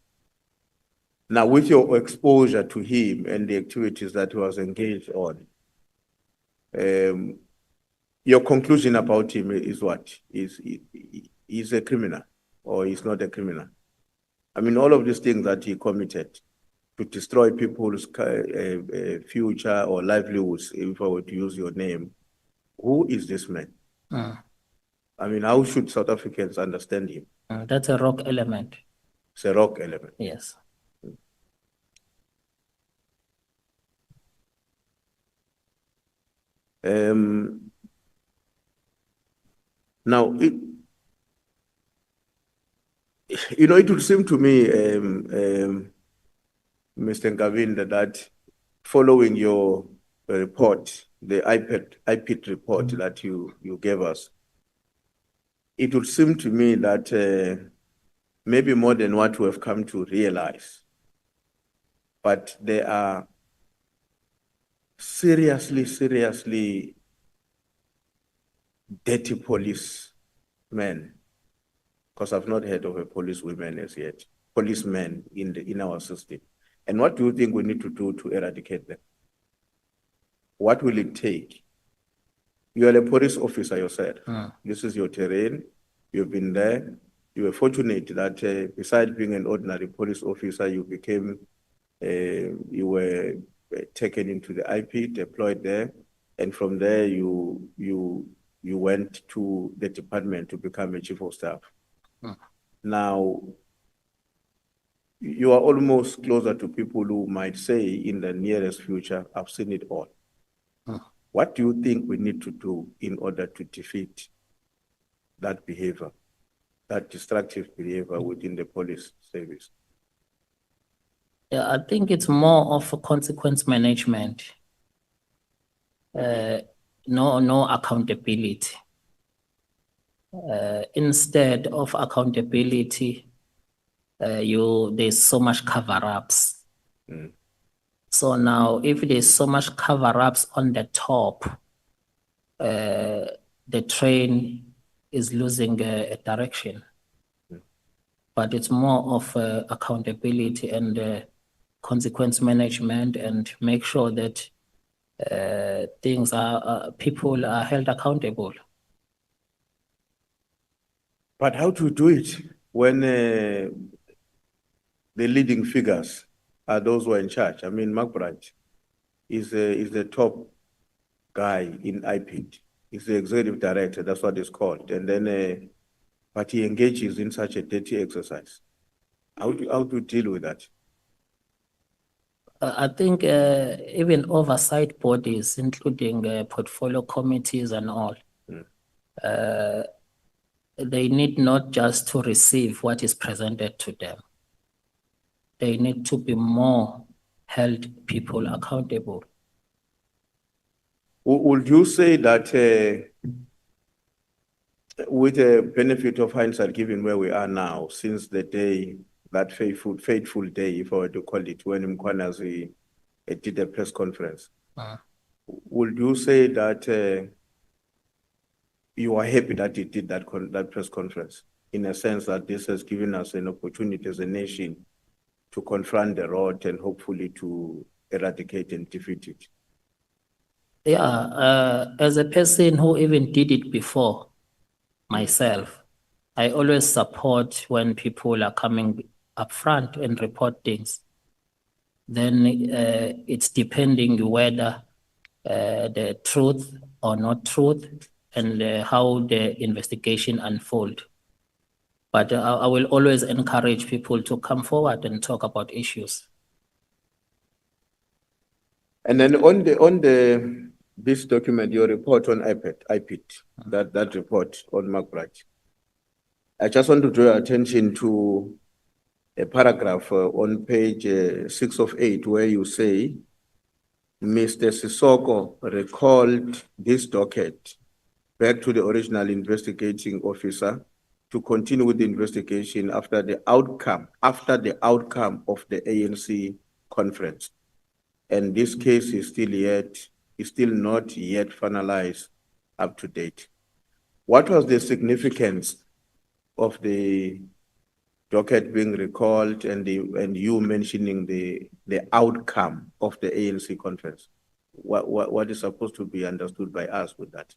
Now, with your exposure to him and the activities that he was engaged on, your conclusion about him is what? He's a criminal or he's not a criminal? I mean, all of these things that he committed to destroy people's future or livelihoods, if I were to use your name, who is this man? I mean, how should South Africans understand him? That's a rock element. It's a rock element. Yes. Now, it would seem to me, Mr. Nkabinde, that following your report, the IPID report that you gave us, it would seem to me that maybe more than what we have come to realize, but there are seriously dirty policemen, because I've not heard of a policewoman as yet, policemen in our system. And what do you think we need to do to eradicate them? What will it take? You are a police officer yourself. This is your terrain. You've been there. You were fortunate that besides being an ordinary police officer, you were taken into the IP, deployed there, and from there you went to the department to become a chief of staff. Now, you are almost closer to people who might say in the nearest future, I've seen it all. What do you think we need to do in order to defeat that behavior, that destructive behavior within the police service? Yeah, I think it's more of a consequence management. No accountability. instead of accountability, there's so much cover-ups. So now, if there's so much cover-ups on the top, the train is losing a direction. But it's more of accountability and consequence management and make sure that things are, people are held accountable. But how to do it when the leading figures are those who are in charge? I mean, McBride is the top guy in IPID. He's the executive director, that's what it's called. And then, but he engages in such a dirty exercise. How to deal with that? I think even oversight bodies, including portfolio committees and all, they need not just to receive what is presented to them. They need to be more held people accountable. Would you say that with the benefit of hindsight, given where we are now, since the day, that fateful day, if I were to call it, when Mkhwanazi did a press conference, would you say that you are happy that he did that press conference, in a sense that this has given us an opportunity as a nation to confront the rot and hopefully to eradicate and defeat it? Yeah, as a person who even did it before myself, I always support when people are coming up front and report things. Then it's depending whether the truth or not truth and how the investigation unfold. But I will always encourage people to come forward and talk about issues. And then on this document, your report on IPID, that report on McBride, I just want to draw your attention to a paragraph on page 6 of 8, where you say, Mr. Sisoko recalled this docket back to the original investigating officer to continue with the investigation after the outcome of the ANC conference. And this case is still not yet finalized up to date. What was the significance of the docket being recalled and you mentioning the outcome of the ANC conference? What is supposed to be understood by us with that?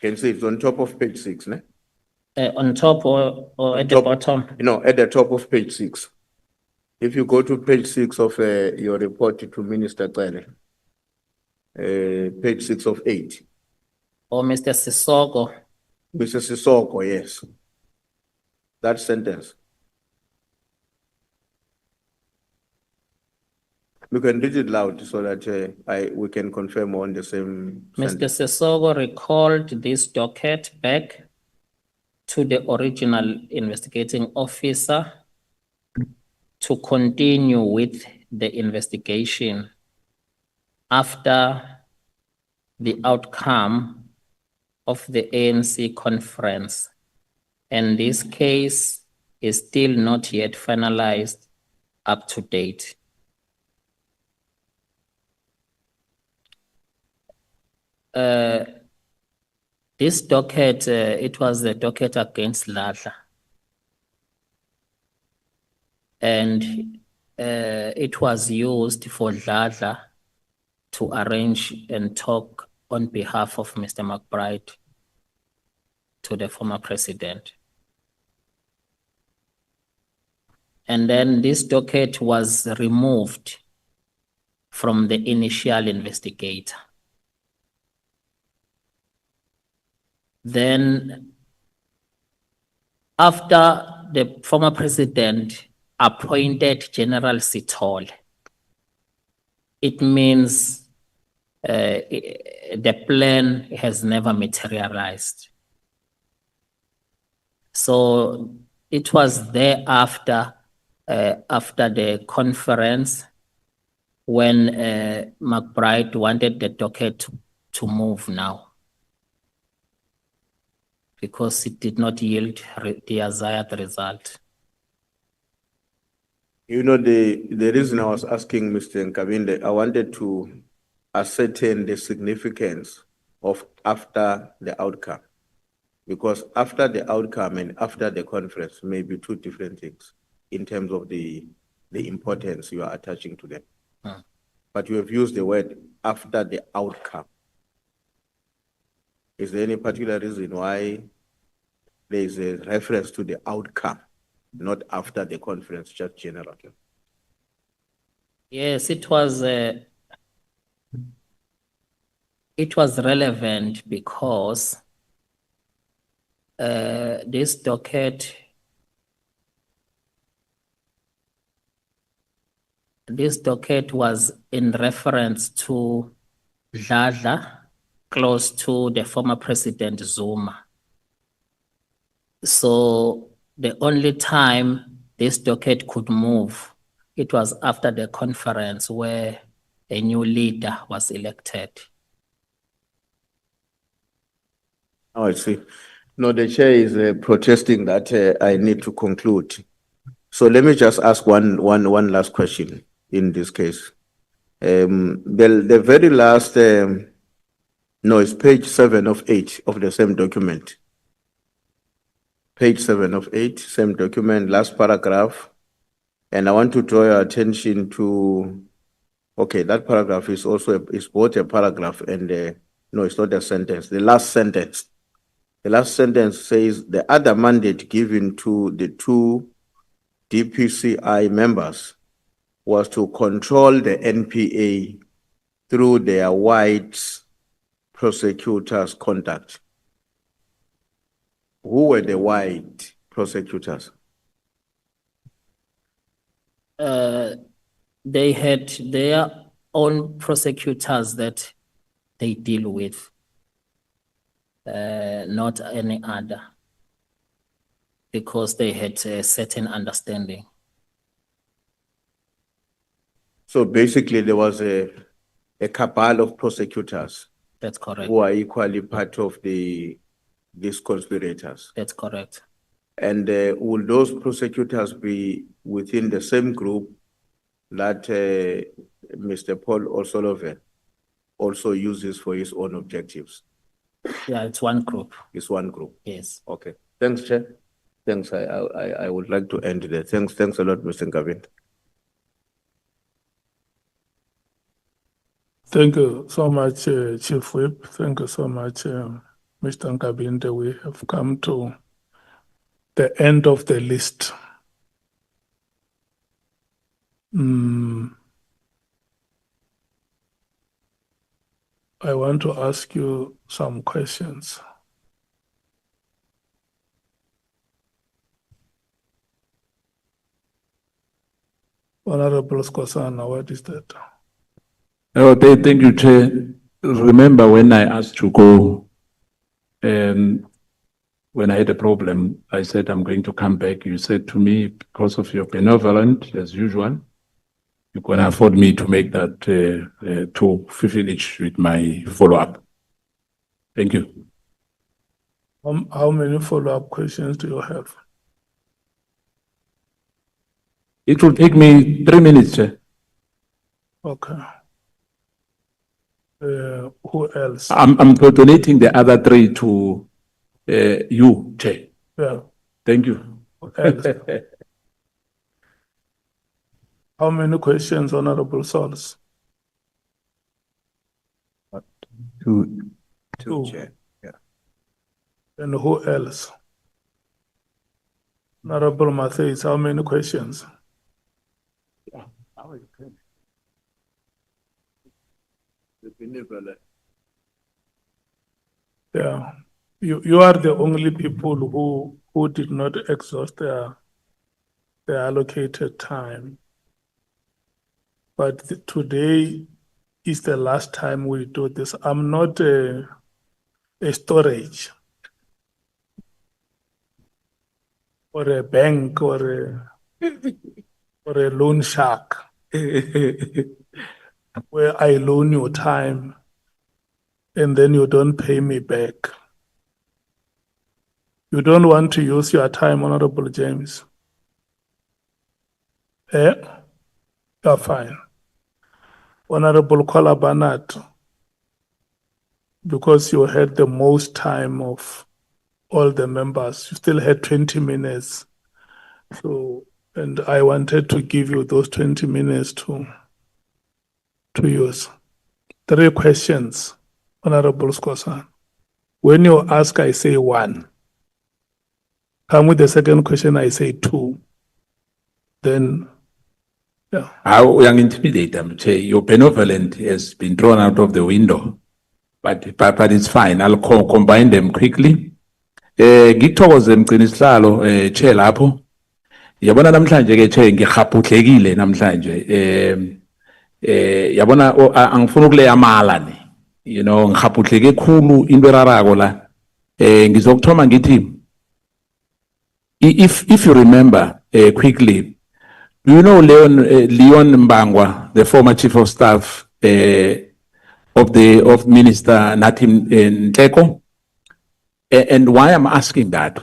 Can you see it's on top of page 6, ne? On top or at the bottom? No, at the top of page 6. If you go to page 6 of your report to Minister Kane, page 6 of 8. Or Mr. Sisoko? Mr. Sisoko, yes. That sentence. We can read it loud so that we can confirm on the same Mr. sentence. Sisoko recalled this docket back to the original investigating officer to continue with the investigation after the outcome of the ANC conference. And this case is still not yet finalized up to date. This docket, it was the docket against Ladla. And it was used for Ladla to arrange and talk on behalf of Mr. McBride to the former president. And then this docket was removed from the initial investigator. Then, after the former president appointed General Sithole, it means the plan has never materialized. So it was thereafter, after the conference, when McBride wanted the docket to move now because it did not yield the desired result. You know, the reason I was asking Mr. Nkabinde, I wanted to ascertain the significance of after the outcome. Because after the outcome and after the conference may be two different things in terms of the importance you are attaching to them. But you have used the word after the outcome. Is there any particular reason why there is a reference to the outcome, not after the conference, just generally? Yes, it was relevant because this docket was in reference to Dladla, close to the former President Zuma. So the only time this docket could move, it was after the conference where a new leader was elected. Oh, I see. No, the chair is protesting that I need to conclude. So let me just ask one last question in this case. The very last, no, it's page 7 of 8 of the same document. Page 7 of 8, same document, last paragraph. And I want to draw your attention to, okay, that paragraph is also, is both a paragraph and no, it's not a sentence. The last sentence. The last sentence says the other mandate given to the two DPCI members was to control the NPA through their white prosecutors' conduct. Who were the white prosecutors? They had their own prosecutors that they deal with, not any other, because they had a certain understanding. So basically there was a cabal of prosecutors That's correct. who are equally part of these conspirators. That's correct. And will those prosecutors be within the same group that Mr. Paul O'Sullivan also uses for his own objectives? Yeah, it's one group. It's one group. Yes. Okay. Thanks, Chair. Thanks. I would like to end there. Thanks a lot, Mr. Nkabinde. Thank you so much, Chief Whip. Thank you so much, Mr. Nkabinde. We have come to the end of the list. I want to ask you some questions. Honorable Skosana, what is that? Oh, thank you, Chair. Remember when I asked to go, when I had a problem, I said, I'm going to come back. You said to me, because of your benevolent, as usual, you can afford me to make that to finish with my follow-up. Thank you. How many follow-up questions do you have? It will take me 3 minutes, Chair. Okay. Who else? I'm donating the other 3 to you, Chair. Yeah. Thank you. Who else? How many questions, Honorable Sols? Two, Two. Chair. Yeah. And who else? Honorable Matthews, how many questions? Yeah. You are the only people who did not exhaust their allocated time. But today is the last time we do this. I'm not a storage or a bank or a loan shark. where I loan you time and then you don't pay me back. You don't want to use your time, Honorable James. You're fine. Honorable Kwalabanat, because you had the most time of all the members, you still had 20 minutes. So, and I wanted to give you those 20 minutes to use. 3 questions, Honorable Skosan. When you ask, I say 1. Come with the second question, I say 2. Then, yeah. How young intimidate them? Your benevolent has been thrown out of the window, but it's fine. I'll combine them quickly. Ngithokoze Mgcinisihlalo che lapho. Yabona namhlanje ke che ngihaphuhlekile namhlanje. Yabona angifuna ukuleya mala ni. You know, ngihaphuhleke khulu into erarako la. Ngizokuthoma ngithi if you remember quickly, do you know Leon Mbangwa, the former chief of staff of Minister Natim Nhleko? And why I'm asking that?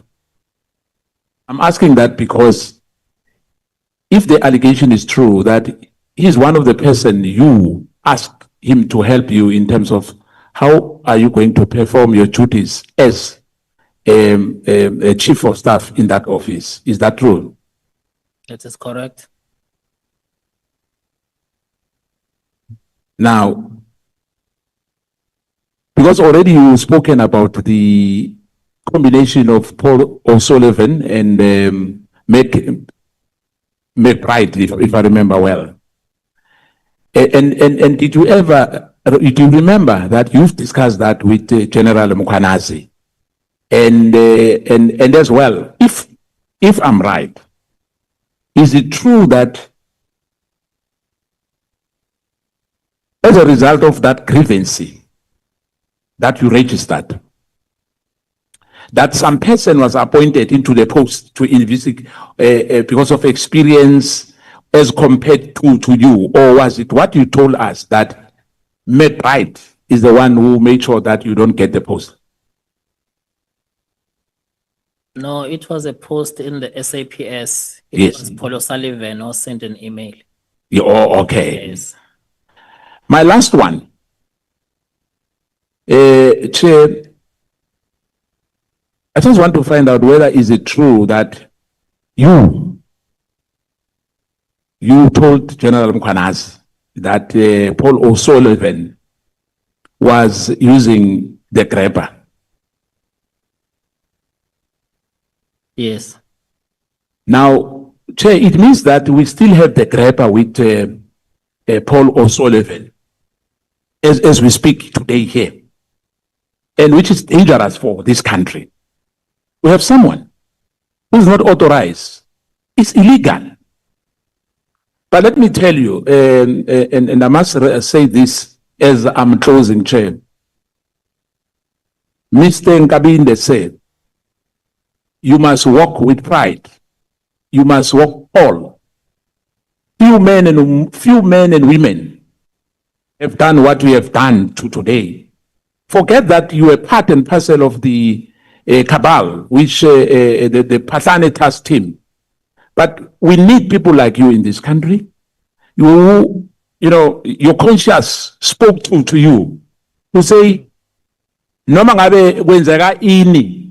I'm asking that because if the allegation is true that he's one of the person you asked him to help you in terms of how are you going to perform your duties as a chief of staff in that office, is that true? That is correct. Now, because already you've spoken about the combination of Paul O'Sullivan and McBride, if I remember well. And did you remember that you've discussed that with General Mkhwanazi? And as well, if I'm right, is it true that as a result of that grievance that you registered, that some person was appointed into the post to investigate because of experience as compared to you? Or was it what you told us that McBride is the one who made sure that you don't get the post? No, it was a post in the SAPS. It Yes. was Paul O'Sullivan who sent an email. Yeah, oh, okay. Yes. My last one. Chair, I just want to find out whether is it true that you told General Mkhwanazi that Paul O'Sullivan was using the grabber. Yes. Now, Chair, it means that we still have the grabber with Paul O'Sullivan as we speak today here, and which is dangerous for this country. We have someone who's not authorized. It's illegal. But let me tell you, and I must say this as I'm closing, Chair. Mr. Nkabinde said, you must walk with pride. You must walk all. Few men and women have done what we have done to today. Forget that you are part and parcel of the cabal, which the Pathane task team. But we need people like you in this country. You know, your conscience spoke to you to say, noma ngabe kwenzeka ini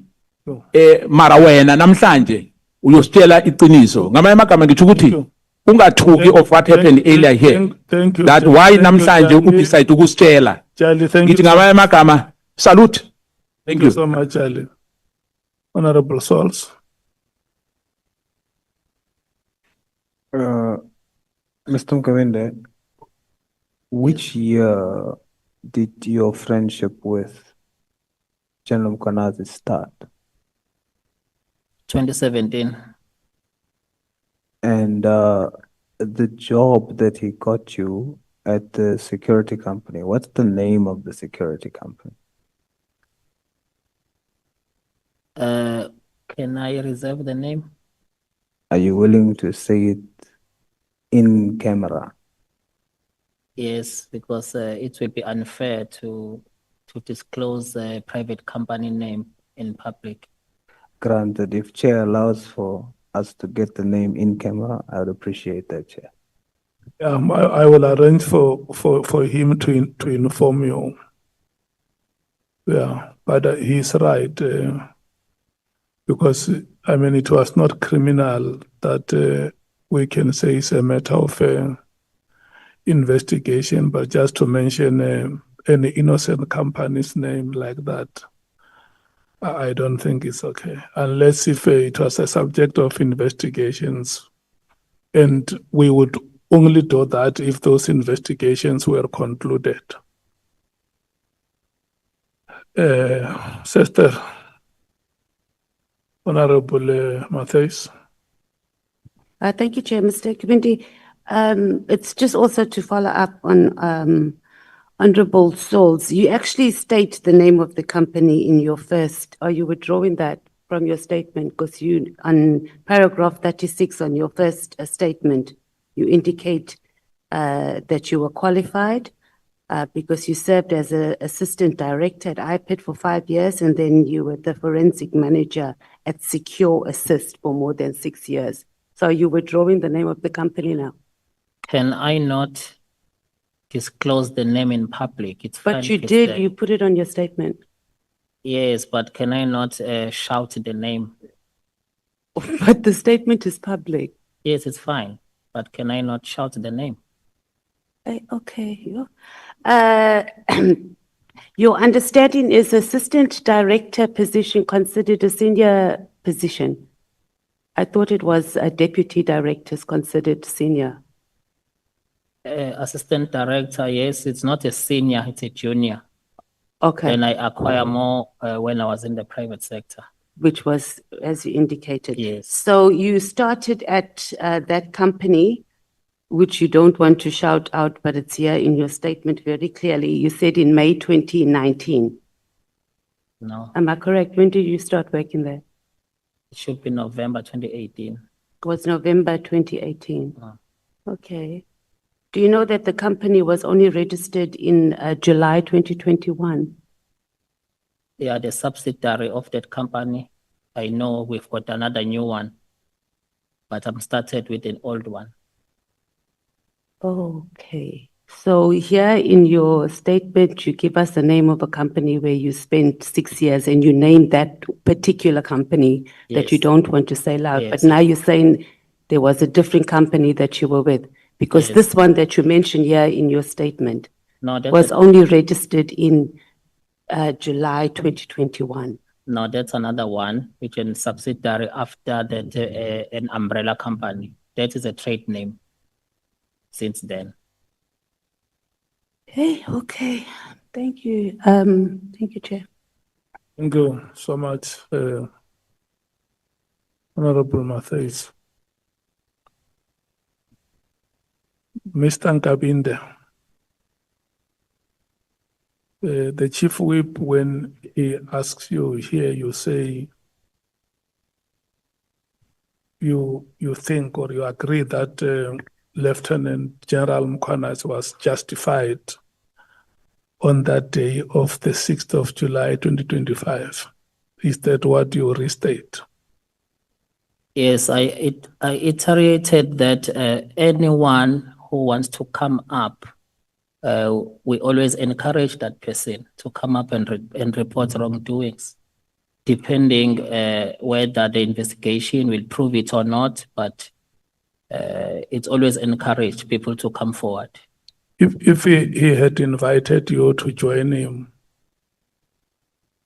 mara wena namhlanje uyositshela iqiniso. Ngamanye amagama ngithi ukuthi ungathuki of what happened earlier here. Thank you. That why namhlanje udecide ukusitshela. Charlie, thank Ngithi you. ngamanye amagama salute. Thank you so much, Charlie. Honorable Sauls. Mr. Nkabinde, which year did your friendship with General Mkhwanazi start? 2017. And the job that he got you at the security company, what's the name of the security company? Can I reserve the name? Are you willing to say it in camera? Yes, because it will be unfair to disclose a private company name in public. Granted, if chair allows for us to get the name in camera, I would appreciate that, chair. I will arrange for him to inform you. Yeah, but he's right. Because, I mean, it was not criminal that we can say it's a matter of investigation, but just to mention any innocent company's name like that, I don't think it's okay. Unless if it was a subject of investigations, and we would only do that if those investigations were concluded. Sister, Honorable Matthias. Thank you, Chair. Mr. Nkabinde, it's just also to follow up on Honorable Souls. You actually state the name of the company in your first, are you withdrawing that from your statement? Because you, on paragraph 36 on your first statement, you indicate that you were qualified because you served as an assistant director at IPID for 5 years, and then you were the forensic manager at Secure Assist for more than 6 years. So are you withdrawing the name of the company now? Can I not disclose the name in public? It's fine But you if it's did, there. you put it on your statement. Yes, but can I not shout the name? But the statement is public. Yes, it's fine, but can I not shout the name? Okay. Your understanding is assistant director position considered a senior position? I thought it was a deputy director is considered senior. Assistant director, yes, it's not a senior, it's a junior. Okay. And I acquire more when I was in the private sector. Which was, as you indicated. Yes. So you started at that company, which you don't want to shout out, but it's here in your statement very clearly. You said in May 2019. No, Am I correct? When did you start working there? it should be November 2018. It was November 2018. Ah. Okay. Do you know that the company was only registered in July 2021? They are the subsidiary of that company. I know we've got another new one, but I'm started with an old one. Okay. So here in your statement, you give us the name of a company where you spent 6 years and you named that particular company that you Yes. don't want to say loud. But Yes. now you're saying there was a different company that you were with. Because Yes. this one that you mentioned here in your statement No, that's was only registered in July 2021. no, that's another one, which is a subsidiary after that, an umbrella company. That is a trade name since then. Hey, okay. Thank you. Thank you, Chair. Thank you so much, Honorable Matthias. Mr. Nkabinde, the chief whip, when he asks you here, you say you think or you agree that Lieutenant General Mkhwanazi was justified on that day of the 6th of July 2025. Is that what you restate? Yes, I iterated that anyone who wants to come up, we always encourage that person to come up and report wrongdoings, depending whether the investigation will prove it or not, but it's always encouraged people to come forward. If he had invited you to join him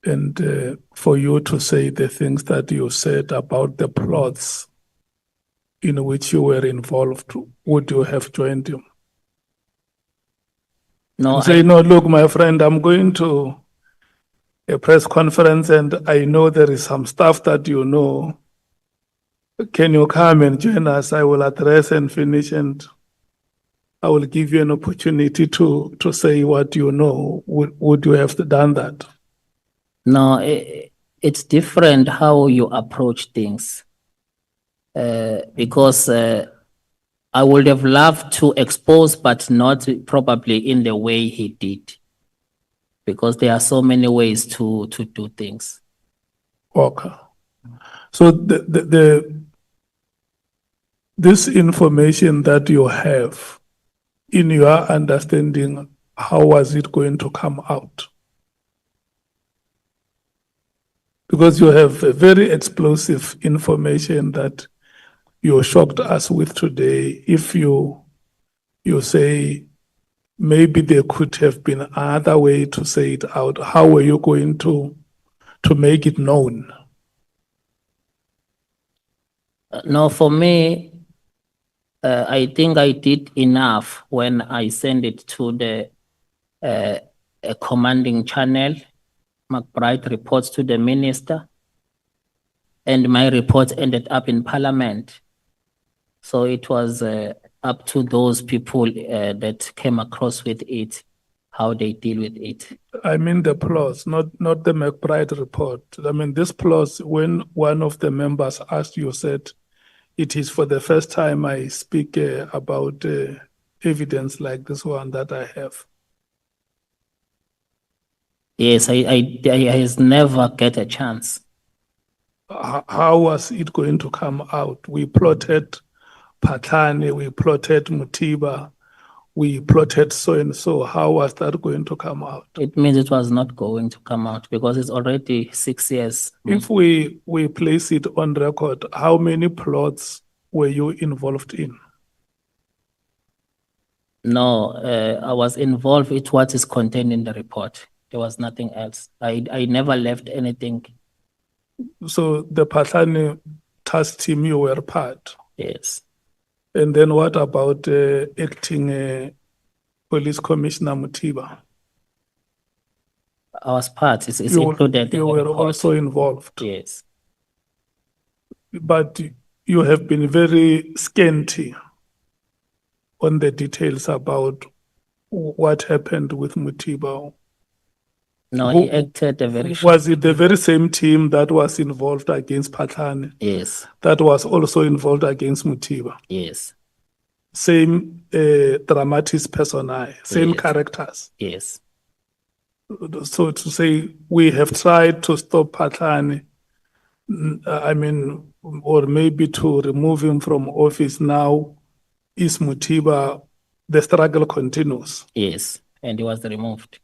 and for you to say the things that you said about the plots in which you were involved, would you have joined him? No, And say, no, look, my friend, I'm going to a press conference and I know there is some stuff that you know. Can you come and join us? I will address and finish and I will give you an opportunity to say what you know. Would you have done that? No, it's different how you approach things. Because I would have loved to expose, but not probably in the way he did. Because there are so many ways to do things. Okay. So this information that you have, in your understanding, how was it going to come out? Because you have a very explosive information that you shocked us with today. If you say maybe there could have been another way to say it out, how were you going to make it known? No, for me, I think I did enough when I sent it to the a commanding channel. McBride reports to the minister, and my report ended up in parliament. So it was up to those people that came across with it, how they deal with it. I mean the plus, not the McBride report. I mean this plus, when one of the members asked you, said, it is for the first time I speak about evidence like this one that I have. Yes, I has never get a chance. How was it going to come out? We plotted Patani, we plotted Mutiba, we plotted so and so. How was that going to come out? It means it was not going to come out because it's already 6 years. If we place it on record, how many plots were you involved in? No, I was involved with what is contained in the report. There was nothing else. I never left anything. So the Patani task team, you were part. Yes. And then what about acting Police Commissioner Mutiba? I was part. It's included. You were also involved. Yes. But you have been very scanty on the details about what happened with Mutiba. No, he acted a very short. Was it the very same team that was involved against Patani? Yes. That was also involved against Mutiba? Yes. Same dramatis personae, same Yes. characters? Yes. So to say, we have tried to stop Patani, I mean, or maybe to remove him from office now, is Mutiba, the struggle continues? Yes, and he was removed.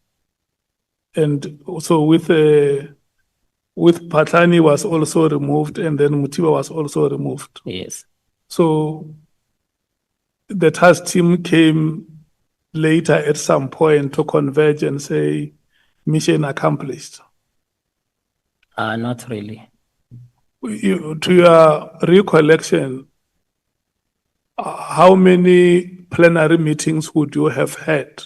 And so with Patani was also removed, and then Mutiba was also removed. Yes. So the task team came later at some point to converge and say, mission accomplished. Not really. To your recollection, how many plenary meetings would you have had?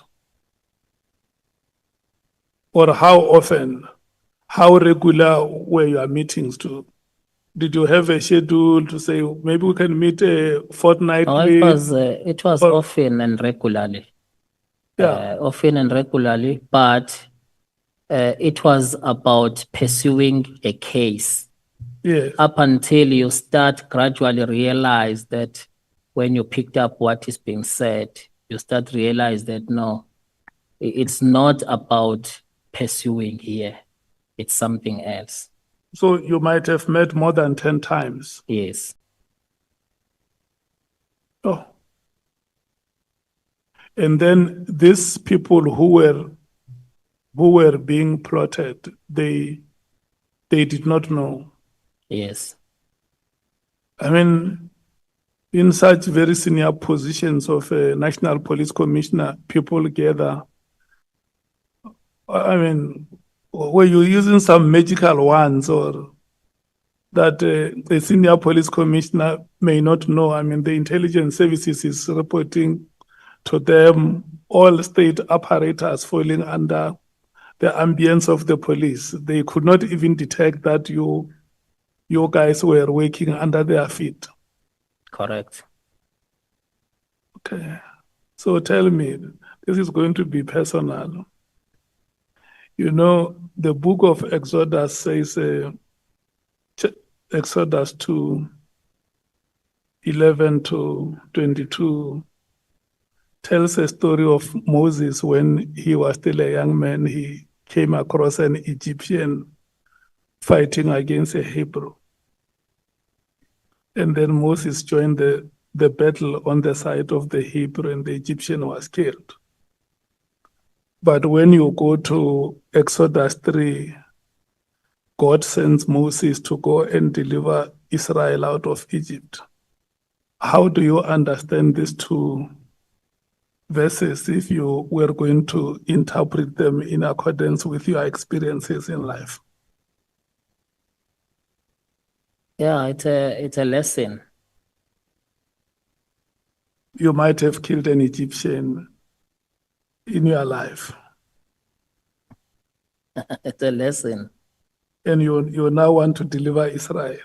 Or how often, how regular were your meetings? Did you have a schedule to say, maybe we can meet fortnightly? It was often and regularly. Yeah. Often and regularly, but it was about pursuing a case. Yes. Up until you start gradually realize that when you picked up what is being said, you start realize that no, it's not about pursuing here. It's something else. So you might have met more than 10 times. Yes. Oh. And then these people who were being plotted, they did not know. Yes. I mean, in such very senior positions of a national police commissioner, people gather. I mean, were you using some magical ones, or that a senior police commissioner may not know? I mean, the intelligence services is reporting to them, all state apparatus falling under the ambience of the police. They could not even detect that you guys were working under their feet. Correct. Okay. So tell me, this is going to be personal. You know, the book of Exodus says, Exodus 2, 11 to 22 tells a story of Moses when he was still a young man. He came across an Egyptian fighting against a Hebrew. And then Moses joined the battle on the side of the Hebrew, and the Egyptian was killed. But when you go to Exodus 3, God sends Moses to go and deliver Israel out of Egypt. How do you understand these two verses if you were going to interpret them in accordance with your experiences in life? Yeah, it's a lesson. You might have killed an Egyptian in your life, It's a lesson. and you now want to deliver Israel.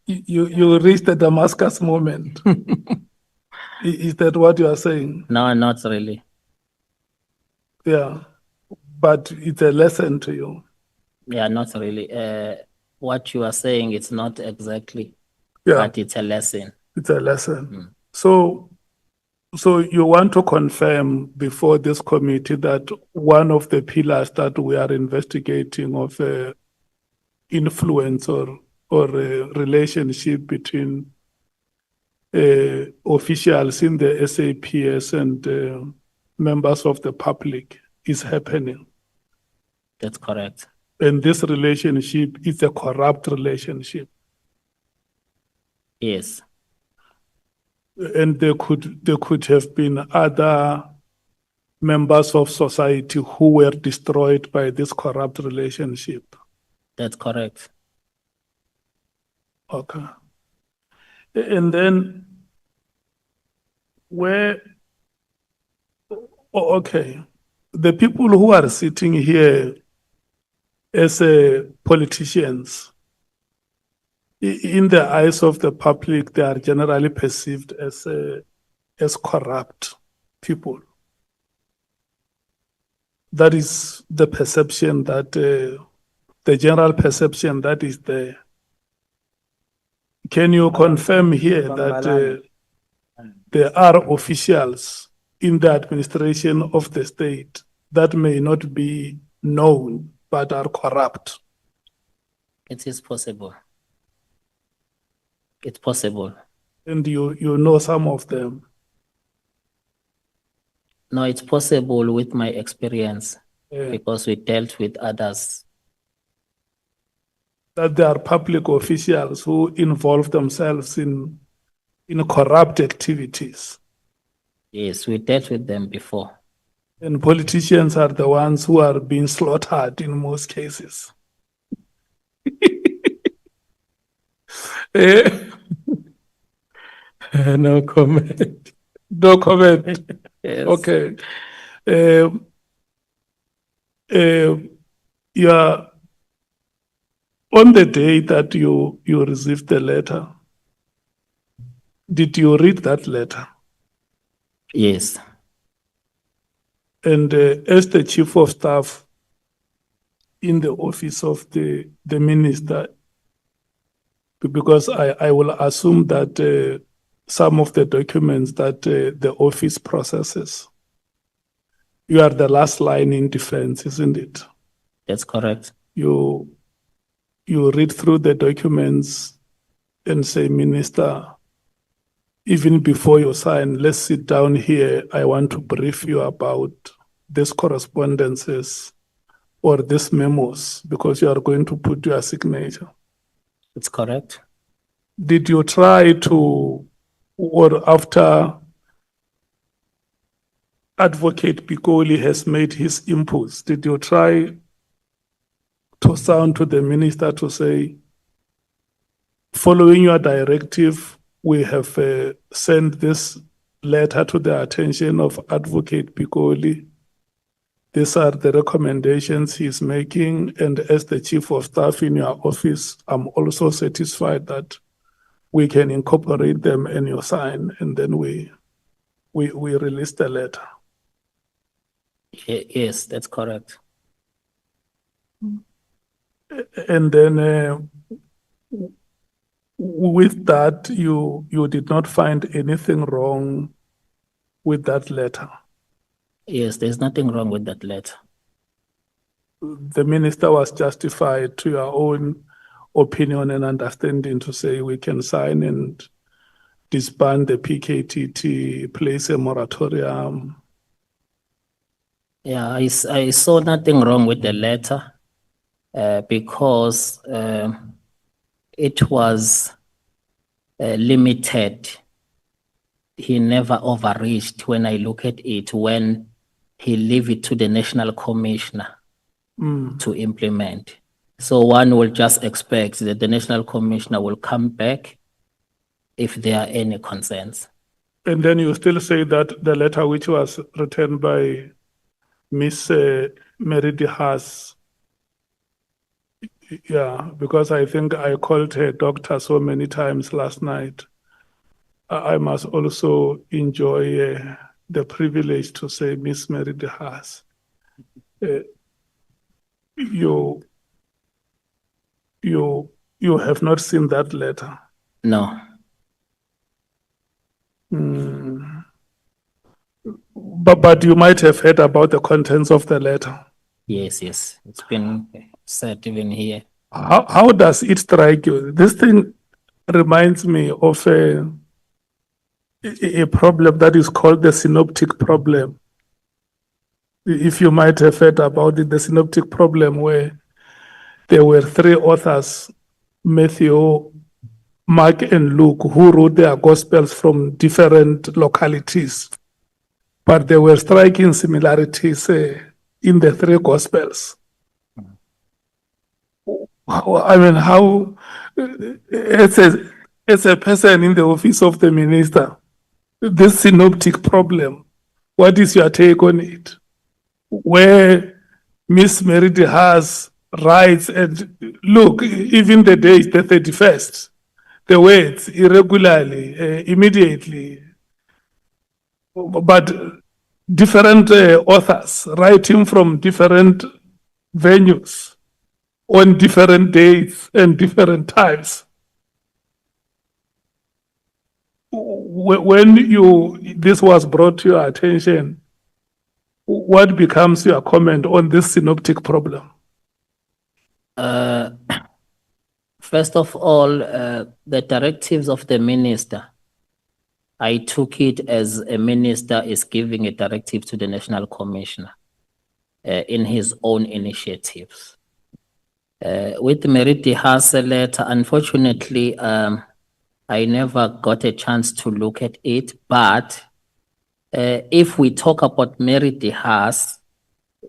You reached the Damascus moment. Is that what you are saying? No, not really. Yeah, but it's a lesson to you. Yeah, not really. What you are saying, it's not exactly, Yeah, but it's a lesson. it's a lesson. So you want to confirm before this committee that one of the pillars that we are investigating of influence or a relationship between officials in the SAPS and members of the public is happening. That's correct. And this relationship is a corrupt relationship. Yes, And there could have been other members of society who were destroyed by this corrupt relationship. that's correct. Okay. And then okay, the people who are sitting here as politicians, in the eyes of the public, they are generally perceived as corrupt people. That is the perception that, the general perception that is there. Can you confirm here that there are officials in the administration of the state that may not be known but are corrupt? It is possible. It's possible. And you know some of them. No, it's possible with my experience Yeah. because we dealt with others. That there are public officials who involve themselves in corrupt activities. Yes, we dealt with them before. And politicians are the ones who are being slaughtered in most cases. No comment. No comment. Yes. Okay. Yeah. On the day that you received the letter, did you read that letter? Yes, And as the chief of staff in the office of the minister, because I will assume that some of the documents that the office processes, you are the last line in defense, isn't it? that's correct. You read through the documents and say, Minister, even before you sign, let's sit down here. I want to brief you about these correspondences or these memos because you are going to put your signature. It's correct. Did you try to, or after Advocate Pikoli has made his inputs, did you try to sound to the minister to say, following your directive, we have sent this letter to the attention of Advocate Pikoli. These are the recommendations he's making, and as the chief of staff in your office, I'm also satisfied that we can incorporate them in your sign, and then we release the letter. Yes, that's correct. And then with that, you did not find anything wrong with that letter. Yes, there's nothing wrong with that letter. The minister was justified to your own opinion and understanding to say we can sign and disband the PKTT, place a moratorium. Yeah, I saw nothing wrong with the letter because it was limited. He never overreached when I look at it, when he leave it to the National Commissioner to implement. So one will just expect that the National Commissioner will come back if there are any concerns. And then you still say that the letter which was written by Miss Mary DeHaas, yeah, because I think I called her doctor so many times last night. I must also enjoy the privilege to say Miss Mary DeHaas. You have not seen that letter. No. But you might have heard about the contents of the letter. Yes, yes. It's been said even here. How does it strike you? This thing reminds me of a problem that is called the synoptic problem. If you might have heard about it, the synoptic problem, where there were three authors, Matthew, Mark, and Luke, who wrote their gospels from different localities. But there were striking similarities in the three gospels. I mean, how, as a person in the office of the minister, this synoptic problem, what is your take on it? Where Miss Mary DeHaas writes, and look, even the day is the 31st, the words irregularly, immediately, but different authors writing from different venues on different dates and different times. When this was brought to your attention, what becomes your comment on this synoptic problem? First of all, the directives of the minister, I took it as a minister is giving a directive to the National Commissioner in his own initiatives. With Mary DeHaas letter, unfortunately, I never got a chance to look at it, but if we talk about Mary DeHaas,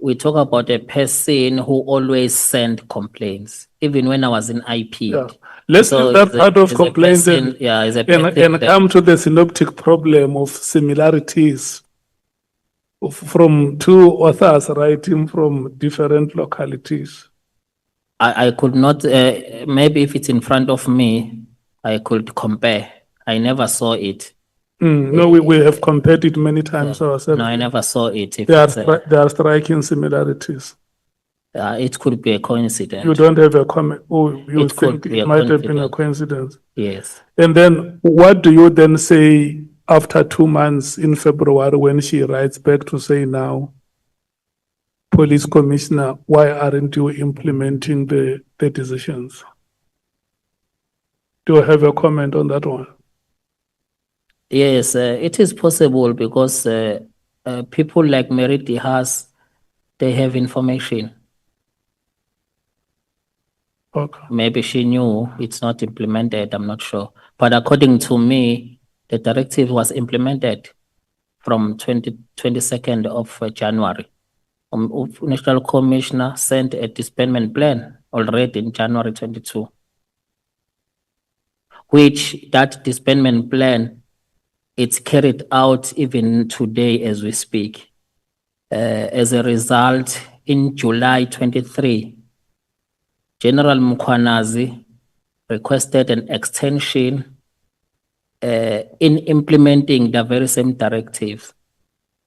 we talk about a person who always sent complaints, even when I was in IP. Yeah. Let's So leave that is a- part of is a complaints person- and, yeah, is a and person that- come to the synoptic problem of similarities from two authors writing from different localities. I could not, maybe if it's in front of me, I could compare. I never saw it. No, we have compared it many times ourselves. No, I never saw it. If There it's there are striking similarities. it could be a coincidence. You don't have a comment. Oh, you It could think be it a might have been a coincidence. Yes. And then what do you then say after 2 months in February when she writes back to say now, Police Commissioner, why aren't you implementing the decisions? Do you have a comment on that one? Yes, it is possible because people like Mary DeHaas, they have information. Okay. Maybe she knew it's not implemented, I'm not sure. But according to me, the directive was implemented from 22nd of January. National Commissioner sent a disbandment plan already in January 22, which that disbandment plan, it's carried out even today as we speak. As a result, in July 23, General Mkhwanazi requested an extension in implementing the very same directive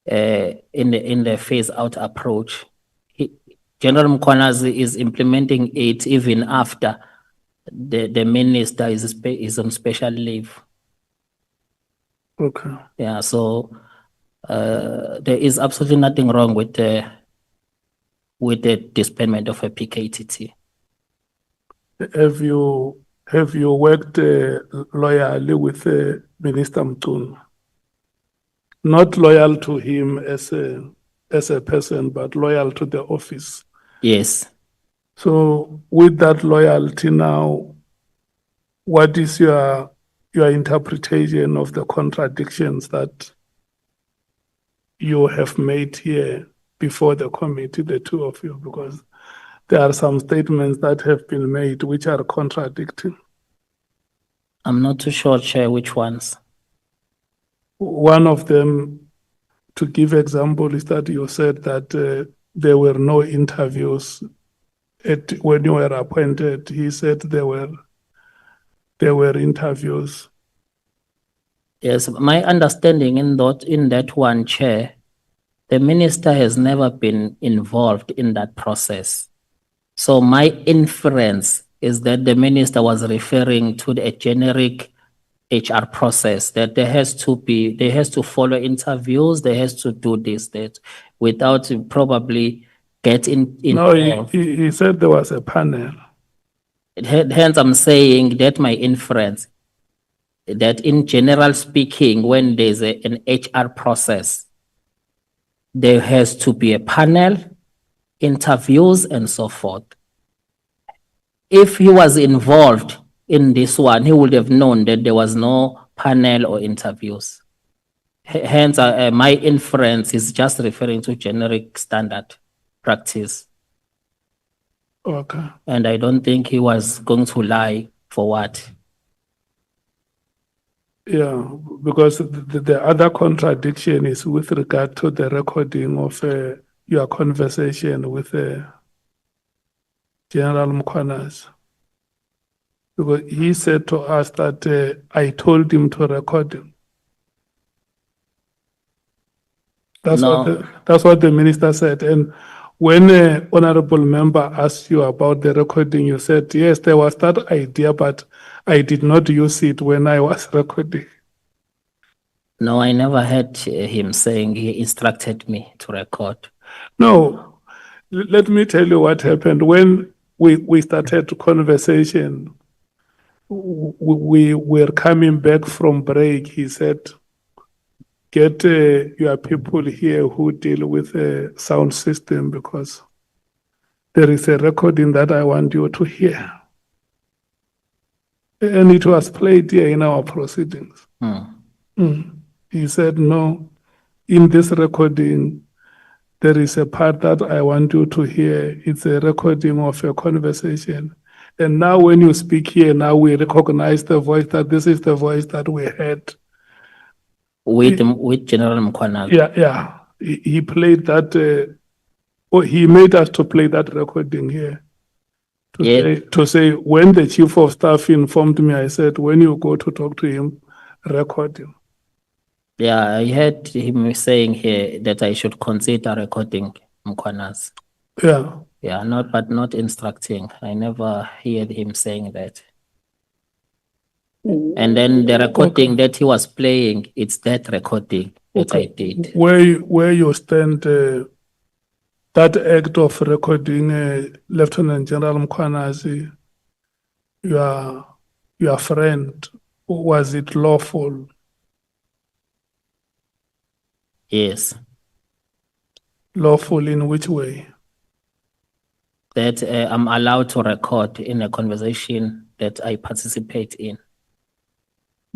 in the phase out approach. General Mkhwanazi is implementing it even after the minister is on special leave. Okay. Yeah, so there is absolutely nothing wrong with the disbandment of a PKTT. Have you worked loyally with Minister Mtun? Not loyal to him as a person, but loyal to the office. Yes. So with that loyalty now, what is your interpretation of the contradictions that you have made here before the committee, the two of you? Because there are some statements that have been made which are contradicting. I'm not too sure, Chair, which ones. One of them, to give example, is that you said that there were no interviews when you were appointed. He said there were interviews. Yes, my understanding in that one, Chair, the minister has never been involved in that process. So my inference is that the minister was referring to a generic HR process, that they has to follow interviews, they has to do this, that, without probably getting No, involved. he said there was a panel. Hence, I'm saying that my inference, that in general speaking, when there's an HR process, there has to be a panel, interviews, and so forth. If he was involved in this one, he would have known that there was no panel or interviews. Hence, my inference is just referring to generic standard practice. Okay. And I don't think he was going to lie for what. Yeah, because the other contradiction is with regard to the recording of your conversation with General Mkhwanazi. Because he said to us that I told him to record him. That's what the minister said. And when an honorable member asked you about the recording, you said, yes, there was that idea, but I did not use it when I was recording. No, I never heard him saying he instructed me to record. No, let me tell you what happened. When we started conversation, we were coming back from break. He said, get your people here who deal with a sound system because there is a recording that I want you to hear. And it was played here in our proceedings. He said, no, in this recording, there is a part that I want you to hear. It's a recording of a conversation. And now when you speak here, now we recognize the voice, that this is the voice that we heard. With General Mkhwanazi. Yeah. He played that, he made us to play that recording here. To say, when the chief of staff informed me, I said, when you go to talk to him, record him. Yeah, I heard him saying here that I should consider recording Mkhwanazi. Yeah. Yeah, but not instructing. I never heard him saying that. And then the recording that he was playing, it's that recording that I did. Where you stand, that act of recording Lieutenant General Mkhwanazi, your friend, was it lawful? Yes. Lawful in which way? That I'm allowed to record in a conversation that I participate in.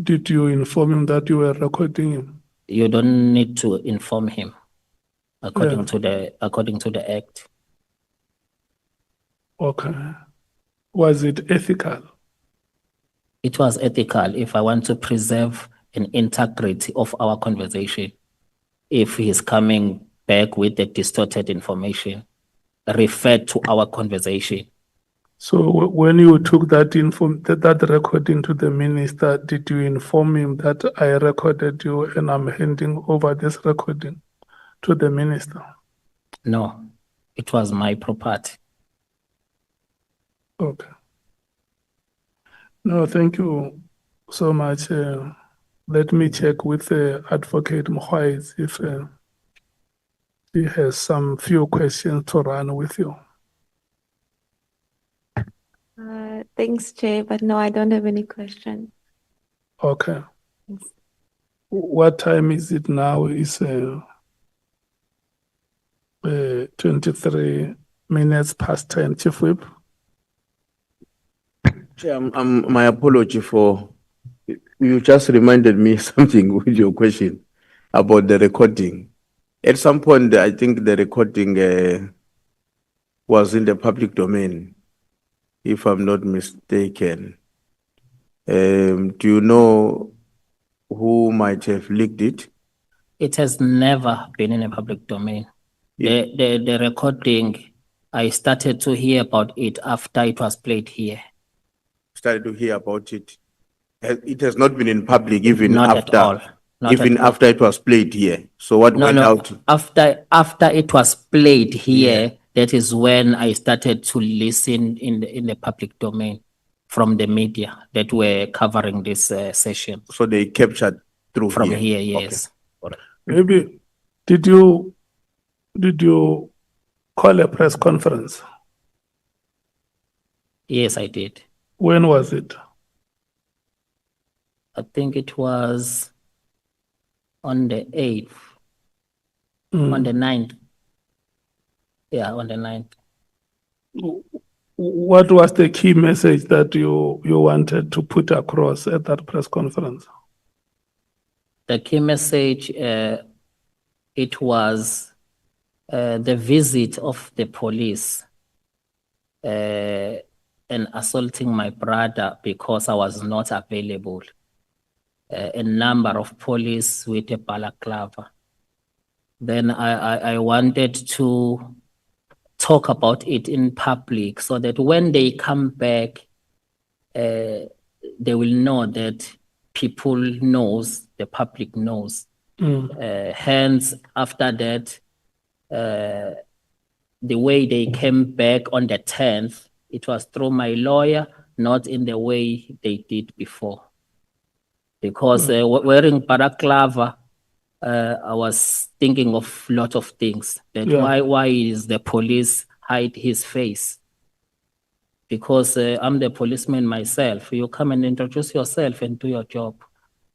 Did you inform him that you were recording him? You don't need to inform him according to the act. Okay. Was it ethical? It was ethical if I want to preserve an integrity of our conversation. If he is coming back with the distorted information, referred to our conversation. So when you took that recording to the minister, did you inform him that I recorded you and I'm handing over this recording to the minister? No. It was my property. Okay. No, thank you so much. Let me check with Advocate Mkhwanazi if he has some few questions to run with you. Thanks, Chair, but no, I don't have any question. Okay. What time is it now? It's 23 minutes past 10, Chief Whip. Chair, my apology for, you just reminded me something with your question about the recording. At some point, I think the recording was in the public domain, if I'm not mistaken. Do you know who might have leaked it? It has never been in a public domain. The recording, I started to hear about it after it was played here. Started to hear about it. It has not been in public even Not after. at all. Not Even at all. after it was played here. So what No, went no. out? After it was played here, that is when I started to listen in the public domain from the media that were covering this session. So they captured through From here. here, Okay. yes. Maybe, did you call a press conference? Yes, I did. When was it? I think it was on the 8th, on the 9th. Yeah, on the 9th. What was the key message that you wanted to put across at that press conference? The key message, it was the visit of the police and assaulting my brother because I was not available. A number of police with a balaclava. Then I wanted to talk about it in public so that when they come back, they will know that people knows, the public knows. Hence, after that, the way they came back on the 10th, it was through my lawyer, not in the way they did before. Because wearing balaclava, I was thinking of a lot of things. That why is the police hide his face? Because I'm the policeman myself. You come and introduce yourself and do your job.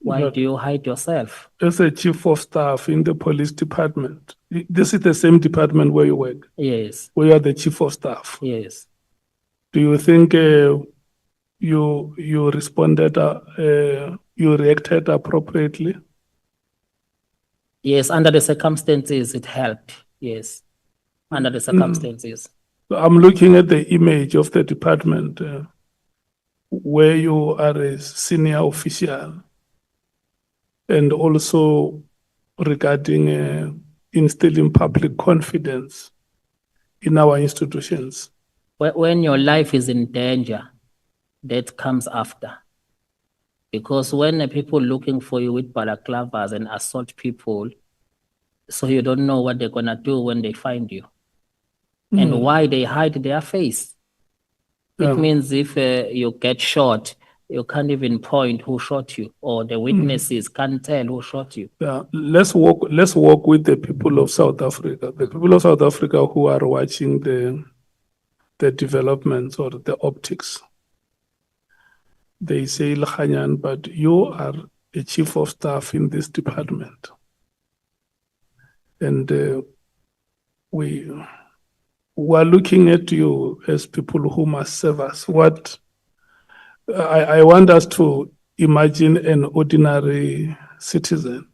Why do you hide yourself? As a chief of staff in the police department, this is the same department where you work? Yes. Where you are the chief of staff? Yes. Do you think you responded, you reacted appropriately? Yes, under the circumstances, it helped. Yes, under the circumstances. I'm looking at the image of the department where you are a senior official, and also regarding instilling public confidence in our institutions. When your life is in danger, that comes after. Because when the people looking for you with balaclavas and assault people, so you don't know what they're gonna do when they find you. And why they hide their face. It means if you get shot, you can't even point who shot you, or the witnesses can't tell who shot you. Yeah, let's work with the people of South Africa. The people of South Africa who are watching the developments or the optics. They say, Lhanyan, but you are a chief of staff in this department. And we are looking at you as people who must serve us. What I want us to imagine an ordinary citizen,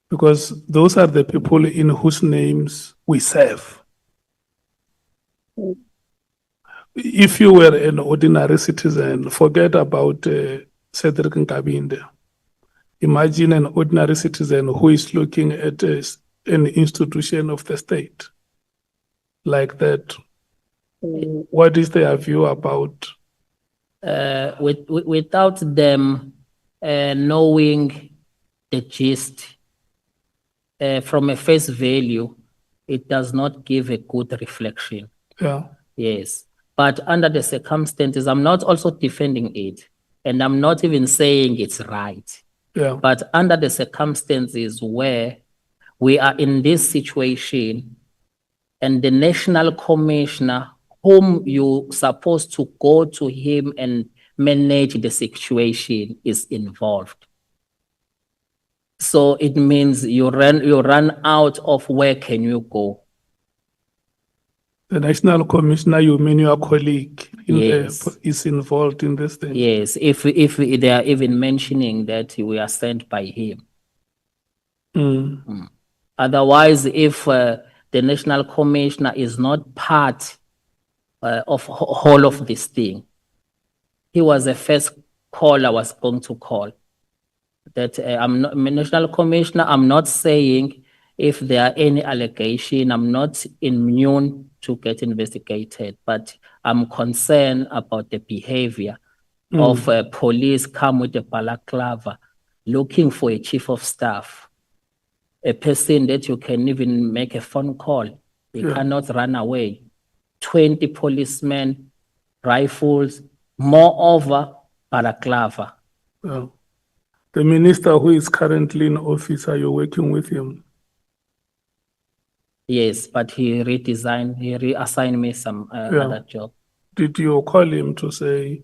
because those are the people in whose names we serve. If you were an ordinary citizen, forget about Cedric Nkabinde. Imagine an ordinary citizen who is looking at an institution of the state like that. What is their view about? Without them knowing the gist from a face value, it does not give a good reflection. Yeah. Yes. But under the circumstances, I'm not also defending it. And I'm not even saying it's right. Yeah. But under the circumstances where we are in this situation and the national commissioner whom you supposed to go to him and manage the situation is involved. So it means you run out of where can you go. The national commissioner, you mean your colleague Yes. is involved in this thing? Yes, if they are even mentioning that we are sent by him. Otherwise, if the national commissioner is not part of whole of this thing, he was the first call I was going to call. That I'm not national commissioner. I'm not saying if there are any allegation, I'm not immune to get investigated, but I'm concerned about the behavior of police come with a balaclava looking for a chief of staff, a person that you can even make a phone call. They cannot run away. 20 policemen, rifles, moreover, balaclava. Well, the minister who is currently in office, are you working with him? Yes, but he reassigned me some other job. Did you call him to say,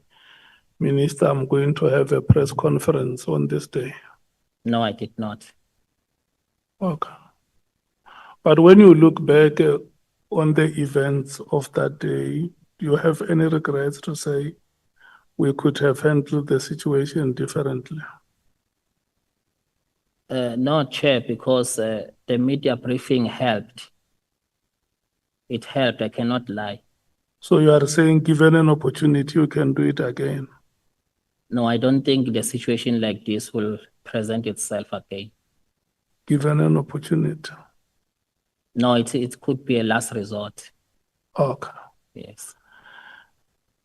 Minister, I'm going to have a press conference on this day? No, I did not. Okay. But when you look back on the events of that day, do you have any regrets to say we could have handled the situation differently? No, Chair, because the media briefing helped. It helped, I cannot lie. So you are saying given an opportunity, you can do it again? No, I don't think the situation like this will present itself again. Given an opportunity? No, it could be a last resort. Okay. Yes.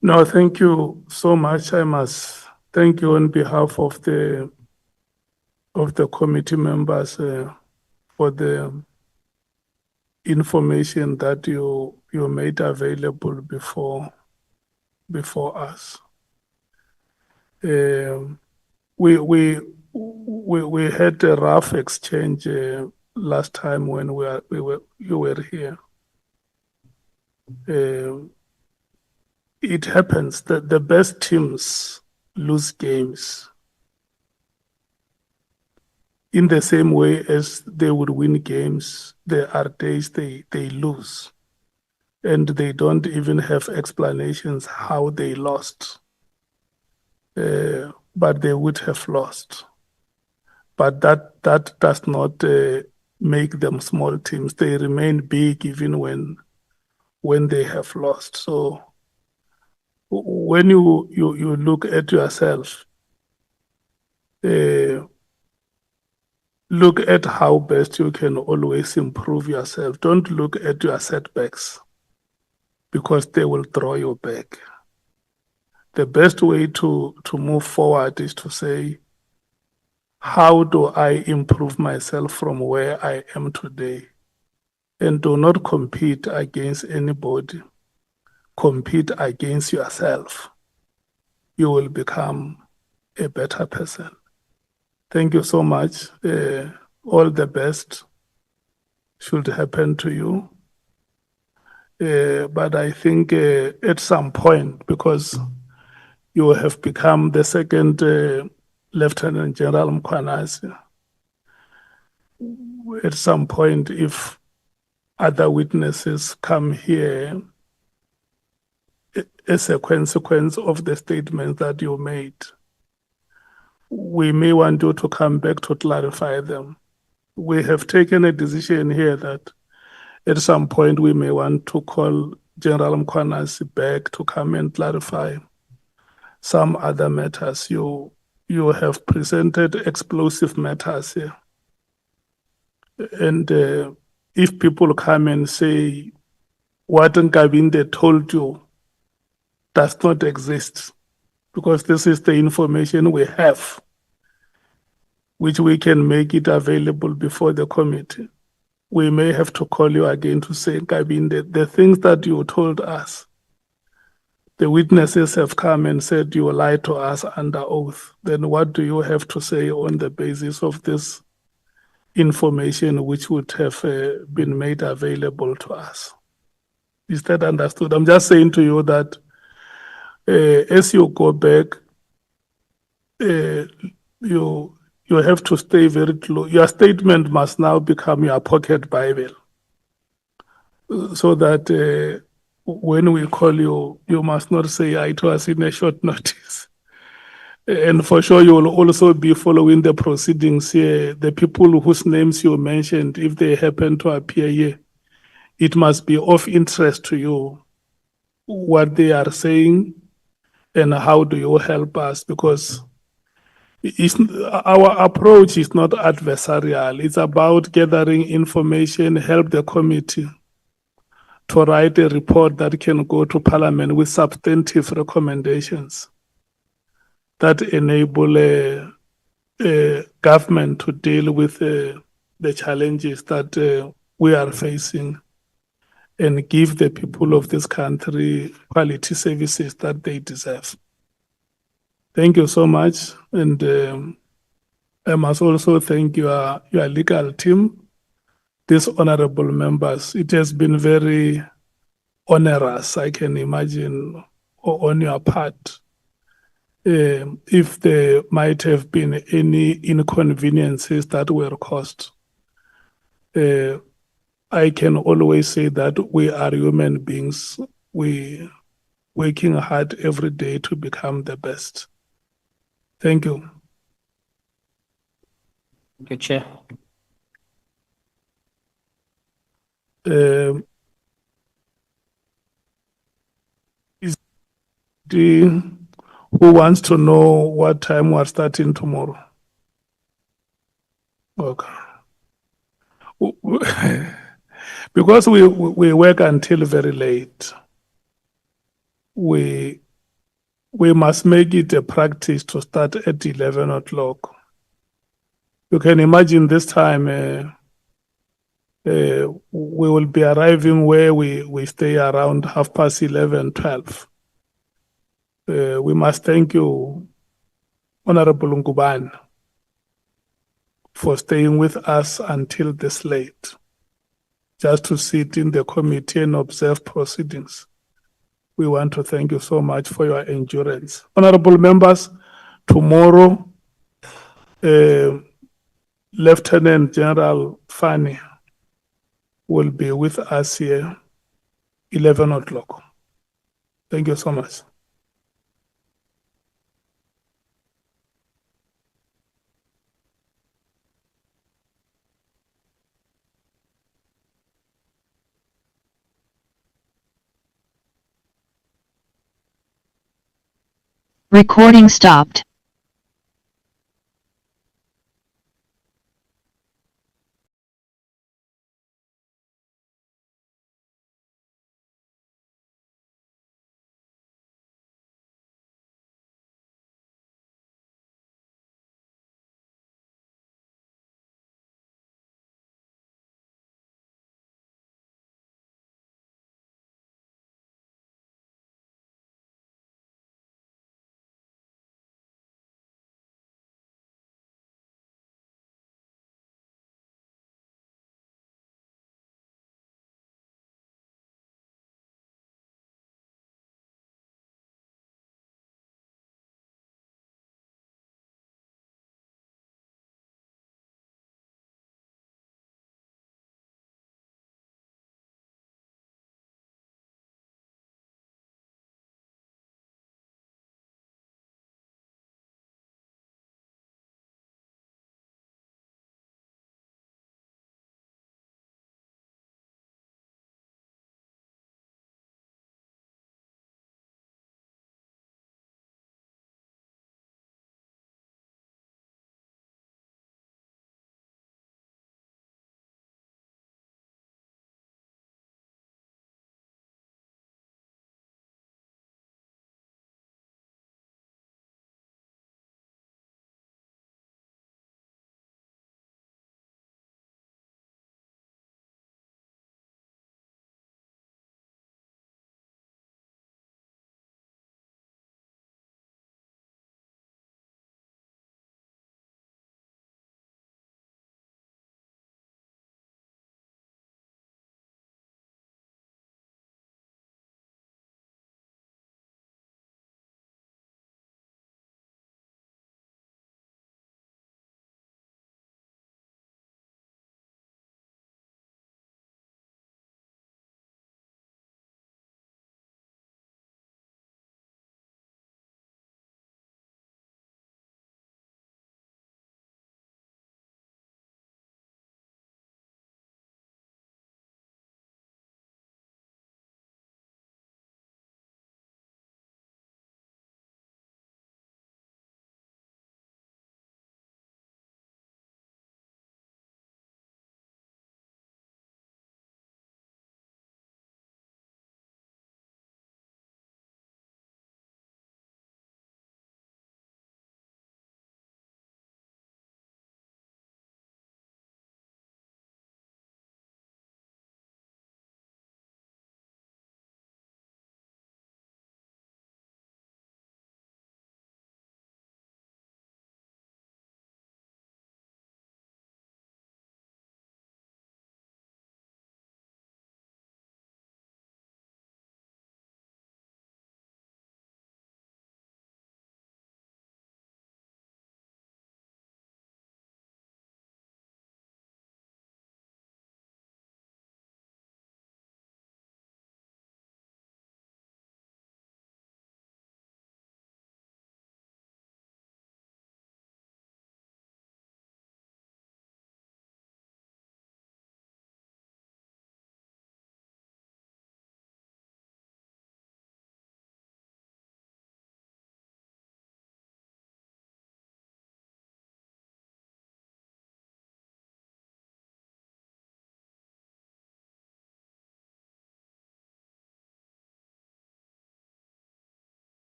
No, thank you so much. I must thank you on behalf of the committee members for the information that you made available before us. We had a rough exchange last time when you were here. It happens that the best teams lose games in the same way as they would win games. There are days they lose and they don't even have explanations how they lost, but they would have lost. But that does not make them small teams. They remain big even when they have lost. So when you look at yourself, look at how best you can always improve yourself. Don't look at your setbacks because they will draw you back. The best way to move forward is to say, how do I improve myself from where I am today? And do not compete against anybody. Compete against yourself. You will become a better person. Thank you so much. All the best should happen to you. But I think at some point, because you have become the second Lieutenant General Mkhwanazi, at some point, if other witnesses come here as a consequence of the statements that you made, we may want you to come back to clarify them. We have taken a decision here that at some point we may want to call General Mkhwanazi back to come and clarify some other matters. You have presented explosive matters here. And if people come and say what Nkabinde told you does not exist, because this is the information we have, which we can make it available before the committee. we may have to call you again to say, Nkabinde, the things that you told us, the witnesses have come and said you lied to us under oath. Then what do you have to say on the basis of this information which would have been made available to us? Is that understood? I'm just saying to you that as you go back, you have to stay very close. Your statement must now become your pocket Bible, so that when we call you, you must not say aye to us in a short notice. And for sure, you will also be following the proceedings here. The people whose names you mentioned, if they happen to appear here, it must be of interest to you what they are saying and how do you help us, because our approach is not adversarial. It's about gathering information, help the committee to write a report that can go to Parliament with substantive recommendations that enable government to deal with the challenges that we are facing and give the people of this country quality services that they deserve. Thank you so much. And I must also thank your legal team, these honorable members. It has been very onerous, I can imagine, on your part. If there might have been any inconveniences that were caused, I can always say that we are human beings. We working hard every day to become the best. Thank you. Thank you, Chair. Who wants to know what time we're starting tomorrow? Okay. Because we work until very late, we must make it a practice to start at 11 o'clock. You can imagine this time we will be arriving where we stay around 11:30, 12. We must thank you, Honorable Nkabinde, for staying with us until this late, just to sit in the committee and observe proceedings. We want to thank you so much for your endurance. Honorable members, tomorrow, Lieutenant General Fani will be with us here, 11 o'clock. Thank you so much. Recording stopped.